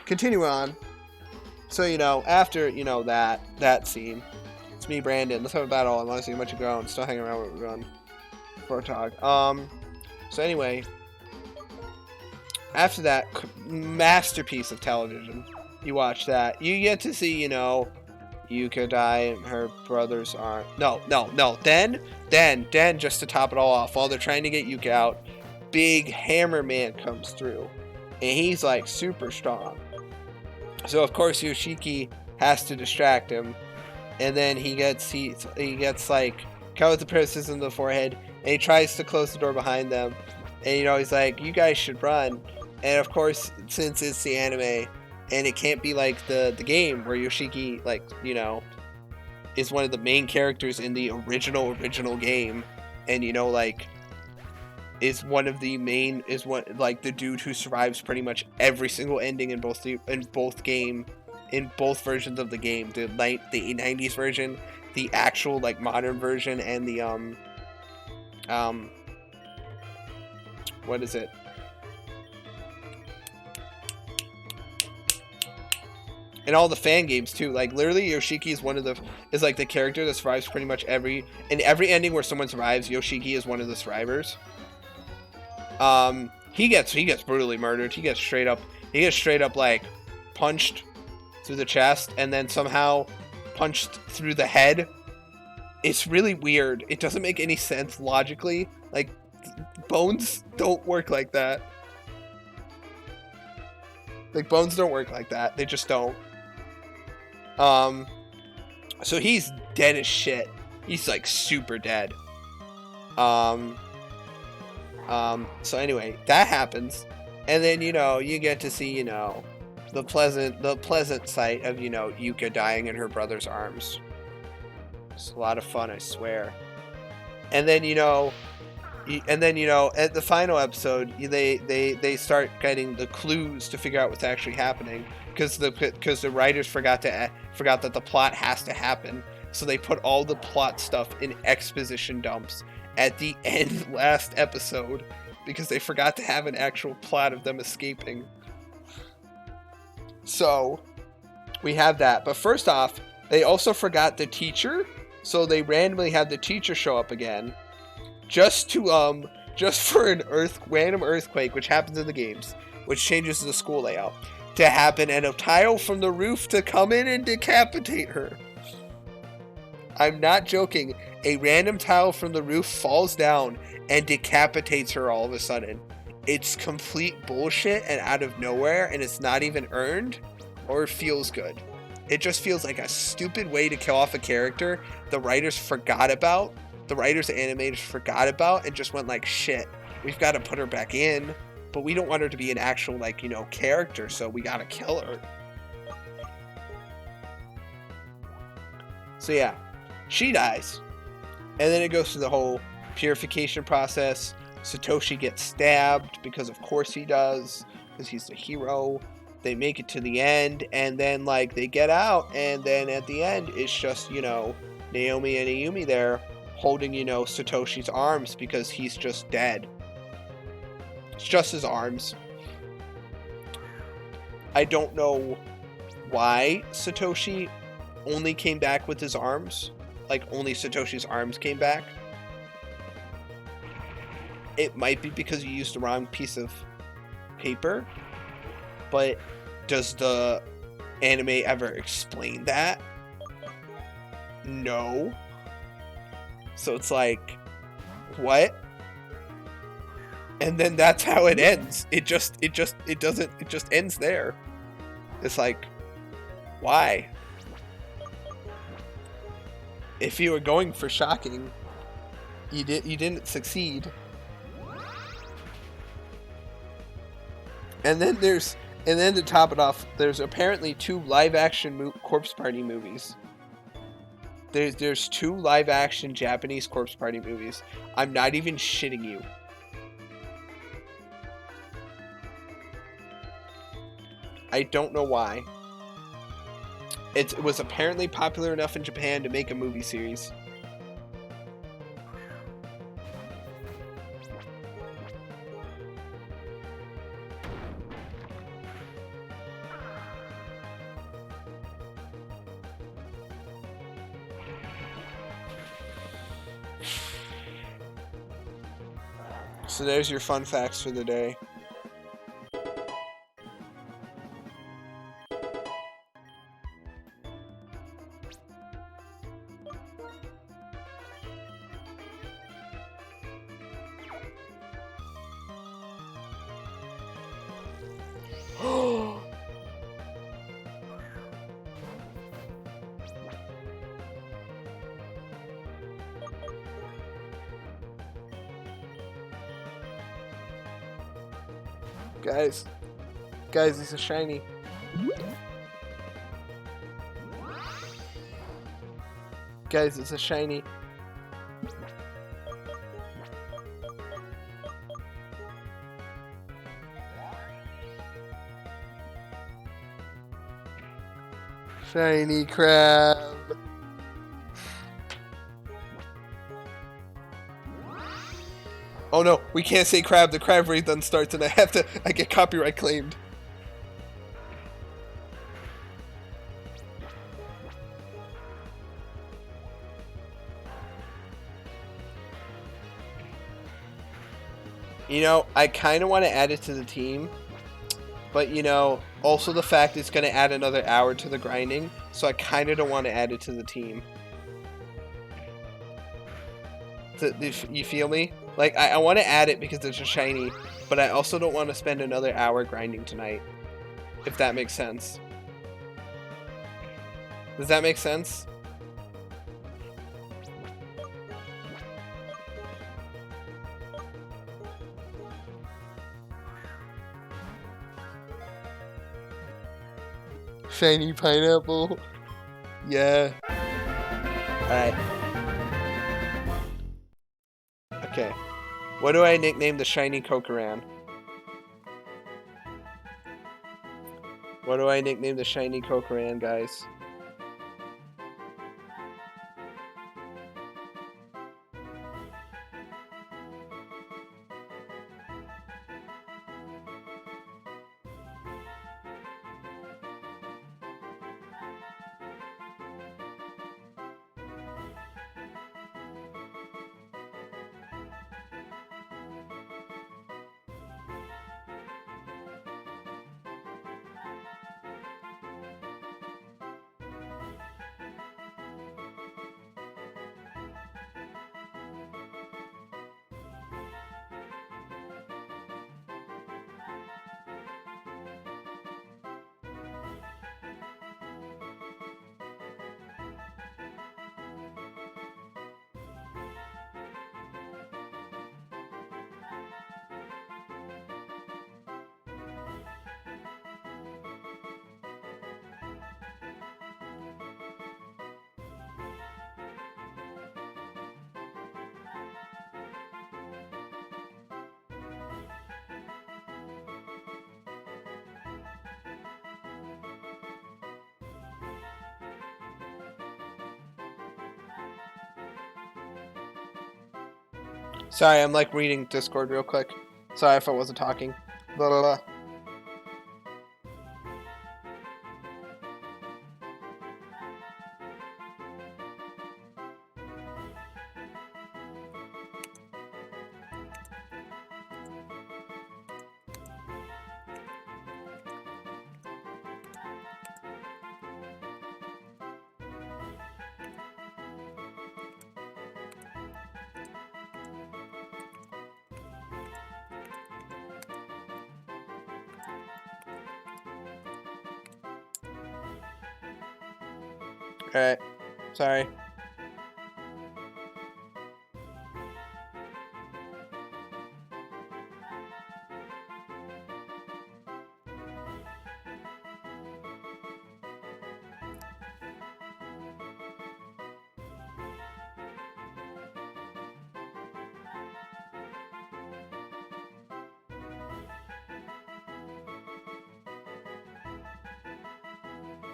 continue on. So, you know, after, you know, that scene, it's me, Brandon. Let's have a battle. I'm honestly a bunch of grown. Still hanging around with Run for a talk. So anyway, after that masterpiece of television, you watch that. You get to see, you know, Yuka die and her brothers aren't. No. Then, just to top it all off, while they're trying to get Yuka out, big Hammer Man comes through. And he's like super strong. So of course Yoshiki has to distract him. And then he gets like cut with the criticism in the forehead. And he tries to close the door behind them. And you know, he's like, you guys should run. And of course, since it's the anime, and it can't be like the game where Yoshiki, like, you know, is one of the main characters in the original game, and you know, like, is one of the main, is one, like, the dude who survives pretty much every single ending in both versions of the game, the 90s version, the actual like modern version, and the what is it? And all the fan games too. Like literally, Yoshiki is like the character that survives pretty much every ending where someone survives. Yoshiki is one of the survivors. He gets brutally murdered. He gets straight up like punched through the chest and then somehow punched through the head. It's really weird. It doesn't make any sense logically. Like bones don't work like that. Like bones don't work like that. They just don't. So he's dead as shit. He's like super dead. So anyway, that happens. And then, you know, you get to see, you know, the pleasant sight of, you know, Yuka dying in her brother's arms. It's a lot of fun, I swear. And then, you know, at the final episode, they start getting the clues to figure out what's actually happening, because the writers forgot that the plot has to happen, so they put all the plot stuff in exposition dumps at the end last episode because they forgot to have an actual plot of them escaping. So we have that, but first off, they also forgot the teacher, so they randomly had the teacher show up again. Just for an random earthquake, which happens in the games, which changes the school layout, to happen, and a tile from the roof to come in and decapitate her. I'm not joking. A random tile from the roof falls down and decapitates her all of a sudden. It's complete bullshit and out of nowhere, and it's not even earned or feels good. It just feels like a stupid way to kill off a character the writers forgot about. The writers and animators forgot about and just went like, shit, we've got to put her back in, but we don't want her to be an actual, like, you know, character, so we got to kill her. So yeah, she dies. And then it goes through the whole purification process. Satoshi gets stabbed, because of course he does, because he's the hero. They make it to the end, and then, like, they get out, and then at the end, it's just, you know, Naomi and Ayumi there, holding, you know, Satoshi's arms, because he's just dead. It's just his arms. I don't know why Satoshi only came back with his arms. Like, only Satoshi's arms came back. It might be because you used the wrong piece of paper. But does the anime ever explain that? No. So it's like, what? And then that's how it ends. It just ends there. It's like, why? If you were going for shocking, you didn't succeed. And then to top it off, there's apparently 2 live-action Corpse Party movies. There's 2 live-action Japanese Corpse Party movies. I'm not even shitting you. I don't know why. It was apparently popular enough in Japan to make a movie series. So there's your fun facts for the day. Guys, it's a shiny. Guys, it's a shiny. Shiny crab. Oh no, we can't say crab. The crab raid then starts and I get copyright claimed. You know, I kind of want to add it to the team, but you know, also the fact it's going to add another hour to the grinding, so I kind of don't want to add it to the team. You feel me? Like, I want to add it because it's a shiny, but I also don't want to spend another hour grinding tonight, if that makes sense. Does that make sense? Shiny pineapple. Yeah. Alright. Okay. What do I nickname the shiny Kokoran? What do I nickname the shiny Kokoran, guys? Sorry, I'm like reading Discord real quick. Sorry if I wasn't talking. Blah, blah, blah. Alright. Sorry.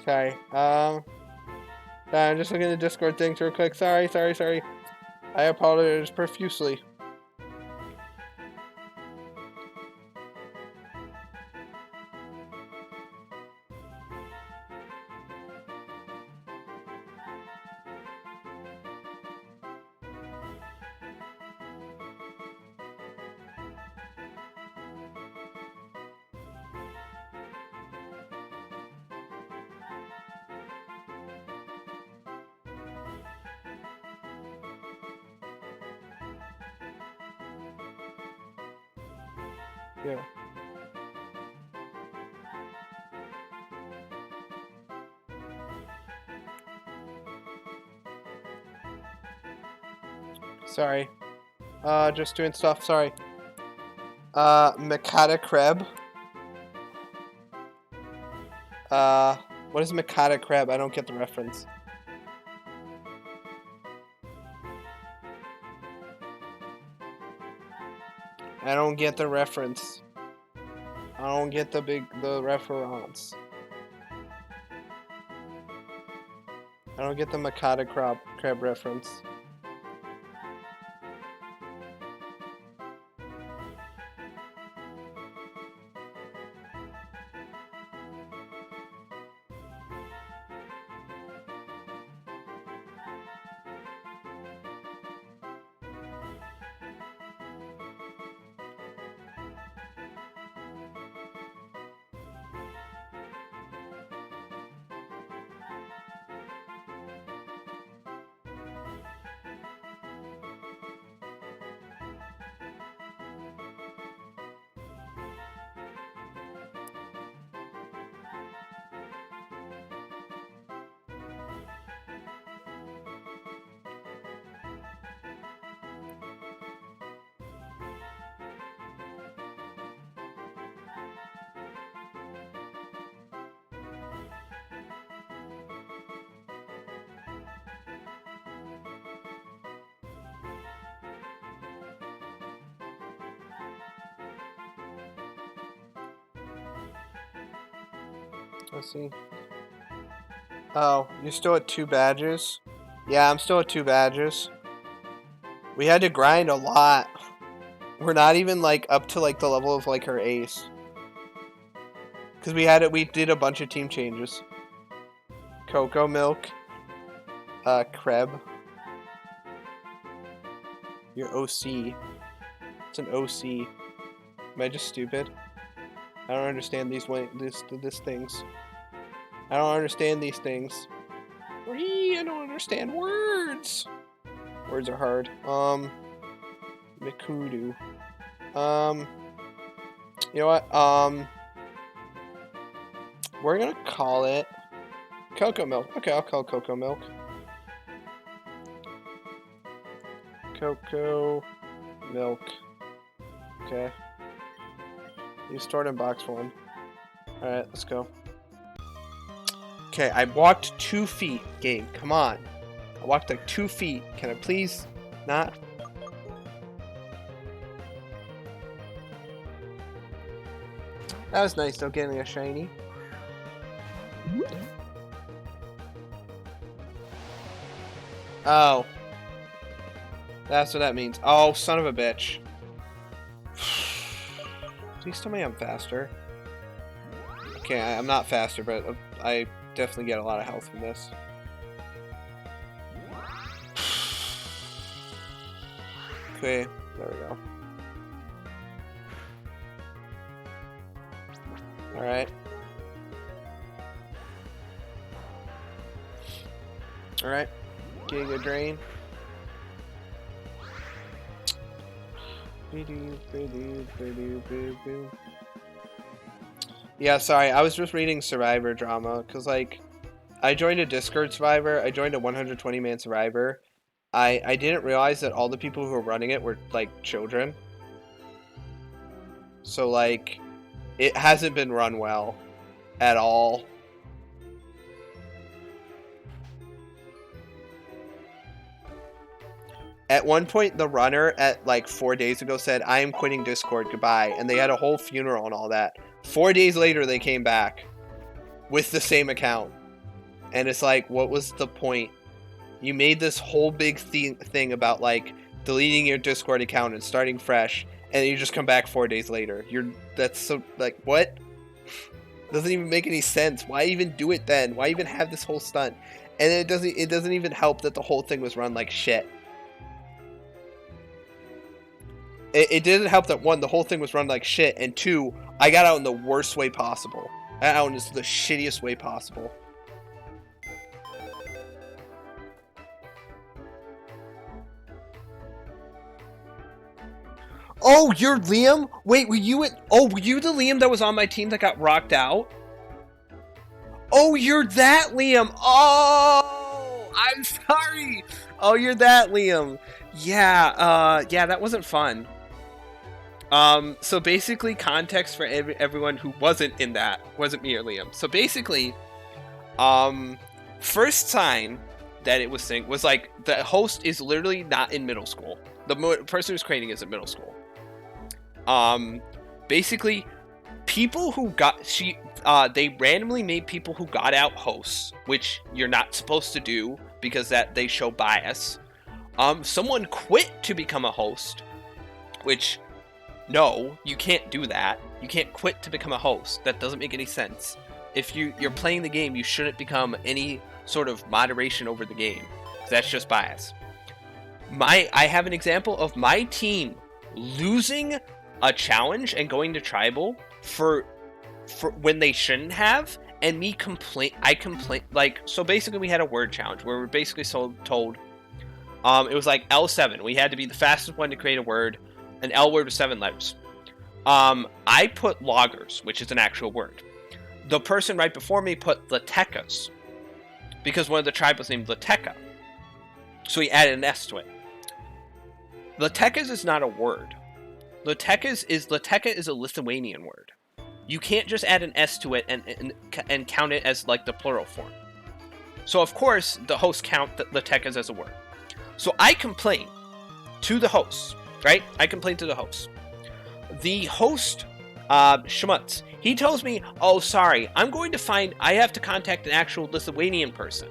Okay. I'm just looking at the Discord things real quick. Sorry. I apologize profusely. Yeah. Sorry. Just doing stuff. Sorry. Makata Kreb. What is Makata Kreb? I don't get the reference. I don't get the reference. I don't get the reference. I don't get the Makata Kreb reference. Let's see. Oh, you're still at 2 badges? Yeah, I'm still at 2 badges. We had to grind a lot. We're not even like up to like the level of like her ace. Cause we did a bunch of team changes. Cocoa milk. Kreb. Your OC. It's an OC. Am I just stupid? I don't understand these things. I don't understand these things. I don't understand words. Words are hard. Mikudu. You know what? We're gonna call it cocoa milk. Okay, I'll call it cocoa milk. Cocoa milk. Okay. You stored in box 1. Alright, let's go. Okay, I walked 2 feet, game. Come on. I walked like 2 feet. Can I please not? That was nice though, getting a shiny. Oh. That's what that means. Oh, son of a bitch. Please tell me I'm faster. Okay, I'm not faster, but I definitely get a lot of health from this. Okay, there we go. Alright. Alright. Getting a drain. Yeah, sorry, I was just reading Survivor drama, because, like, I joined a Discord Survivor, I joined a 120-man Survivor. I didn't realize that all the people who were running it were, like, children. So, like, it hasn't been run well at all. At one point, the runner at like 4 days ago said, "I am quitting Discord, goodbye." And they had a whole funeral and all that. 4 days later, they came back with the same account. And it's like, what was the point? You made this whole big thing about like deleting your Discord account and starting fresh, and then you just come back 4 days later. That's so like, what? Doesn't even make any sense. Why even do it then? Why even have this whole stunt? And it doesn't even help that the whole thing was run like shit. It didn't help that, one, the whole thing was run like shit, and two, I got out in the worst way possible. I got out in the shittiest way possible. Oh, you're Liam? Wait, were you the Liam that was on my team that got rocked out? Oh, you're that Liam. Oh, I'm sorry. Oh, you're that Liam. Yeah, that wasn't fun. So basically, context for everyone who wasn't in that, wasn't me or Liam. So basically, first sign that it was synced was like, the host is literally not in middle school. The person who's creating is in middle school. Basically, people who they randomly made people who got out hosts, which you're not supposed to do because that they show bias. Someone quit to become a host, which, no, you can't do that. You can't quit to become a host. That doesn't make any sense. If you're playing the game, you shouldn't become any sort of moderation over the game. That's just bias. I have an example of my team losing a challenge and going to tribal for when they shouldn't have, and me I complain, like, so basically we had a word challenge where we're basically told it was like L7. We had to be the fastest one to create a word. An L word with 7 letters. I put loggers, which is an actual word. The person right before me put Latecas, because one of the tribes was named Lateca. So he added an S to it. Latecas is not a word. Lateca is a Lithuanian word. You can't just add an S to it and count it as like the plural form. So of course the hosts count Latecas as a word. So I complain to the hosts, right? I complain to the host. The host, Schmutz, he tells me, oh, sorry, I have to contact an actual Lithuanian person.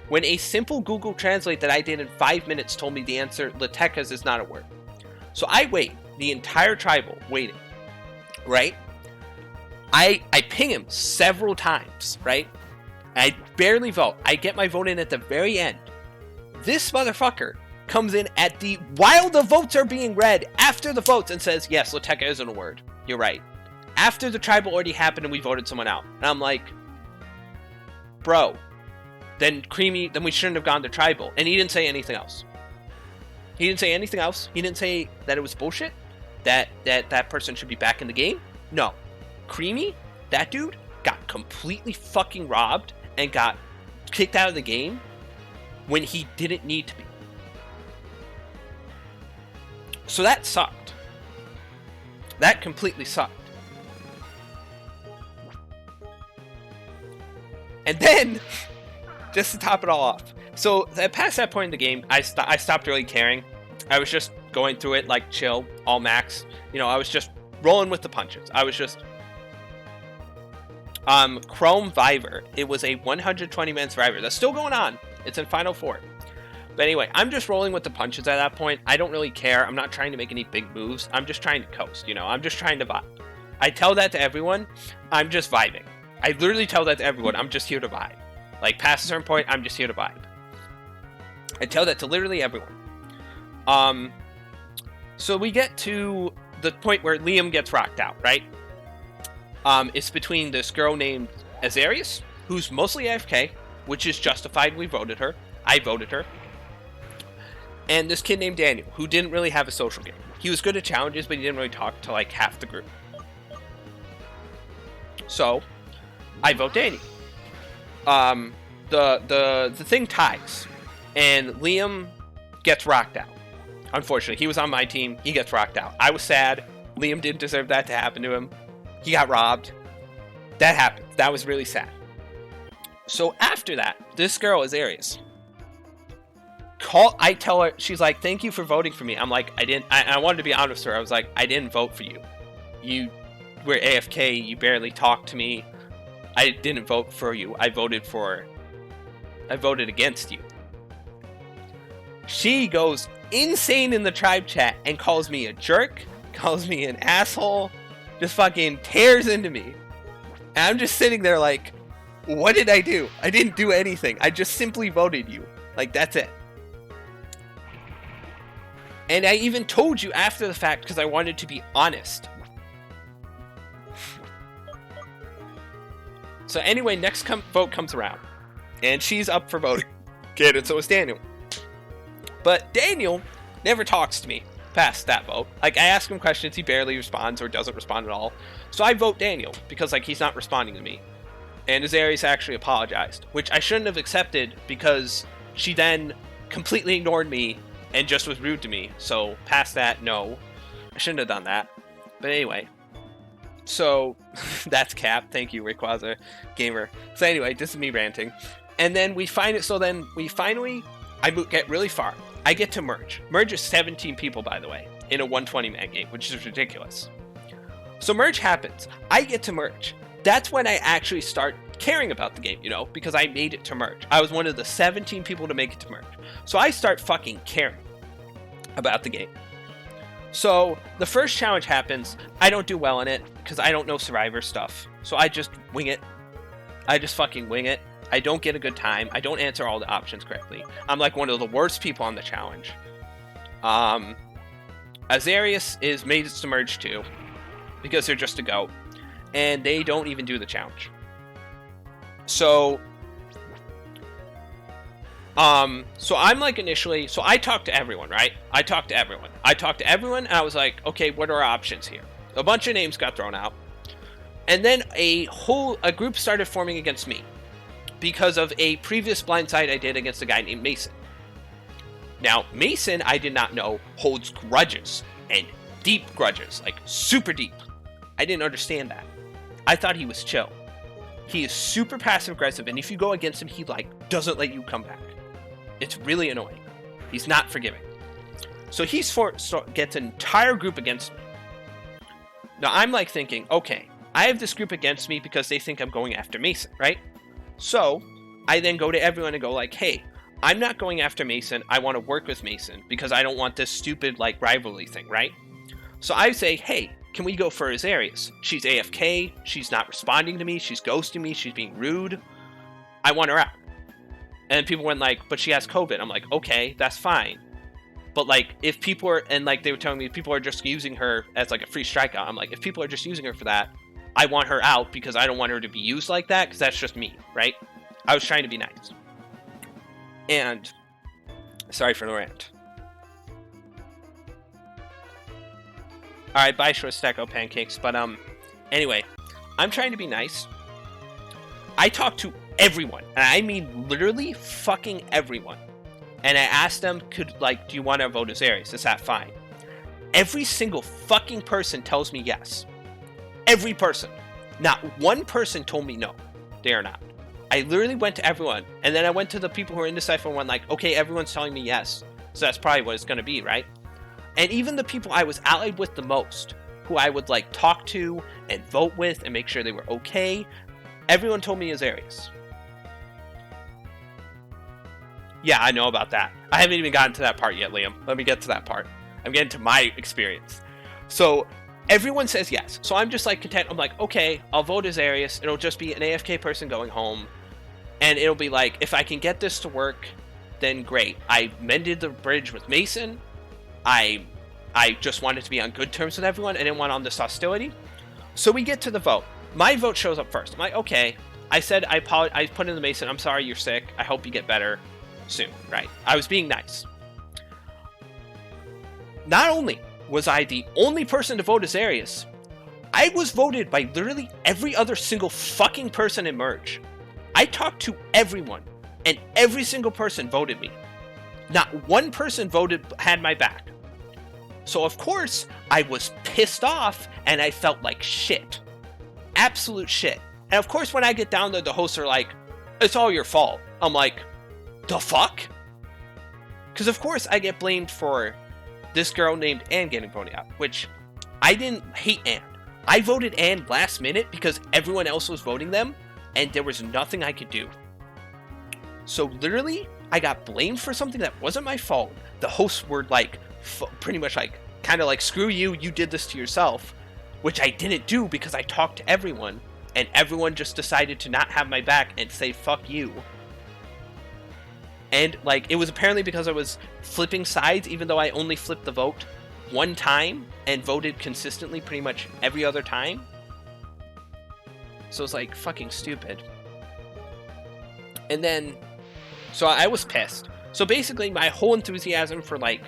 When a simple Google Translate that I did in 5 minutes told me the answer, Latecas is not a word. So I wait the entire tribal waiting, right? I ping him several times, right? I barely vote. I get my vote in at the very end. This motherfucker comes in while the votes are being read, after the votes, and says, yes, Lateca isn't a word. You're right. After the tribal already happened and we voted someone out. And I'm like, bro, then we shouldn't have gone to tribal. And he didn't say anything else. He didn't say anything else. He didn't say that it was bullshit, that person should be back in the game. No. Creamy, that dude, got completely fucking robbed and got kicked out of the game when he didn't need to be. So that sucked. That completely sucked. And then, just to top it all off, so past that point in the game, I stopped really caring. I was just going through it like chill, all max. I was just rolling with the punches. I was just Chrome Viver. It was a 120-man survivor. That's still going on. It's in Final 4. But anyway, I'm just rolling with the punches at that point. I don't really care. I'm not trying to make any big moves. I'm just trying to coast, I'm just trying to vibe. I tell that to everyone. I'm just vibing. I literally tell that to everyone. I'm just here to vibe. Like, past a certain point, I'm just here to vibe. I tell that to literally everyone. So we get to the point where Liam gets rocked out, right? It's between this girl named Azarius, who's mostly AFK, which is justified. We voted her. I voted her. And this kid named Daniel, who didn't really have a social game. He was good at challenges, but he didn't really talk to like half the group. So, I vote Daniel. The thing ties, and Liam gets rocked out. Unfortunately, he was on my team. He gets rocked out. I was sad. Liam didn't deserve that to happen to him. He got robbed. That happened. That was really sad. So after that, this girl is Arius. I tell her, she's like, thank you for voting for me. I'm like, I wanted to be honest with her. I was like, I didn't vote for you. You were AFK. You barely talked to me. I didn't vote for you. I voted for I voted against you. She goes insane in the tribe chat and calls me a jerk, calls me an asshole, just fucking tears into me. And I'm just sitting there like, what did I do? I didn't do anything. I just simply voted you. Like, that's it. And I even told you after the fact because I wanted to be honest. So anyway, next vote comes around. And she's up for voting. Get it? So it's Daniel. But Daniel never talks to me past that vote. Like, I ask him questions, he barely responds or doesn't respond at all. So I vote Daniel because, like, he's not responding to me. And Azarius actually apologized, which I shouldn't have accepted because she then completely ignored me and just was rude to me. So past that, no. I shouldn't have done that. But anyway. So, that's Cap. Thank you, Rayquaza Gamer. So anyway, this is me ranting. And then we find it, so then we finally, I get really far. I get to Merge. Merge is 17 people, by the way, in a 120-man game, which is ridiculous. So Merge happens. I get to Merge. That's when I actually start caring about the game, you know, because I made it to Merge. I was one of the 17 people to make it to Merge. So I start fucking caring about the game. So the first challenge happens. I don't do well in it because I don't know Survivor stuff. So I just wing it. I just fucking wing it. I don't get a good time. I don't answer all the options correctly. I'm like one of the worst people on the challenge. Azarius is made to Merge too because they're just a goat. And they don't even do the challenge. So I'm like initially, so I talked to everyone, right? I talked to everyone and I was like, okay, what are our options here? A bunch of names got thrown out. And then a group started forming against me because of a previous blindside I did against a guy named Mason. Now, Mason, I did not know, holds grudges, and deep grudges, like super deep. I didn't understand that. I thought he was chill. He is super passive aggressive, and if you go against him, he doesn't let you come back. It's really annoying. He's not forgiving. So gets an entire group against me. Now I'm like thinking, okay, I have this group against me because they think I'm going after Mason, right? So I then go to everyone and go like, hey, I'm not going after Mason. I want to work with Mason because I don't want this stupid rivalry thing, right? So I say, hey, can we go for Azarius? She's AFK. She's not responding to me. She's ghosting me. She's being rude. I want her out. And people went like, but she has COVID. I'm like, okay, that's fine. But if people are, and they were telling me people are just using her as a free strikeout. I'm like, if people are just using her for that, I want her out because I don't want her to be used like that because that's just me, right? I was trying to be nice. And, sorry for the rant. Alright, bye, short stack of pancakes. But, anyway, I'm trying to be nice. I talked to everyone, and I mean literally fucking everyone. And I asked them, do you want to vote Azarius? Is that fine? Every single fucking person tells me yes. Every person. Not one person told me no. They are not. I literally went to everyone, and then I went to the people who are indecisive and went okay, everyone's telling me yes. So that's probably what it's going to be, right? And even the people I was allied with the most, who I would talk to and vote with and make sure they were okay, everyone told me Azarius. Yeah, I know about that. I haven't even gotten to that part yet, Liam. Let me get to that part. I'm getting to my experience. So everyone says yes. So I'm just content. I'm okay, I'll vote Azarius. It'll just be an AFK person going home. And it'll be if I can get this to work, then great. I mended the bridge with Mason. I just wanted to be on good terms with everyone. I didn't want on this hostility. So we get to the vote. My vote shows up first. I'm okay. I said I put in the Mason. I'm sorry you're sick. I hope you get better soon, right? I was being nice. Not only was I the only person to vote Azarius, I was voted by literally every other single fucking person in Merge. I talked to everyone, and every single person voted me. Not one person had my back. So of course, I was pissed off, and I felt like shit. Absolute shit. And of course, when I get down there, the hosts are like, it's all your fault. I'm like, the fuck? Because of course, I get blamed for this girl named Anne getting voted out, which I didn't hate Anne. I voted Anne last minute because everyone else was voting them, and there was nothing I could do. So literally, I got blamed for something that wasn't my fault. The hosts were like, pretty much like, kind of like, screw you, you did this to yourself, which I didn't do because I talked to everyone, and everyone just decided to not have my back and say, fuck you. And like, it was apparently because I was flipping sides, even though I only flipped the vote one time and voted consistently pretty much every other time. So it's like fucking stupid. And then, so I was pissed. So basically my whole enthusiasm for like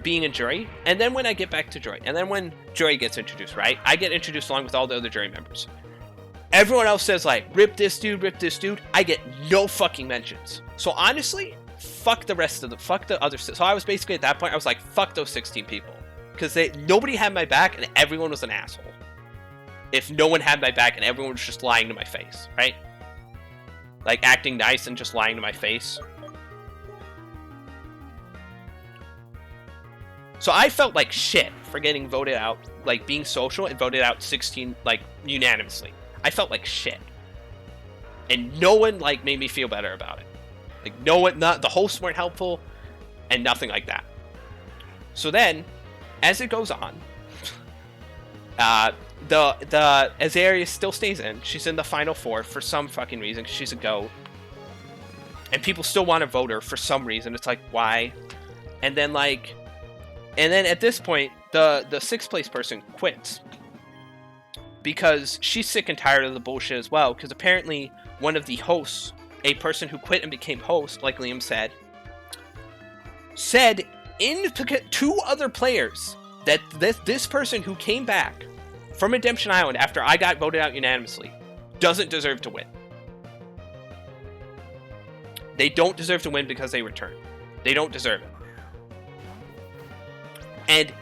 being a jury, and then when I get back to jury, and then when jury gets introduced, right? I get introduced along with all the other jury members. Everyone else says like, rip this dude. I get no fucking mentions. So honestly, fuck the other. So I was basically at that point, I was like, fuck those 16 people. Because nobody had my back and everyone was an asshole. If no one had my back and everyone was just lying to my face, right? Like acting nice and just lying to my face. So I felt like shit for getting voted out, like being social and voted out 16, like unanimously. I felt like shit. And no one like made me feel better about it. Like no one, the hosts weren't helpful and nothing like that. So then, as it goes on, the Azaria still stays in. She's in the final four for some fucking reason. She's a GOAT. And people still want to vote her for some reason. It's like, why? And then like, and then at this point, the 6th place person quits. Because she's sick and tired of the bullshit as well. Because apparently one of the hosts, a person who quit and became host, like Liam said in 2 other players that this person who came back from Redemption Island after I got voted out unanimously doesn't deserve to win. They don't deserve to win because they returned. They don't deserve it. And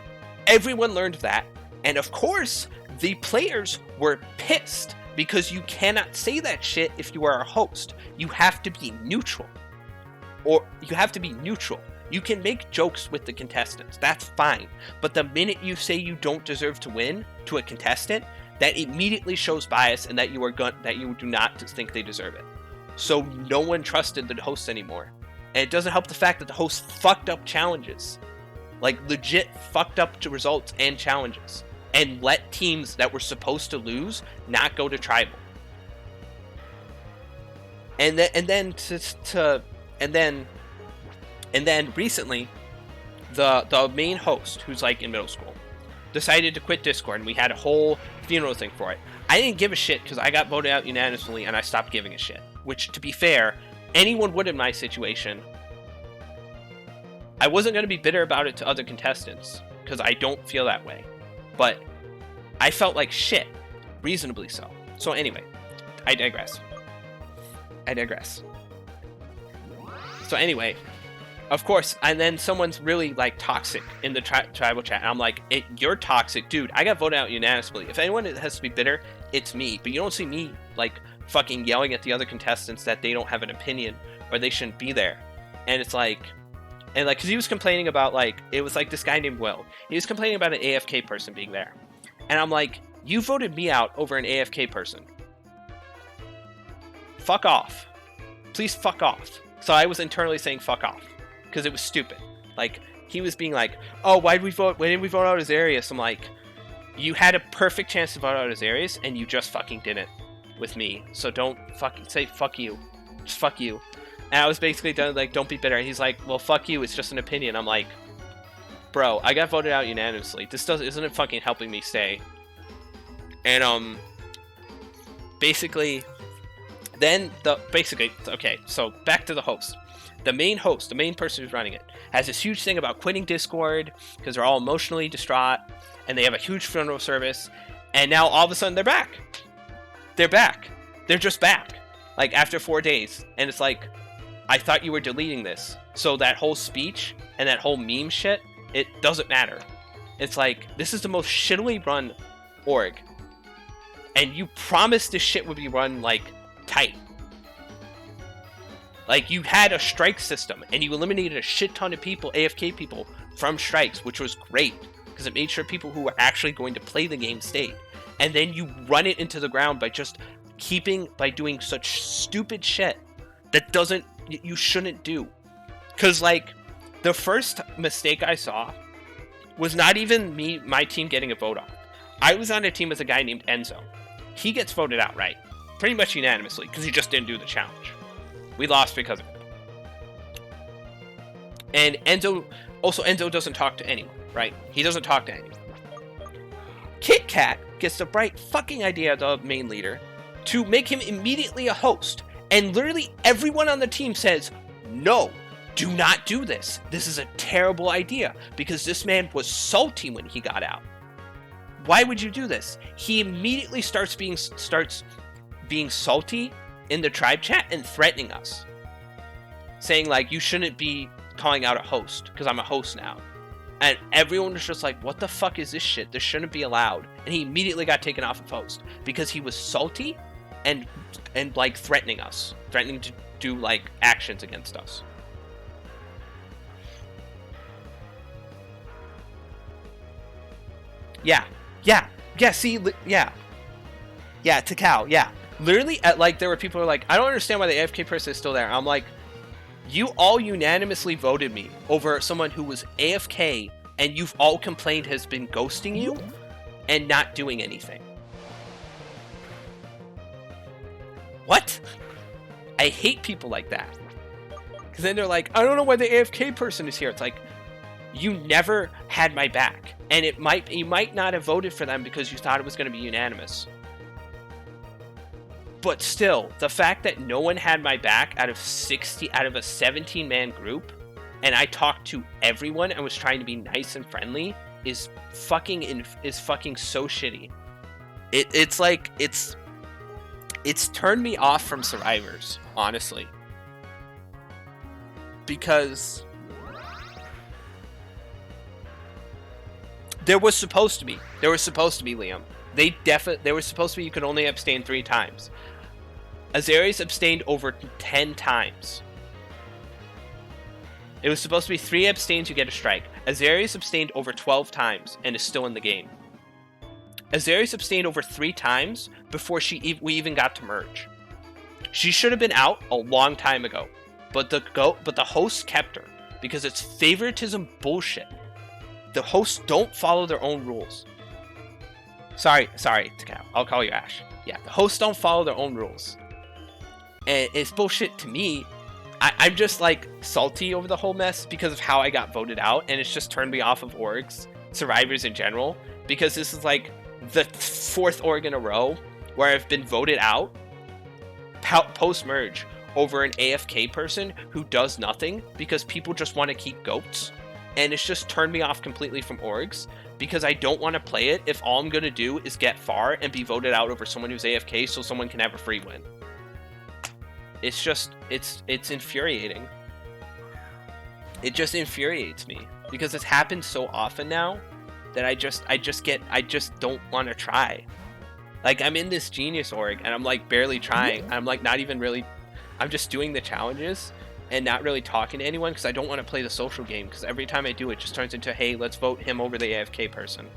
everyone learned that. And of course, the players were pissed because you cannot say that shit if you are a host. You have to be neutral. You can make jokes with the contestants. That's fine. But the minute you say you don't deserve to win to a contestant, that immediately shows bias and that you do not think they deserve it. So no one trusted the hosts anymore. And it doesn't help the fact that the hosts fucked up challenges. Like legit fucked up to results and challenges. And let teams that were supposed to lose not go to tribal. And then recently, the main host, who's like in middle school, decided to quit Discord, and we had a whole funeral thing for it. I didn't give a shit because I got voted out unanimously, and I stopped giving a shit. Which, to be fair, anyone would in my situation. I wasn't going to be bitter about it to other contestants, because I don't feel that way. But I felt like shit, reasonably so. So anyway, I digress. So anyway, of course, and then someone's really like toxic in the tribal chat, and I'm like, you're toxic, dude. I got voted out unanimously. If anyone has to be bitter, it's me. But you don't see me like fucking yelling at the other contestants that they don't have an opinion or they shouldn't be there. And it's like, and like, because he was complaining about like, it was like this guy named Will. He was complaining about an AFK person being there. And I'm like, you voted me out over an AFK person. Fuck off. Please fuck off. So I was internally saying fuck off. Because it was stupid. Like, he was being like, oh, why didn't we vote out Azarius? I'm like, you had a perfect chance to vote out Azarius, and you just fucking didn't with me. So don't fucking say fuck you. Just fuck you. And I was basically done like, don't be bitter. And he's like, well, fuck you. It's just an opinion. I'm like, bro, I got voted out unanimously. This isn't it fucking helping me stay. And basically, then okay. So back to the host. The main host, the main person who's running it, has this huge thing about quitting Discord because they're all emotionally distraught, and they have a huge funeral service. And now all of a sudden they're back. They're back. They're just back. Like after 4 days, and it's like, I thought you were deleting this. So that whole speech and that whole meme shit, it doesn't matter. It's like, this is the most shittily run org. And you promised this shit would be run, like, tight. Like, you had a strike system, and you eliminated a shit ton of people, AFK people, from strikes, which was great. Because it made sure people who were actually going to play the game stayed. And then you run it into the ground by just by doing such stupid shit That doesn't, you shouldn't do. Because, like, the first mistake I saw was not even my team getting a vote off. I was on a team with a guy named Enzo. He gets voted out, right? Pretty much unanimously, because he just didn't do the challenge. We lost because of it. And Enzo doesn't talk to anyone, right? He doesn't talk to anyone. Kit Kat gets the bright fucking idea of the main leader to make him immediately a host. And literally everyone on the team says, no, do not do this. This is a terrible idea because this man was salty when he got out. Why would you do this? He immediately starts being salty in the tribe chat and threatening us. Saying like, you shouldn't be calling out a host because I'm a host now. And everyone was just like, what the fuck is this shit? This shouldn't be allowed. And he immediately got taken off of host because he was salty and like threatening us. Threatening to do like actions against us. Yeah, Takao, yeah. Literally, there were people who were like, I don't understand why the AFK person is still there. I'm like, you all unanimously voted me over someone who was AFK, and you've all complained has been ghosting you and not doing anything. What? I hate people like that. Because then they're like, I don't know why the AFK person is here. It's like, you never had my back. And you might not have voted for them because you thought it was going to be unanimous. But still, the fact that no one had my back out of a 17-man group, and I talked to everyone and was trying to be nice and friendly, is fucking so shitty. It's turned me off from Survivors, honestly. Because there was supposed to be, Liam. They were supposed to be, you could only abstain 3 times. Azarius abstained over 10 times. It was supposed to be 3 abstains, you get a strike. Azarius abstained over 12 times and is still in the game. Azarius abstained over 3 times before we even got to merge. She should have been out a long time ago, but the hosts kept her because it's favoritism bullshit. The hosts don't follow their own rules. Sorry, Takao. I'll call you Ash. Yeah, the hosts don't follow their own rules. And it's bullshit to me. I'm just like salty over the whole mess because of how I got voted out, and it's just turned me off of orgs, Survivors in general, because this is like the 4th org in a row where I've been voted out post-merge over an AFK person who does nothing because people just want to keep goats. And it's just turned me off completely from orgs because I don't want to play it if all I'm going to do is get far and be voted out over someone who's AFK so someone can have a free win. It's just, it's infuriating. It just infuriates me because it's happened so often now that I just don't want to try. Like, I'm in this genius org and I'm like barely trying. I'm like not even really, I'm just doing the challenges and not really talking to anyone because I don't want to play the social game, because every time I do it just turns into, hey, let's vote him over the AFK person.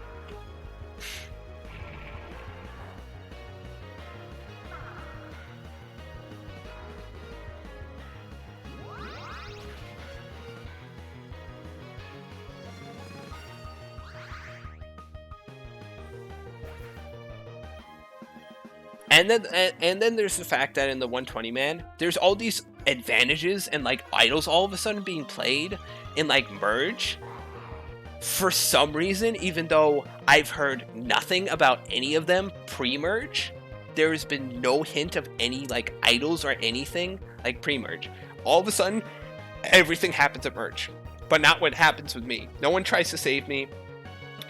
And then there's the fact that in the 120-man, there's all these advantages and like idols all of a sudden being played in like merge for some reason, even though I've heard nothing about any of them pre-merge. There's been no hint of any like idols or anything like pre-merge. All of a sudden, everything happens at merge, but not what happens with me. No one tries to save me.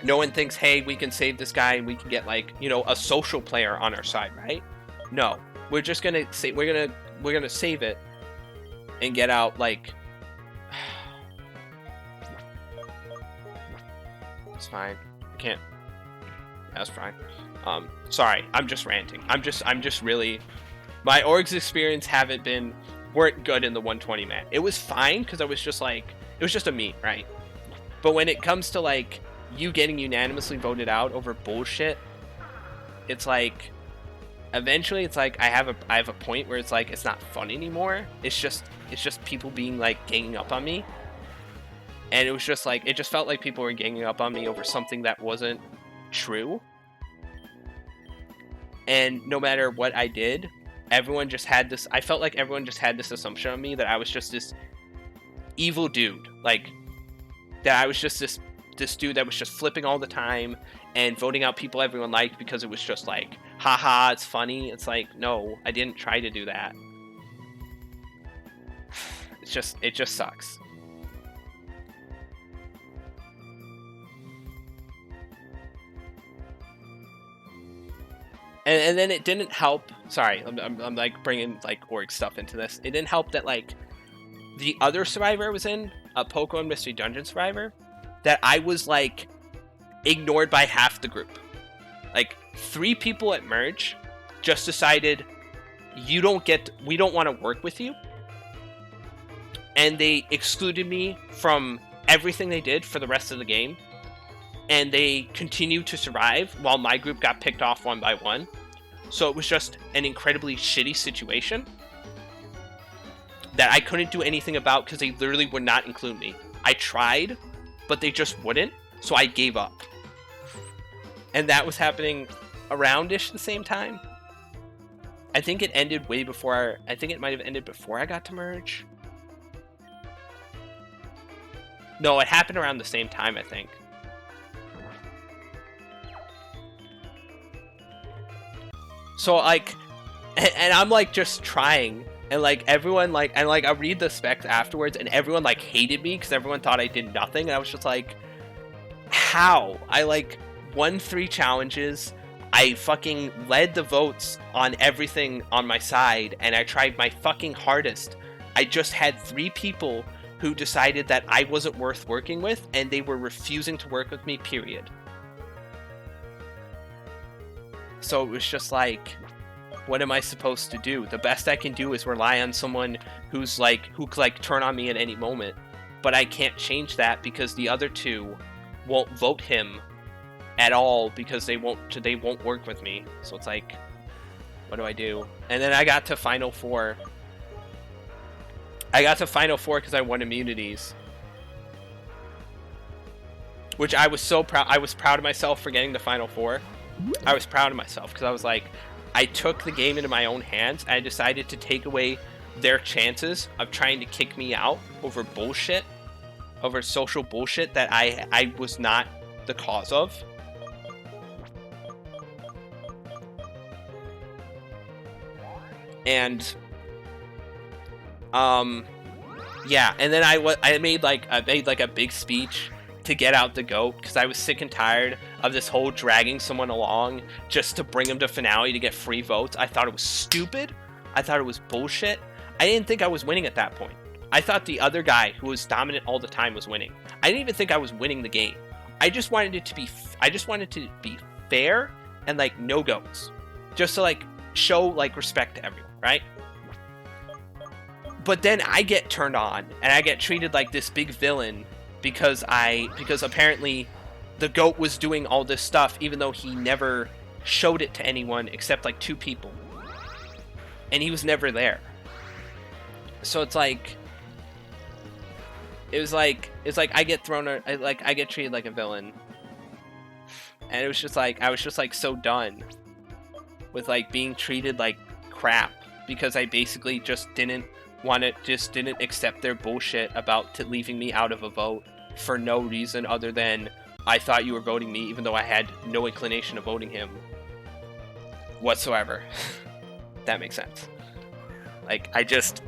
No one thinks, hey, we can save this guy and we can get like, you know, a social player on our side, right? No, we're just gonna say we're gonna save it and get out like. It's fine. I can't. That's fine. Sorry, I'm just ranting. I'm just really. My orgs experience weren't good in the 120-man. It was fine because I was just like, it was just a meet, right? But when it comes to like you getting unanimously voted out over bullshit, it's like, eventually it's like I have a point where it's like it's not fun anymore. It's just people being like ganging up on me. And it was just like, it just felt like people were ganging up on me over something that wasn't true. And no matter what I did, everyone just had this, I felt like everyone just had this assumption of me that I was just this evil dude. Like, that I was just this dude that was just flipping all the time and voting out people everyone liked because it was just like, haha, it's funny. It's like, no, I didn't try to do that. It just sucks. And then it didn't help. Sorry, I'm like bringing like org stuff into this. It didn't help that like the other survivor I was in, a Pokemon Mystery Dungeon survivor, that I was like ignored by half the group. Like 3 people at merge just decided we don't want to work with you, and they excluded me from everything they did for the rest of the game. And they continued to survive while my group got picked off one by one. So it was just an incredibly shitty situation that I couldn't do anything about because they literally would not include me. I tried, but they just wouldn't, so I gave up. And that was happening around-ish the same time. I think it ended way before, I think it might have ended before I got to merge. No, it happened around the same time, I think. So like, and I'm like just trying, and like everyone like, and like I read the specs afterwards, and everyone like hated me because everyone thought I did nothing, and I was just like, how? I like won 3 challenges, I fucking led the votes on everything on my side, and I tried my fucking hardest. I just had 3 people who decided that I wasn't worth working with, and they were refusing to work with me, period. So it was just like, what am I supposed to do? The best I can do is rely on someone who could like turn on me at any moment. But I can't change that because the other 2 won't vote him at all because they won't work with me. So it's like, what do I do? And then I got to Final 4. I got to Final 4 because I won immunities. Which I was so proud. I was proud of myself for getting the Final 4. I was proud of myself because I was like, I took the game into my own hands. And I decided to take away their chances of trying to kick me out over bullshit, over social bullshit that I was not the cause of. And yeah, and then I made like a big speech to get out the goat because I was sick and tired of this whole dragging someone along just to bring them to finale to get free votes. I thought it was stupid. I thought it was bullshit. I didn't think I was winning at that point. I thought the other guy who was dominant all the time was winning. I didn't even think I was winning the game. I just wanted it to be fair and like no goats, just to like show like respect to everyone, right? But then I get turned on and I get treated like this big villain because apparently the goat was doing all this stuff even though he never showed it to anyone except like 2 people. And he was never there. So it's like I get I get treated like a villain. And it was just like I was just like so done with like being treated like crap because I basically just didn't accept their bullshit about leaving me out of a vote for no reason other than I thought you were voting me even though I had no inclination of voting him whatsoever. That makes sense. Like, I just...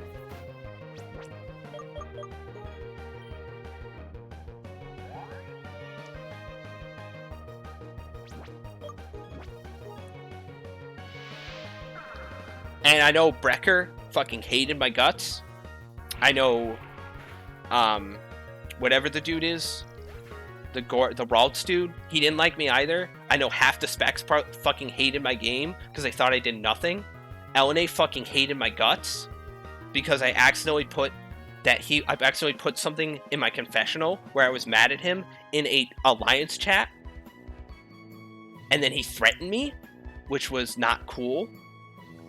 And I know Brecker fucking hated my guts. I know, whatever the dude is, the Ralts dude, he didn't like me either. I know half the specs fucking hated my game because they thought I did nothing. LNA fucking hated my guts because I accidentally put something in my confessional where I was mad at him in a alliance chat, and then he threatened me, which was not cool.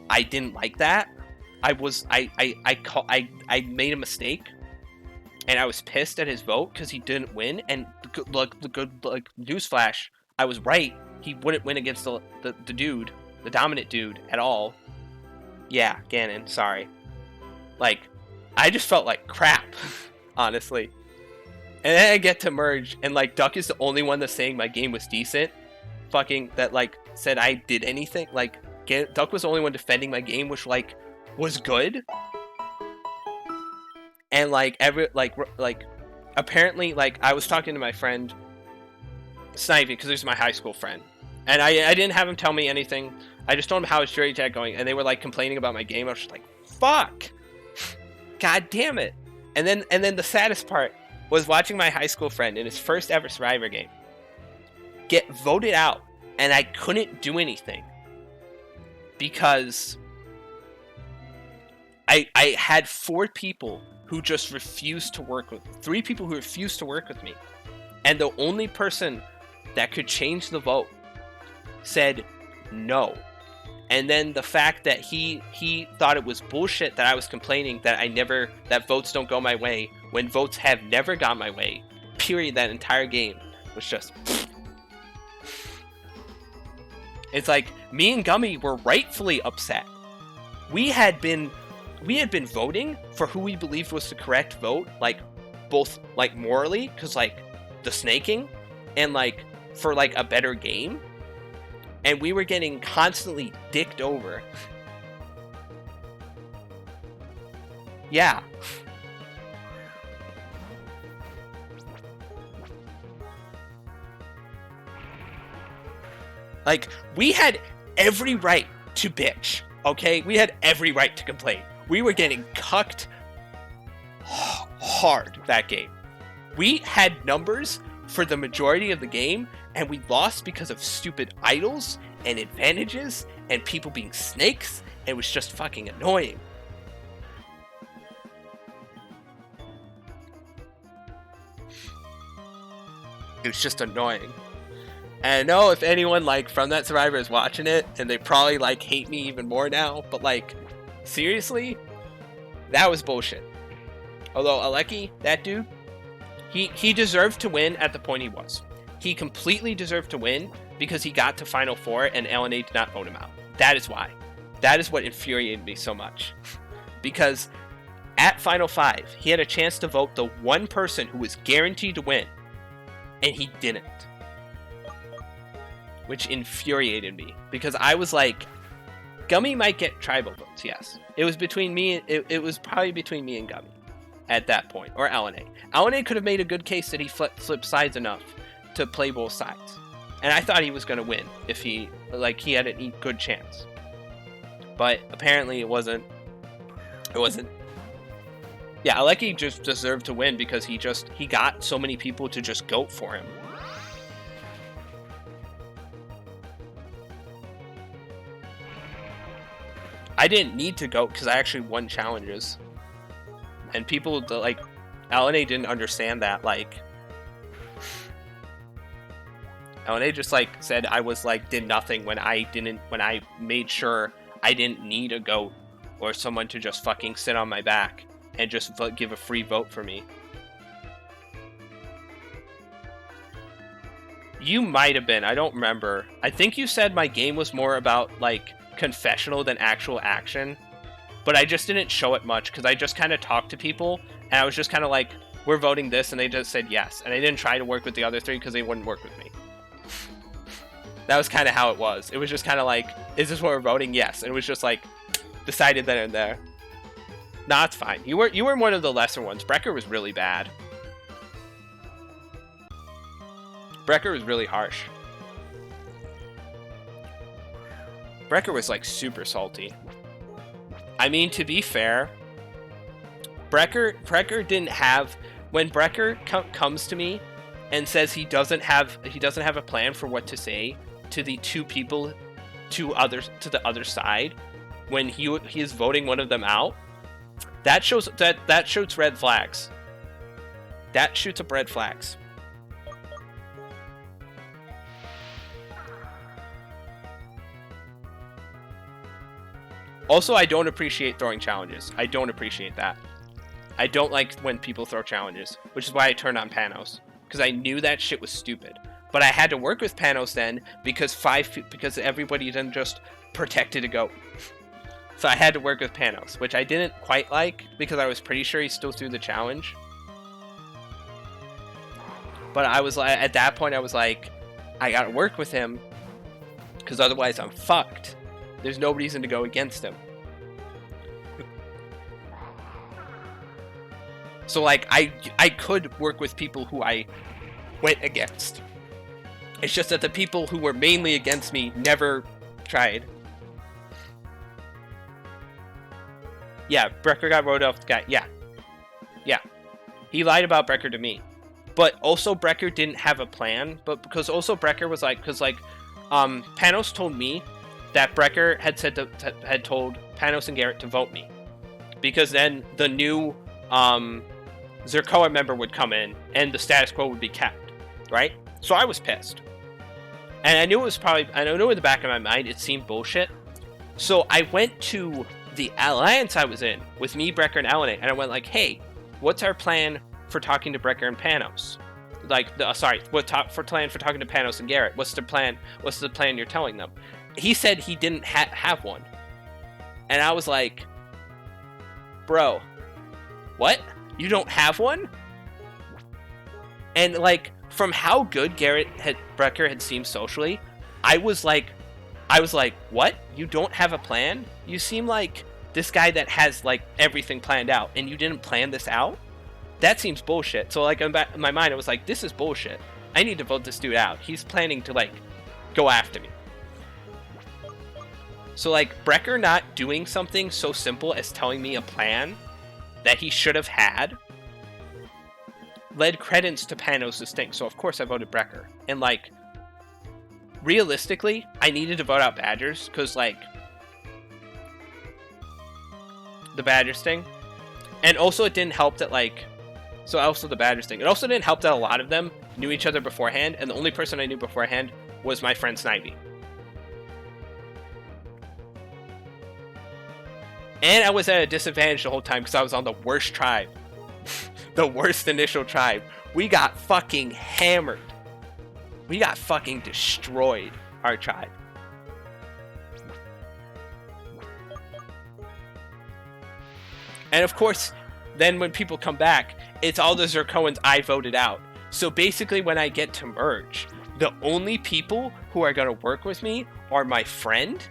I didn't like that. I made a mistake, and I was pissed at his vote because he didn't win. And the good newsflash, I was right. He wouldn't win against the dude, the dominant dude at all. Yeah, Ganon. Sorry. Like, I just felt like crap, honestly. And then I get to merge, and like Duck is the only one that's saying my game was decent. Fucking that like said I did anything. Like Duck was the only one defending my game, which like was good. And like apparently like I was talking to my friend Sanity, because he's my high school friend, and I didn't have him tell me anything. I just told him how his jury tag going, and they were like complaining about my game. I was just like, fuck, god damn it. And then the saddest part was watching my high school friend in his first ever Survivor game get voted out, and I couldn't do anything because I had 4 people who just refused to work with 3 people who refused to work with me, and the only person that could change the vote said no. And then the fact that he thought it was bullshit that I was complaining that votes don't go my way when votes have never gone my way, period, that entire game was just it's like me and Gummy were rightfully upset. We had been voting for who we believed was the correct vote, like both like morally, because like the snaking, and like for like a better game, and we were getting constantly dicked over. Yeah. Like, we had every right to bitch, okay? We had every right to complain. We were getting cucked hard that game. We had numbers for the majority of the game, and we lost because of stupid idols and advantages and people being snakes. It was just fucking annoying. It was just annoying. And I know if anyone like from that Survivor is watching it, and they probably like hate me even more now, but like seriously, that was bullshit. Although Aleki, that dude, he deserved to win at the point he was. He completely deserved to win because he got to Final 4 and LNA did not vote him out. That is why. That is what infuriated me so much. Because at Final 5, he had a chance to vote the one person who was guaranteed to win, and he didn't. Which infuriated me, because I was like, Gummy might get tribal votes, yes. It was between me, it was probably between me and Gummy at that point, or LNA. LNA could have made a good case that he flipped sides enough to play both sides. And I thought he was going to win if he had a good chance. But apparently it wasn't. Yeah, Aleki just deserved to win because he got so many people to just goat for him. I didn't need to go because I actually won challenges, and people like LNA didn't understand that. Like LNA just like said I was like did nothing when I made sure I didn't need a goat or someone to just fucking sit on my back and just give a free vote for me. You might have been. I don't remember. I think you said my game was more about like confessional than actual action, but I just didn't show it much because I just kind of talked to people and I was just kind of like, we're voting this, and they just said yes, and I didn't try to work with the other 3 because they wouldn't work with me. That was kind of how it was. It was just kind of like, is this what we're voting? Yes. And it was just like decided then and there. Nah, it's fine. You were one of the lesser ones. Brecker was really bad. Brecker was really harsh. Brecker was like super salty. I mean, to be fair, Brecker didn't have, when Brecker comes to me and says he doesn't have a plan for what to say to the 2 people to the other side when he is voting one of them out, that shoots red flags. That shoots up red flags. Also, I don't appreciate throwing challenges. I don't appreciate that. I don't like when people throw challenges, which is why I turned on Panos, because I knew that shit was stupid. But I had to work with Panos then because everybody then just protected a goat. So I had to work with Panos, which I didn't quite like because I was pretty sure he still threw the challenge. But I was like, at that point, I was like, I gotta work with him because otherwise I'm fucked. There's no reason to go against him. So like I could work with people who I went against. It's just that the people who were mainly against me never tried. Yeah, Brecker got voted off the guy. Yeah. He lied about Brecker to me. But also Brecker didn't have a plan. But because also Brecker was like, Panos told me that Brecker had told Panos and Garrett to vote me. Because then the new Zerkoa member would come in and the status quo would be kept, right? So I was pissed. And I knew in the back of my mind it seemed bullshit. So I went to the alliance I was in with me, Brecker, and Alanate, and I went like, hey, what's our plan for talking to Brecker and Panos? For plan for talking to Panos and Garrett? What's the plan? What's the plan you're telling them? He said he didn't have one. And I was like, bro, what? You don't have one? And like, from how good Brecker had seemed socially, I was like, what? You don't have a plan? You seem like this guy that has like everything planned out, and you didn't plan this out? That seems bullshit. So like in my mind, I was like, this is bullshit. I need to vote this dude out. He's planning to like go after me. So like Brecker not doing something so simple as telling me a plan that he should have had led credence to Panos' thing. So of course I voted Brecker. And like, realistically, I needed to vote out Badgers because like the Badgers thing. And also it didn't help that like, so also the Badgers thing. It also didn't help that a lot of them knew each other beforehand, and the only person I knew beforehand was my friend Snivy. And I was at a disadvantage the whole time because I was on the worst tribe. The worst initial tribe. We got fucking hammered. We got fucking destroyed, our tribe. And of course, then when people come back, it's all the Zerkoans I voted out. So basically when I get to merge, the only people who are going to work with me are my friend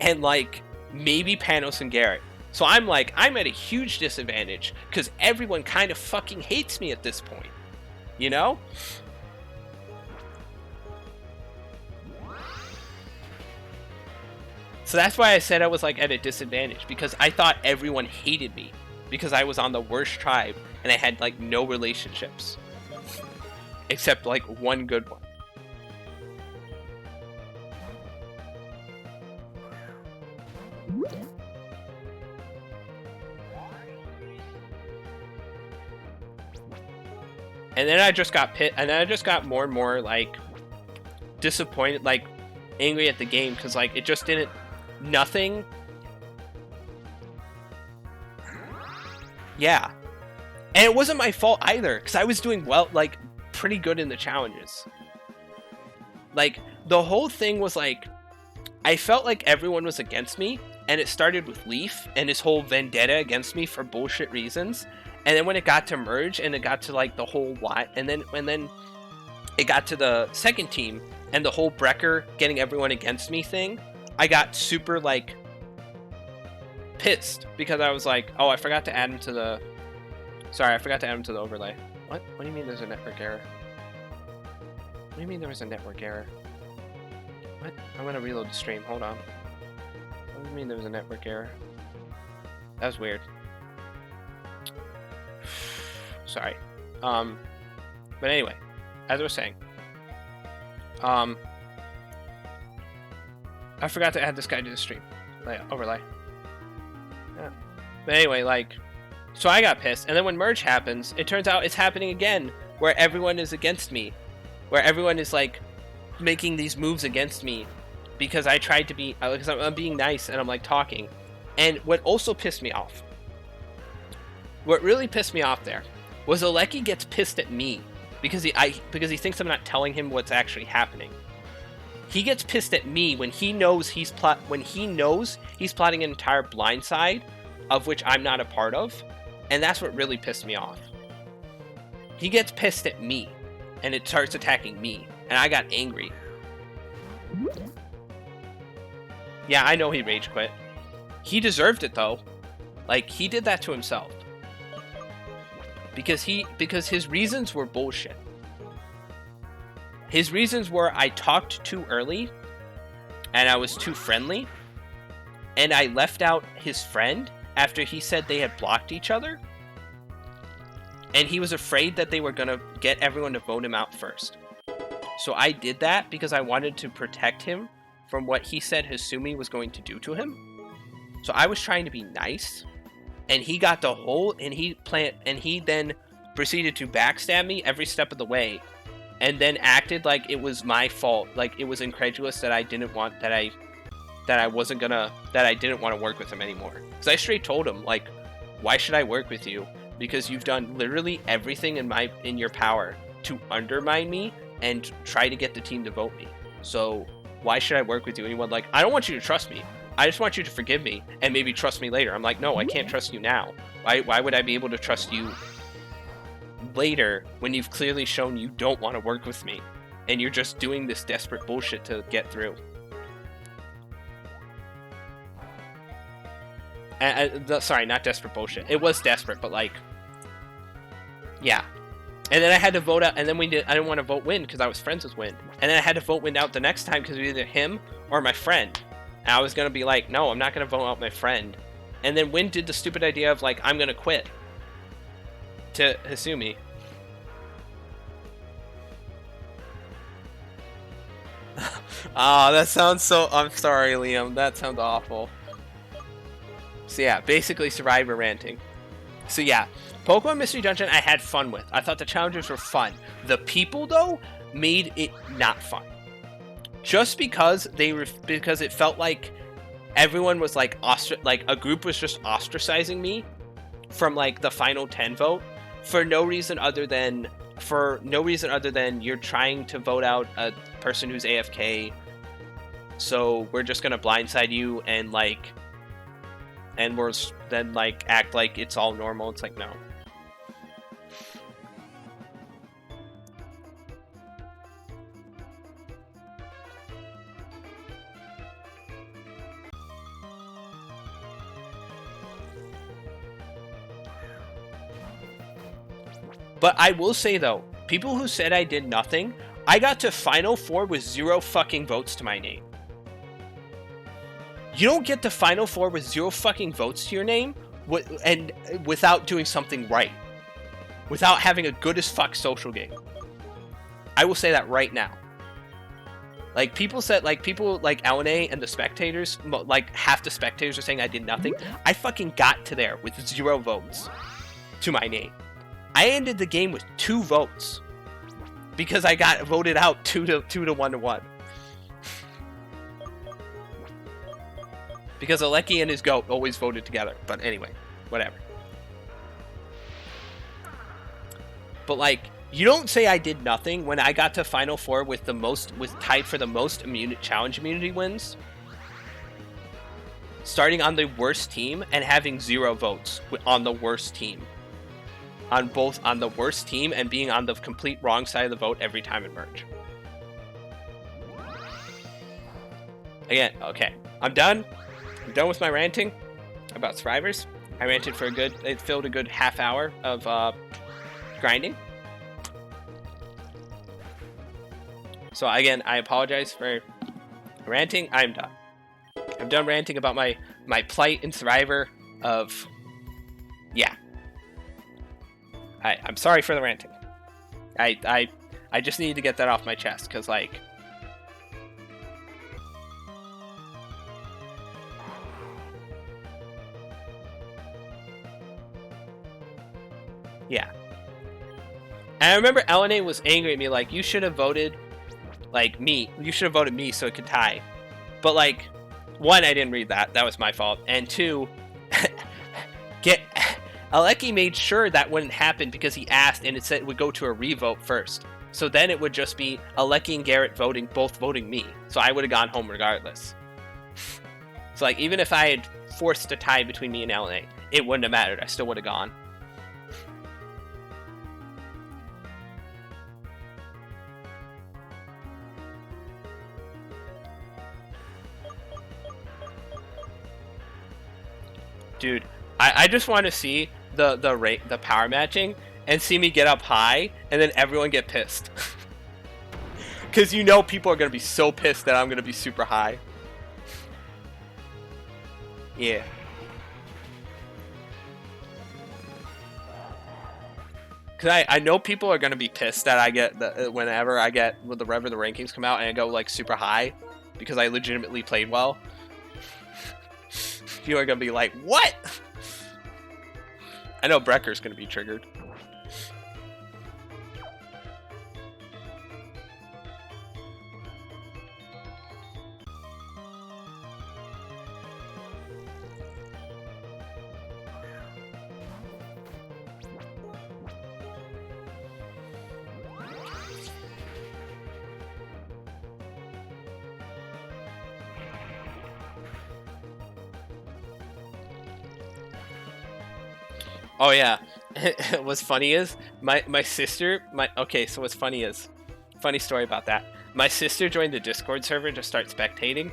and like maybe Panos and Garrett. So I'm like, I'm at a huge disadvantage because everyone kind of fucking hates me at this point. You know? So that's why I said I was like at a disadvantage, because I thought everyone hated me because I was on the worst tribe and I had like no relationships except like one good one. And then I just got pissed, and then I just got more and more like disappointed, like angry at the game because like it just didn't, nothing. Yeah. And it wasn't my fault either because I was doing well, like pretty good in the challenges. Like the whole thing was like, I felt like everyone was against me, and it started with Leaf and his whole vendetta against me for bullshit reasons. And then when it got to merge and it got to like the whole what, and then it got to the second team and the whole Brecker getting everyone against me thing, I got super like pissed because I was like, oh, I forgot to add him to the, I forgot to add him to the overlay. What do you mean there's a network error? What do you mean there was a network error? What? I'm gonna reload the stream, hold on. What do you mean there was a network error? That was weird. Sorry. But anyway, as I was saying, I forgot to add this guy to the stream. Overlay. Yeah. But anyway, like, so I got pissed, and then when merge happens, it turns out it's happening again, where everyone is against me, where everyone is like making these moves against me because I tried to be, because I'm being nice and I'm like talking, And what also pissed me off, what really pissed me off there, was Aleki gets pissed at me because he thinks I'm not telling him what's actually happening. He gets pissed at me when he knows he's plotting an entire blindside of which I'm not a part of, and that's what really pissed me off. He gets pissed at me, and it starts attacking me, and I got angry. Yeah, I know he rage quit. He deserved it though. Like, he did that to himself. Because his reasons were bullshit. His reasons were I talked too early, and I was too friendly, and I left out his friend after he said they had blocked each other, and he was afraid that they were gonna get everyone to vote him out first. So I did that because I wanted to protect him from what he said Hasumi was going to do to him. So I was trying to be nice, and he got the whole, and he then proceeded to backstab me every step of the way, and then acted like it was my fault, like it was incredulous that I didn't want that I didn't want to work with him anymore. Because I straight told him, like, why should I work with you? Because you've done literally everything in your power to undermine me and try to get the team to vote me. So why should I work with you? And he went like, I don't want you to trust me. I just want you to forgive me and maybe trust me later. I'm like, no, I can't trust you now. Why would I be able to trust you later when you've clearly shown you don't want to work with me and you're just doing this desperate bullshit to get through? Sorry, not desperate bullshit. It was desperate, but like, yeah. And then I had to vote out, and then I didn't want to vote Wind because I was friends with Wind. And then I had to vote Wind out the next time because it was either him or my friend. And I was going to be like, no, I'm not going to vote out my friend. And then Wind did the stupid idea of like, I'm going to quit to Hasumi. Ah, that sounds so, I'm sorry, Liam. That sounds awful. So yeah, basically Survivor ranting. So yeah, Pokemon Mystery Dungeon I had fun with. I thought the challenges were fun. The people, though, made it not fun. Just because because it felt like everyone was like a group was just ostracizing me from like the final 10 vote for no reason other than you're trying to vote out a person who's AFK. So we're just gonna blindside you and like, and we're then like act like it's all normal. It's like, no. But I will say though, people who said I did nothing, I got to Final 4 with 0 fucking votes to my name. You don't get to Final 4 with 0 fucking votes to your name and without doing something right. Without having a good as fuck social game. I will say that right now. Like, people like LNA and the spectators, like half the spectators are saying I did nothing. I fucking got to there with 0 votes to my name. I ended the game with 2 votes because I got voted out 2 to 1 to 1. Because Aleki and his goat always voted together. But anyway, whatever. But like, you don't say I did nothing when I got to Final 4 with tied for the most challenge immunity wins. Starting on the worst team and having 0 votes on the worst team. On the worst team and being on the complete wrong side of the vote every time in merge. Again, okay. I'm done with my ranting about survivors. I ranted for it filled a good half hour of grinding. So again, I apologize for ranting. I'm done. I'm done ranting about my plight in Survivor of, yeah. I'm sorry for the ranting. I just needed to get that off my chest, because, like, yeah. And I remember LNA was angry at me, like, you should have voted, like, me. You should have voted me so it could tie. But, like, one, I didn't read that. That was my fault. And two, Aleki made sure that wouldn't happen because he asked, and it said it would go to a revote first. So then it would just be Aleki and Garrett both voting me. So I would have gone home regardless. So like, even if I had forced a tie between me and LA, it wouldn't have mattered. I still would have gone. Dude, I just want to see the power matching and see me get up high and then everyone get pissed. Because you know people are going to be so pissed that I'm going to be super high. Yeah. Because I know people are going to be pissed that I get, whenever the rankings come out and I go like super high because I legitimately played well. People are going to be like, what? I know Brecker's going to be triggered. Oh yeah, what's funny is my sister, so what's funny is, funny story about that. My sister joined the Discord server to start spectating,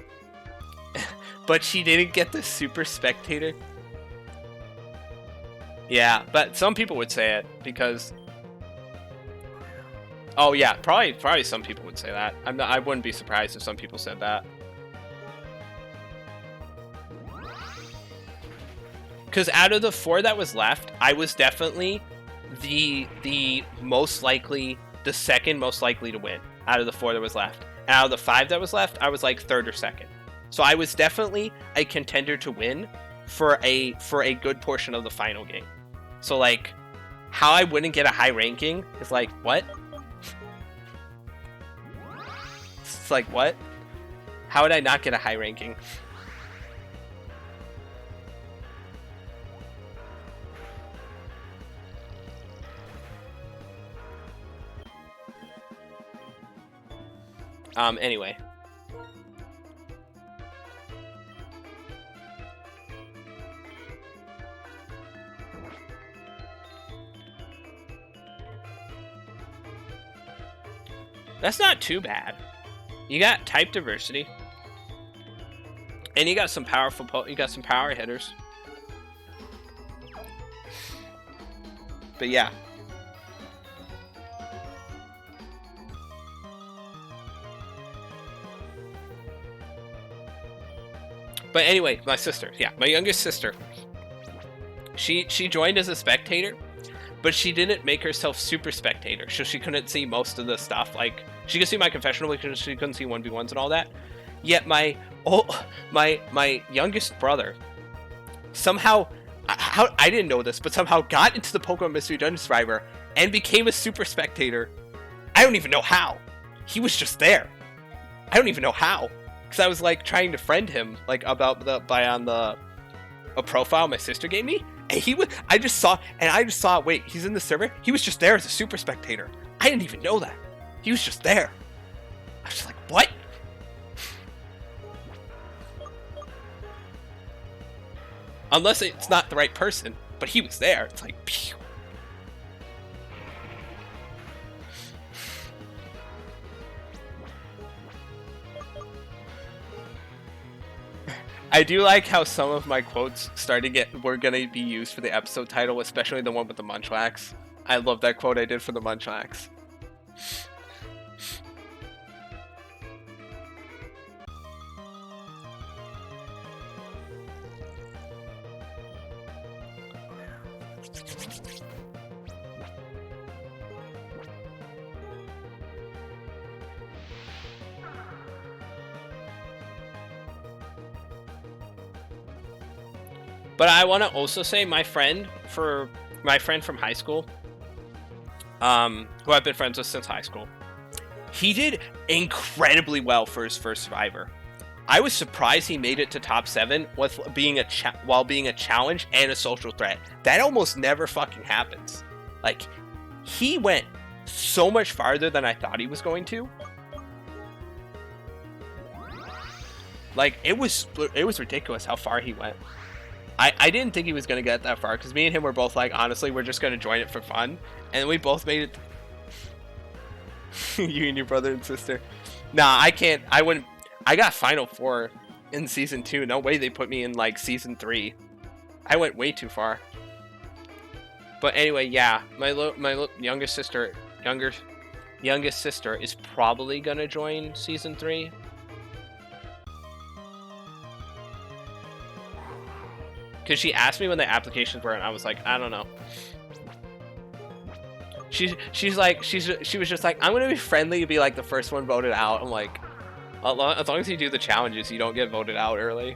but she didn't get the super spectator. Yeah, but some people would say it because, oh yeah, probably some people would say that. I wouldn't be surprised if some people said that. Because out of the 4 that was left, I was definitely the most likely, the second most likely to win out of the 4 that was left. And out of the 5 that was left, I was like 3rd or 2nd. So I was definitely a contender to win for a good portion of the final game. So like, how I wouldn't get a high ranking is like, what? It's like, what? How would I not get a high ranking? Anyway. That's not too bad. You got type diversity. And you got some powerful, you got some power hitters. But yeah. But anyway, my sister, yeah, my youngest sister, she joined as a spectator, but she didn't make herself super spectator, so she couldn't see most of the stuff. Like, she could see my confessional because she couldn't see 1v1s and all that. Yet my youngest brother somehow, I didn't know this, but somehow got into the Pokemon Mystery Dungeon Survivor and became a super spectator. I don't even know how. He was just there. I don't even know how. Because I was like trying to friend him like about a profile my sister gave me, and I just saw wait, he's in the server. He was just there as a super spectator. I didn't even know that. He was just there. I was just like, what? Unless it's not the right person, but he was there. It's like, pew. I do like how some of my quotes were gonna be used for the episode title, especially the one with the Munchlax. I love that quote I did for the Munchlax. But I want to also say my friend from high school, who I've been friends with since high school, he did incredibly well for his first Survivor. I was surprised he made it to top 7 with being while being a challenge and a social threat. That almost never fucking happens. Like, he went so much farther than I thought he was going to. Like, it was ridiculous how far he went. I didn't think he was going to get that far, because me and him were both like, honestly, we're just going to join it for fun. And we both made it. You and your brother and sister. Nah, I can't. I wouldn't. I got Final 4 in Season 2. No way they put me in, like, Season 3. I went way too far. But anyway, yeah. My youngest sister is probably going to join Season 3. Because she asked me when the applications were, and I was like, I don't know. She was just like, I'm gonna be friendly and be like the first one voted out. I'm like, as long as you do the challenges, you don't get voted out early.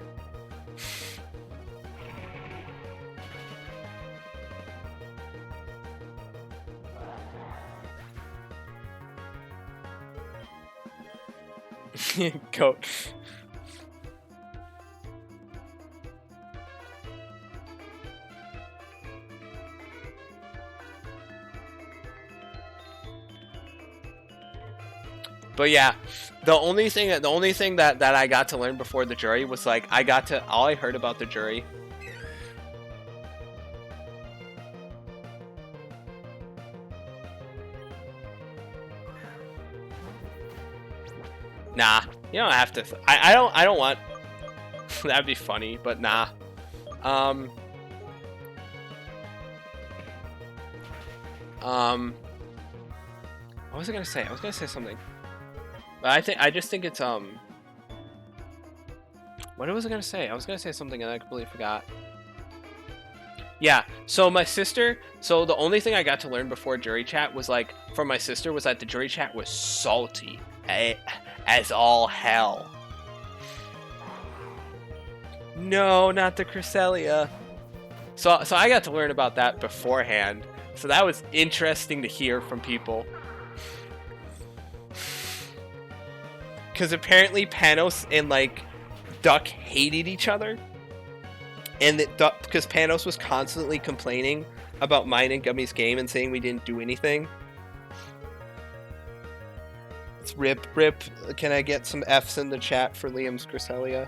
Go. But yeah, the only thing that I got to learn before the jury was like all I heard about the jury. Nah, you don't have to. I don't want. That'd be funny, but nah. What was I gonna say? I was gonna say something. But I just think it's what was I gonna say? I was gonna say something and I completely forgot. Yeah, so my sister, so the only thing I got to learn before jury chat was like, from my sister, was that the jury chat was salty as all hell. No, not the Cresselia. So I got to learn about that beforehand. So that was interesting to hear from people. Because apparently Panos and, like, Duck hated each other. And that because Panos was constantly complaining about mine and Gummy's game and saying we didn't do anything. It's rip. Can I get some F's in the chat for Liam's Cresselia?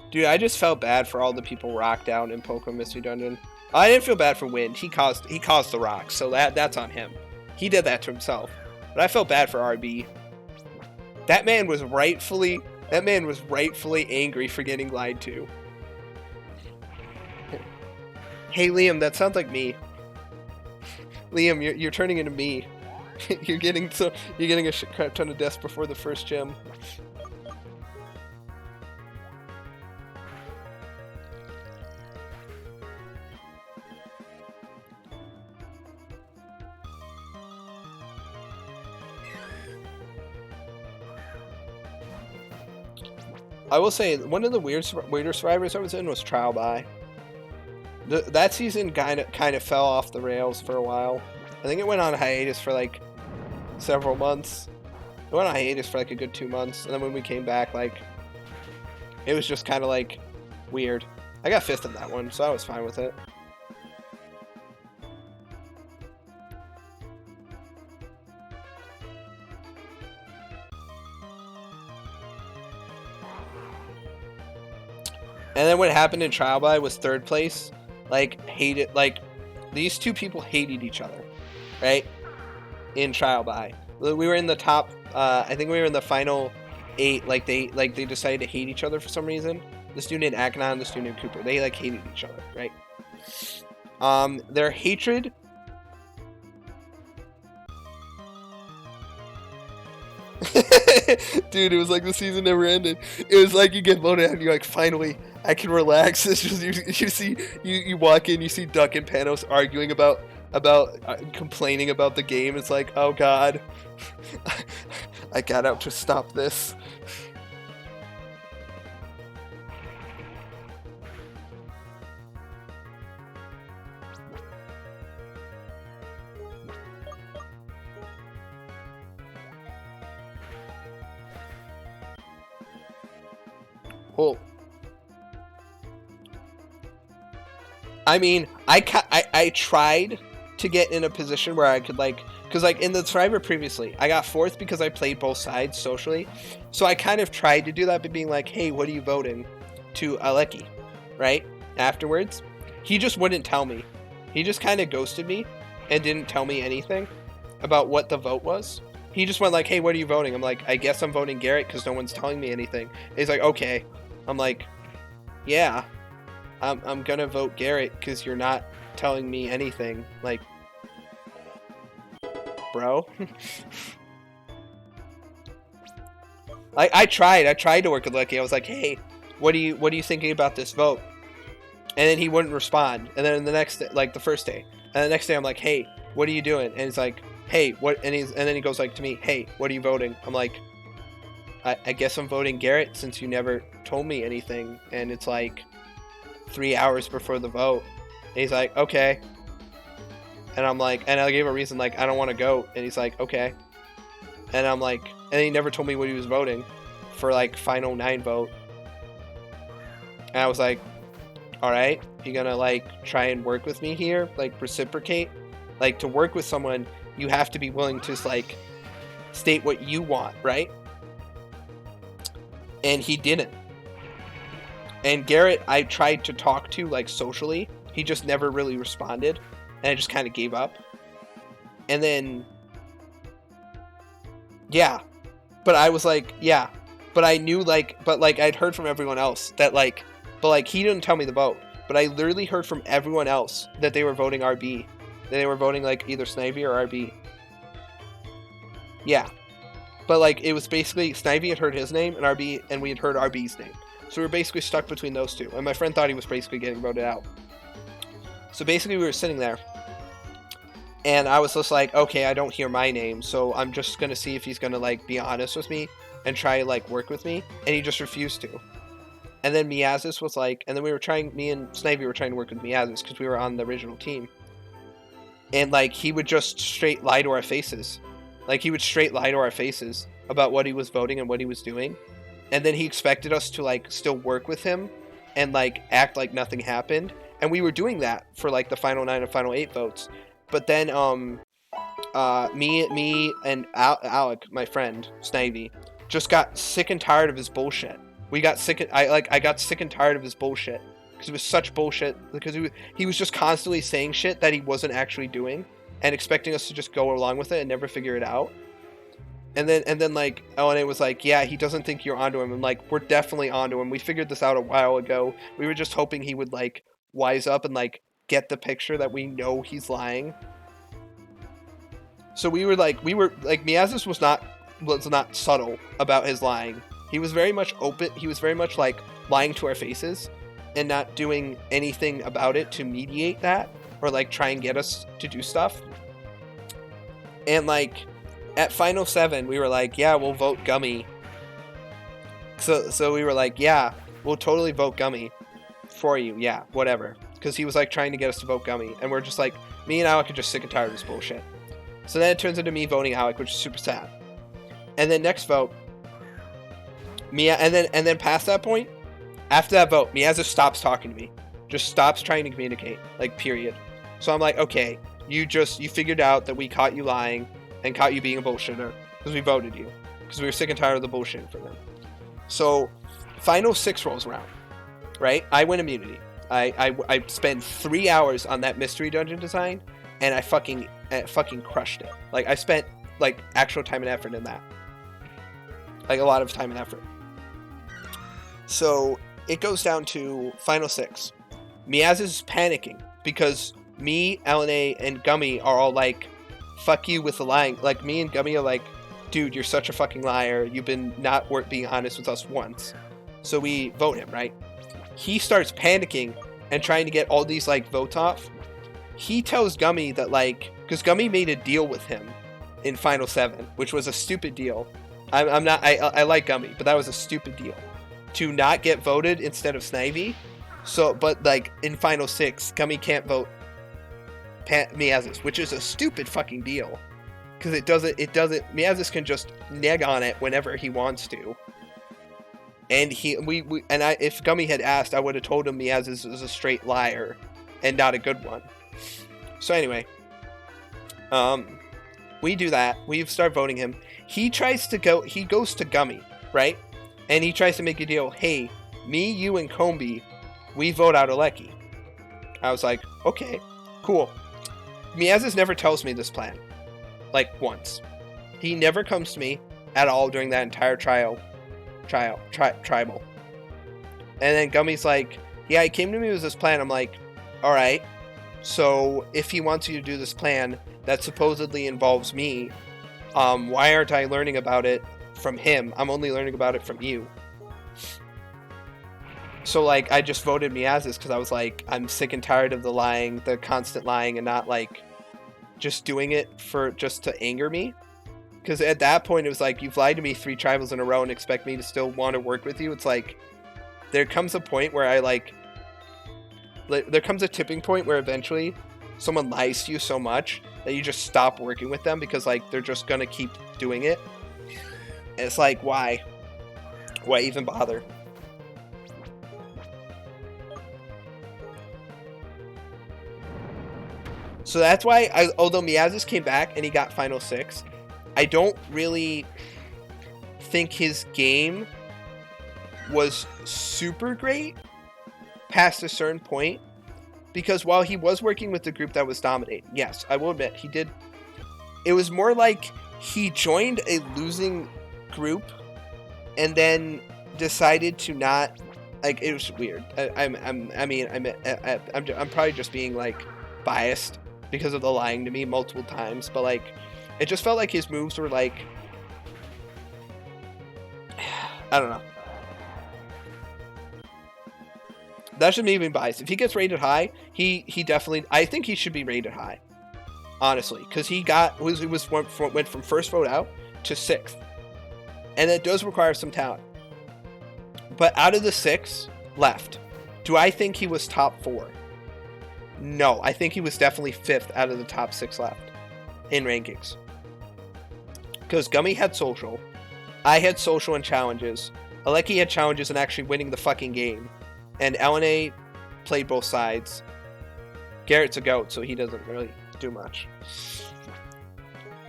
Dude, I just felt bad for all the people rocked down in Pokemon Mystery Dungeon. I didn't feel bad for Wind. He caused the rocks, so that's on him. He did that to himself. But I felt bad for RB. That man was rightfully angry for getting lied to. Hey Liam, that sounds like me. Liam, you're turning into me. you're getting a crap ton of deaths before the first gym. I will say, one of the weirder survivors I was in was Trial By. That season kind of fell off the rails for a while. I think it went on hiatus for like several months. It went on hiatus for like a good 2 months, and then when we came back, like, it was just kind of like weird. I got 5th in that one, so I was fine with it. And then what happened in Trial By was 3rd place. Like, hated, like, these two people hated each other, right? In Trial By. We were in the top, I think we were in the final 8. Like, they decided to hate each other for some reason. The student named Akhenon and the student named Cooper. They, like, hated each other, right? Their hatred... Dude, it was like the season never ended. It was like you get voted out and you're like, finally, I can relax. It's just you walk in, you see Duck and Panos arguing about complaining about the game. It's like, oh god, I got out to stop this. Oh. I mean, I tried to get in a position where I could like, because like in the Survivor previously, I got 4th because I played both sides socially. So I kind of tried to do that by being like, hey, what are you voting to Aleki, right? Afterwards, he just wouldn't tell me. He just kind of ghosted me and didn't tell me anything about what the vote was. He just went like, hey, what are you voting? I'm like, I guess I'm voting Garrett because no one's telling me anything. And he's like, okay. I'm like, yeah, I'm gonna vote Garrett because you're not telling me anything. Like, bro. I tried to work with Lucky. I was like, hey, what are you thinking about this vote? And then he wouldn't respond. And then the next day, like the first day, and the next day I'm like, hey, what are you doing? And he's like, hey, what? And then he goes like to me, hey, what are you voting? I'm like, I guess I'm voting Garrett since you never told me anything. And it's like 3 hours before the vote. And he's like, okay. And I'm like, and I gave a reason, like, I don't want to go. And he's like, okay. And I'm like, and he never told me what he was voting for, like, final 9 vote. And I was like, all right, you gonna, like, try and work with me here? Like, reciprocate? Like, to work with someone, you have to be willing to, like, state what you want, right? And he didn't. And Garrett, I tried to talk to, like, socially. He just never really responded. And I just kind of gave up. And then, yeah. But I was like, yeah. But I knew, like, but, like, I'd heard from everyone else that, like, but, like, he didn't tell me the vote. But I literally heard from everyone else that they were voting RB. That they were voting, like, either Snivy or RB. Yeah. But, like, it was basically, Snivy had heard his name, and RB, and we had heard RB's name. So we were basically stuck between those two. And my friend thought he was basically getting voted out. So basically we were sitting there. And I was just like, okay, I don't hear my name. So I'm just going to see if he's going to, like, be honest with me and try, like, work with me. And he just refused to. And then Miazis was like, and then we were trying, me and Snivy were trying to work with Miazis because we were on the original team. And, like, he would just straight lie to our faces. Like, he would straight lie to our faces about what he was voting and what he was doing. And then he expected us to, like, still work with him and, like, act like nothing happened. And we were doing that for, like, the final 9 and final 8 votes. But then, me and Alec, my friend, Snivy, just got sick and tired of his bullshit. We got sick, I got sick and tired of his bullshit. Because it was such bullshit. Because he was just constantly saying shit that he wasn't actually doing. And expecting us to just go along with it and never figure it out. And then like, oh, and it was like, yeah, he doesn't think you're onto him. And like, we're definitely onto him. We figured this out a while ago. We were just hoping he would like wise up and like get the picture that we know he's lying. So we were like, Miazis was not subtle about his lying. He was very much open. He was very much like lying to our faces and not doing anything about it to mediate that or like try and get us to do stuff. And like at final 7, we were like, yeah, we'll vote Gummy. So we were like, yeah, we'll totally vote Gummy for you. Yeah, whatever. Because he was like trying to get us to vote Gummy. And we're just like, me and Alec are just sick and tired of this bullshit. So then it turns into me voting Alec, which is super sad. And then next vote, and then past that point, after that vote, Miazza stops talking to me. Just stops trying to communicate. Like, period. So I'm like, okay, you figured out that we caught you lying and caught you being a bullshitter because we voted you. Because we were sick and tired of the bullshit for them. So, final 6 rolls around. Right? I win immunity. I spend 3 hours on that mystery dungeon design, and I fucking crushed it. Like, I spent, like, actual time and effort in that. Like, a lot of time and effort. So, it goes down to final 6. Miaz is panicking because me, LNA, and Gummy are all like, fuck you with the lying. Like, me and Gummy are like, dude, you're such a fucking liar. You've been not being honest with us once. So we vote him, right? He starts panicking and trying to get all these, like, votes off. He tells Gummy that, like, because Gummy made a deal with him in Final 7, which was a stupid deal. I like Gummy, but that was a stupid deal. To not get voted instead of Snivy. So, but, like, in Final 6, Gummy can't vote Miazis, which is a stupid fucking deal. Because it doesn't, Miazis can just neg on it whenever he wants to. And if Gummy had asked, I would have told him Miazis was a straight liar and not a good one. So anyway, we do that. We start voting him. He goes to Gummy, right? And he tries to make a deal. Hey, me, you, and Combi, we vote out Aleki. I was like, okay, cool. Miazis never tells me this plan. Like, once. He never comes to me at all during that entire tribal. And then Gummy's like, yeah, he came to me with this plan. I'm like, alright. So, if he wants you to do this plan that supposedly involves me, why aren't I learning about it from him? I'm only learning about it from you. So, like, I just voted Miazis because I was like, I'm sick and tired of the lying, the constant lying, and not, like, just doing it just to anger me. Because at that point, it was like, you've lied to me 3 tribals in a row and expect me to still want to work with you. It's like, there comes a point where there comes a tipping point where eventually someone lies to you so much that you just stop working with them because, like, they're just going to keep doing it. And it's like, why? Why even bother? So that's why, although Miazis came back and he got Final 6, I don't really think his game was super great past a certain point. Because while he was working with the group that was dominating, yes, I will admit, he did. It was more like he joined a losing group and then decided to not, like, it was weird. I'm probably just being, like, biased because of the lying to me multiple times, but, like, it just felt like his moves were, like, I don't know. That's just me being biased. If he gets rated high, he definitely, I think he should be rated high, honestly, because he went from first vote out to 6th, and it does require some talent. But out of the 6 left, do I think he was top 4? No, I think he was definitely 5th out of the top 6 left in rankings. Because Gummy had social, I had social and challenges, Aleki had challenges and actually winning the fucking game, and LNA played both sides. Garrett's a goat, so he doesn't really do much.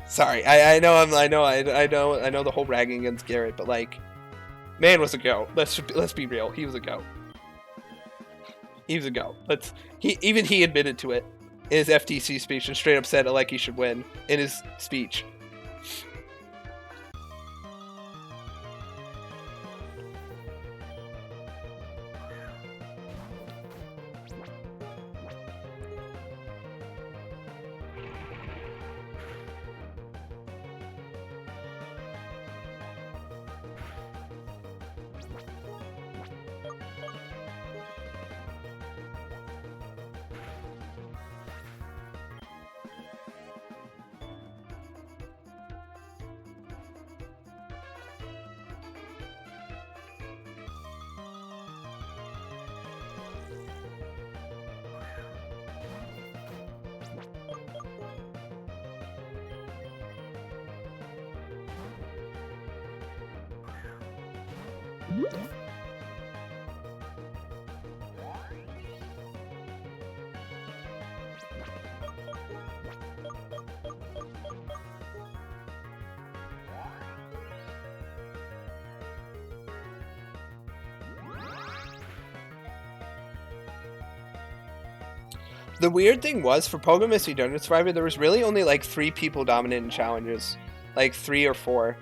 Sorry, I know the whole ragging against Garrett, but, like, man was a goat. Let's be real. He was a goat. He was a goat. Even he admitted to it in his FTC speech and straight up said Aleki should win in his speech. The weird thing was, for Pokemon Mystery Dungeon Survivor, there was really only, like, 3 people dominant in challenges. Like, 3 or 4.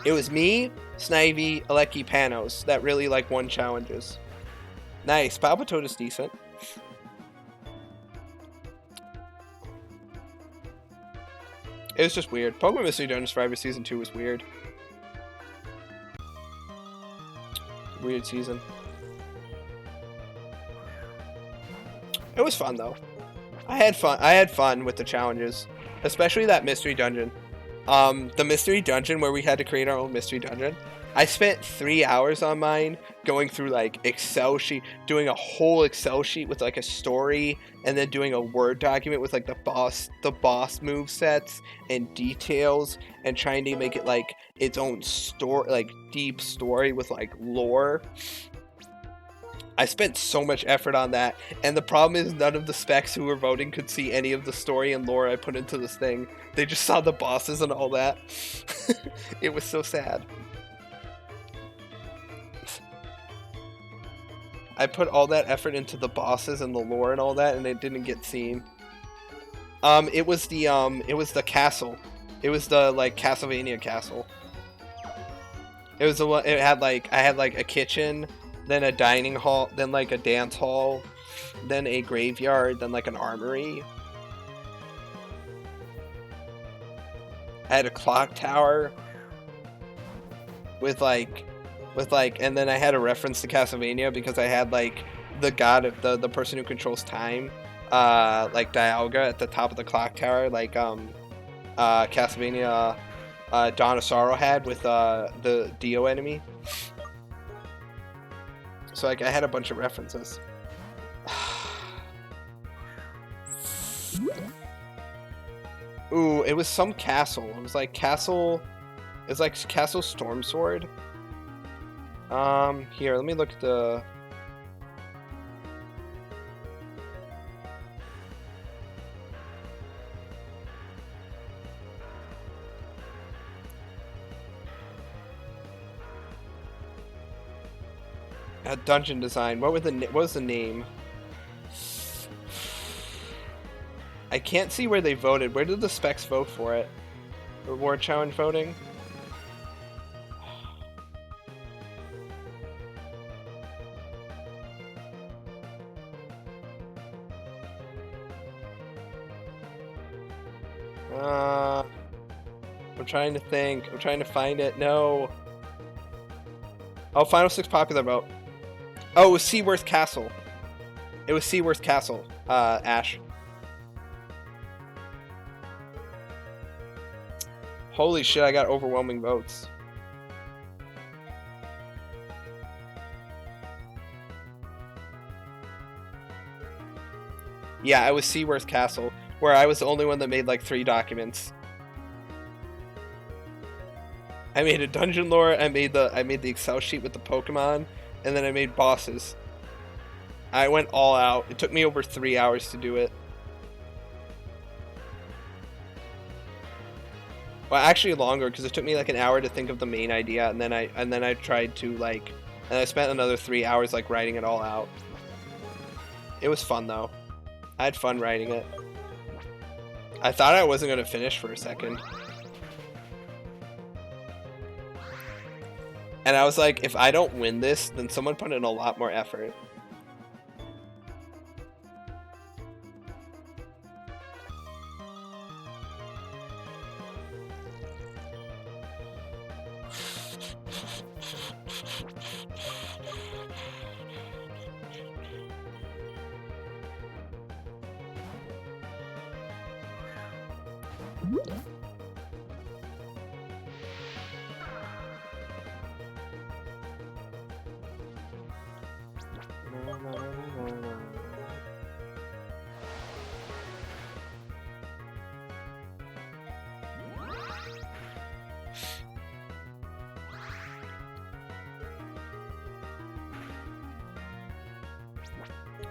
It was me, Snivy, Aleki, Panos that really, like, won challenges. Nice. Palpitoad decent. It was just weird. Pokemon Mystery Dungeon Survivor Season 2 was weird. Weird season. It was fun though. I had fun with the challenges, especially that mystery dungeon. The mystery dungeon where we had to create our own mystery dungeon. I spent 3 hours on mine going through like Excel sheet, doing a whole Excel sheet with like a story, and then doing a Word document with like the boss move sets and details, and trying to make it like its own story, like deep story with like lore. I spent so much effort on that, and the problem is none of the specs who were voting could see any of the story and lore I put into this thing. They just saw the bosses and all that. It was so sad. I put all that effort into the bosses and the lore and all that, and it didn't get seen. It was the castle. It was the like Castlevania castle. It was the one. It had like I had like a kitchen, then a dining hall, then like a dance hall, then a graveyard, then like an armory. I had a clock tower with like, and then I had a reference to Castlevania because I had like the god of the person who controls time, like Dialga at the top of the clock tower, like Castlevania, Dawn of Sorrow had with the Dio enemy. So like I had a bunch of references. Ooh, it was some castle. It was like castle. It was like Castle Stormsword. Here, let me look at the. Dungeon design. What was the name? I can't see where they voted. Where did the specs vote for it? Reward challenge voting? I'm trying to think. I'm trying to find it. No. Oh, Final 6 popular vote. Oh, it was Seaworth Castle. It was Seaworth Castle, Ash. Holy shit, I got overwhelming votes. Yeah, I was Seaworth Castle, where I was the only one that made like 3 documents. I made a dungeon lore, I made the Excel sheet with the Pokemon, and then I made bosses. I went all out. It took me over 3 hours to do it. Well, actually longer, because it took me like an hour to think of the main idea, and then I tried to like, and I spent another 3 hours like writing it all out. It was fun though. I had fun writing it. I thought I wasn't gonna finish for a second. And I was like, if I don't win this, then someone put in a lot more effort.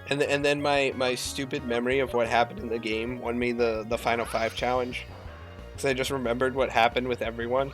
And then my stupid memory of what happened in the game won me the Final 5 challenge. Because I just remembered what happened with everyone.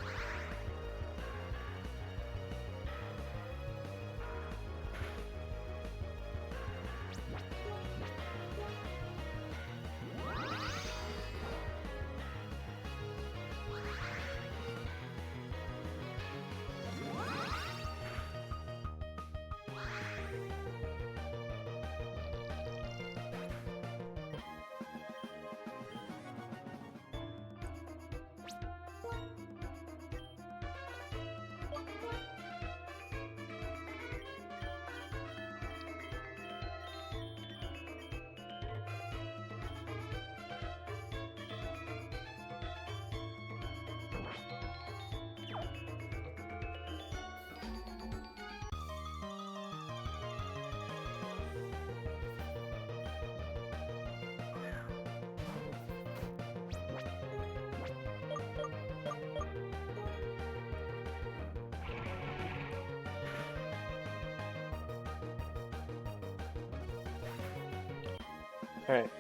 Alright.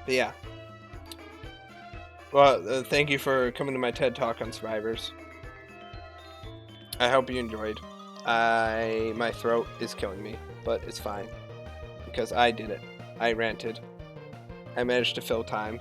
But yeah. Well, thank you for coming to my TED Talk on Survivors. I hope you enjoyed. My throat is killing me, but it's fine. Because I did it. I ranted. I managed to fill time.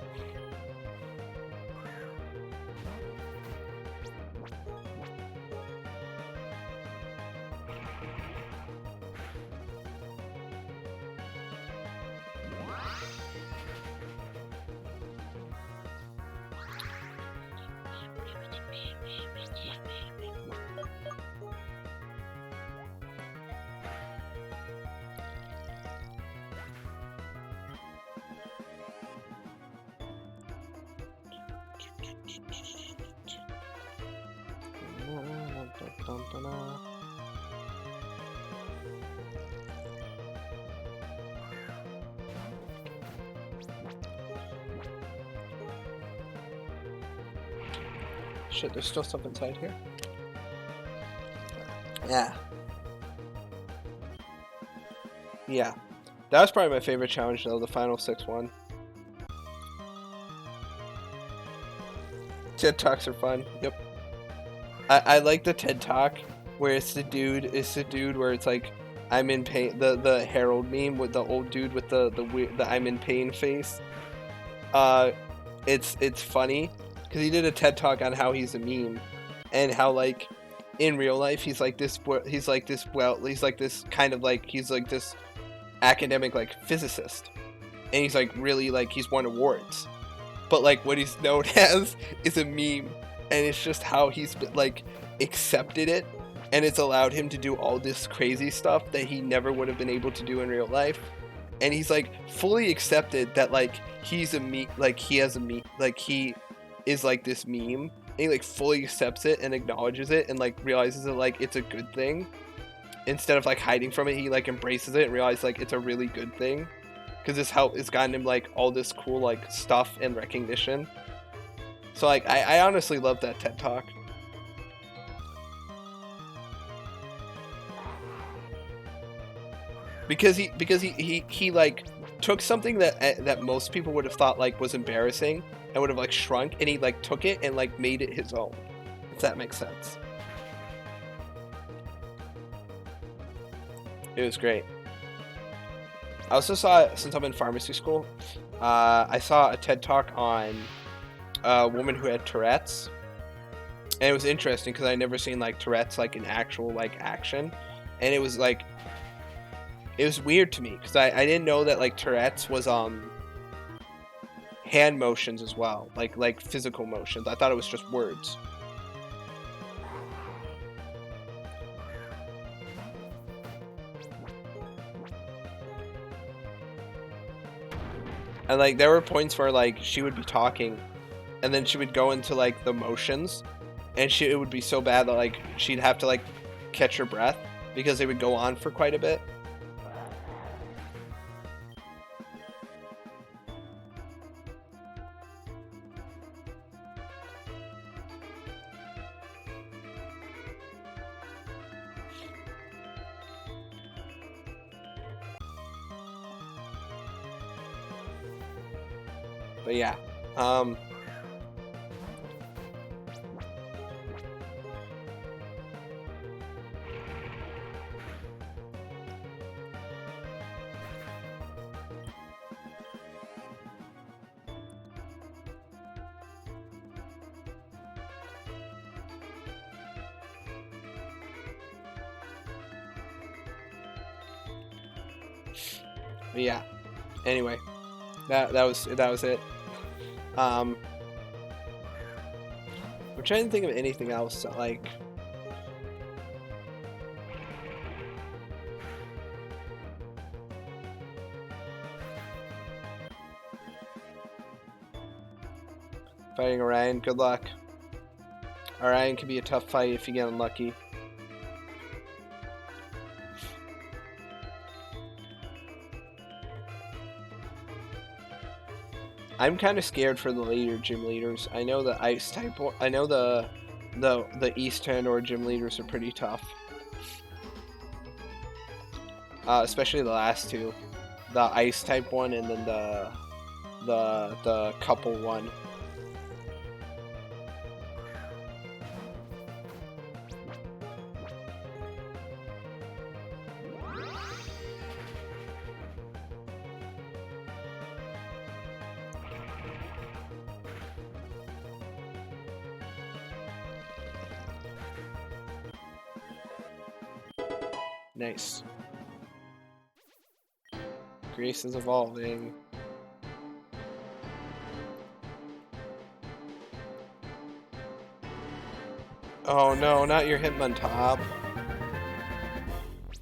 Shit, there's still stuff inside here. Yeah. Yeah. That was probably my favorite challenge though, the final 6-1. TED Talks are fun. Yep. I like the TED Talk where it's the dude where it's like I'm in pain, the Harold meme with the old dude with the I'm in pain face. It's funny because he did a TED Talk on how he's a meme and how like in real life he's like this academic like physicist, and he's like really like he's won awards, but like what he's known as is a meme, and it's just how he's like accepted it, and it's allowed him to do all this crazy stuff that he never would have been able to do in real life. And he's like fully accepted that like he's a meme, like he has a meme, like he is like this meme, and he like fully accepts it and acknowledges it and like realizes that like it's a good thing. Instead of like hiding from it, he like embraces it and realizes like it's a really good thing, because it's gotten him like all this cool like stuff and recognition. So like I honestly love that TED Talk. Because he like took something that most people would have thought like was embarrassing and would have like shrunk, and he like took it and like made it his own, if that makes sense. It was great. I also saw, since I'm in pharmacy school, I saw a TED Talk on a woman who had Tourette's, and it was interesting because I never seen like Tourette's like in actual like action, and it was like, it was weird to me because I didn't know that like Tourette's was hand motions as well, like physical motions. I thought it was just words. And like there were points where like she would be talking and then she would go into like the motions, and it would be so bad that like she'd have to like catch her breath because they would go on for quite a bit. But yeah, anyway, that was it. I'm trying to think of anything else that, like, fighting Orion, good luck. Orion can be a tough fight if you get unlucky. I'm kind of scared for the later gym leaders. I know the ice type. I know the East Tandor gym leaders are pretty tough. especially the last two, the ice type one and then the couple one. Nice. Grace is evolving. Oh no, not your Hitmontop.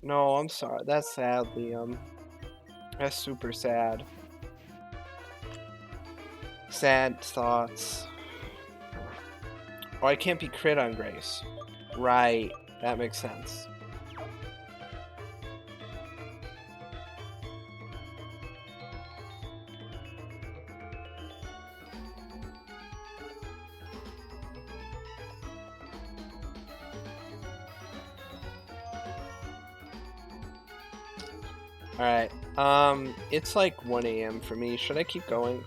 No, I'm sorry. That's sad, Liam. That's super sad. Sad thoughts. Oh, I can't be crit on Grace. Right, that makes sense. Alright, it's like 1 a.m. for me. Should I keep going?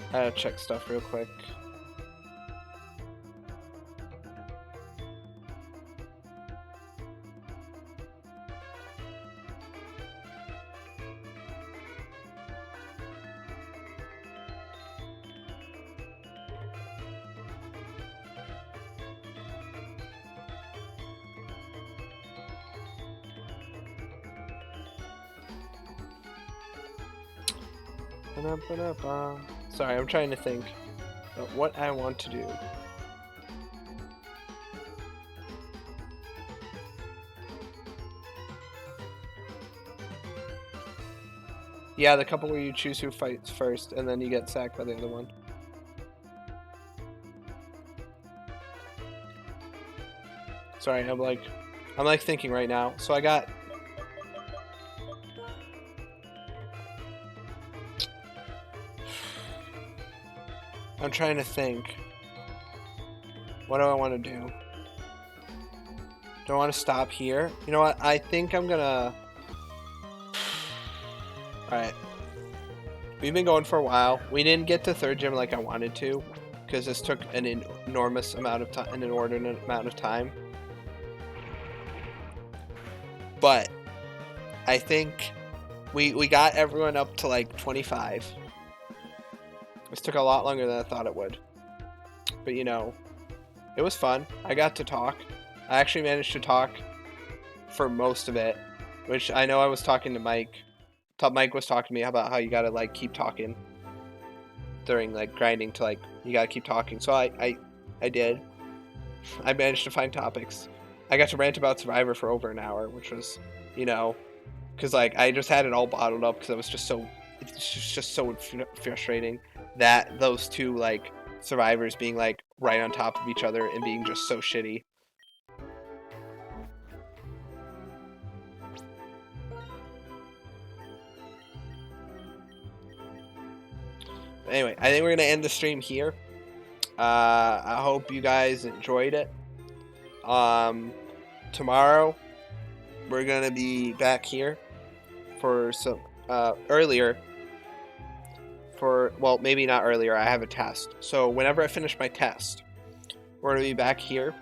I gotta check stuff real quick. Sorry, I'm trying to think of what I want to do. Yeah, the couple where you choose who fights first and then you get sacked by the other one. Sorry, I'm like thinking right now. So I got I'm trying to think. What do I want to do? Do I want to stop here? You know what? I think I'm gonna... Alright. We've been going for a while. We didn't get to third gym like I wanted to, because this took an enormous amount of time, an inordinate amount of time. But I think we got everyone up to like 25. This took a lot longer than I thought it would. But you know, it was fun. I got to talk. I actually managed to talk for most of it, which I know I was talking to Mike. Mike was talking to me about how you gotta like keep talking during like grinding to like you gotta keep talking. So I did. I managed to find topics. I got to rant about Survivor for over an hour, which was, you know, because like I just had it all bottled up because it's just so frustrating that those two like survivors being like right on top of each other and being just so shitty. But anyway, I think we're gonna end the stream here. I hope you guys enjoyed it. Tomorrow we're gonna be back here for some earlier. Well, maybe not earlier. I have a test, so whenever I finish my test, we're gonna be back here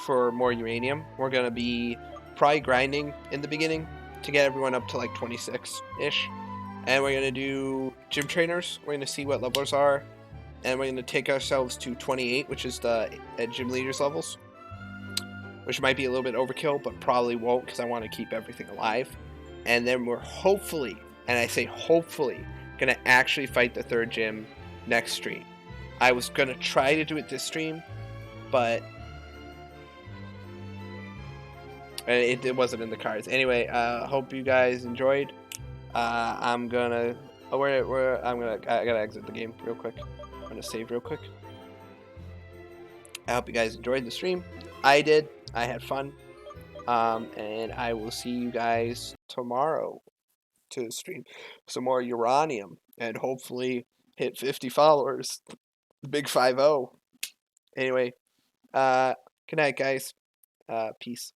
for more uranium. We're gonna be probably grinding in the beginning to get everyone up to like 26-ish, and we're gonna do gym trainers. We're gonna see what levels are, and we're gonna take ourselves to 28, which is the gym leaders levels, which might be a little bit overkill, but probably won't because I want to keep everything alive. And then we're hopefully, and I say hopefully, gonna actually fight the third gym next stream. I was gonna try to do it this stream, but it wasn't in the cards. Anyway, hope you guys enjoyed. I gotta exit the game real quick. I'm gonna save real quick. I hope you guys enjoyed the stream. I did. I had fun. And I will see you guys tomorrow to stream some more Uranium and hopefully hit 50 followers. The big 5-0. Anyway, good night, guys. Peace.